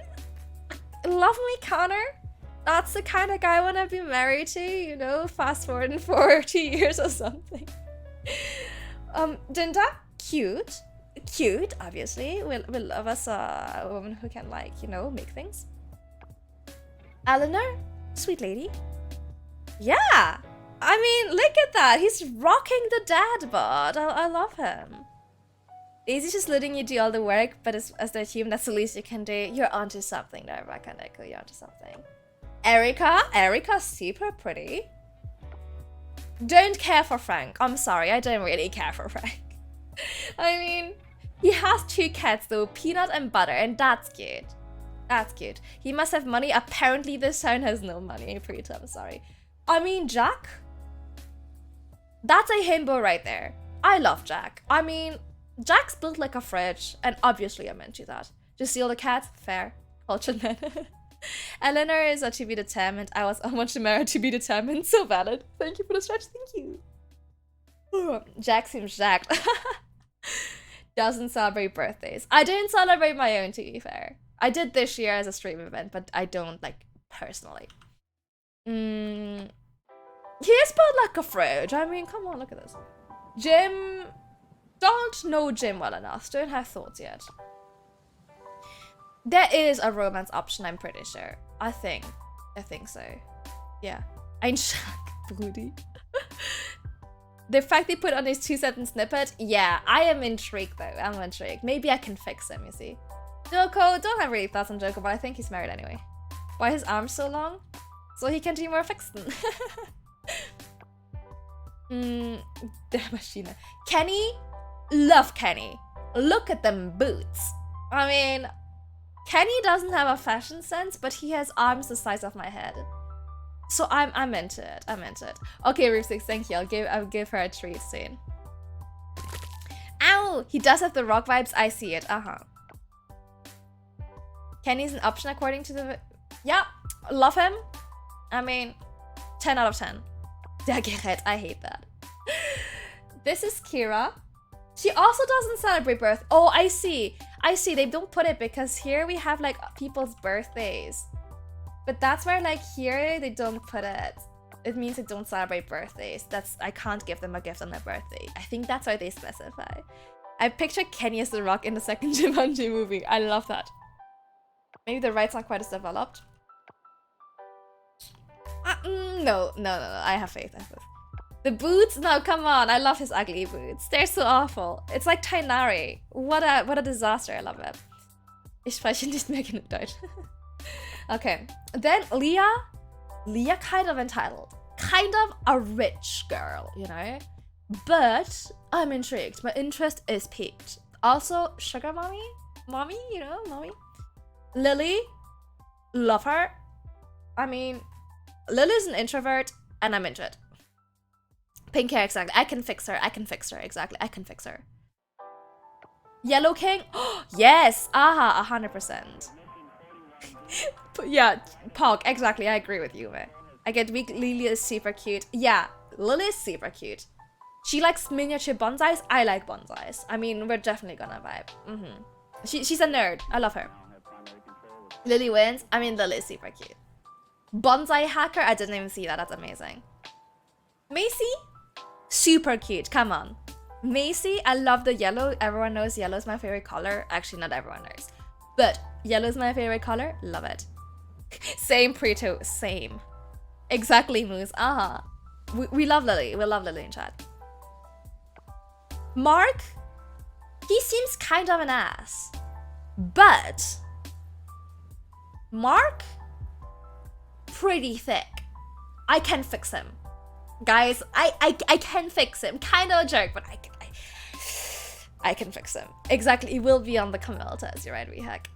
mean, love me, Connor. That's the kind of guy I want to be married to, you know, fast forward in 40 years or something. Dinda, cute. Cute, obviously. We'll love us a woman who can, like, you know, make things. Eleanor, sweet lady. Yeah. I mean, look at that. He's rocking the dad bod. I love him. Daisy's just letting you do all the work, but as their human, that's the least you can do. You're onto something there, Rebecca Nico. You're onto something. Erica's super pretty. Don't care for Frank. I'm sorry, I don't really care for Frank. I mean, he has 2 cats though, Peanut and Butter, and that's cute. That's cute. He must have money. Apparently this town has no money. I'm sorry. I mean, Jack? That's a himbo right there. I love Jack. I mean, Jack's built like a fridge, and obviously I'm into that. Just steal the cat? Fair. Cultured man. Eleanor is a to be determined. I want to marry to be determined. So valid. Thank you for the stretch. Thank you. Jack seems jacked. Doesn't celebrate birthdays. I didn't celebrate my own, to be fair. I did this year as a stream event, but I don't, like, personally. He is built like a fridge. I mean, come on, look at this. Jim, don't know Jim well enough. Don't have thoughts yet. There is a romance option, I'm pretty sure. I think so. Yeah. Ein Shark, Brudi. The fact they put on his 2-sentence snippet, yeah, I am intrigued though. I'm intrigued. Maybe I can fix him, you see. Joko, don't have really thoughts on Joko, but I think he's married anyway. Why his arms so long? So he can do more fixing. The machine. Kenny, love Kenny. Look at them boots. I mean, Kenny doesn't have a fashion sense, but he has arms the size of my head. So I'm into it. I'm into it. Okay, Roof6, thank you. I'll give her a treat soon. Ow! He does have the rock vibes. I see it. Kenny's an option according to the... Yeah, love him. I mean, 10 out of 10. Der Gerät, I hate that. This is Kira. She also doesn't celebrate birth. Oh, I see. I see. They don't put it because here we have like people's birthdays. But that's where like here they don't put it. It means they don't celebrate birthdays. I can't give them a gift on their birthday. I think that's why they specify. I picture Kenny as the Rock in the second Jumanji movie. I love that. Maybe the rights aren't quite as developed. No. I have faith. The boots? No, come on. I love his ugly boots. They're so awful. It's like Tainari. What a disaster. I love it. Ich spreche nicht mehr genug Deutsch. Okay. Then Leah. Leah kind of entitled. Kind of a rich girl, you know? But I'm intrigued. My interest is piqued. Also, sugar mommy? Mommy, you know, mommy? Lily. Love her. I mean, Lily's an introvert, and I'm into it. Pink hair, exactly. I can fix her, exactly. I can fix her. Yellow King? Yes! Aha, 100%. Yeah, Pog, exactly. I agree with you, man. I get weak. Lily is super cute. Yeah, Lily is super cute. She likes miniature bonsais. I like bonsais. I mean, we're definitely gonna vibe. She's a nerd. I love her. Lily wins. I mean, Lily is super cute. Bonsai hacker? I didn't even see that. That's amazing. Macy? Super cute. Come on. Macy, I love the yellow. Everyone knows yellow is my favorite color. Actually, not everyone knows. But yellow is my favorite color. Love it. Same, Preto. Same. Exactly, Moose. We love Lily. We love Lily in chat. Mark? He seems kind of an ass. But Mark? Pretty thick. I can fix him. Guys, I can fix him. Kind of a jerk, but I can fix him. Exactly, he will be on the Camille test. You're right, Rehack.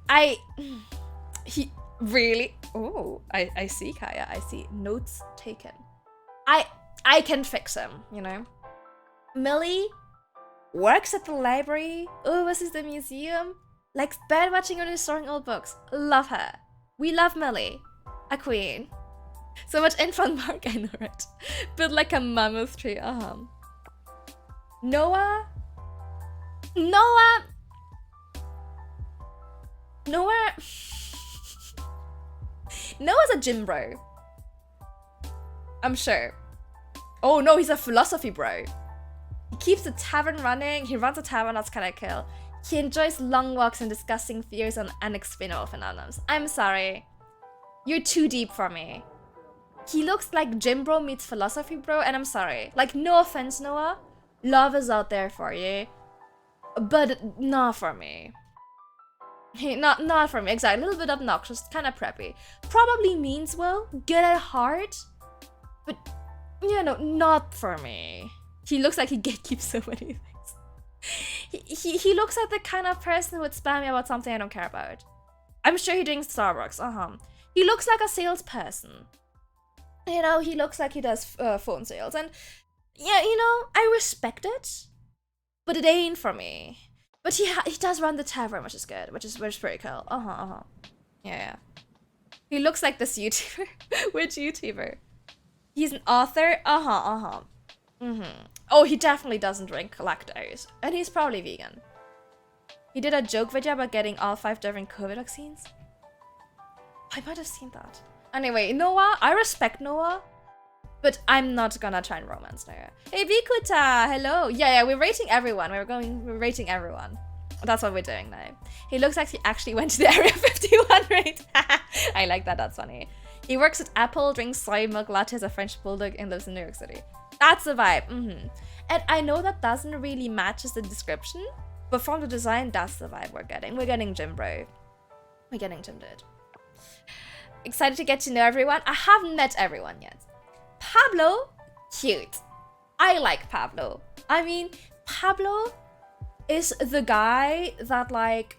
He really. Oh, I see, Kaya. I see. Notes taken. I can fix him. You know. Millie works at the library. Oversees the museum. Likes bed watching and restoring old books. Love her. We love Millie. A queen. So much info on Mark, I know it. Built like a mammoth tree. Noah? Noah's a gym bro. I'm sure. Oh no, he's a philosophy bro. He keeps the tavern running. He runs a tavern, that's kinda kill. He enjoys long walks and discussing theories on unexplainable phenomena. I'm sorry. You're too deep for me. He looks like gym bro meets philosophy bro, and I'm sorry. Like, no offense, Noah. Love is out there for you. But not for me. Not for me, exactly. A little bit obnoxious, kind of preppy. Probably means well, good at heart. But, you know, not for me. He looks like he gatekeeps so many things. He looks like the kind of person who would spam me about something I don't care about. I'm sure he drinks Starbucks, He looks like a salesperson. You know, he looks like he does phone sales. And, yeah, you know, I respect it. But it ain't for me. But he does run the tavern, which is good. Which is pretty cool. Yeah. He looks like this YouTuber. Which YouTuber? He's an author? Oh, he definitely doesn't drink lactose. And he's probably vegan. He did a joke video about getting all 5 different COVID vaccines. I might have seen that. Anyway, Noah, I respect Noah, but I'm not gonna try and romance Noah. Hey, Vikuta, hello. Yeah, we're rating everyone. We're rating everyone. That's what we're doing now. He looks like he actually went to the Area 51 raid. I like that, that's funny. He works at Apple, drinks soy milk latte as a French bulldog, and lives in New York City. That's the vibe, And I know that doesn't really match the description, but from the design, that's the vibe we're getting. We're getting gym bro. We're getting gym dude. Excited to get to know everyone. I haven't met everyone yet. Pablo, cute. I like Pablo. I mean, Pablo is the guy that like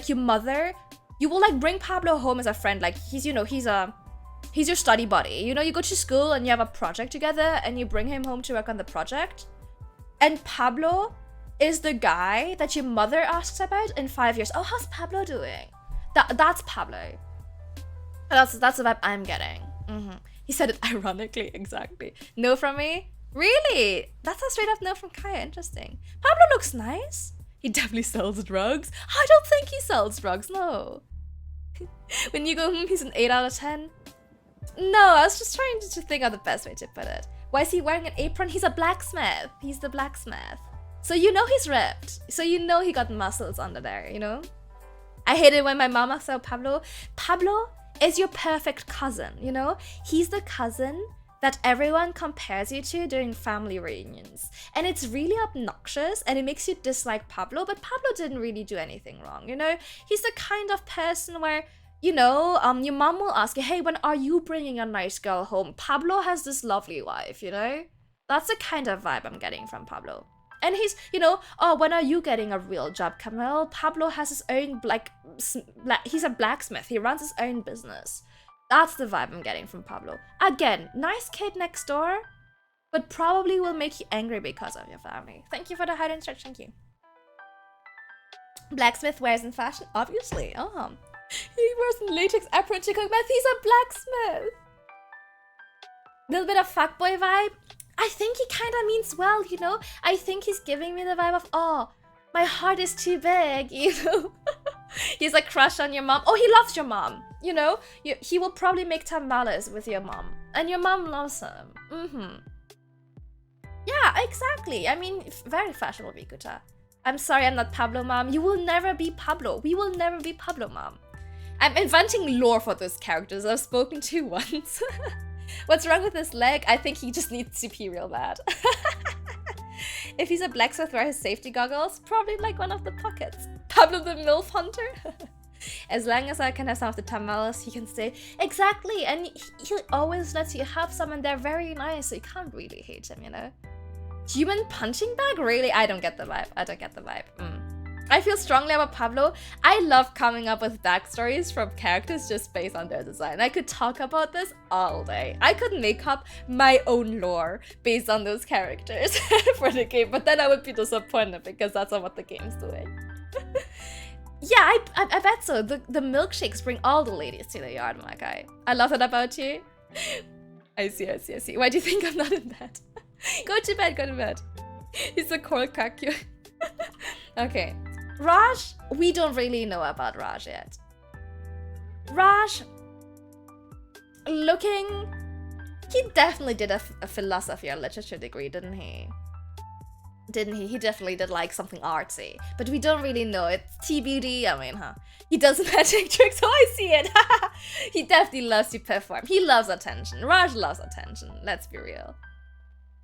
your mother, you will like bring Pablo home as a friend. Like he's your study buddy. You know, you go to school and you have a project together and you bring him home to work on the project. And Pablo is the guy that your mother asks about in 5 years. Oh, how's Pablo doing? That's Pablo. That's the vibe I'm getting. He said it ironically, exactly. No from me? Really? That's a straight up no from Kaya. Interesting. Pablo looks nice. He definitely sells drugs. I don't think he sells drugs, no. When you go, he's an 8 out of 10. No, I was just trying to think of the best way to put it. Why is he wearing an apron? He's a blacksmith. He's the blacksmith. So you know he's ripped. So you know he got muscles under there, you know? I hate it when my mama saw Pablo. Pablo is your perfect cousin, you know? He's the cousin that everyone compares you to during family reunions. And it's really obnoxious and it makes you dislike Pablo, but Pablo didn't really do anything wrong, you know? He's the kind of person where, you know, your mom will ask you, hey, when are you bringing a nice girl home? Pablo has this lovely wife, you know? That's the kind of vibe I'm getting from Pablo. And he's, you know, oh, when are you getting a real job, Camille? Pablo has his own, he's a blacksmith. He runs his own business. That's the vibe I'm getting from Pablo. Again, nice kid next door, but probably will make you angry because of your family. Thank you for the hide and stretch, thank you. Blacksmith wears in fashion, obviously. Oh, he wears a latex apron to cook meth. He's a blacksmith. Little bit of fuckboy vibe. I think he kind of means well, you know? I think he's giving me the vibe of, oh, my heart is too big, you know? He's a crush on your mom. Oh, he loves your mom, you know? He will probably make tamales with your mom. And your mom loves him. Yeah, exactly. I mean, very fashionable, Vikuta. I'm sorry I'm not Pablo, mom. You will never be Pablo. We will never be Pablo, mom. I'm inventing lore for those characters I've spoken to once. What's wrong with his leg? I think he just needs to pee real bad. If he's a blacksmith, wear his safety goggles. Probably like one of the pockets. Pablo the MILF hunter. As long as I can have some of the tamales, he can stay. Exactly, and he always lets you have some and they're very nice, so you can't really hate him, you know? Human punching bag? Really? I don't get the vibe. I don't get the vibe. I feel strongly about Pablo. I love coming up with backstories from characters just based on their design. I could talk about this all day. I could make up my own lore based on those characters for the game, but then I would be disappointed because that's not what the game's doing. Yeah, I bet so. The milkshakes bring all the ladies to the yard, my guy. I love that about you. I see. Why do you think I'm not in bed? Go to bed. He's a coral kakyu. Okay. Raj, we don't really know about Raj yet. Raj, he definitely did a philosophy or literature degree, didn't he? He definitely did like something artsy, but we don't really know. It's TBD, I mean, He does magic tricks, oh, I see it. He definitely loves to perform. He loves attention. Raj loves attention, let's be real.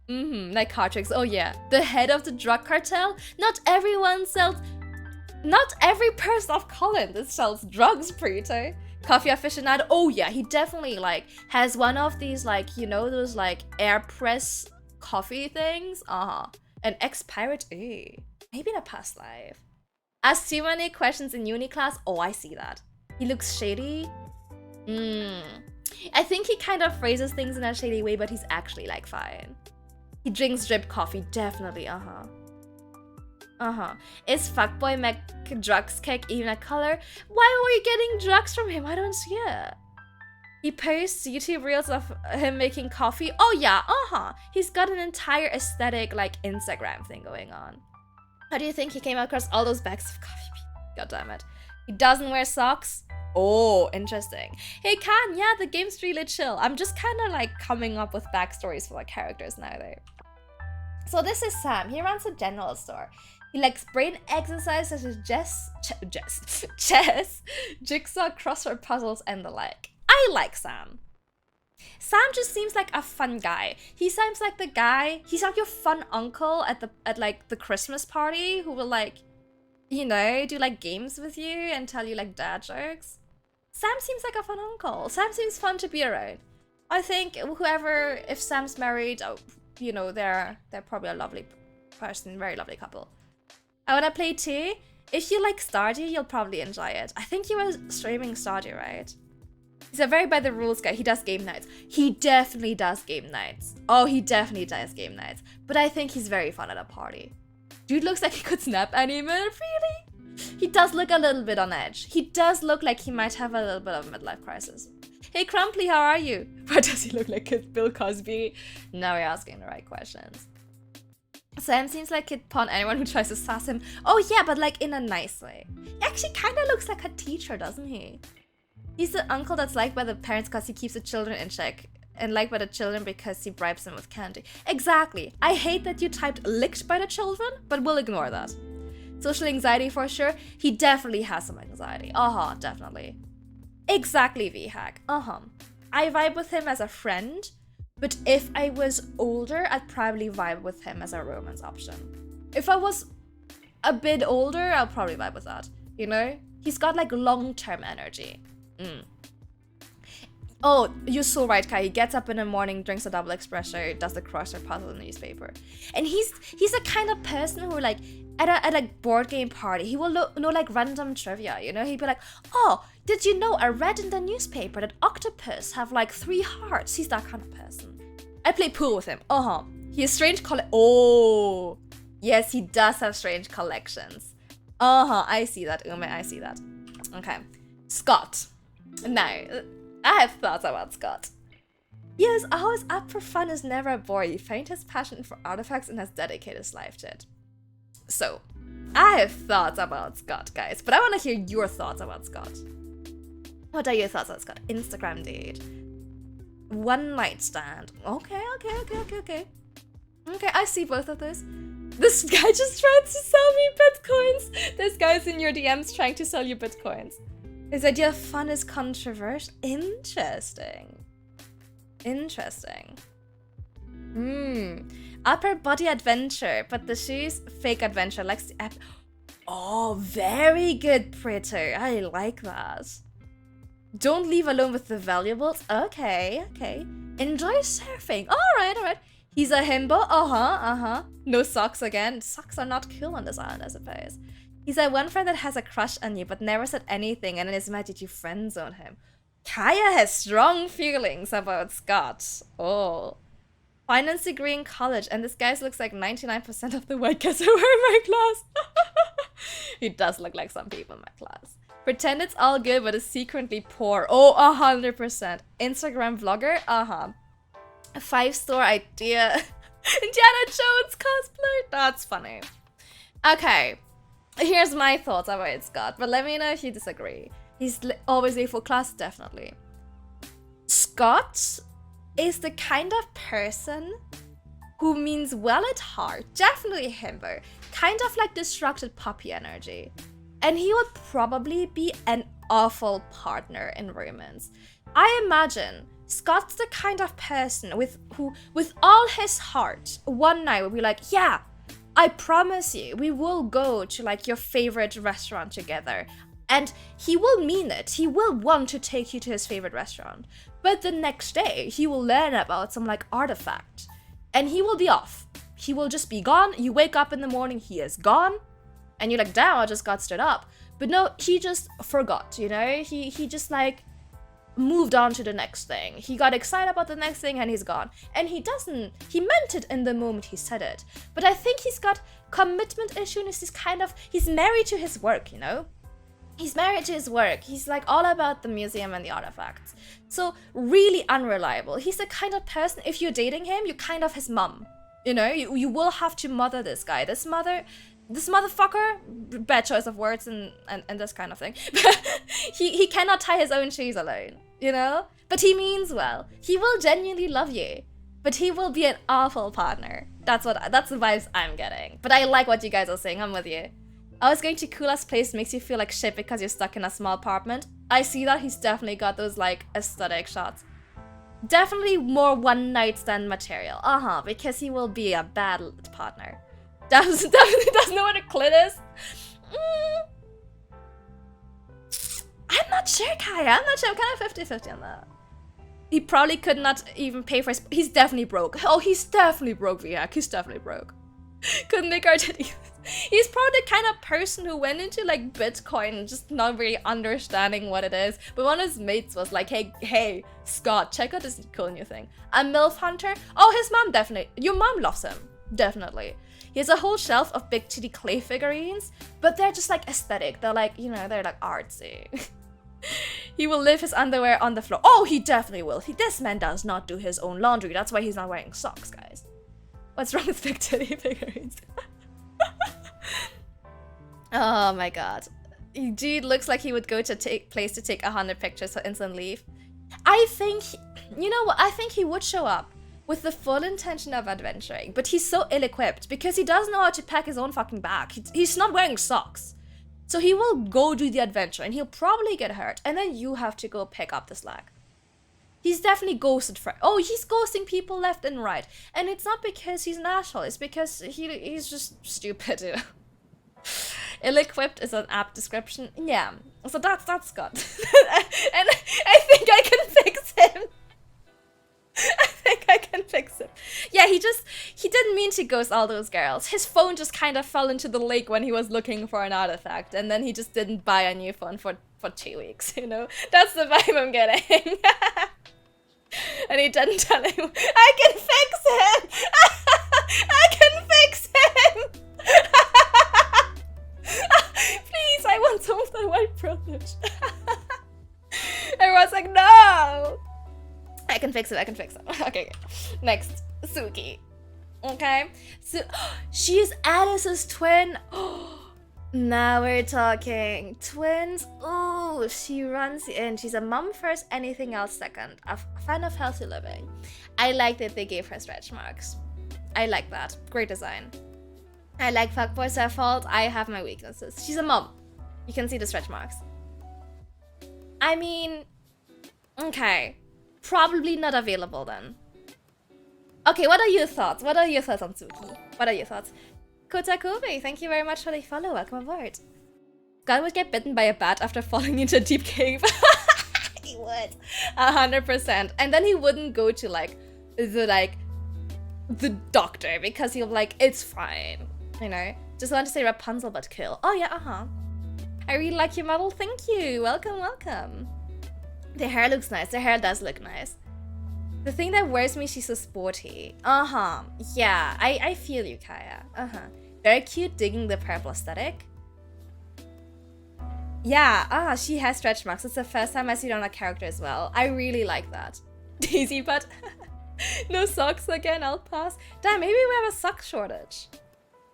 Like card tricks, oh yeah. The head of the drug cartel? Not every person of color sells drugs, Prito. Coffee aficionado, oh yeah, he definitely like has one of these like, you know, those like air press coffee things. An ex-pirate, maybe in a past life. Asked too many questions in uni class, oh I see that. He looks shady. I think he kind of phrases things in a shady way, but he's actually like fine. He drinks drip coffee, definitely, Is fuckboy drugs cake even a color? Why were you getting drugs from him? I don't see it. He posts YouTube reels of him making coffee. Oh yeah, He's got an entire aesthetic like Instagram thing going on. How do you think he came across all those bags of coffee? God damn it. He doesn't wear socks. Oh, interesting. Hey Khan, yeah, the game's really chill. I'm just kind of like coming up with backstories for the characters now though. So this is Sam. He runs a general store. He likes brain exercise such as chess, jigsaw, crossword puzzles, and the like. I like Sam. Sam just seems like a fun guy. He seems like the guy, he's like your fun uncle at like the Christmas party who will like, you know, do like games with you and tell you like dad jokes. Sam seems like a fun uncle. Sam seems fun to be around. I think if Sam's married, you know, they're probably a lovely person, very lovely couple. I wanna play too. If you like Stardew, you'll probably enjoy it. I think you were streaming Stardew, right? He's a very by the rules guy. He does game nights. He definitely does game nights. Oh, he definitely does game nights. But I think he's very fun at a party. Dude looks like he could snap any minute, really? He does look a little bit on edge. He does look like he might have a little bit of a midlife crisis. Hey Crumply, how are you? Why does he look like Bill Cosby? Now we're asking the right questions. Sam seems like he'd pawn anyone who tries to sass him. Oh yeah, but like in a nice way. He actually kind of looks like a teacher, doesn't he? He's the uncle that's liked by the parents because he keeps the children in check, and liked by the children because he bribes them with candy. Exactly. I hate that you typed licked by the children, but we'll ignore that. Social anxiety for sure. He definitely has some anxiety. Definitely. Exactly, VHack. I vibe with him as a friend, but if I was older, I'd probably vibe with him as a romance option. If I was a bit older, I'll probably vibe with that, you know? He's got like long-term energy. Oh, you're so right, Kai. He gets up in the morning, drinks a double espresso, does the crossword puzzle in the newspaper. And he's the kind of person who, like, at a board game party, he will know like random trivia, you know? He'd be like, oh, did you know I read in the newspaper that octopus have like 3 hearts? He's that kind of person. I play pool with him. He has strange Oh, yes, he does have strange collections. I see that, Ume, I see that. Okay. Scott. Now, I have thoughts about Scott. He is always up for fun, is never a bore. He found his passion for artifacts and has dedicated his life to it. So, I have thoughts about Scott, guys, but I want to hear your thoughts about Scott. What are your thoughts about Scott? Instagram date. One night stand. Okay. Okay, I see both of those. This guy just tried to sell me bitcoins. This guy's in your DMs trying to sell you bitcoins. His idea of fun is controversial. Interesting. Upper body adventure, but the shoes fake adventure. Likes the Oh, very good, Preto. I like that. Don't leave alone with the valuables. Okay. Enjoy surfing. All right. He's a himbo. No socks again. Socks are not cool on this island, I suppose. He's that one friend that has a crush on you but never said anything, and in his mind did you friend zone him. Kaya has strong feelings about Scott. Oh. Finance degree in college, and this guy looks like 99% of the white guys who are in my class. He does look like some people in my class. Pretend it's all good but is secretly poor. Oh, 100%. Instagram vlogger? A 5-store idea. Indiana Jones cosplay? That's funny. Okay. Here's my thoughts about Scott, but let me know if you disagree. He's always late for class, definitely. Scott is the kind of person who means well at heart, definitely himbo, kind of like distracted puppy energy. And he would probably be an awful partner in romance. I imagine Scott's the kind of person who, with all his heart, one night would be like, yeah, I promise you, we will go to like your favorite restaurant together. And he will mean it. He will want to take you to his favorite restaurant. But the next day, he will learn about some like artifact. And he will be off. He will just be gone. You wake up in the morning, he is gone. And you're like, damn, I just got stood up. But no, he just forgot, you know? He just like moved on to the next thing. He got excited about the next thing and he's gone. And he meant it in the moment he said it. But I think he's got commitment issues. He's married to his work, you know? He's married to his work. He's like all about the museum and the artifacts. So really unreliable. He's the kind of person, if you're dating him, you're kind of his mom. You know, you will have to mother this guy. This motherfucker, bad choice of words and this kind of thing. he cannot tie his own shoes alone, you know? But he means well. He will genuinely love you. But he will be an awful partner. That's the vibes I'm getting. But I like what you guys are saying. I'm with you. I was going to coolest place makes you feel like shit because you're stuck in a small apartment. I see that. He's definitely got those like aesthetic shots. Definitely more one night stand material. Because he will be a bad partner. Definitely doesn't know what a clit is. I'm not sure, Kaya. I'm not sure. I'm kind of 50-50 on that. He probably could not even pay for his... He's definitely broke. Oh, he's definitely broke, Viak. He's definitely broke. Couldn't make our titties. He's probably the kind of person who went into like Bitcoin just not really understanding what it is. But one of his mates was like, hey, Scott, check out this cool new thing. A MILF hunter? Oh, his mom definitely. Your mom loves him. Definitely. He has a whole shelf of big titty clay figurines, but they're just like aesthetic. They're like, you know, they're like artsy. He will leave his underwear on the floor. Oh, he definitely will. This man does not do his own laundry. That's why he's not wearing socks, guys. What's wrong with big titty figurines? Oh my god. Dude looks like he would go to place to take 100 pictures for instant leave. I think, you know what? I think he would show up with the full intention of adventuring, but he's so ill-equipped because he doesn't know how to pack his own fucking bag. He's not wearing socks. So he will go do the adventure and he'll probably get hurt. And then you have to go pick up the slack. He's definitely ghosted friends. Oh, he's ghosting people left and right. And it's not because he's an asshole. It's because he's just stupid. You know? Ill-equipped is an apt description. Yeah. So that's Scott. And I think I can fix him. I think I can fix him. Yeah, he didn't mean to ghost all those girls. His phone just kind of fell into the lake when he was looking for an artifact, and then he just didn't buy a new phone for 2 weeks, you know? That's the vibe I'm getting. And he didn't tell him, I can fix him! I can fix him! Please, I want some of that white privilege. Everyone's like, no! I can fix it, I can fix it. Okay, next, Suki. Okay, so she is Alice's twin. Now we're talking. Twins, ooh, she runs in. She's a mom first, anything else second. A fan of healthy living. I like that they gave her stretch marks. I like that, great design. I like fuckboys their fault, I have my weaknesses. She's a mom. You can see the stretch marks. I mean, okay. Probably not available then. Okay, what are your thoughts? What are your thoughts on Suki? What are your thoughts? Kotakobe, thank you very much for the follow. Welcome aboard. God would get bitten by a bat after falling into a deep cave. He would. 100%. And then he wouldn't go to the doctor because he'll be like, it's fine. You know? Just want to say Rapunzel but kill. Oh yeah, I really like your model. Thank you. Welcome, welcome. The hair looks nice. The hair does look nice. The thing that worries me, she's so sporty. Yeah, I feel you, Kaya. Very cute, digging the purple aesthetic. Yeah, she has stretch marks. It's the first time I see it on a character as well. I really like that. Daisy butt. No socks again, I'll pass. Damn, maybe we have a sock shortage.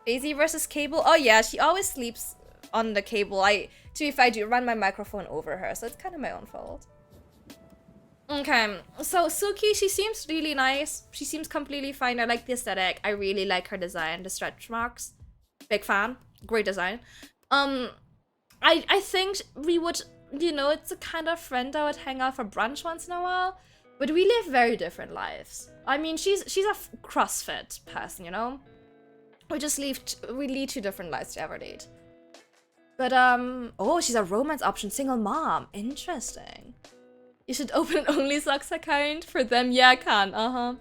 Daisy versus Cable. Oh yeah, she always sleeps on the cable. I do run my microphone over her, so it's kind of my own fault. Okay, so Suki, she seems really nice. She seems completely fine. I like the aesthetic. I really like her design. The stretch marks. Big fan. Great design. I think we would, you know, it's the kind of friend that would hang out for brunch once in a while. But we live very different lives. I mean, she's a CrossFit person, you know? We lead two different lives to ever date. But, oh, she's a romance option. Single mom. Interesting. You should open an Only Socks account for them. Yeah, I can.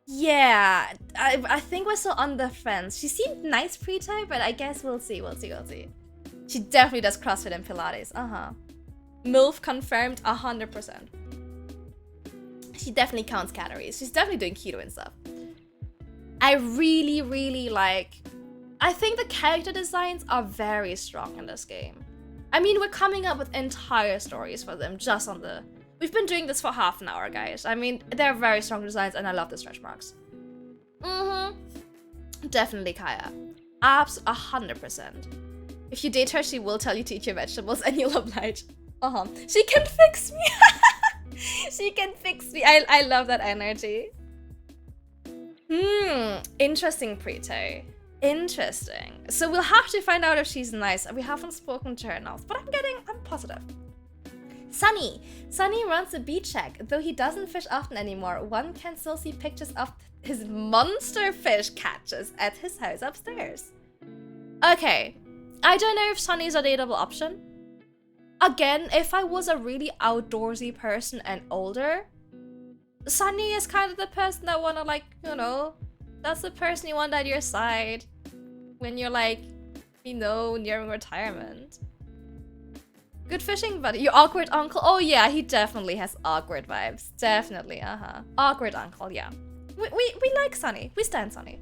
Yeah, I think we're still on the fence. She seemed nice pre-type, but I guess we'll see. She definitely does CrossFit and Pilates. MILF confirmed 100%. She definitely counts calories. She's definitely doing keto and stuff. I really, really like... I think the character designs are very strong in this game. I mean, we're coming up with entire stories for them just on the... We've been doing this for half an hour, guys. I mean, they're very strong designs and I love the stretch marks. Definitely Kaya. Abs 100%. If you date her, she will tell you to eat your vegetables and you'll oblige. She can fix me. She can fix me. I love that energy. Interesting, Preto. Interesting. So we'll have to find out if she's nice. We haven't spoken to her enough, but I'm positive. Sunny. Sunny runs a beach check. Though he doesn't fish often anymore, one can still see pictures of his monster fish catches at his house upstairs. Okay. I don't know if Sunny's a dateable option. Again, if I was a really outdoorsy person and older, Sunny is kind of the person that wanna, like, you know, that's the person you want at your side when you're, like, you know, nearing retirement. Good fishing buddy. Your awkward uncle. Oh yeah, he definitely has awkward vibes. Definitely, Awkward uncle, yeah. We like Sunny. We stand Sunny.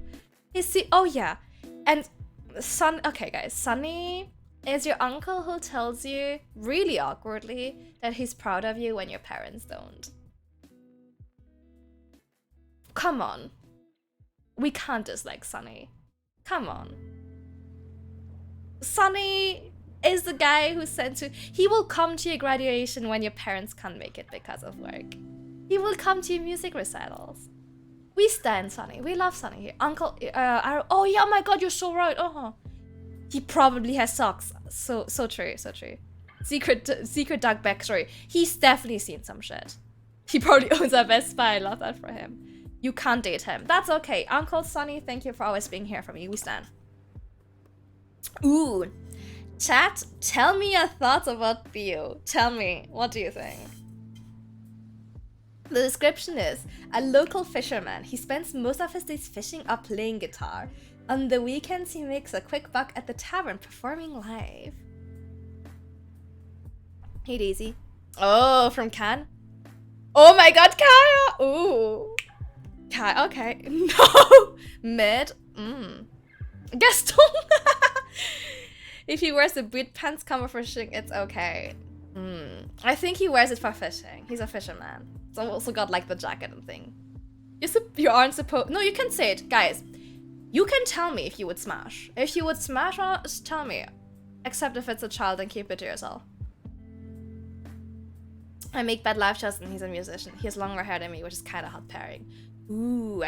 Oh yeah. And okay guys, Sunny is your uncle who tells you, really awkwardly, that he's proud of you when your parents don't. Come on. We can't dislike Sunny. Come on. Sunny is the guy who sent to... He will come to your graduation when your parents can't make it because of work. He will come to your music recitals. We stand Sunny. We love Sunny here. Uncle... oh yeah, oh my god, you're so right. He probably has socks. So true, so true. Secret dark backstory. He's definitely seen some shit. He probably owns a Best Buy. I love that for him. You can't date him. That's okay. Uncle Sonny, thank you for always being here for me. We stand. Ooh. Chat, tell me your thoughts about Theo. Tell me, what do you think? The description is a local fisherman. He spends most of his days fishing or playing guitar. On the weekends, he makes a quick buck at the tavern performing live. Hey Daisy. Oh, from Cannes? Oh my god, Kaya! Ooh. Kaya, okay. No! Mid? Gaston! If he wears the boot pants cover for fishing, it's okay. I think he wears it for fishing. He's a fisherman. So also got like the jacket and thing. You aren't supposed... No, you can say it. Guys, you can tell me if you would smash. If you would smash, just tell me. Except if it's a child and keep it to yourself. I make bad live shots and he's a musician. He has longer hair than me, which is kind of hot pairing. Ooh,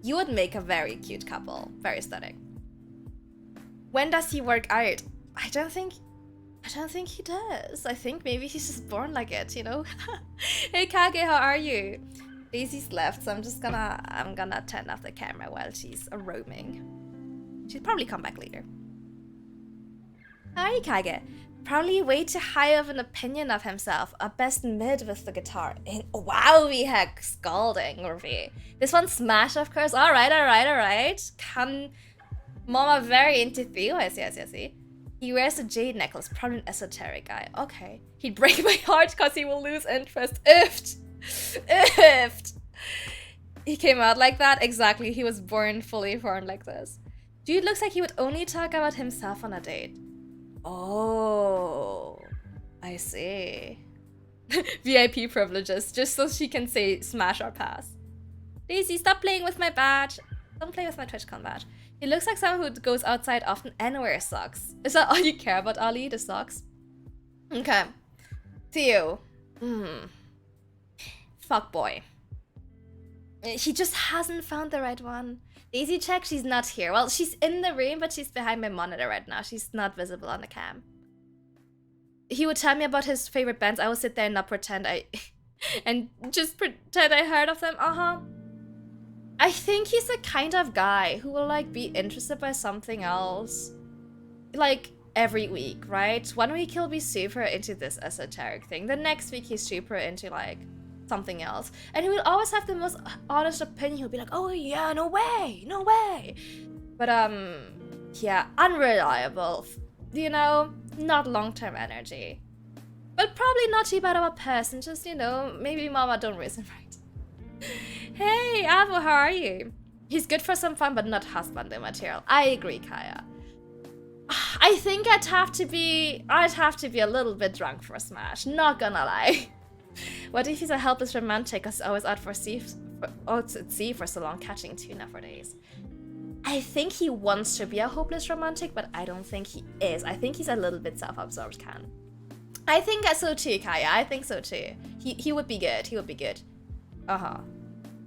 you would make a very cute couple. Very aesthetic. When does he work out? I don't think he does. I think maybe he's just born like it, you know? Hey Kage, how are you? Daisy's left, so I'm gonna turn off the camera while she's roaming. She'll probably come back later. How are you, Kage? Probably way too high of an opinion of himself. A best mid with the guitar. Wow, we heck scalding, Urvi. This one smash, of course. Alright. Mama very into Theo. I see. He wears a jade necklace. Probably an esoteric guy. Okay. He'd break my heart because he will lose interest. Iffed. He came out like that? Exactly. He was born fully formed like this. Dude looks like he would only talk about himself on a date. Oh, I see. VIP privileges, just so she can say smash or pass. Daisy, stop playing with my badge. Don't play with my TwitchCon badge. He looks like someone who goes outside often and wears socks. Is that all you care about, Ali? The socks? Okay. Theo. Fuck boy. He just hasn't found the right one. Daisy check, she's not here. Well, she's in the room, but she's behind my monitor right now. She's not visible on the cam. He would tell me about his favorite bands. I would sit there and not pretend and just pretend I heard of them. I think he's the kind of guy who will like be interested by something else like every week, right? 1 week he'll be super into this esoteric thing. The next week he's super into like something else. And he will always have the most honest opinion. He'll be like, oh yeah, no way. But yeah, unreliable. You know, not long-term energy. But probably not too bad of a person. Just, you know, maybe mama don't raise him right. Hey, Avo, how are you? He's good for some fun, but not husband material. I agree, Kaya. I think I'd have to be a little bit drunk for a smash. Not gonna lie. What if he's a helpless romantic who's always out at sea for so long, catching tuna for days? I think he wants to be a hopeless romantic, but I don't think he is. I think he's a little bit self-absorbed, Can. I think so too, Kaya. I think so too. He would be good. He would be good. I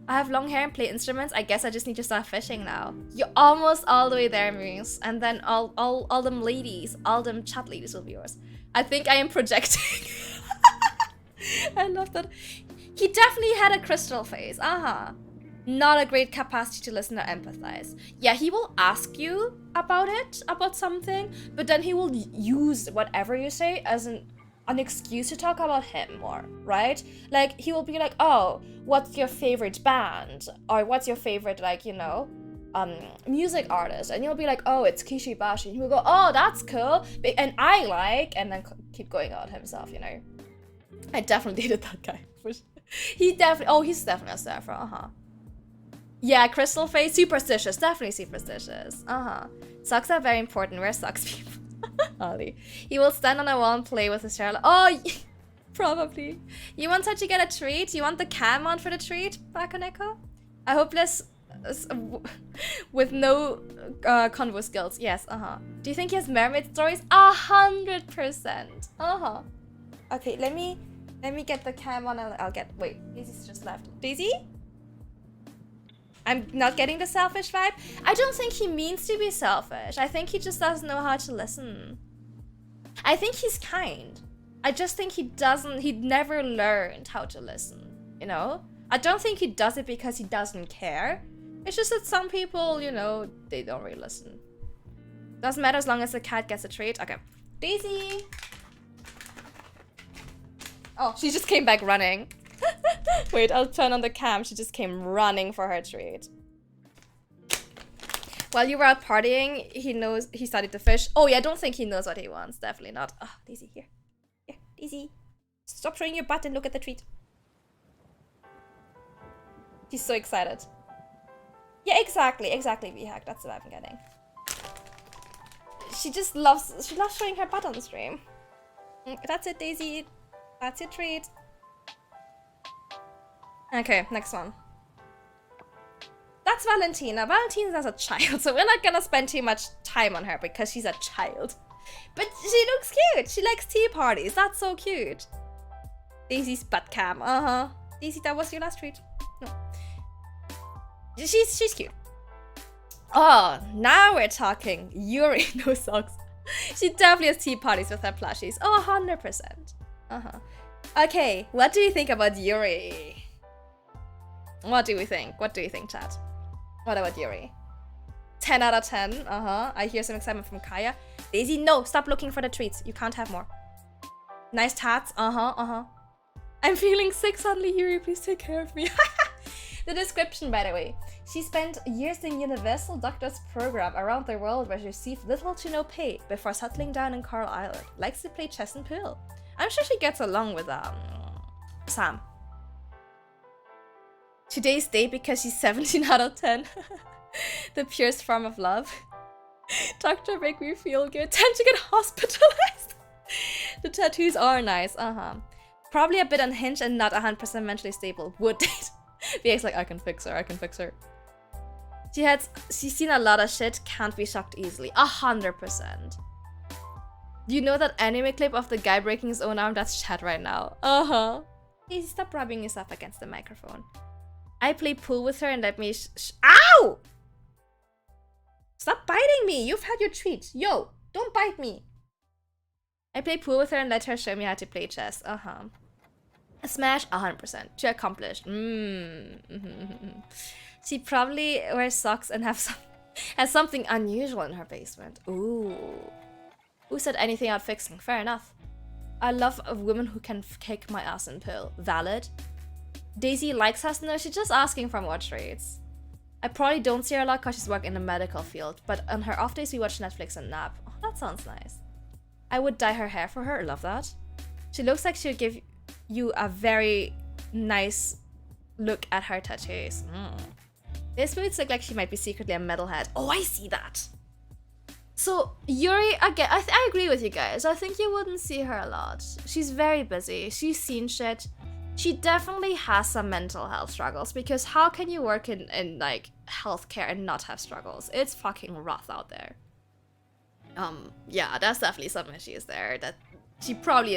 have long hair and play instruments. I guess I just need to start fishing now. You're almost all the way there, Muse. And then all them ladies, all them chat ladies will be yours. I think I am projecting. I love that. He definitely had a crystal face. Not a great capacity to listen or empathize. Yeah, he will ask you about something, but then he will use whatever you say as an excuse to talk about him more, right? Like, he will be like, oh, what's your favorite band? Or what's your favorite, like, you know, music artist? And you'll be like, oh, it's Kishi Bashi. And he'll go, oh, that's cool. And I like, and then keep going out himself, you know. I definitely dated that guy. He's definitely a surfer, Yeah, crystal face, superstitious, definitely superstitious. Socks are very important. Wear socks, people. Ollie. He will stand on a wall and play with his Charlotte. Oh, probably. You want her to get a treat? You want the cam on for the treat, Bakoneko? I hope less with no convo skills. Yes, Do you think he has mermaid stories? 100%. Okay, let me get the cam on and I'll get. Wait, Daisy's just left. Daisy? I'm not getting the selfish vibe. I don't think he means to be selfish. I think he just doesn't know how to listen. I think he's kind. I just think he'd never learned how to listen, you know? I don't think he does it because he doesn't care. It's just that some people, you know, they don't really listen. Doesn't matter as long as the cat gets a treat. Okay. Daisy! Oh, she just came back running. Wait, I'll turn on the cam. She just came running for her treat. While you were out partying, he studied to fish. Oh yeah, I don't think he knows what he wants. Definitely not. Oh, Daisy, here. Here, Daisy. Stop showing your butt and look at the treat. He's so excited. Yeah, exactly, V-Hack. That's what I'm getting. She loves showing her butt on the stream. That's it, Daisy. That's your treat. Okay, next one. That's Valentina. Valentina's a child, so we're not gonna spend too much time on her because she's a child. But she looks cute. She likes tea parties. That's so cute. Daisy's butt cam. Daisy, that was your last treat. No. She's cute. Oh, now we're talking. Yuri, no socks. She definitely has tea parties with her plushies. Oh, 100%. Okay, what do you think about Yuri? What do we think? What do you think, chat? What about Yuri? 10 out of 10. I hear some excitement from Kaya. Daisy, no, stop looking for the treats. You can't have more. Nice tats. I'm feeling sick suddenly, Yuri. Please take care of me. The description, by the way. She spent years in Universal Doctors program around the world where she received little to no pay before settling down in Coral Island. Likes to play chess and pool. I'm sure she gets along with Sam. Today's date because she's 17 out of 10. The purest form of love. Doctor, make me feel good. Time to get hospitalized. The tattoos are nice. Probably a bit unhinged and not 100% mentally stable. Would date. VX like, I can fix her. She's seen a lot of shit. Can't be shocked easily. 100%. Do you know that anime clip of the guy breaking his own arm? That's chat right now. Easy, stop rubbing yourself against the microphone. I play pool with her and let me Ow! Stop biting me! You've had your treat. Yo, don't bite me. I play pool with her and let her show me how to play chess. A smash, 100%. To accomplish. She probably wears socks and has something unusual in her basement. Ooh. Who said anything out fixing? Fair enough. I love a woman who can kick my ass and pill. Valid. Daisy likes us? No, she's just asking for more traits. I probably don't see her a lot because she's working in the medical field, but on her off days we watch Netflix and nap. Oh, that sounds nice. I would dye her hair for her. Love that. She looks like she would give you a very nice look at her tattoos. This moods look like she might be secretly a metalhead. Oh, I see that. So, Yuri, again, I agree with you guys. I think you wouldn't see her a lot. She's very busy. She's seen shit. She definitely has some mental health struggles because how can you work in like healthcare and not have struggles? It's fucking rough out there. Yeah, there's definitely some issues there that she probably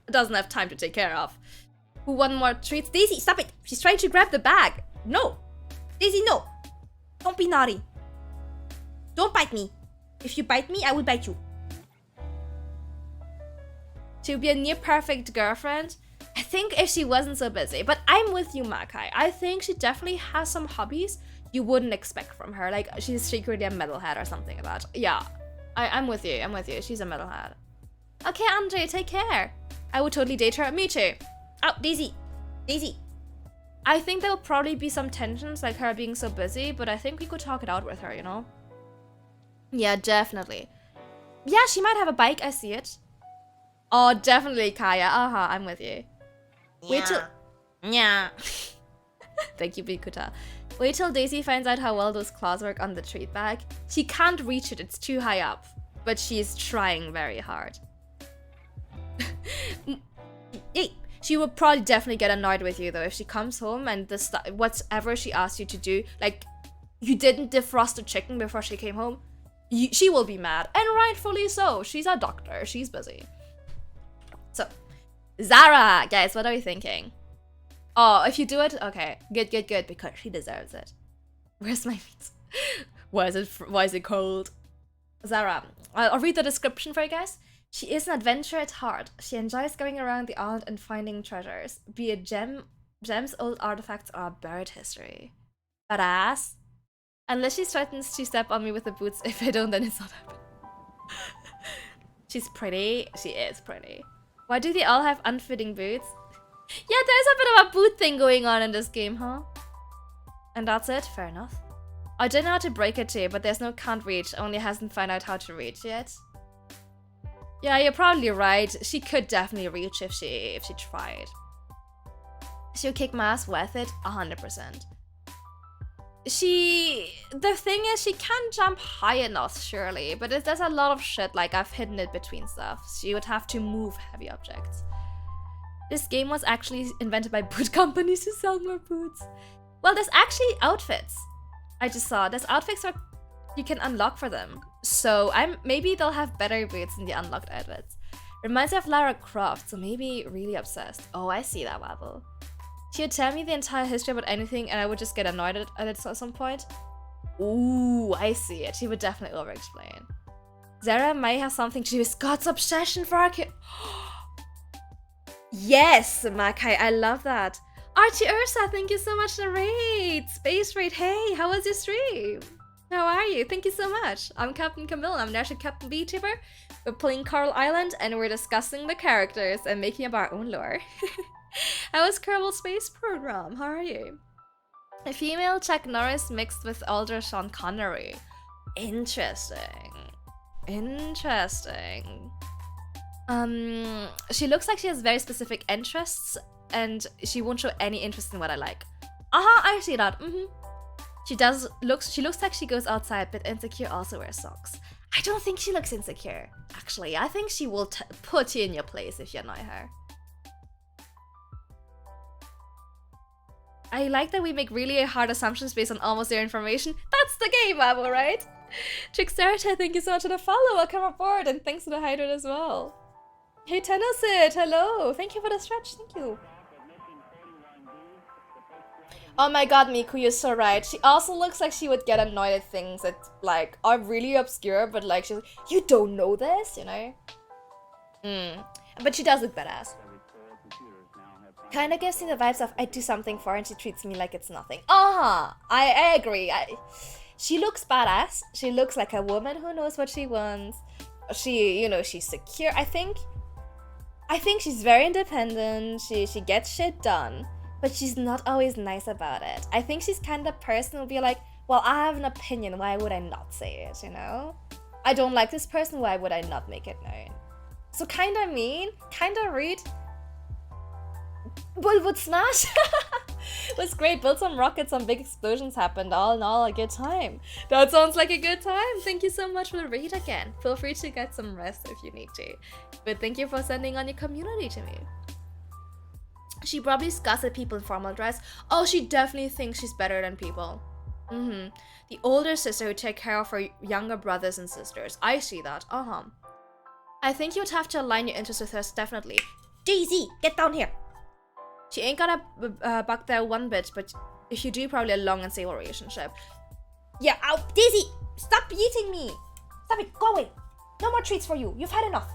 doesn't have time to take care of. Who want more treats? Daisy, stop it! She's trying to grab the bag. No! Daisy, no! Don't be naughty. Don't bite me. If you bite me, I will bite you. She would be a near-perfect girlfriend. I think if she wasn't so busy. But I'm with you, Makai. I think she definitely has some hobbies you wouldn't expect from her. Like, she's secretly a metalhead or something like that. Yeah, I'm with you. She's a metalhead. Okay, Andre, take care. I would totally date her. Me too. Oh, Daisy. I think there will probably be some tensions, like her being so busy, but I think we could talk it out with her, you know? Yeah, definitely. Yeah, she might have a bike. I see it. Oh, definitely, Kaya. I'm with you. Yeah. Wait till... Yeah. Thank you, Bikuta. Wait till Daisy finds out how well those claws work on the treat bag. She can't reach it. It's too high up. But she's trying very hard. Hey, she will probably definitely get annoyed with you, though, if she comes home and whatever she asks you to do, like, you didn't defrost the chicken before she came home, she will be mad. And rightfully so. She's a doctor. She's busy. So, Zara! Guys, what are we thinking? Oh, if you do it, okay. Good, because she deserves it. Where's my meat? Why is it cold? Zara, I'll read the description for you guys. She is an adventurer at heart. She enjoys going around the island and finding treasures, be it gems, old artifacts, or buried history. Badass. Unless she threatens to step on me with the boots. If I don't, then it's not happening. She's pretty. She is pretty. Why do they all have unfitting boots? Yeah, there's a bit of a boot thing going on in this game, huh? And that's it? Fair enough. I don't know how to break it too, but there's no can't reach, only hasn't found out how to reach yet. Yeah, you're probably right. She could definitely reach if she tried. She'll kick my ass with it, 100%. The thing is, she can jump high enough, surely, but there's a lot of shit, like I've hidden it between stuff. She would have to move heavy objects. This game was actually invented by boot companies to sell more boots. Well, there's actually outfits. I just saw there's outfits where you can unlock for them. So maybe they'll have better boots in the unlocked outfits. Reminds me of Lara Croft, so maybe really obsessed. Oh, I see that, Wabble. She would tell me the entire history about anything and I would just get annoyed at it at some point. Ooh, I see it. She would definitely over-explain. Zara may have something to do with Scott's obsession for our kid. Yes, Makai, I love that. Archie Ursa, thank you so much for the raid. Space raid, hey, how was your stream? How are you? Thank you so much. I'm Captain Camille, I'm actually Captain VTuber. We're playing Coral Island and we're discussing the characters and making up our own lore. How was Kerbal Space Program? How are you? A female Chuck Norris mixed with older Sean Connery. Interesting. Interesting. She looks like she has very specific interests and she won't show any interest in what I like. I see that. She looks like she goes outside, but insecure also wears socks. I don't think she looks insecure, actually. I think she will put you in your place if you annoy her. I like that we make really hard assumptions based on almost zero information. That's the game, Abo, right? Tricksterita, thank you so much for the follow. Welcome aboard, and thanks for the hydrate as well. Hey, Tenosid, hello. Thank you for the stretch. Thank you. Oh my god, Miku, you're so right. She also looks like she would get annoyed at things that, like, are really obscure, but, like, she's like, you don't know this, you know? But she does look badass. Kinda gives me the vibes of I do something for her and she treats me like it's nothing. I agree. She looks badass. She looks like a woman who knows what she wants. She, you know, she's secure. I think she's very independent. She gets shit done. But she's not always nice about it. I think she's kind of person who'll be like, well, I have an opinion, why would I not say it, you know? I don't like this person, why would I not make it known? So kinda mean, kinda rude. But would smash? It was great, built some rockets, some big explosions happened, all in all a good time. That sounds like a good time. Thank you so much for the raid again. Feel free to get some rest if you need to. But thank you for sending on your community to me. She probably scuffs at people in formal dress. Oh, she definitely thinks she's better than people. The older sister who take care of her younger brothers and sisters. I see that. I think you'd have to align your interests with hers, definitely. Daisy, get down here. She ain't gonna buck there one bit, but if you do, probably a long and stable relationship. Yeah, ow, Daisy, stop eating me. Stop it, go away. No more treats for you. You've had enough.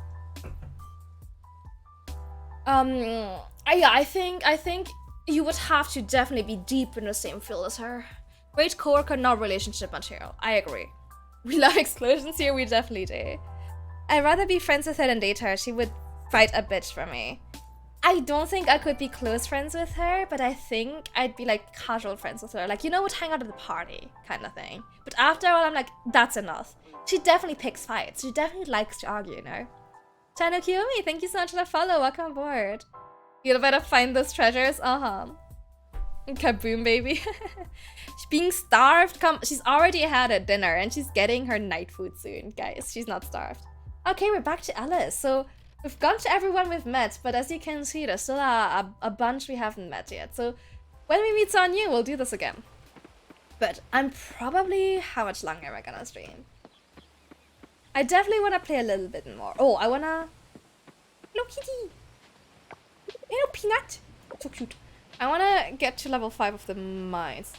Yeah, I think you would have to definitely be deep in the same field as her. Great coworker, not relationship material. I agree. We love explosions here, we definitely do. I'd rather be friends with her than date her. She would fight a bitch for me. I don't think I could be close friends with her, but I think I'd be like casual friends with her. Like, you know, would hang out at the party kind of thing. But after all, I'm like, that's enough. She definitely picks fights. She definitely likes to argue, you know? Chano Kiyomi, thank you so much for the follow. Welcome aboard. You better find those treasures. Kaboom, baby. She's being starved. She's already had a dinner and she's getting her night food soon, guys. She's not starved. Okay, we're back to Alice. So we've gone to everyone we've met, but as you can see, there's still a bunch we haven't met yet. So when we meet Son Yu, we'll do this again. But I'm probably... How much longer am I gonna stream? I definitely want to play a little bit more. Oh, I wanna... Hello, kitty! Hello, Peanut! So cute. I wanna get to level 5 of the mines.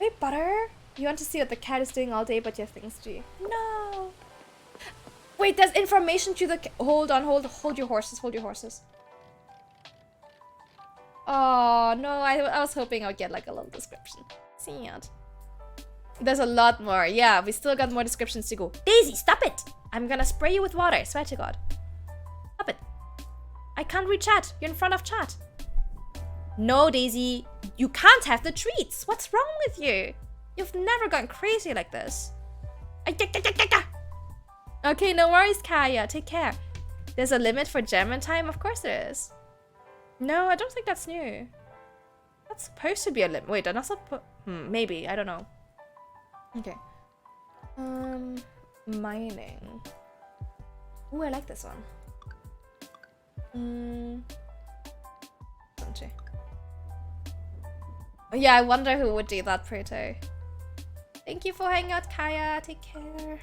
Wait, Butter? You want to see what the cat is doing all day, but you have things to do. No. Wait, there's information to the. Hold on, hold your horses, hold your horses. Oh no, I was hoping I would get like a little description. See it. There's a lot more. Yeah, we still got more descriptions to go. Daisy, stop it! I'm gonna spray you with water. Swear to God. Stop it. I can't read chat. You're in front of chat. No, Daisy. You can't have the treats. What's wrong with you? You've never gone crazy like this. Okay, no worries, Kaya. Take care. There's a limit for German time? Of course there is. No, I don't think that's new. That's supposed to be a limit. Wait, I'm not supposed... maybe. I don't know. Okay. Mining. Ooh, I like this one. Yeah, I wonder who would do that, Proto. Thank you for hanging out, Kaya. Take care.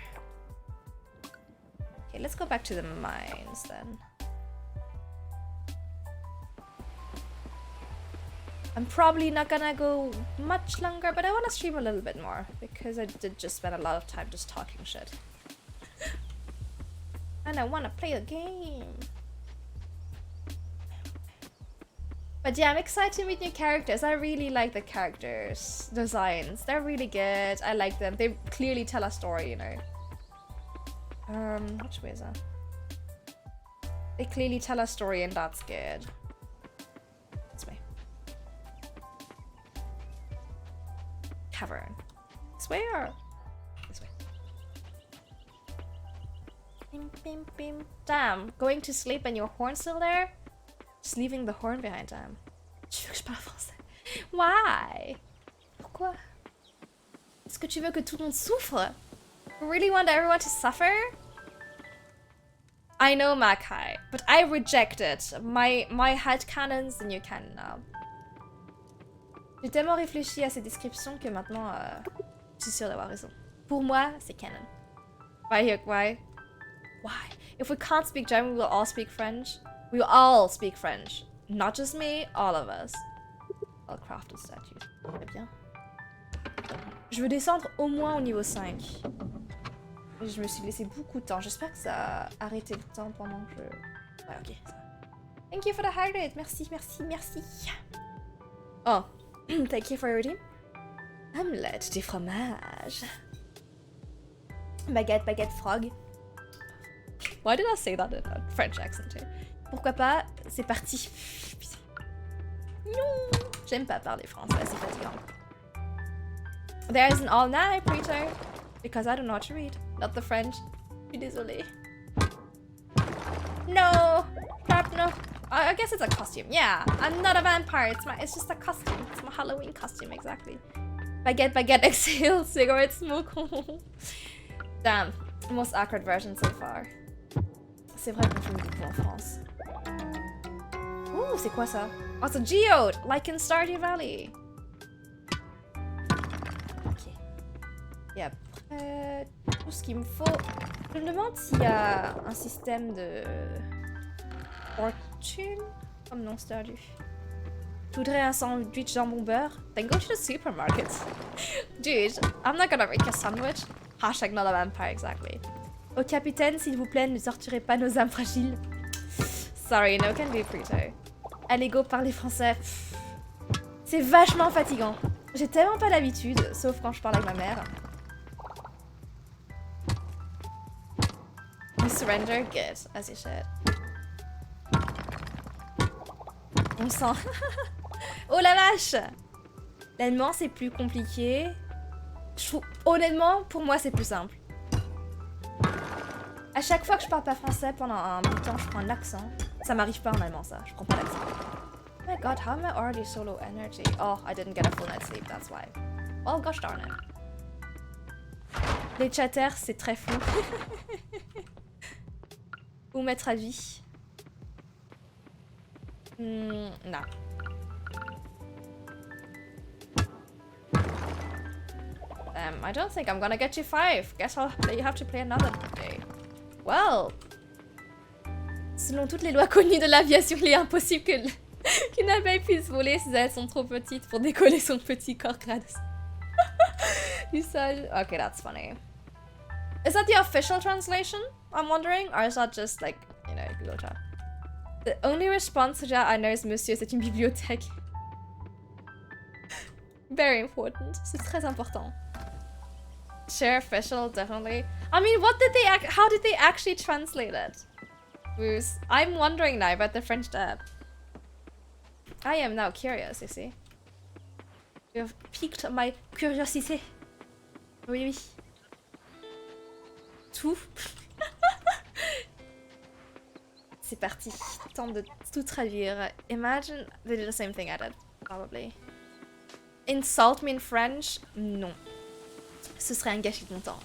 Okay, let's go back to the mines then. I'm probably not gonna go much longer, but I want to stream a little bit more because I did just spend a lot of time just talking shit. And I want to play a game. But yeah, I'm excited to meet new characters. I really like the characters' designs. They're really good. I like them. They clearly tell a story, you know. Which way is that? They clearly tell a story and that's good. This way. Cavern. This way or? This way. Bim, bim, bim. Damn, going to sleep and your horn's still there? Just leaving the horn behind, damn. Tu veux que je parle français? Why? Pourquoi? Est-ce que tu veux que tout le monde souffre? You really want everyone to suffer? I know, Makai, but I reject it. My headcanon's the new canon now. J'ai tellement réfléchi à ces descriptions que maintenant, je suis sûre d'avoir raison. Pour moi, c'est canon. Why? Why? If we can't speak German, we will all speak French. We will all speak French. Not just me, all of us. I'll craft a statue. Très bien. Je veux descendre au moins au niveau 5. Je me suis laissé beaucoup de temps. J'espère que ça a arrêté le temps pendant que je... Ouais, ok. Thank you for the hydrate. Merci, merci, merci. Oh, thank you for your redeem. Omelette du fromage. Baguette, baguette, frog. Why did I say that in a French accent too? Pourquoi pas? C'est parti. J'aime pas parler français, c'est fatigant. There is an all night preacher because I don't know how to read. Not the French. Je suis désolée. No! Crap, no. I guess it's a costume. Yeah, I'm not a vampire. It's just a costume. It's my Halloween costume, exactly. Baguette, baguette, exhale, cigarette smoke. Damn, most awkward version so far. C'est vrai qu'on fume beaucoup en France. Ouh, c'est quoi ça? Oh, c'est a geode, like in Stardew Valley. Ok. Et après, tout ce qu'il me faut... Je me demande s'il y a un système de... fortune comme non Stardew. Je voudrais un sandwich jambon beurre. Then go to the supermarket. Dude, I'm not gonna make a sandwich. Hashtag not a vampire, exactly. Au capitaine, s'il vous plaît, ne torturez pas nos âmes fragiles. Sorry, no can do Prito. Allez, go, parler français. C'est vachement fatigant. J'ai tellement pas l'habitude, sauf quand je parle avec ma mère. You surrender? Good, as you should. On sent... Oh la vache! L'allemand, c'est plus compliqué. Honnêtement, pour moi, c'est plus simple. À chaque fois que je parle pas français, pendant un bout de temps, je prends un accent. Ça m'arrive pas en allemand, ça. Je prends pas l'accent. Oh my god, how am I already so low energy? Oh, I didn't get a full night's sleep, that's why. Oh gosh darn it. Les chatters, c'est très fou. Ou mettre à vie. Non. I don't think I'm gonna get you 5. Guess you have to play another day. Well, selon toutes les lois connues de l'aviation, il est impossible qu'une abeille puisse voler si elles sont trop petites pour décoller son petit corps grados. You said... Okay, that's funny. Is that the official translation? I'm wondering? Or is that just like, you know, Google Chat? The only response to that I know is Monsieur, c'est une bibliothèque. Very important. C'est très important. Share official, definitely. I mean, what did they how did they actually translate it? Bruce, I'm wondering now about the French dub. I am now curious, you see. You have piqued my curiosité. Oui, oui. Tout. C'est parti. Temps de tout traduire. Imagine they did the same thing I did, probably. Insult me in French? Non. Ce serait un gâchis de mon temps.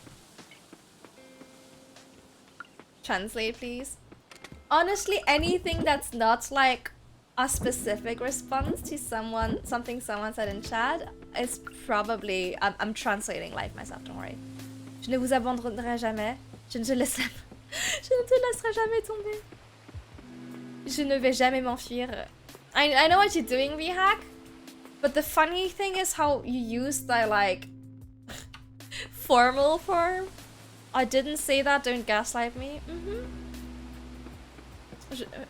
Translate, please. Honestly, anything that's not like a specific response to something someone said in chat is probably... I'm translating live myself, don't worry. Je ne vous abandonnerai jamais. Je ne te laisserai jamais tomber. Je ne vais jamais m'enfuir. I know what you're doing, VHack, but the funny thing is how you use the like formal form. I didn't say that, don't gaslight me.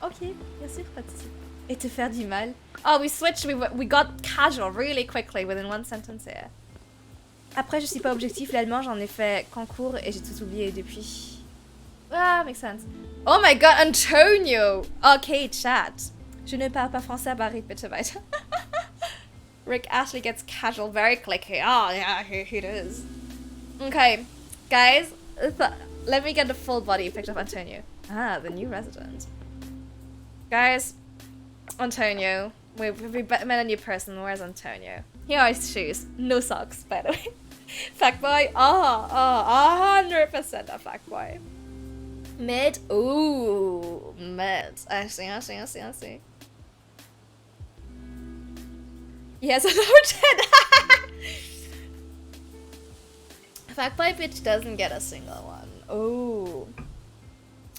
Ok, bien sûr, pas de souci. Et te faire du mal. Oh, we switched, we got casual really quickly within one sentence here. Après, je suis pas objectif, l'allemand, j'en ai fait qu'en cours et j'ai tout oublié depuis. Ah, makes sense. Oh my god, Antonio! Okay, chat. Je ne parle pas français, Barry, bitte weiter. Rick Ashley gets casual very quickly. Oh, yeah, he does. Okay, guys, let me get the full body picture of Antonio. Ah, the new resident. Guys, Antonio. We met a new person. Where's Antonio? Here are his shoes. No socks, by the way. Fuckboy. 100% a fuckboy. Mid. Ooh, mid. I see. Yes, an O10. Fuckboy bitch doesn't get a single one. Ooh.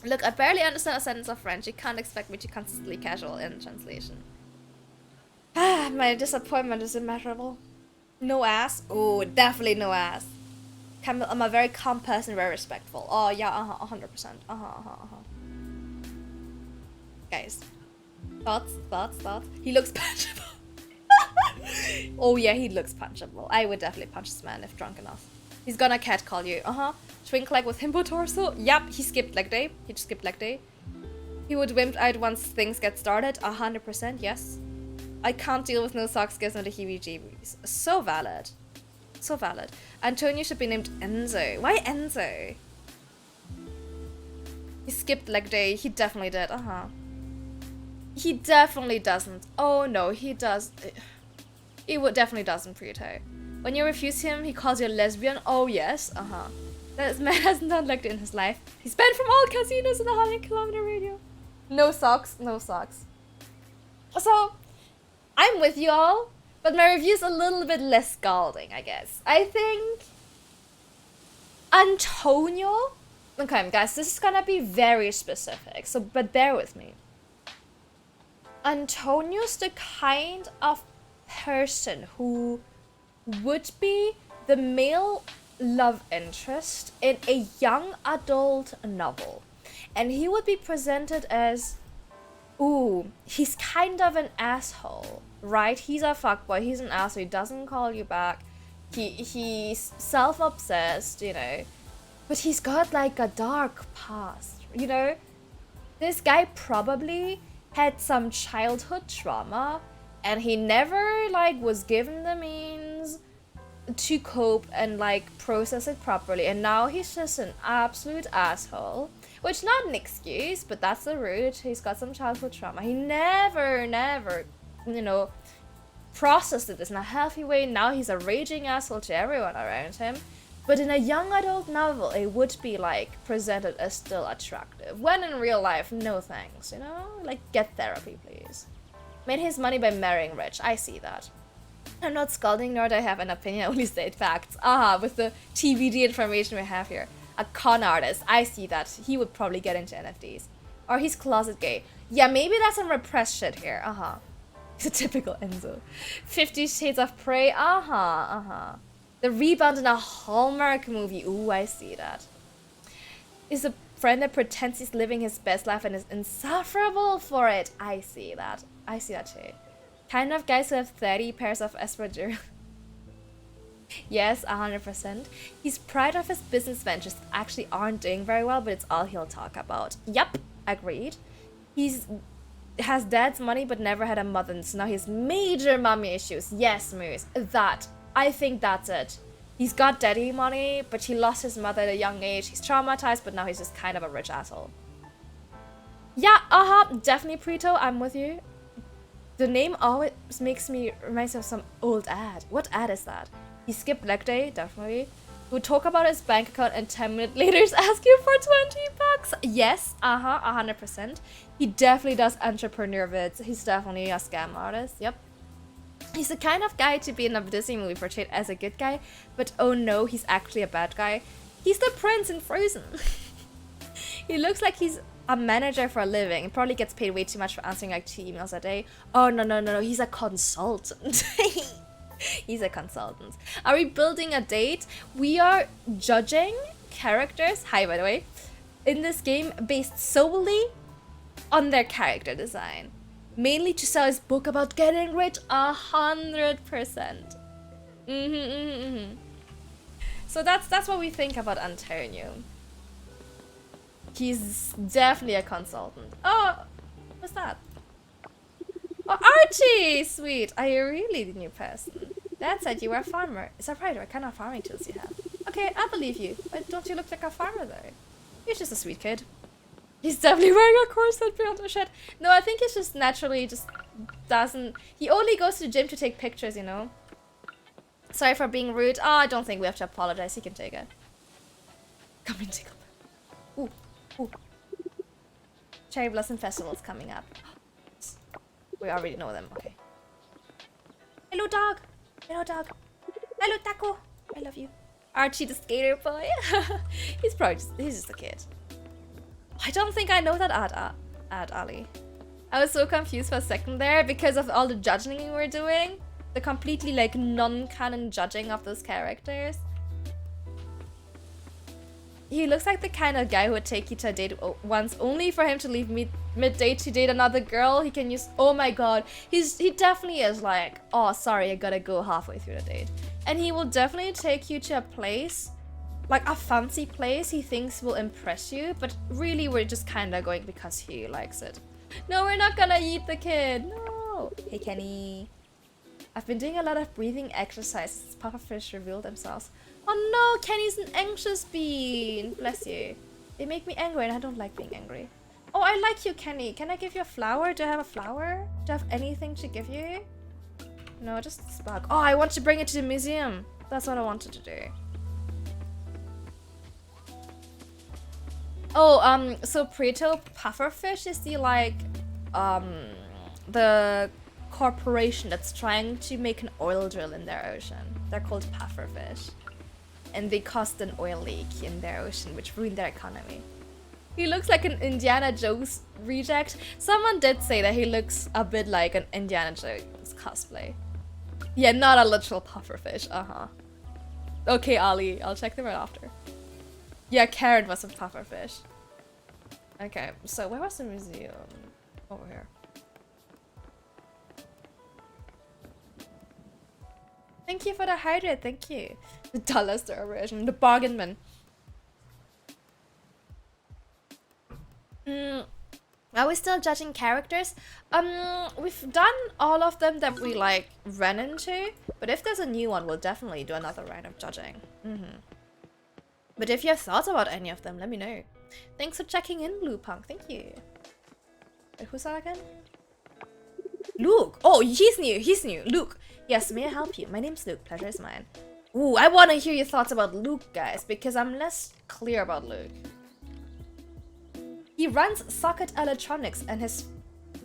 Look, I barely understand a sentence of French. You can't expect me to consistently casual in translation. Ah, my disappointment is immeasurable. No ass? Oh, definitely no ass. I'm a very calm person, very respectful. Oh, yeah, 100%. Guys. Thoughts? He looks punchable. Oh, yeah, he looks punchable. I would definitely punch this man if drunk enough. He's gonna catcall you. Twink leg with himbo torso. Yep, he skipped leg day. He would wimp out once things get started. 100%, yes. I can't deal with no socks, gives me the heebie-jeebies. So valid. Antonio should be named Enzo. Why Enzo? He skipped leg day. He definitely did. He definitely doesn't. Oh no, he does. He definitely doesn't, Prieto. When you refuse him, he calls you a lesbian. Oh yes. This man hasn't done leg day in his life. He's banned from all casinos in the 100-kilometer radio. No socks. So, I'm with you all, but my review's a little bit less scalding, I guess. I think Antonio. Okay, guys, this is gonna be very specific, but bear with me. Antonio's the kind of person who would be the male love interest in a young adult novel, and he would be presented as, ooh, he's kind of an asshole, right? He's a fuckboy, he's an asshole, he doesn't call you back, he's self-obsessed, you know, but he's got like a dark past, you know? This guy probably had some childhood trauma and he never like was given the means to cope and like process it properly, and now he's just an absolute asshole. Which, not an excuse, but that's the root. He's got some childhood trauma. He never, you know, processed it in a healthy way. Now he's a raging asshole to everyone around him. But in a young adult novel, it would be like presented as still attractive. When in real life, no thanks, you know? Like, get therapy, please. Made his money by marrying rich. I see that. I'm not scalding, nor do I have an opinion, I only state facts. With the TVD information we have here. A con artist, I see that. He would probably get into NFTs. Or he's closet gay. Yeah, maybe that's some repressed shit here. He's a typical Enzo. 50 Shades of Prey. The rebound in a Hallmark movie. Ooh, I see that. Is a friend that pretends he's living his best life and is insufferable for it. I see that. I see that too. Kind of guys who have 30 pairs of espadrille. Yes, 100%. He's proud of his business ventures that actually aren't doing very well, but it's all he'll talk about. Yep, agreed. Has dad's money but never had a mother, so now he has major mommy issues. Yes, Moose. That. I think that's it. He's got daddy money, but he lost his mother at a young age. He's traumatized, but now he's just kind of a rich asshole. Yeah, definitely Preto, I'm with you. The name always reminds me of some old ad. What ad is that? He skipped leg day, definitely. He would talk about his bank account and 10 minutes later ask you for 20 bucks. Yes, 100%. He definitely does entrepreneur vids. He's definitely a scam artist, yep. He's the kind of guy to be in a Disney movie portrayed as a good guy, but oh no, he's actually a bad guy. He's the prince in Frozen. He looks like he's a manager for a living and probably gets paid way too much for answering like 2 emails a day. Oh no, he's a consultant. He's a consultant. Are we building a date? We are judging characters, hi by the way, in this game based solely on their character design. Mainly to sell his book about getting rich 100%. So that's what we think about Antonio. He's definitely a consultant. Oh, what's that? Oh, Archie! Sweet. Are you really the new person? Dad said you were a farmer. Is that right? What kind of farming tools you have? Okay, I believe you. But don't you look like a farmer though? You're just a sweet kid. He's definitely wearing a corset beyond the shed. No, I think it's just naturally just doesn't... He only goes to the gym to take pictures, you know? Sorry for being rude. Oh, I don't think we have to apologize. He can take it. Come and tickle. Ooh. Cherry Blossom Festival's coming up. We already know them, okay. Hello, dog. Hello, dog. Hello, Taco. I love you. Archie the skater boy. He's just a kid. I don't think I know that ad, Ali. I was so confused for a second there because of all the judging we were doing. The completely like non-canon judging of those characters. He looks like the kind of guy who would take you to a date once only for him to leave mid-date to date another girl. He can use, oh my god. He definitely is like, oh sorry, I gotta go halfway through the date. And he will definitely take you to a place, like a fancy place he thinks will impress you, but really we're just kind of going because he likes it. No, we're not gonna eat the kid. No. Hey, Kenny. I've been doing a lot of breathing exercises. Pufferfish revealed themselves. Oh no, Kenny's an anxious bean. Bless you. They make me angry and I don't like being angry. Oh, I like you, Kenny. Can I give you a flower? Do I have a flower? Do I have anything to give you? No, just a spark. Oh, I want to bring it to the museum. That's what I wanted to do. Oh, so Preto Pufferfish is the, like, the corporation that's trying to make an oil drill in their ocean. They're called Pufferfish. And they caused an oil leak in their ocean, which ruined their economy. He looks like an Indiana Jones reject. Someone did say that he looks a bit like an Indiana Jones cosplay. Yeah, not a literal pufferfish, Okay, Ali, I'll check them out after. Yeah, Karen was a pufferfish. Okay, so where was the museum? Over here. Thank you for the hydrate, thank you. The dollar store version, the bargain bin. Are we still judging characters? We've done all of them that we like ran into, but if there's a new one, we'll definitely do another round of judging. But if you have thoughts about any of them, let me know. Thanks for checking in, Blue Punk. Thank you. Wait, who's that again? Luke. Oh, he's new. He's new. Luke. Yes, may I help you? My name's Luke. Pleasure is mine. Ooh, I want to hear your thoughts about Luke, guys, because I'm less clear about Luke. He runs Socket Electronics and his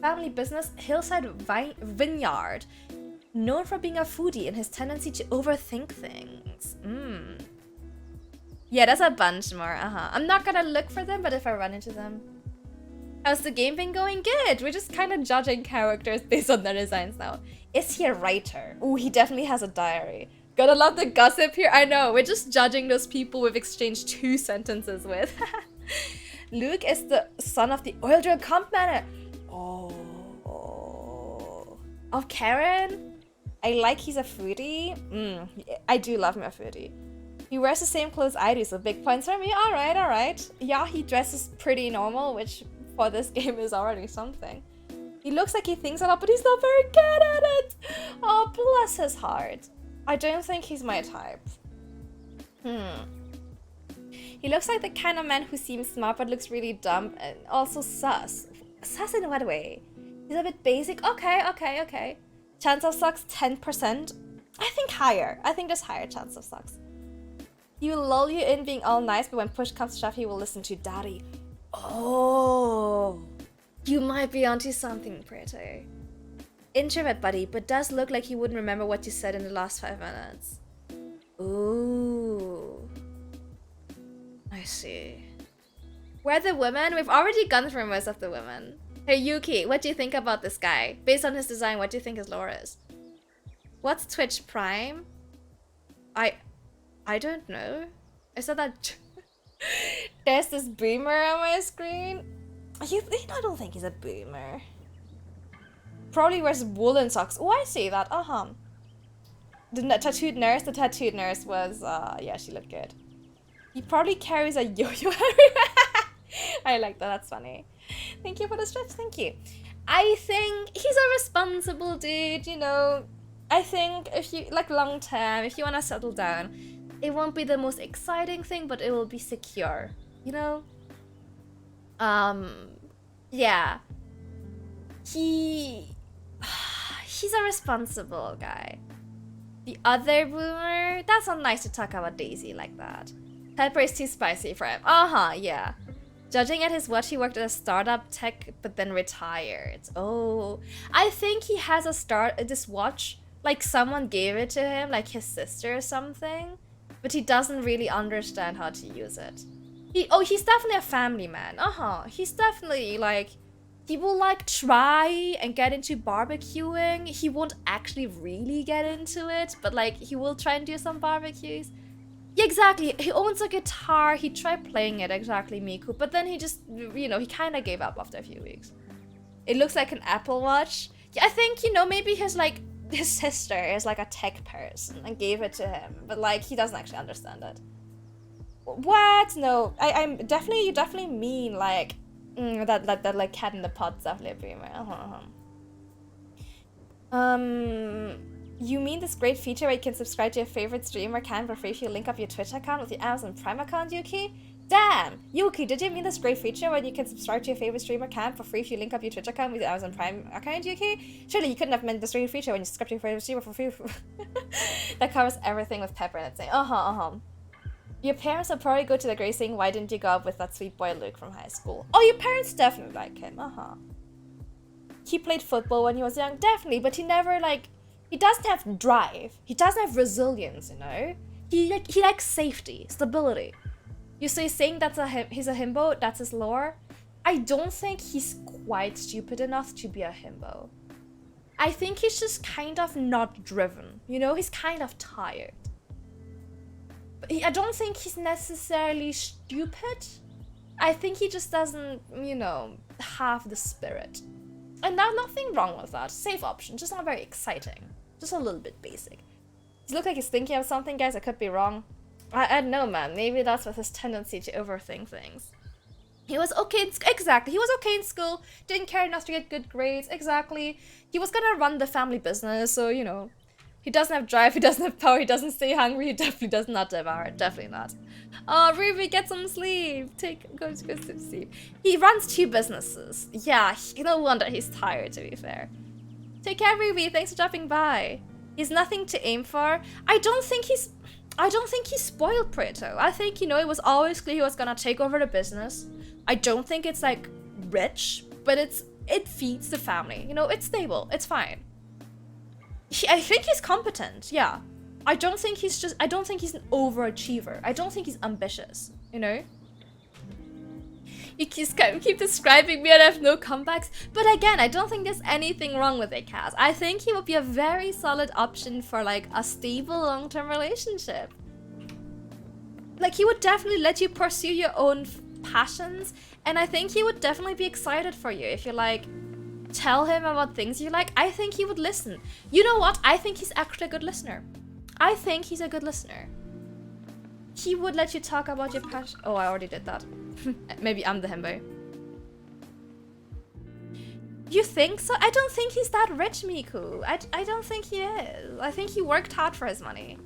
family business, Hillside Vineyard, known for being a foodie and his tendency to overthink things. Yeah, there's a bunch more. I'm not gonna look for them, but if I run into them. How's the game been going? Good. We're just kind of judging characters based on their designs now. Is he a writer? Ooh, he definitely has a diary. Gotta love the gossip here. I know, we're just judging those people we've exchanged 2 sentences with. Luke is the son of the oil drill comp manager. Oh. Of Karen? I like he's a foodie. I do love me a foodie. He wears the same clothes I do, so big points for me. Alright, alright. Yeah, he dresses pretty normal, which for this game is already something. He looks like he thinks a lot, but he's not very good at it. Oh, bless his heart. I don't think he's my type. He looks like the kind of man who seems smart but looks really dumb and also sus. Sus in what way? He's a bit basic. Okay. Chance of sucks, 10%. I think higher. I think there's higher chance of sucks. He will lull you in being all nice, but when push comes to shove, he will listen to daddy. Oh. You might be onto something, pretty. Introvert buddy, but does look like he wouldn't remember what you said in the last 5 minutes. Ooh. I see. We're the women? We've already gone through most of the women. Hey Yuki, what do you think about this guy? Based on his design, what do you think his lore is? What's Twitch Prime? I don't know. I said that... There's this boomer on my screen. I don't think he's a boomer. Probably wears woolen socks. Oh, I see that. The tattooed nurse was, yeah, she looked good. He probably carries a yo-yo everywhere. I like that, that's funny. Thank you for the stretch, thank you. I think he's a responsible dude, you know. I think if you, like long term, if you want to settle down, it won't be the most exciting thing, but it will be secure, you know? Yeah. He's a responsible guy. The other boomer, that's not nice to talk about Daisy like that. Pepper is too spicy for him. Yeah. Judging at his watch, he worked at a startup tech, but then retired. Oh, I think he has this watch, like someone gave it to him, like his sister or something, but he doesn't really understand how to use it. He's definitely a family man. He's definitely like, he will like try and get into barbecuing. He won't actually really get into it, but like he will try and do some barbecues. Yeah, exactly. He owns a guitar. He tried playing it, exactly, Miku, but then he just, you know, he kind of gave up after a few weeks. It looks like an Apple Watch. Yeah, I think, you know, maybe his sister is like a tech person and gave it to him, but like he doesn't actually understand it. What? No, I'm definitely, you definitely mean like that like cat in the pot's definitely a boomer. You mean this great feature where you can subscribe to your favorite streamer for free if you link up your Twitch account with your Amazon Prime account, Yuki? Damn! Yuki, did you mean this great feature when you can subscribe to your favorite streamer for free if you link up your Twitch account with your Amazon Prime account, Yuki? Surely you couldn't have meant this great feature when you subscribe to your favorite streamer for free. That covers everything with Pepper and it's saying, Your parents will probably go to the grave saying, why didn't you go up with that sweet boy Luke from high school? Oh, your parents definitely like him, He played football when he was young, definitely, but he never like... He doesn't have drive. He doesn't have resilience, you know? He likes safety, stability. You say saying he's a himbo, that's his lore? I don't think he's quite stupid enough to be a himbo. I think he's just kind of not driven, you know? He's kind of tired. But I don't think he's necessarily stupid. I think he just doesn't, you know, have the spirit. And there's nothing wrong with that. Safe option, just not very exciting. Just a little bit basic. Does he look like he's thinking of something, guys? I could be wrong. I don't know, man. Maybe that's with his tendency to overthink things. He was okay, exactly. He was okay in school. Didn't care enough to get good grades, exactly. He was gonna run the family business, so, you know. He doesn't have drive, he doesn't have power, he doesn't stay hungry, he definitely does not devour, definitely not. Oh, Ruby, get some sleep. Go to sleep. He runs 2 businesses. Yeah, no wonder he's tired, to be fair. Take care, Ruby, thanks for dropping by. He's nothing to aim for. I don't think he's spoiled, Preto. I think, you know, it was always clear he was gonna take over the business. I don't think it's like rich, but it feeds the family. You know, it's stable, it's fine. I think he's competent, yeah. I don't think he's an overachiever. I don't think he's ambitious, you know? You keep describing me and I have no comebacks. But again, I don't think there's anything wrong with it, Kaz. I think he would be a very solid option for like a stable long-term relationship. Like he would definitely let you pursue your own passions, and I think he would definitely be excited for you if you like tell him about things you like. I think he would listen. You know what? I think he's actually a good listener. I think he's a good listener. He would let you talk about your passion. Oh, I already did that. Maybe I'm the himbo. You think so? I don't think he's that rich, Miku. I don't think he is. I think he worked hard for his money.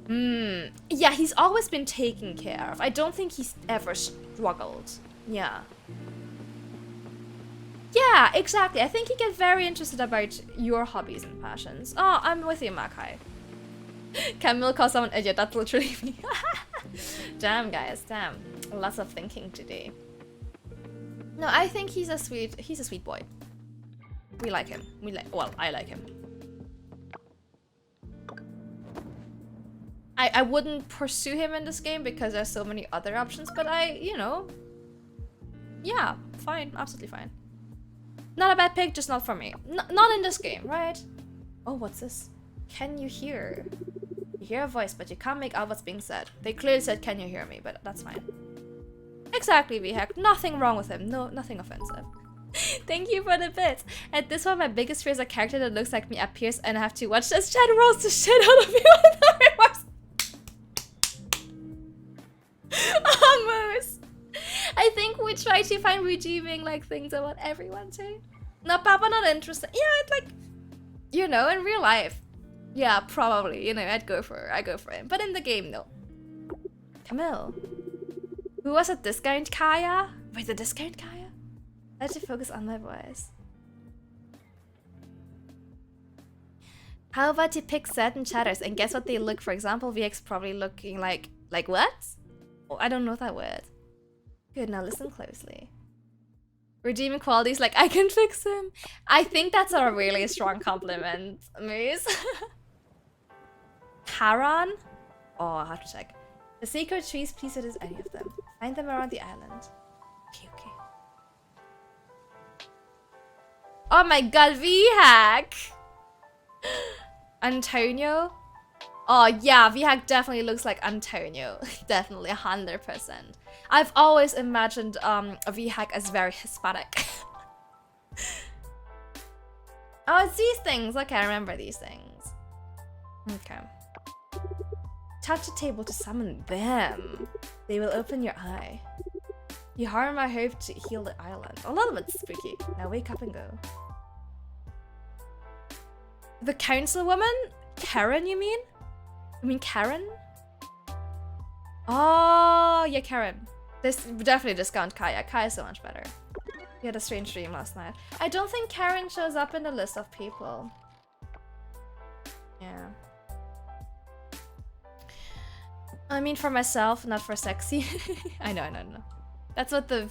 Yeah, he's always been taken care of. I don't think he's ever struggled. Yeah. Yeah, exactly. I think he gets very interested about your hobbies and passions. Oh, I'm with you, Makai. Camille calls someone idiot. That's literally me. Damn, guys. Damn. Lots of thinking today. No, I think he's a sweet boy. We like him. Well, I like him. I wouldn't pursue him in this game because there's so many other options, but you know, yeah, fine, absolutely fine. Not a bad pick, just not for me. Not in this game, right? Oh, what's this? Can you hear? You hear a voice, but you can't make out what's being said. They clearly said, can you hear me? But that's fine. Exactly, VHack. Nothing wrong with him. No, nothing offensive. Thank you for the bit. At this one, my biggest fear is a character that looks like me appears and I have to watch this chat roast the shit out of me with the remarks. Almost. I think we try to find redeeming like things about everyone too. No, Papa not interested. Yeah, it's like, you know, in real life. Yeah, probably. You know, I go for him. But in the game, no. Camille. Who was a discount Kaya? Wait, the discount Kaya? Let's focus on my voice. How about you pick certain chatters and guess what they look? For example, VX probably looking like what? Oh, I don't know that word. Good, now listen closely. Redeeming qualities like I can fix him. I think that's a really strong compliment, Moose. Karan? Oh, I'll have to check. The secret trees, please it is any of them. Find them around the island. Okay, okay. Oh my god, VHack! Antonio? Oh yeah, VHack definitely looks like Antonio. Definitely, 100%. I've always imagined a VHack as very Hispanic. Oh, it's these things. Okay, I remember these things. Okay. Touch a table to summon them. They will open your eye. You harm my hope to heal the island. A little bit spooky. Now wake up and go. The councilwoman? Karen, you mean? I mean Karen? Oh, yeah, Karen. This definitely discount Kaya. Kaya's so much better. We had a strange dream last night. I don't think Karen shows up in the list of people. Yeah. I mean for myself, not for sexy. I know. That's what the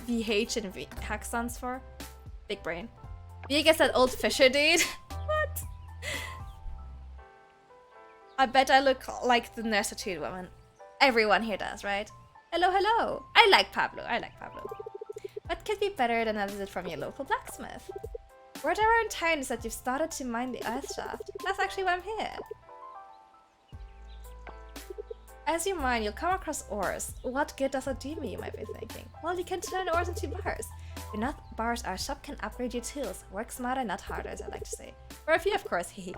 VH and VHack stands for. Big brain. You guess that old Fisher dude? What? I bet I look like the Nurstitude woman. Everyone here does, right? Hello. I like Pablo. What could be better than a visit from your local blacksmith? Word around town is that you've started to mine the earth shaft. That's actually why I'm here. As you mine, you'll come across ores. What good does it do me, you might be thinking? Well, you can turn ores into bars. With enough bars, our shop can upgrade your tools. Work smarter, not harder, as I like to say. For a few, of course, hehe.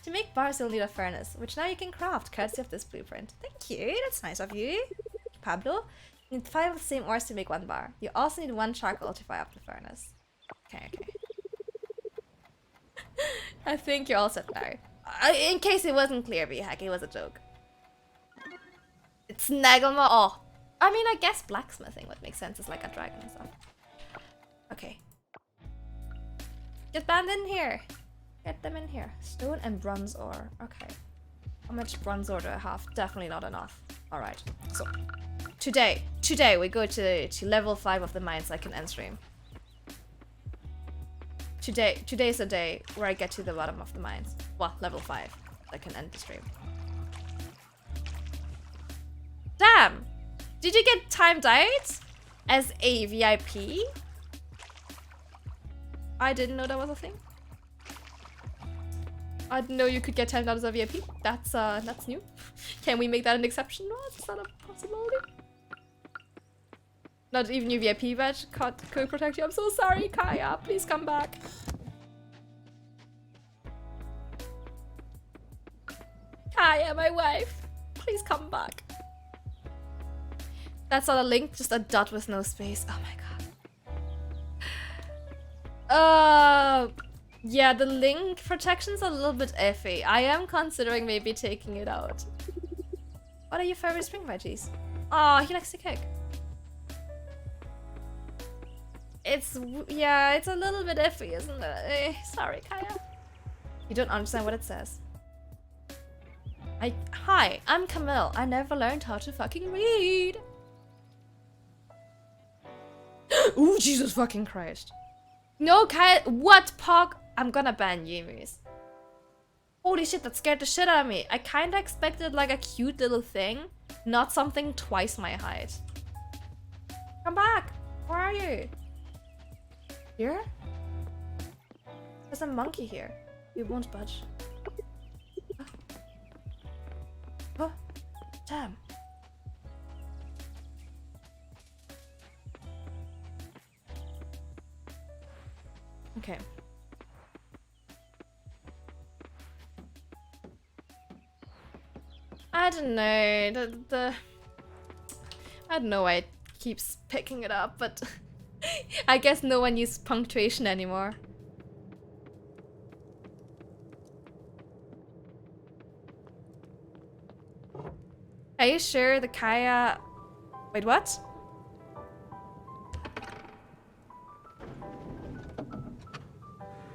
To make bars, you'll need a furnace, which now you can craft, courtesy of this blueprint. Thank you, that's nice of you. Pablo, you need 5 of the same ores to make 1 bar. You also need 1 charcoal to fire up the furnace. Okay. I think you're all set now. In case it wasn't clear, VHack, it was a joke. It's Nagelma. Oh, I mean, I guess blacksmithing would make sense. It's like a dragon or something. Okay. Get banned in here. Get them in here. Stone and bronze ore. Okay. How much bronze ore do I have? Definitely not enough. All right. So today we go to level 5 of the mine so I can end stream. Today's the day where I get to the bottom of the mines. Well, level 5. I can end the stream. Damn! Did you get timed out as a VIP? I didn't know that was a thing. I didn't know you could get timed out as a VIP. That's new. Can we make that an exception? No, it's not a possibility. Not even your VIP badge could protect you. I'm so sorry, Kaya. Please come back. Kaya, my wife. Please come back. That's not a link, just a dot with no space. Oh my god. Yeah, the link protection's a little bit iffy. I am considering maybe taking it out. What are your favorite spring veggies? Oh, he likes to cook. It's a little bit iffy, isn't it? Sorry, Kaya. You don't understand what it says. Hi, I'm Camille. I never learned how to fucking read. Ooh, Jesus fucking Christ. No, Kaya, what pog? I'm gonna ban you, Moose. Holy shit, that scared the shit out of me. I kinda expected like a cute little thing, not something twice my height. Come back. Where are you? Here? There's a monkey here. You won't budge. Oh, damn. Okay. I don't know. I don't know why it keeps picking it up, but I guess no one uses punctuation anymore. Are you sure the Kaya... Wait, what?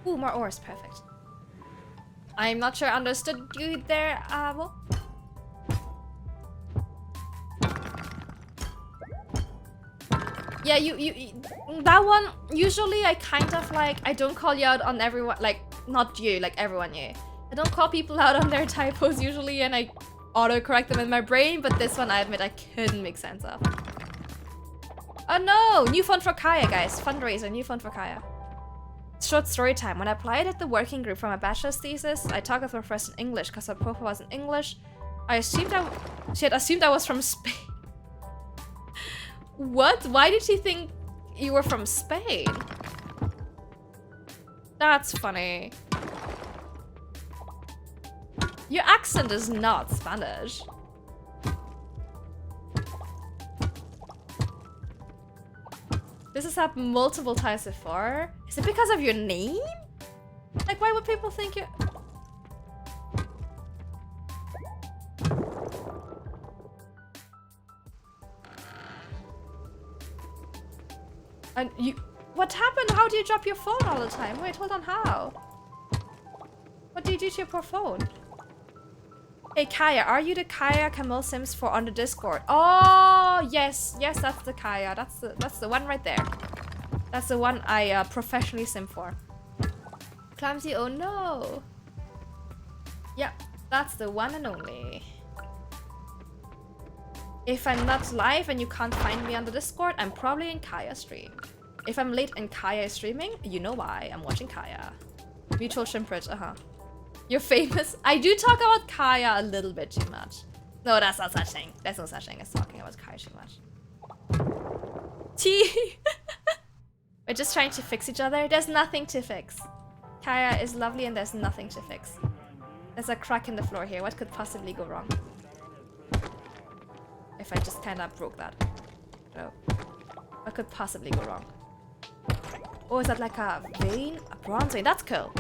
Ooh, more ores. Perfect. I'm not sure I understood you there, Avo. Yeah, you that one, usually I kind of like, I don't call you out on everyone, like, not you, like everyone you. I don't call people out on their typos usually, and I auto-correct them in my brain, but this one I admit I couldn't make sense of. Oh no! New font for Kaya, guys. Fundraiser, new font for Kaya. Short story time. When I applied at the working group for my bachelor's thesis, I talked with her first in English because her profile was in English. She had assumed I was from Spain. What? Why did she think you were from Spain? That's funny. Your accent is not Spanish. This has happened multiple times before. Is it because of your name? Like, why would people think you... And you... What happened? How do you drop your phone all the time? Wait, hold on, how? What do you do to your poor phone? Hey, Kaya, are you the Kaya Camille Sims for on the Discord? Oh, yes. Yes, that's the Kaya. That's the one right there. That's the one I professionally sim for. Clumsy, oh no. Yeah, that's the one and only. If I'm not live and you can't find me on the Discord, I'm probably in Kaya's stream. If I'm late and Kaya is streaming, you know why. I'm watching Kaya. Mutual Shrimpridge, You're famous. I do talk about Kaya a little bit too much. No, that's not such thing. There's no such thing as talking about Kaya too much. T. We're just trying to fix each other. There's nothing to fix. Kaya is lovely and there's nothing to fix. There's a crack in the floor here. What could possibly go wrong? If I just kind of broke that. No. What could possibly go wrong? Oh, is that like a vein? A bronze vein? That's cool.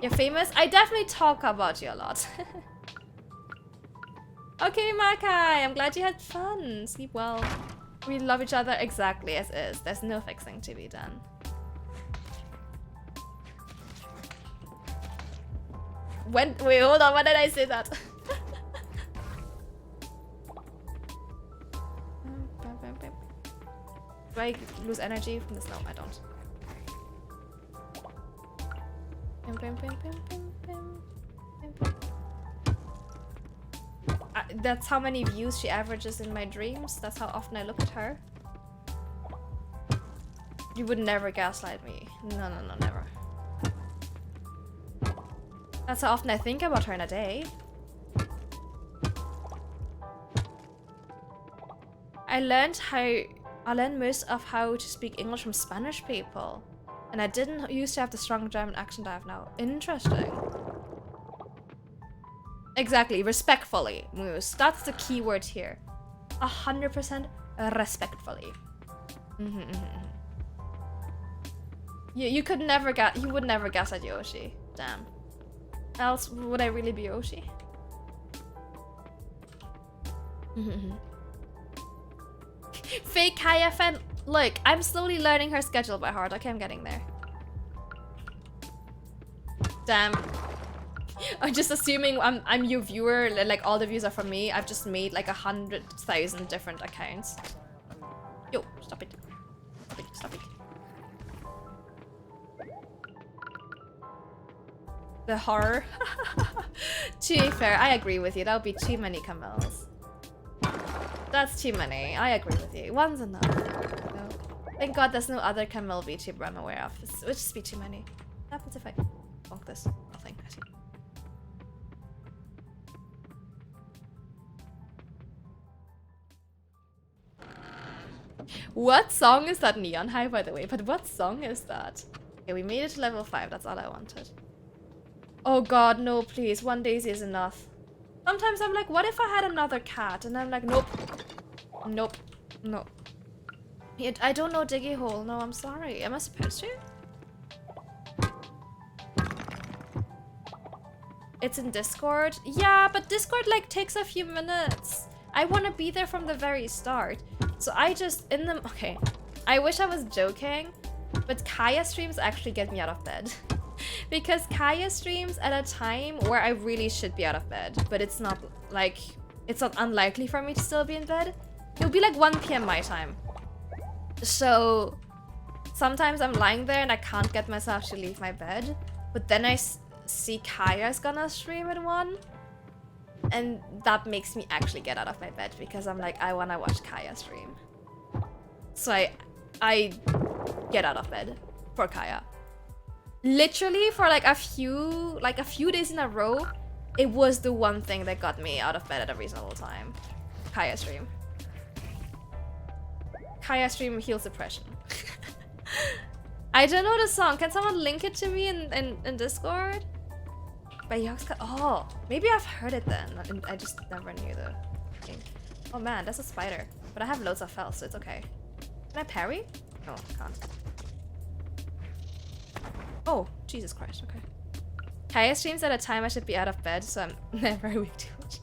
You're famous? I definitely talk about you a lot. Okay, Makai, I'm glad you had fun. Sleep well. We love each other exactly as is. There's no fixing to be done. Wait, hold on. When did I say that? Do I lose energy from this? No, I don't. That's how many views she averages in my dreams. That's how often I look at her. You would never gaslight me. No, never. That's how often I think about her in a day. I learned most of how to speak English from Spanish people. And I didn't used to have the strong German accent I have now. Interesting. Exactly, respectfully, Moose. That's the key word here. 100% respectfully. You would never guess at Yoshi. Damn. Else would I really be Yoshi? Fake Kaya fan. Look, I'm slowly learning her schedule by heart. Okay, I'm getting there. Damn. I'm just assuming I'm your viewer, like all the views are from me. I've just made like 100,000 different accounts. Yo, stop it. Stop it. The horror. To be fair, I agree with you. That would be too many Camilles. That's too many. I agree with you. One's enough. No. Thank God there's no other Camille VTuber I'm aware of. It would just be too many. What happens if I bonk this? Nothing. I see. What song is that? Neon High, by the way. But what song is that? Okay, we made it to level 5. That's all I wanted. Oh God, no, please. One daisy is enough. Sometimes I'm like, what if I had another cat? And I'm like, nope. Nope. No. I don't know Diggy Hole. No, I'm sorry. Am I supposed to? It's in Discord? Yeah, but Discord like takes a few minutes. I want to be there from the very start. So I just, okay. I wish I was joking, but Kaya streams actually get me out of bed. Because Kaya streams at a time where I really should be out of bed, but it's not like, it's not unlikely for me to still be in bed. It'll be like 1 PM my time. So sometimes I'm lying there and I can't get myself to leave my bed, but then I see Kaya's gonna stream at 1, and that makes me actually get out of my bed because I'm like, I wanna watch Kaya stream. So I get out of bed for Kaya. Literally for like a few days in a row, it was the one thing that got me out of bed at a reasonable time. Kaya stream. Kaya stream heals depression. I don't know the song. Can someone link it to me in Discord? By Yoxka. Oh, maybe I've heard it then. I just never knew the thing. Oh man, that's a spider. But I have loads of health, so it's okay. Can I parry? No, I can't. Oh, Jesus Christ, okay. Kaya streams at a time I should be out of bed, so I'm never awake too much.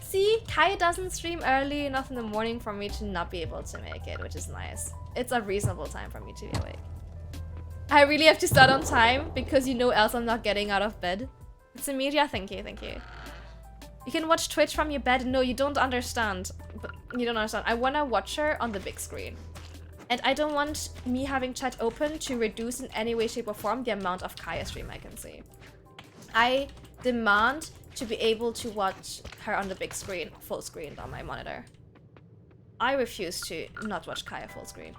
See, Kaya doesn't stream early enough in the morning for me to not be able to make it, which is nice. It's a reasonable time for me to be awake. I really have to start on time because else I'm not getting out of bed. It's Emilia, thank you. You can watch Twitch from your bed. No, you don't understand. But you don't understand. I want to watch her on the big screen. And I don't want me having chat open to reduce in any way, shape, or form the amount of Kaya stream I can see. I demand to be able to watch her on the big screen, full screen on my monitor. I refuse to not watch Kaya full screen.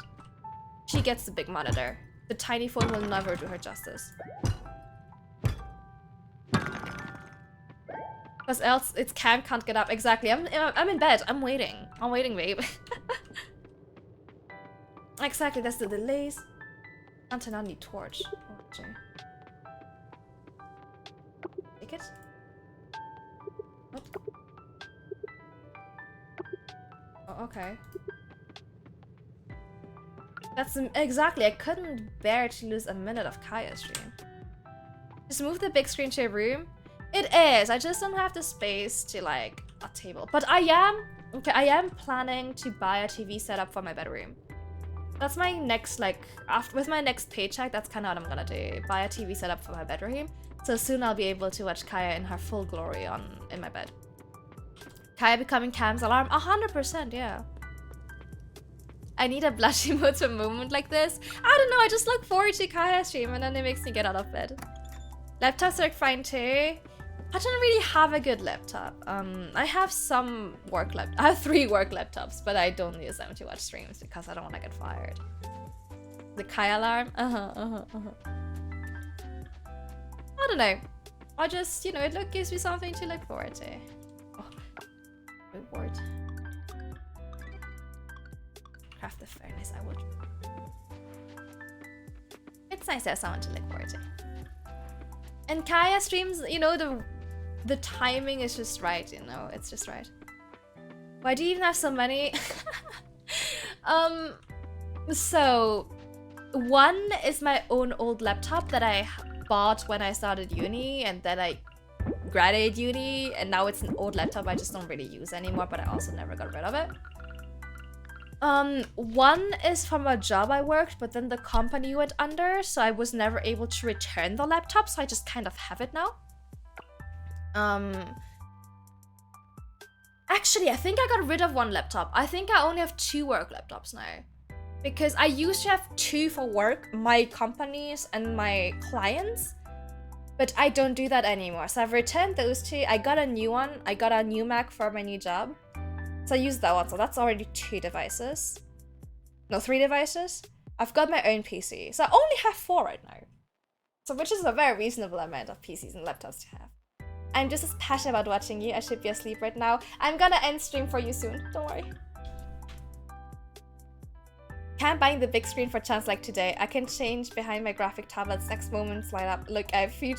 She gets the big monitor. The tiny phone will never do her justice. Because else its cam can't get up. Exactly. I'm in bed. I'm waiting. I'm waiting, babe. Exactly, that's the delays. Until I need torch. Oh, okay. Take it? What? Oh, okay. That's exactly. I couldn't bear to lose a minute of Kaya's stream. Just move the big screen to your room. It is. I just don't have the space to like a table. But I am planning to buy a TV setup for my bedroom. That's my next, with my next paycheck, that's kind of what I'm gonna do. Buy a TV setup for my bedroom. So soon I'll be able to watch Kaya in her full glory in my bed. Kaya becoming Cam's alarm? 100%, yeah. I need a blush emote for a moment like this. I don't know, I just look forward to Kaya stream and then it makes me get out of bed. Laptops are fine too. I don't really have a good laptop. I have some work laptops. I have 3 work laptops, but I don't use them to watch streams because I don't want to get fired. The Kai alarm? I don't know. I just, you know, it gives me something to look forward to. Oh, reward. Craft the furnace, I would. It's nice to have someone to look forward to. And Kaya streams, you know, the timing is just right, you know, it's just right. Why do you even have so many? So one is my own old laptop that I bought when I started uni, and then I graduated uni, and now it's an old laptop I just don't really use anymore, but I also never got rid of it. One is from a job I worked, but then the company went under, so I was never able to return the laptop, so I just kind of have it now. Actually, I think I got rid of one laptop. I think I only have 2 work laptops now. Because I used to have 2 for work, my companies and my clients. But I don't do that anymore. So I've returned those 2. I got a new one. I got a new Mac for my new job. So I used that one. So that's already 2 devices. No, 3 devices. I've got my own PC. So I only have 4 right now. So which is a very reasonable amount of PCs and laptops to have. I'm just as passionate about watching you. I should be asleep right now. I'm gonna end stream for you soon. Don't worry. Can't buy the big screen for chance like today. I can change behind my graphic tablets next moment, slide up. Look, I have feet.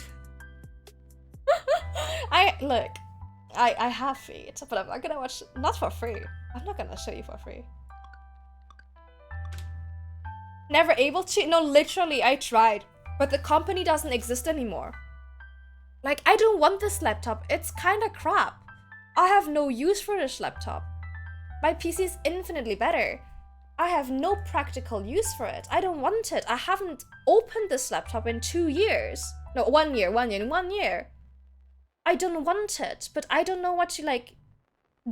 I have feet, but I'm not gonna watch, not for free. I'm not gonna show you for free. Never able to? No, literally, I tried. But the company doesn't exist anymore. Like, I don't want this laptop. It's kinda crap. I have no use for this laptop. My PC is infinitely better. I have no practical use for it. I don't want it. I haven't opened this laptop in 2 years. No, 1 year, 1 year, 1 year. I don't want it, but I don't know what to, like,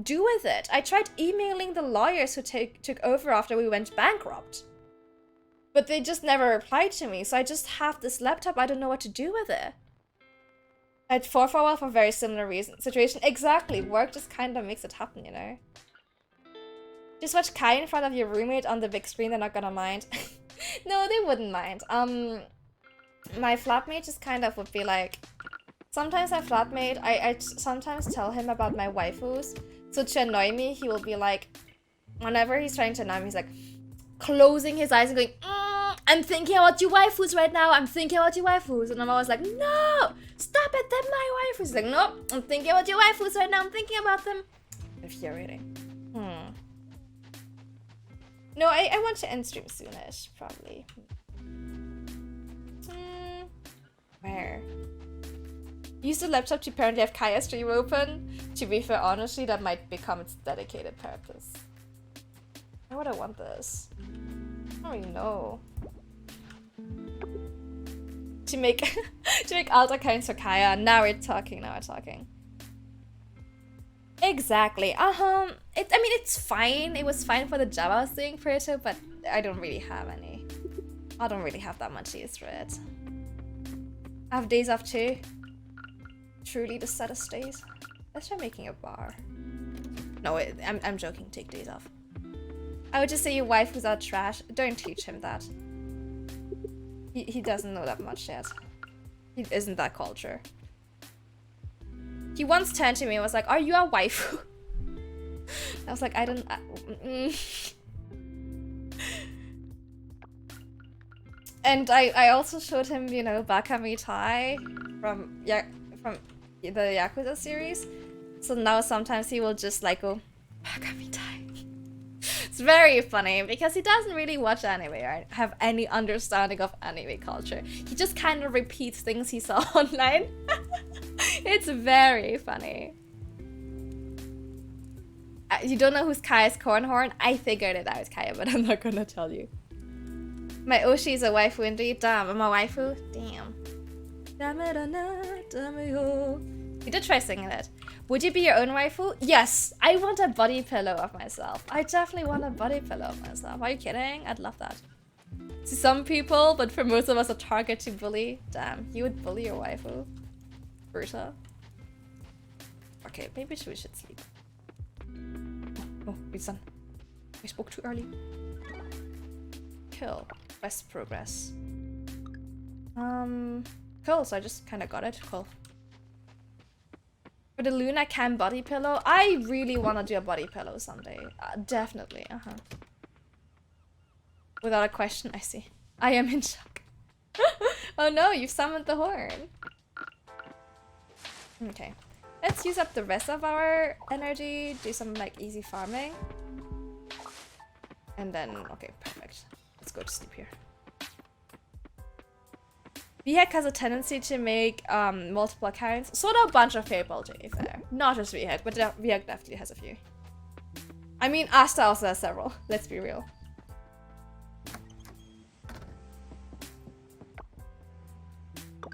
do with it. I tried emailing the lawyers who took over after we went bankrupt. But they just never replied to me, so I just have this laptop. I don't know what to do with it. I had 4 for a while for very similar situation. Exactly, work just kind of makes it happen, you know? Just watch Kai in front of your roommate on the big screen, they're not gonna mind. No, they wouldn't mind. My flatmate just kind of would be like... Sometimes my flatmate, I sometimes tell him about my waifus. So to annoy me, he will be like... Whenever he's trying to annoy me, he's like... Closing his eyes and going... I'm thinking about your waifus right now, I'm thinking about your waifus. And I'm always like, no! Stop it, they're my waifus! He's like, no, I'm thinking about your waifus right now, I'm thinking about them. Infuriating. No, I want to end stream soonish, probably. Where? Use the laptop to apparently have Kaya stream open. To be fair, honestly, that might become its dedicated purpose. Why would I want this? I don't even know. To make alt accounts for Kaya. Now we're talking, Exactly. I mean, it's fine. It was fine for the job I was doing for it, but I don't really have any. I don't really have that much use for it. I have days off too. Truly the saddest days. Let's try making a bar. No, wait, I'm joking. Take days off. I would just say your wife was out trash. Don't teach him that. He doesn't know that much yet. He isn't that culture. He once turned to me and was like, are you a waifu? I was like, I don't... And I also showed him, you know, Bakami Tai from the Yakuza series. So now sometimes he will just like go, Bakami Tai. It's very funny because he doesn't really watch anime or have any understanding of anime culture. He just kind of repeats things he saw online. It's very funny. You don't know who's Kaya's Cornhorn? I figured it out, Kaya, but I'm not gonna tell you. My Oshi is a waifu indeed. Damn, I'm a waifu? Damn. You did try singing it. Would you be your own waifu? Yes, I want a body pillow of myself. I definitely want a body pillow of myself. Are you kidding? I'd love that. To some people, but for most of us, a target to bully. Damn, you would bully your waifu. Brutal. Okay, maybe we should sleep. Oh, it's done. I spoke too early. Kill. Quest progress. Cool, so I just kind of got it. Cool. For the Luna Cam body pillow, I really want to do a body pillow someday. Definitely, Without a question, I see. I am in shock. Oh no, you've summoned the horn. Okay. Let's use up the rest of our energy, do some like easy farming. And then, okay, perfect. Let's go to sleep here. VHEC has a tendency to make multiple accounts. So do a bunch of people, to be fair. Not just VHEC, but VHEC definitely has a few. I mean, Asta also has several, let's be real.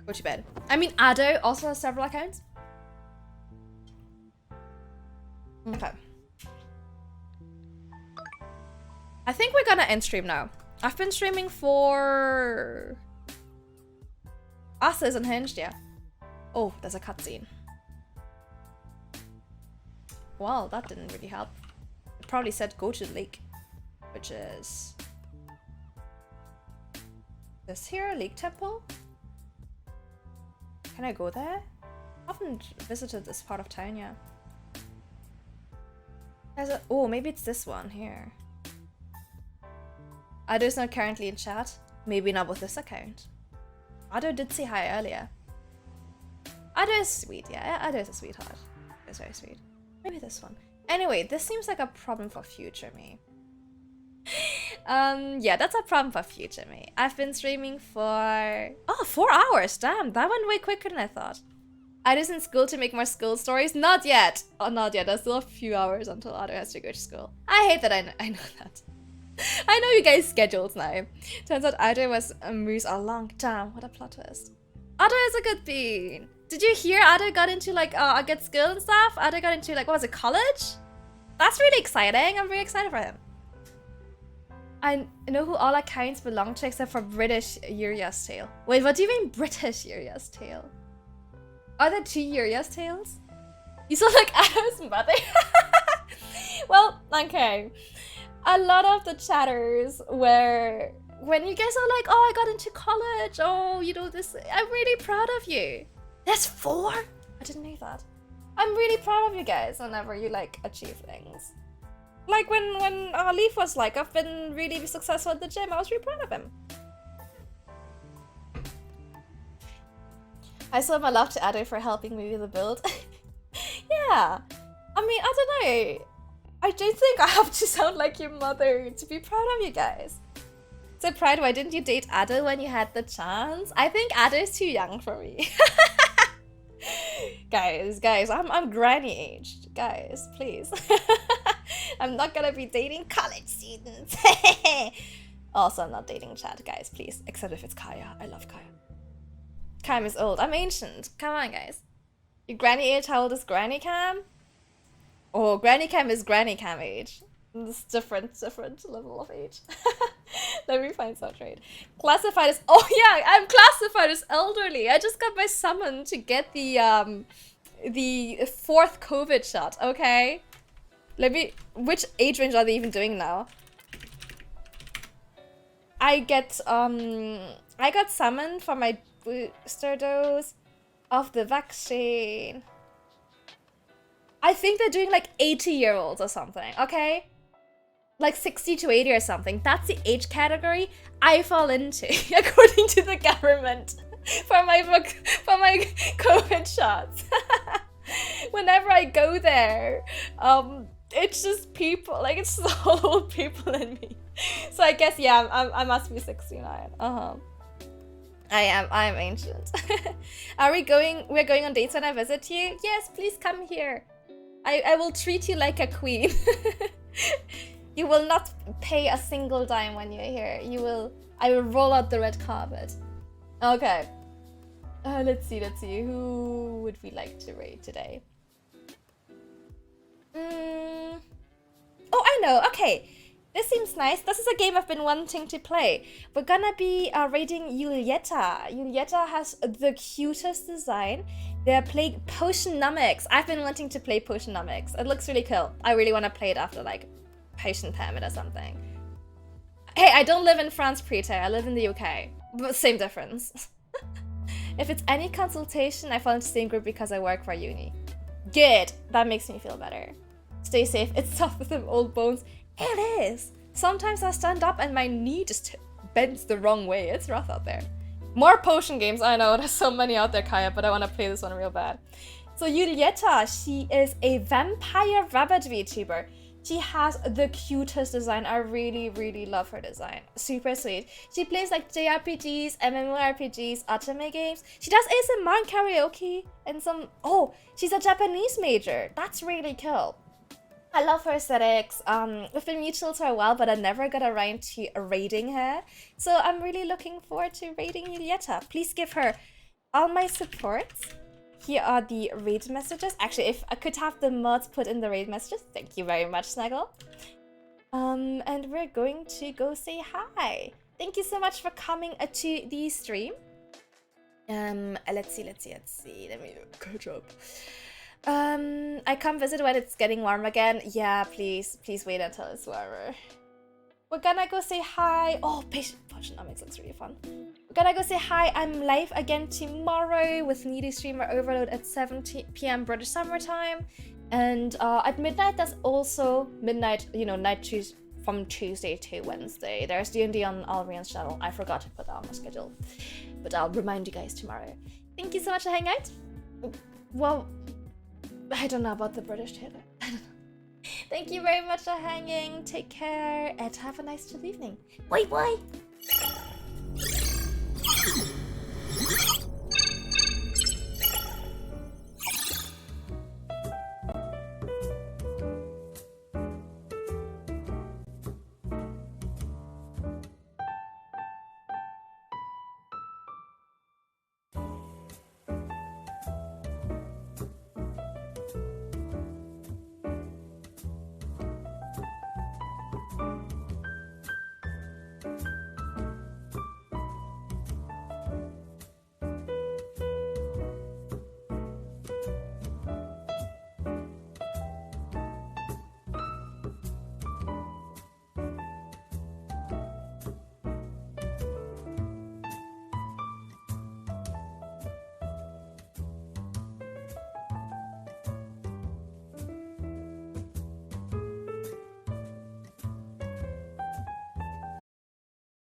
Go to bed. I mean, Ado also has several accounts. Okay. I think we're gonna end stream now. I've been streaming for... Asta is unhinged, yeah. Oh, there's a cutscene. Well, that didn't really help. It probably said go to the lake, which is... this here, Lake Temple? Can I go there? I haven't visited this part of town yet. There's a... oh, maybe it's this one here. Ado's not currently in chat. Maybe not with this account. Ado did say hi earlier. Ado is sweet, yeah. Ado is a sweetheart. It's very sweet. Maybe this one. Anyway, this seems like a problem for future me. Yeah, that's a problem for future me. I've been streaming for... oh, 4 hours! Damn, that went way quicker than I thought. Ado's in school to make more school stories? Not yet! Oh, not yet. There's still a few hours until Ado has to go to school. I hate that I know that. I know you guys' schedules now. Turns out Ado was a moose all along. Damn, what a plot twist. Ado is a good bean. Did you hear Ado got into like a good skill and stuff? Ado got into like, what was it, college? That's really exciting. I'm very excited for him. I know who all accounts belong to except for British Uria's Tale. Wait, what do you mean British Uria's Tale? Are there 2 Uria's Tales? You sound like Ado's mother. Well, okay. A lot of the chatters where when you guys are like, oh, I got into college, oh, you know this, I'm really proud of you. That's 4? I didn't know that. I'm really proud of you guys whenever you like achieve things. Like when Leaf was like, I've been really successful at the gym, I was really proud of him. I still have my love to Ado for helping me with the build. Yeah. I mean, I don't know. I don't think I have to sound like your mother to be proud of you guys. So Pride, why didn't you date Ado when you had the chance? I think Ado is too young for me. Guys, I'm granny aged. Guys, please. I'm not gonna be dating college students. Also, I'm not dating Chad, guys, please. Except if it's Kaya. I love Kaya. Cam is old. I'm ancient. Come on, guys. Your granny age, how old is Granny Cam? Oh, Granny Cam is Granny Cam age. It's different level of age. Let me find some trade. Classified as... oh yeah, I'm classified as elderly. I just got my summon to get the 4th COVID shot, okay? Let me... which age range are they even doing now? I got summoned for my booster dose of the vaccine. I think they're doing like 80-year-olds or something, okay? Like 60 to 80 or something. That's the age category I fall into, according to the government, for my COVID shots. Whenever I go there, it's just people, like it's just all old people in me. So I guess, yeah, I must be 69. I am ancient. We're going on dates when I visit you? Yes, please come here. I will treat you like a queen. You will not pay a single dime when you're here. I will roll out the red carpet. Okay. Let's see. Who would we like to raid today? Oh, I know. Okay. This seems nice. This is a game I've been wanting to play. We're gonna be raiding Julieta. Julieta has the cutest design. They're playing Potionomics. I've been wanting to play Potionomics. It looks really cool. I really want to play it after like Potion Pyramid or something. Hey, I don't live in France, Prete. I live in the UK. But same difference. If it's any consultation, I fall into the same group because I work for uni. Good. That makes me feel better. Stay safe. It's tough with them old bones. It is. Sometimes I stand up and my knee just bends the wrong way. It's rough out there. More potion games. I know, there's so many out there, Kaya, but I want to play this one real bad. So Julieta, she is a vampire rabbit VTuber. She has the cutest design. I really, really love her design. Super sweet. She plays like JRPGs, MMORPGs, anime games. She does ASMR and karaoke and some... Oh, she's a Japanese major. That's really cool. I love her aesthetics. We've been mutuals for a while, but I never got around to raiding her. So I'm really looking forward to raiding Julieta. Please give her all my support. Here are the raid messages. Actually, if I could have the mods put in the raid messages. Thank you very much, Snuggle. And we're going to go say hi. Thank you so much for coming to the stream. Let's see. Let me catch up. I come visit when it's getting warm again. Yeah, please wait until it's warmer. We're gonna go say hi. Oh, Potionomics looks really fun. We're gonna go say hi. I'm live again tomorrow with Needy Streamer Overload at 7 p.m. British Summer Time. And at midnight, there's also midnight, night from Tuesday to Wednesday. There's D&D on Alrian's channel. I forgot to put that on my schedule. But I'll remind you guys tomorrow. Thank you so much for hanging out. Well, I don't know about the British Taylor. Thank you very much for hanging. Take care and have a nice chill evening. Bye bye.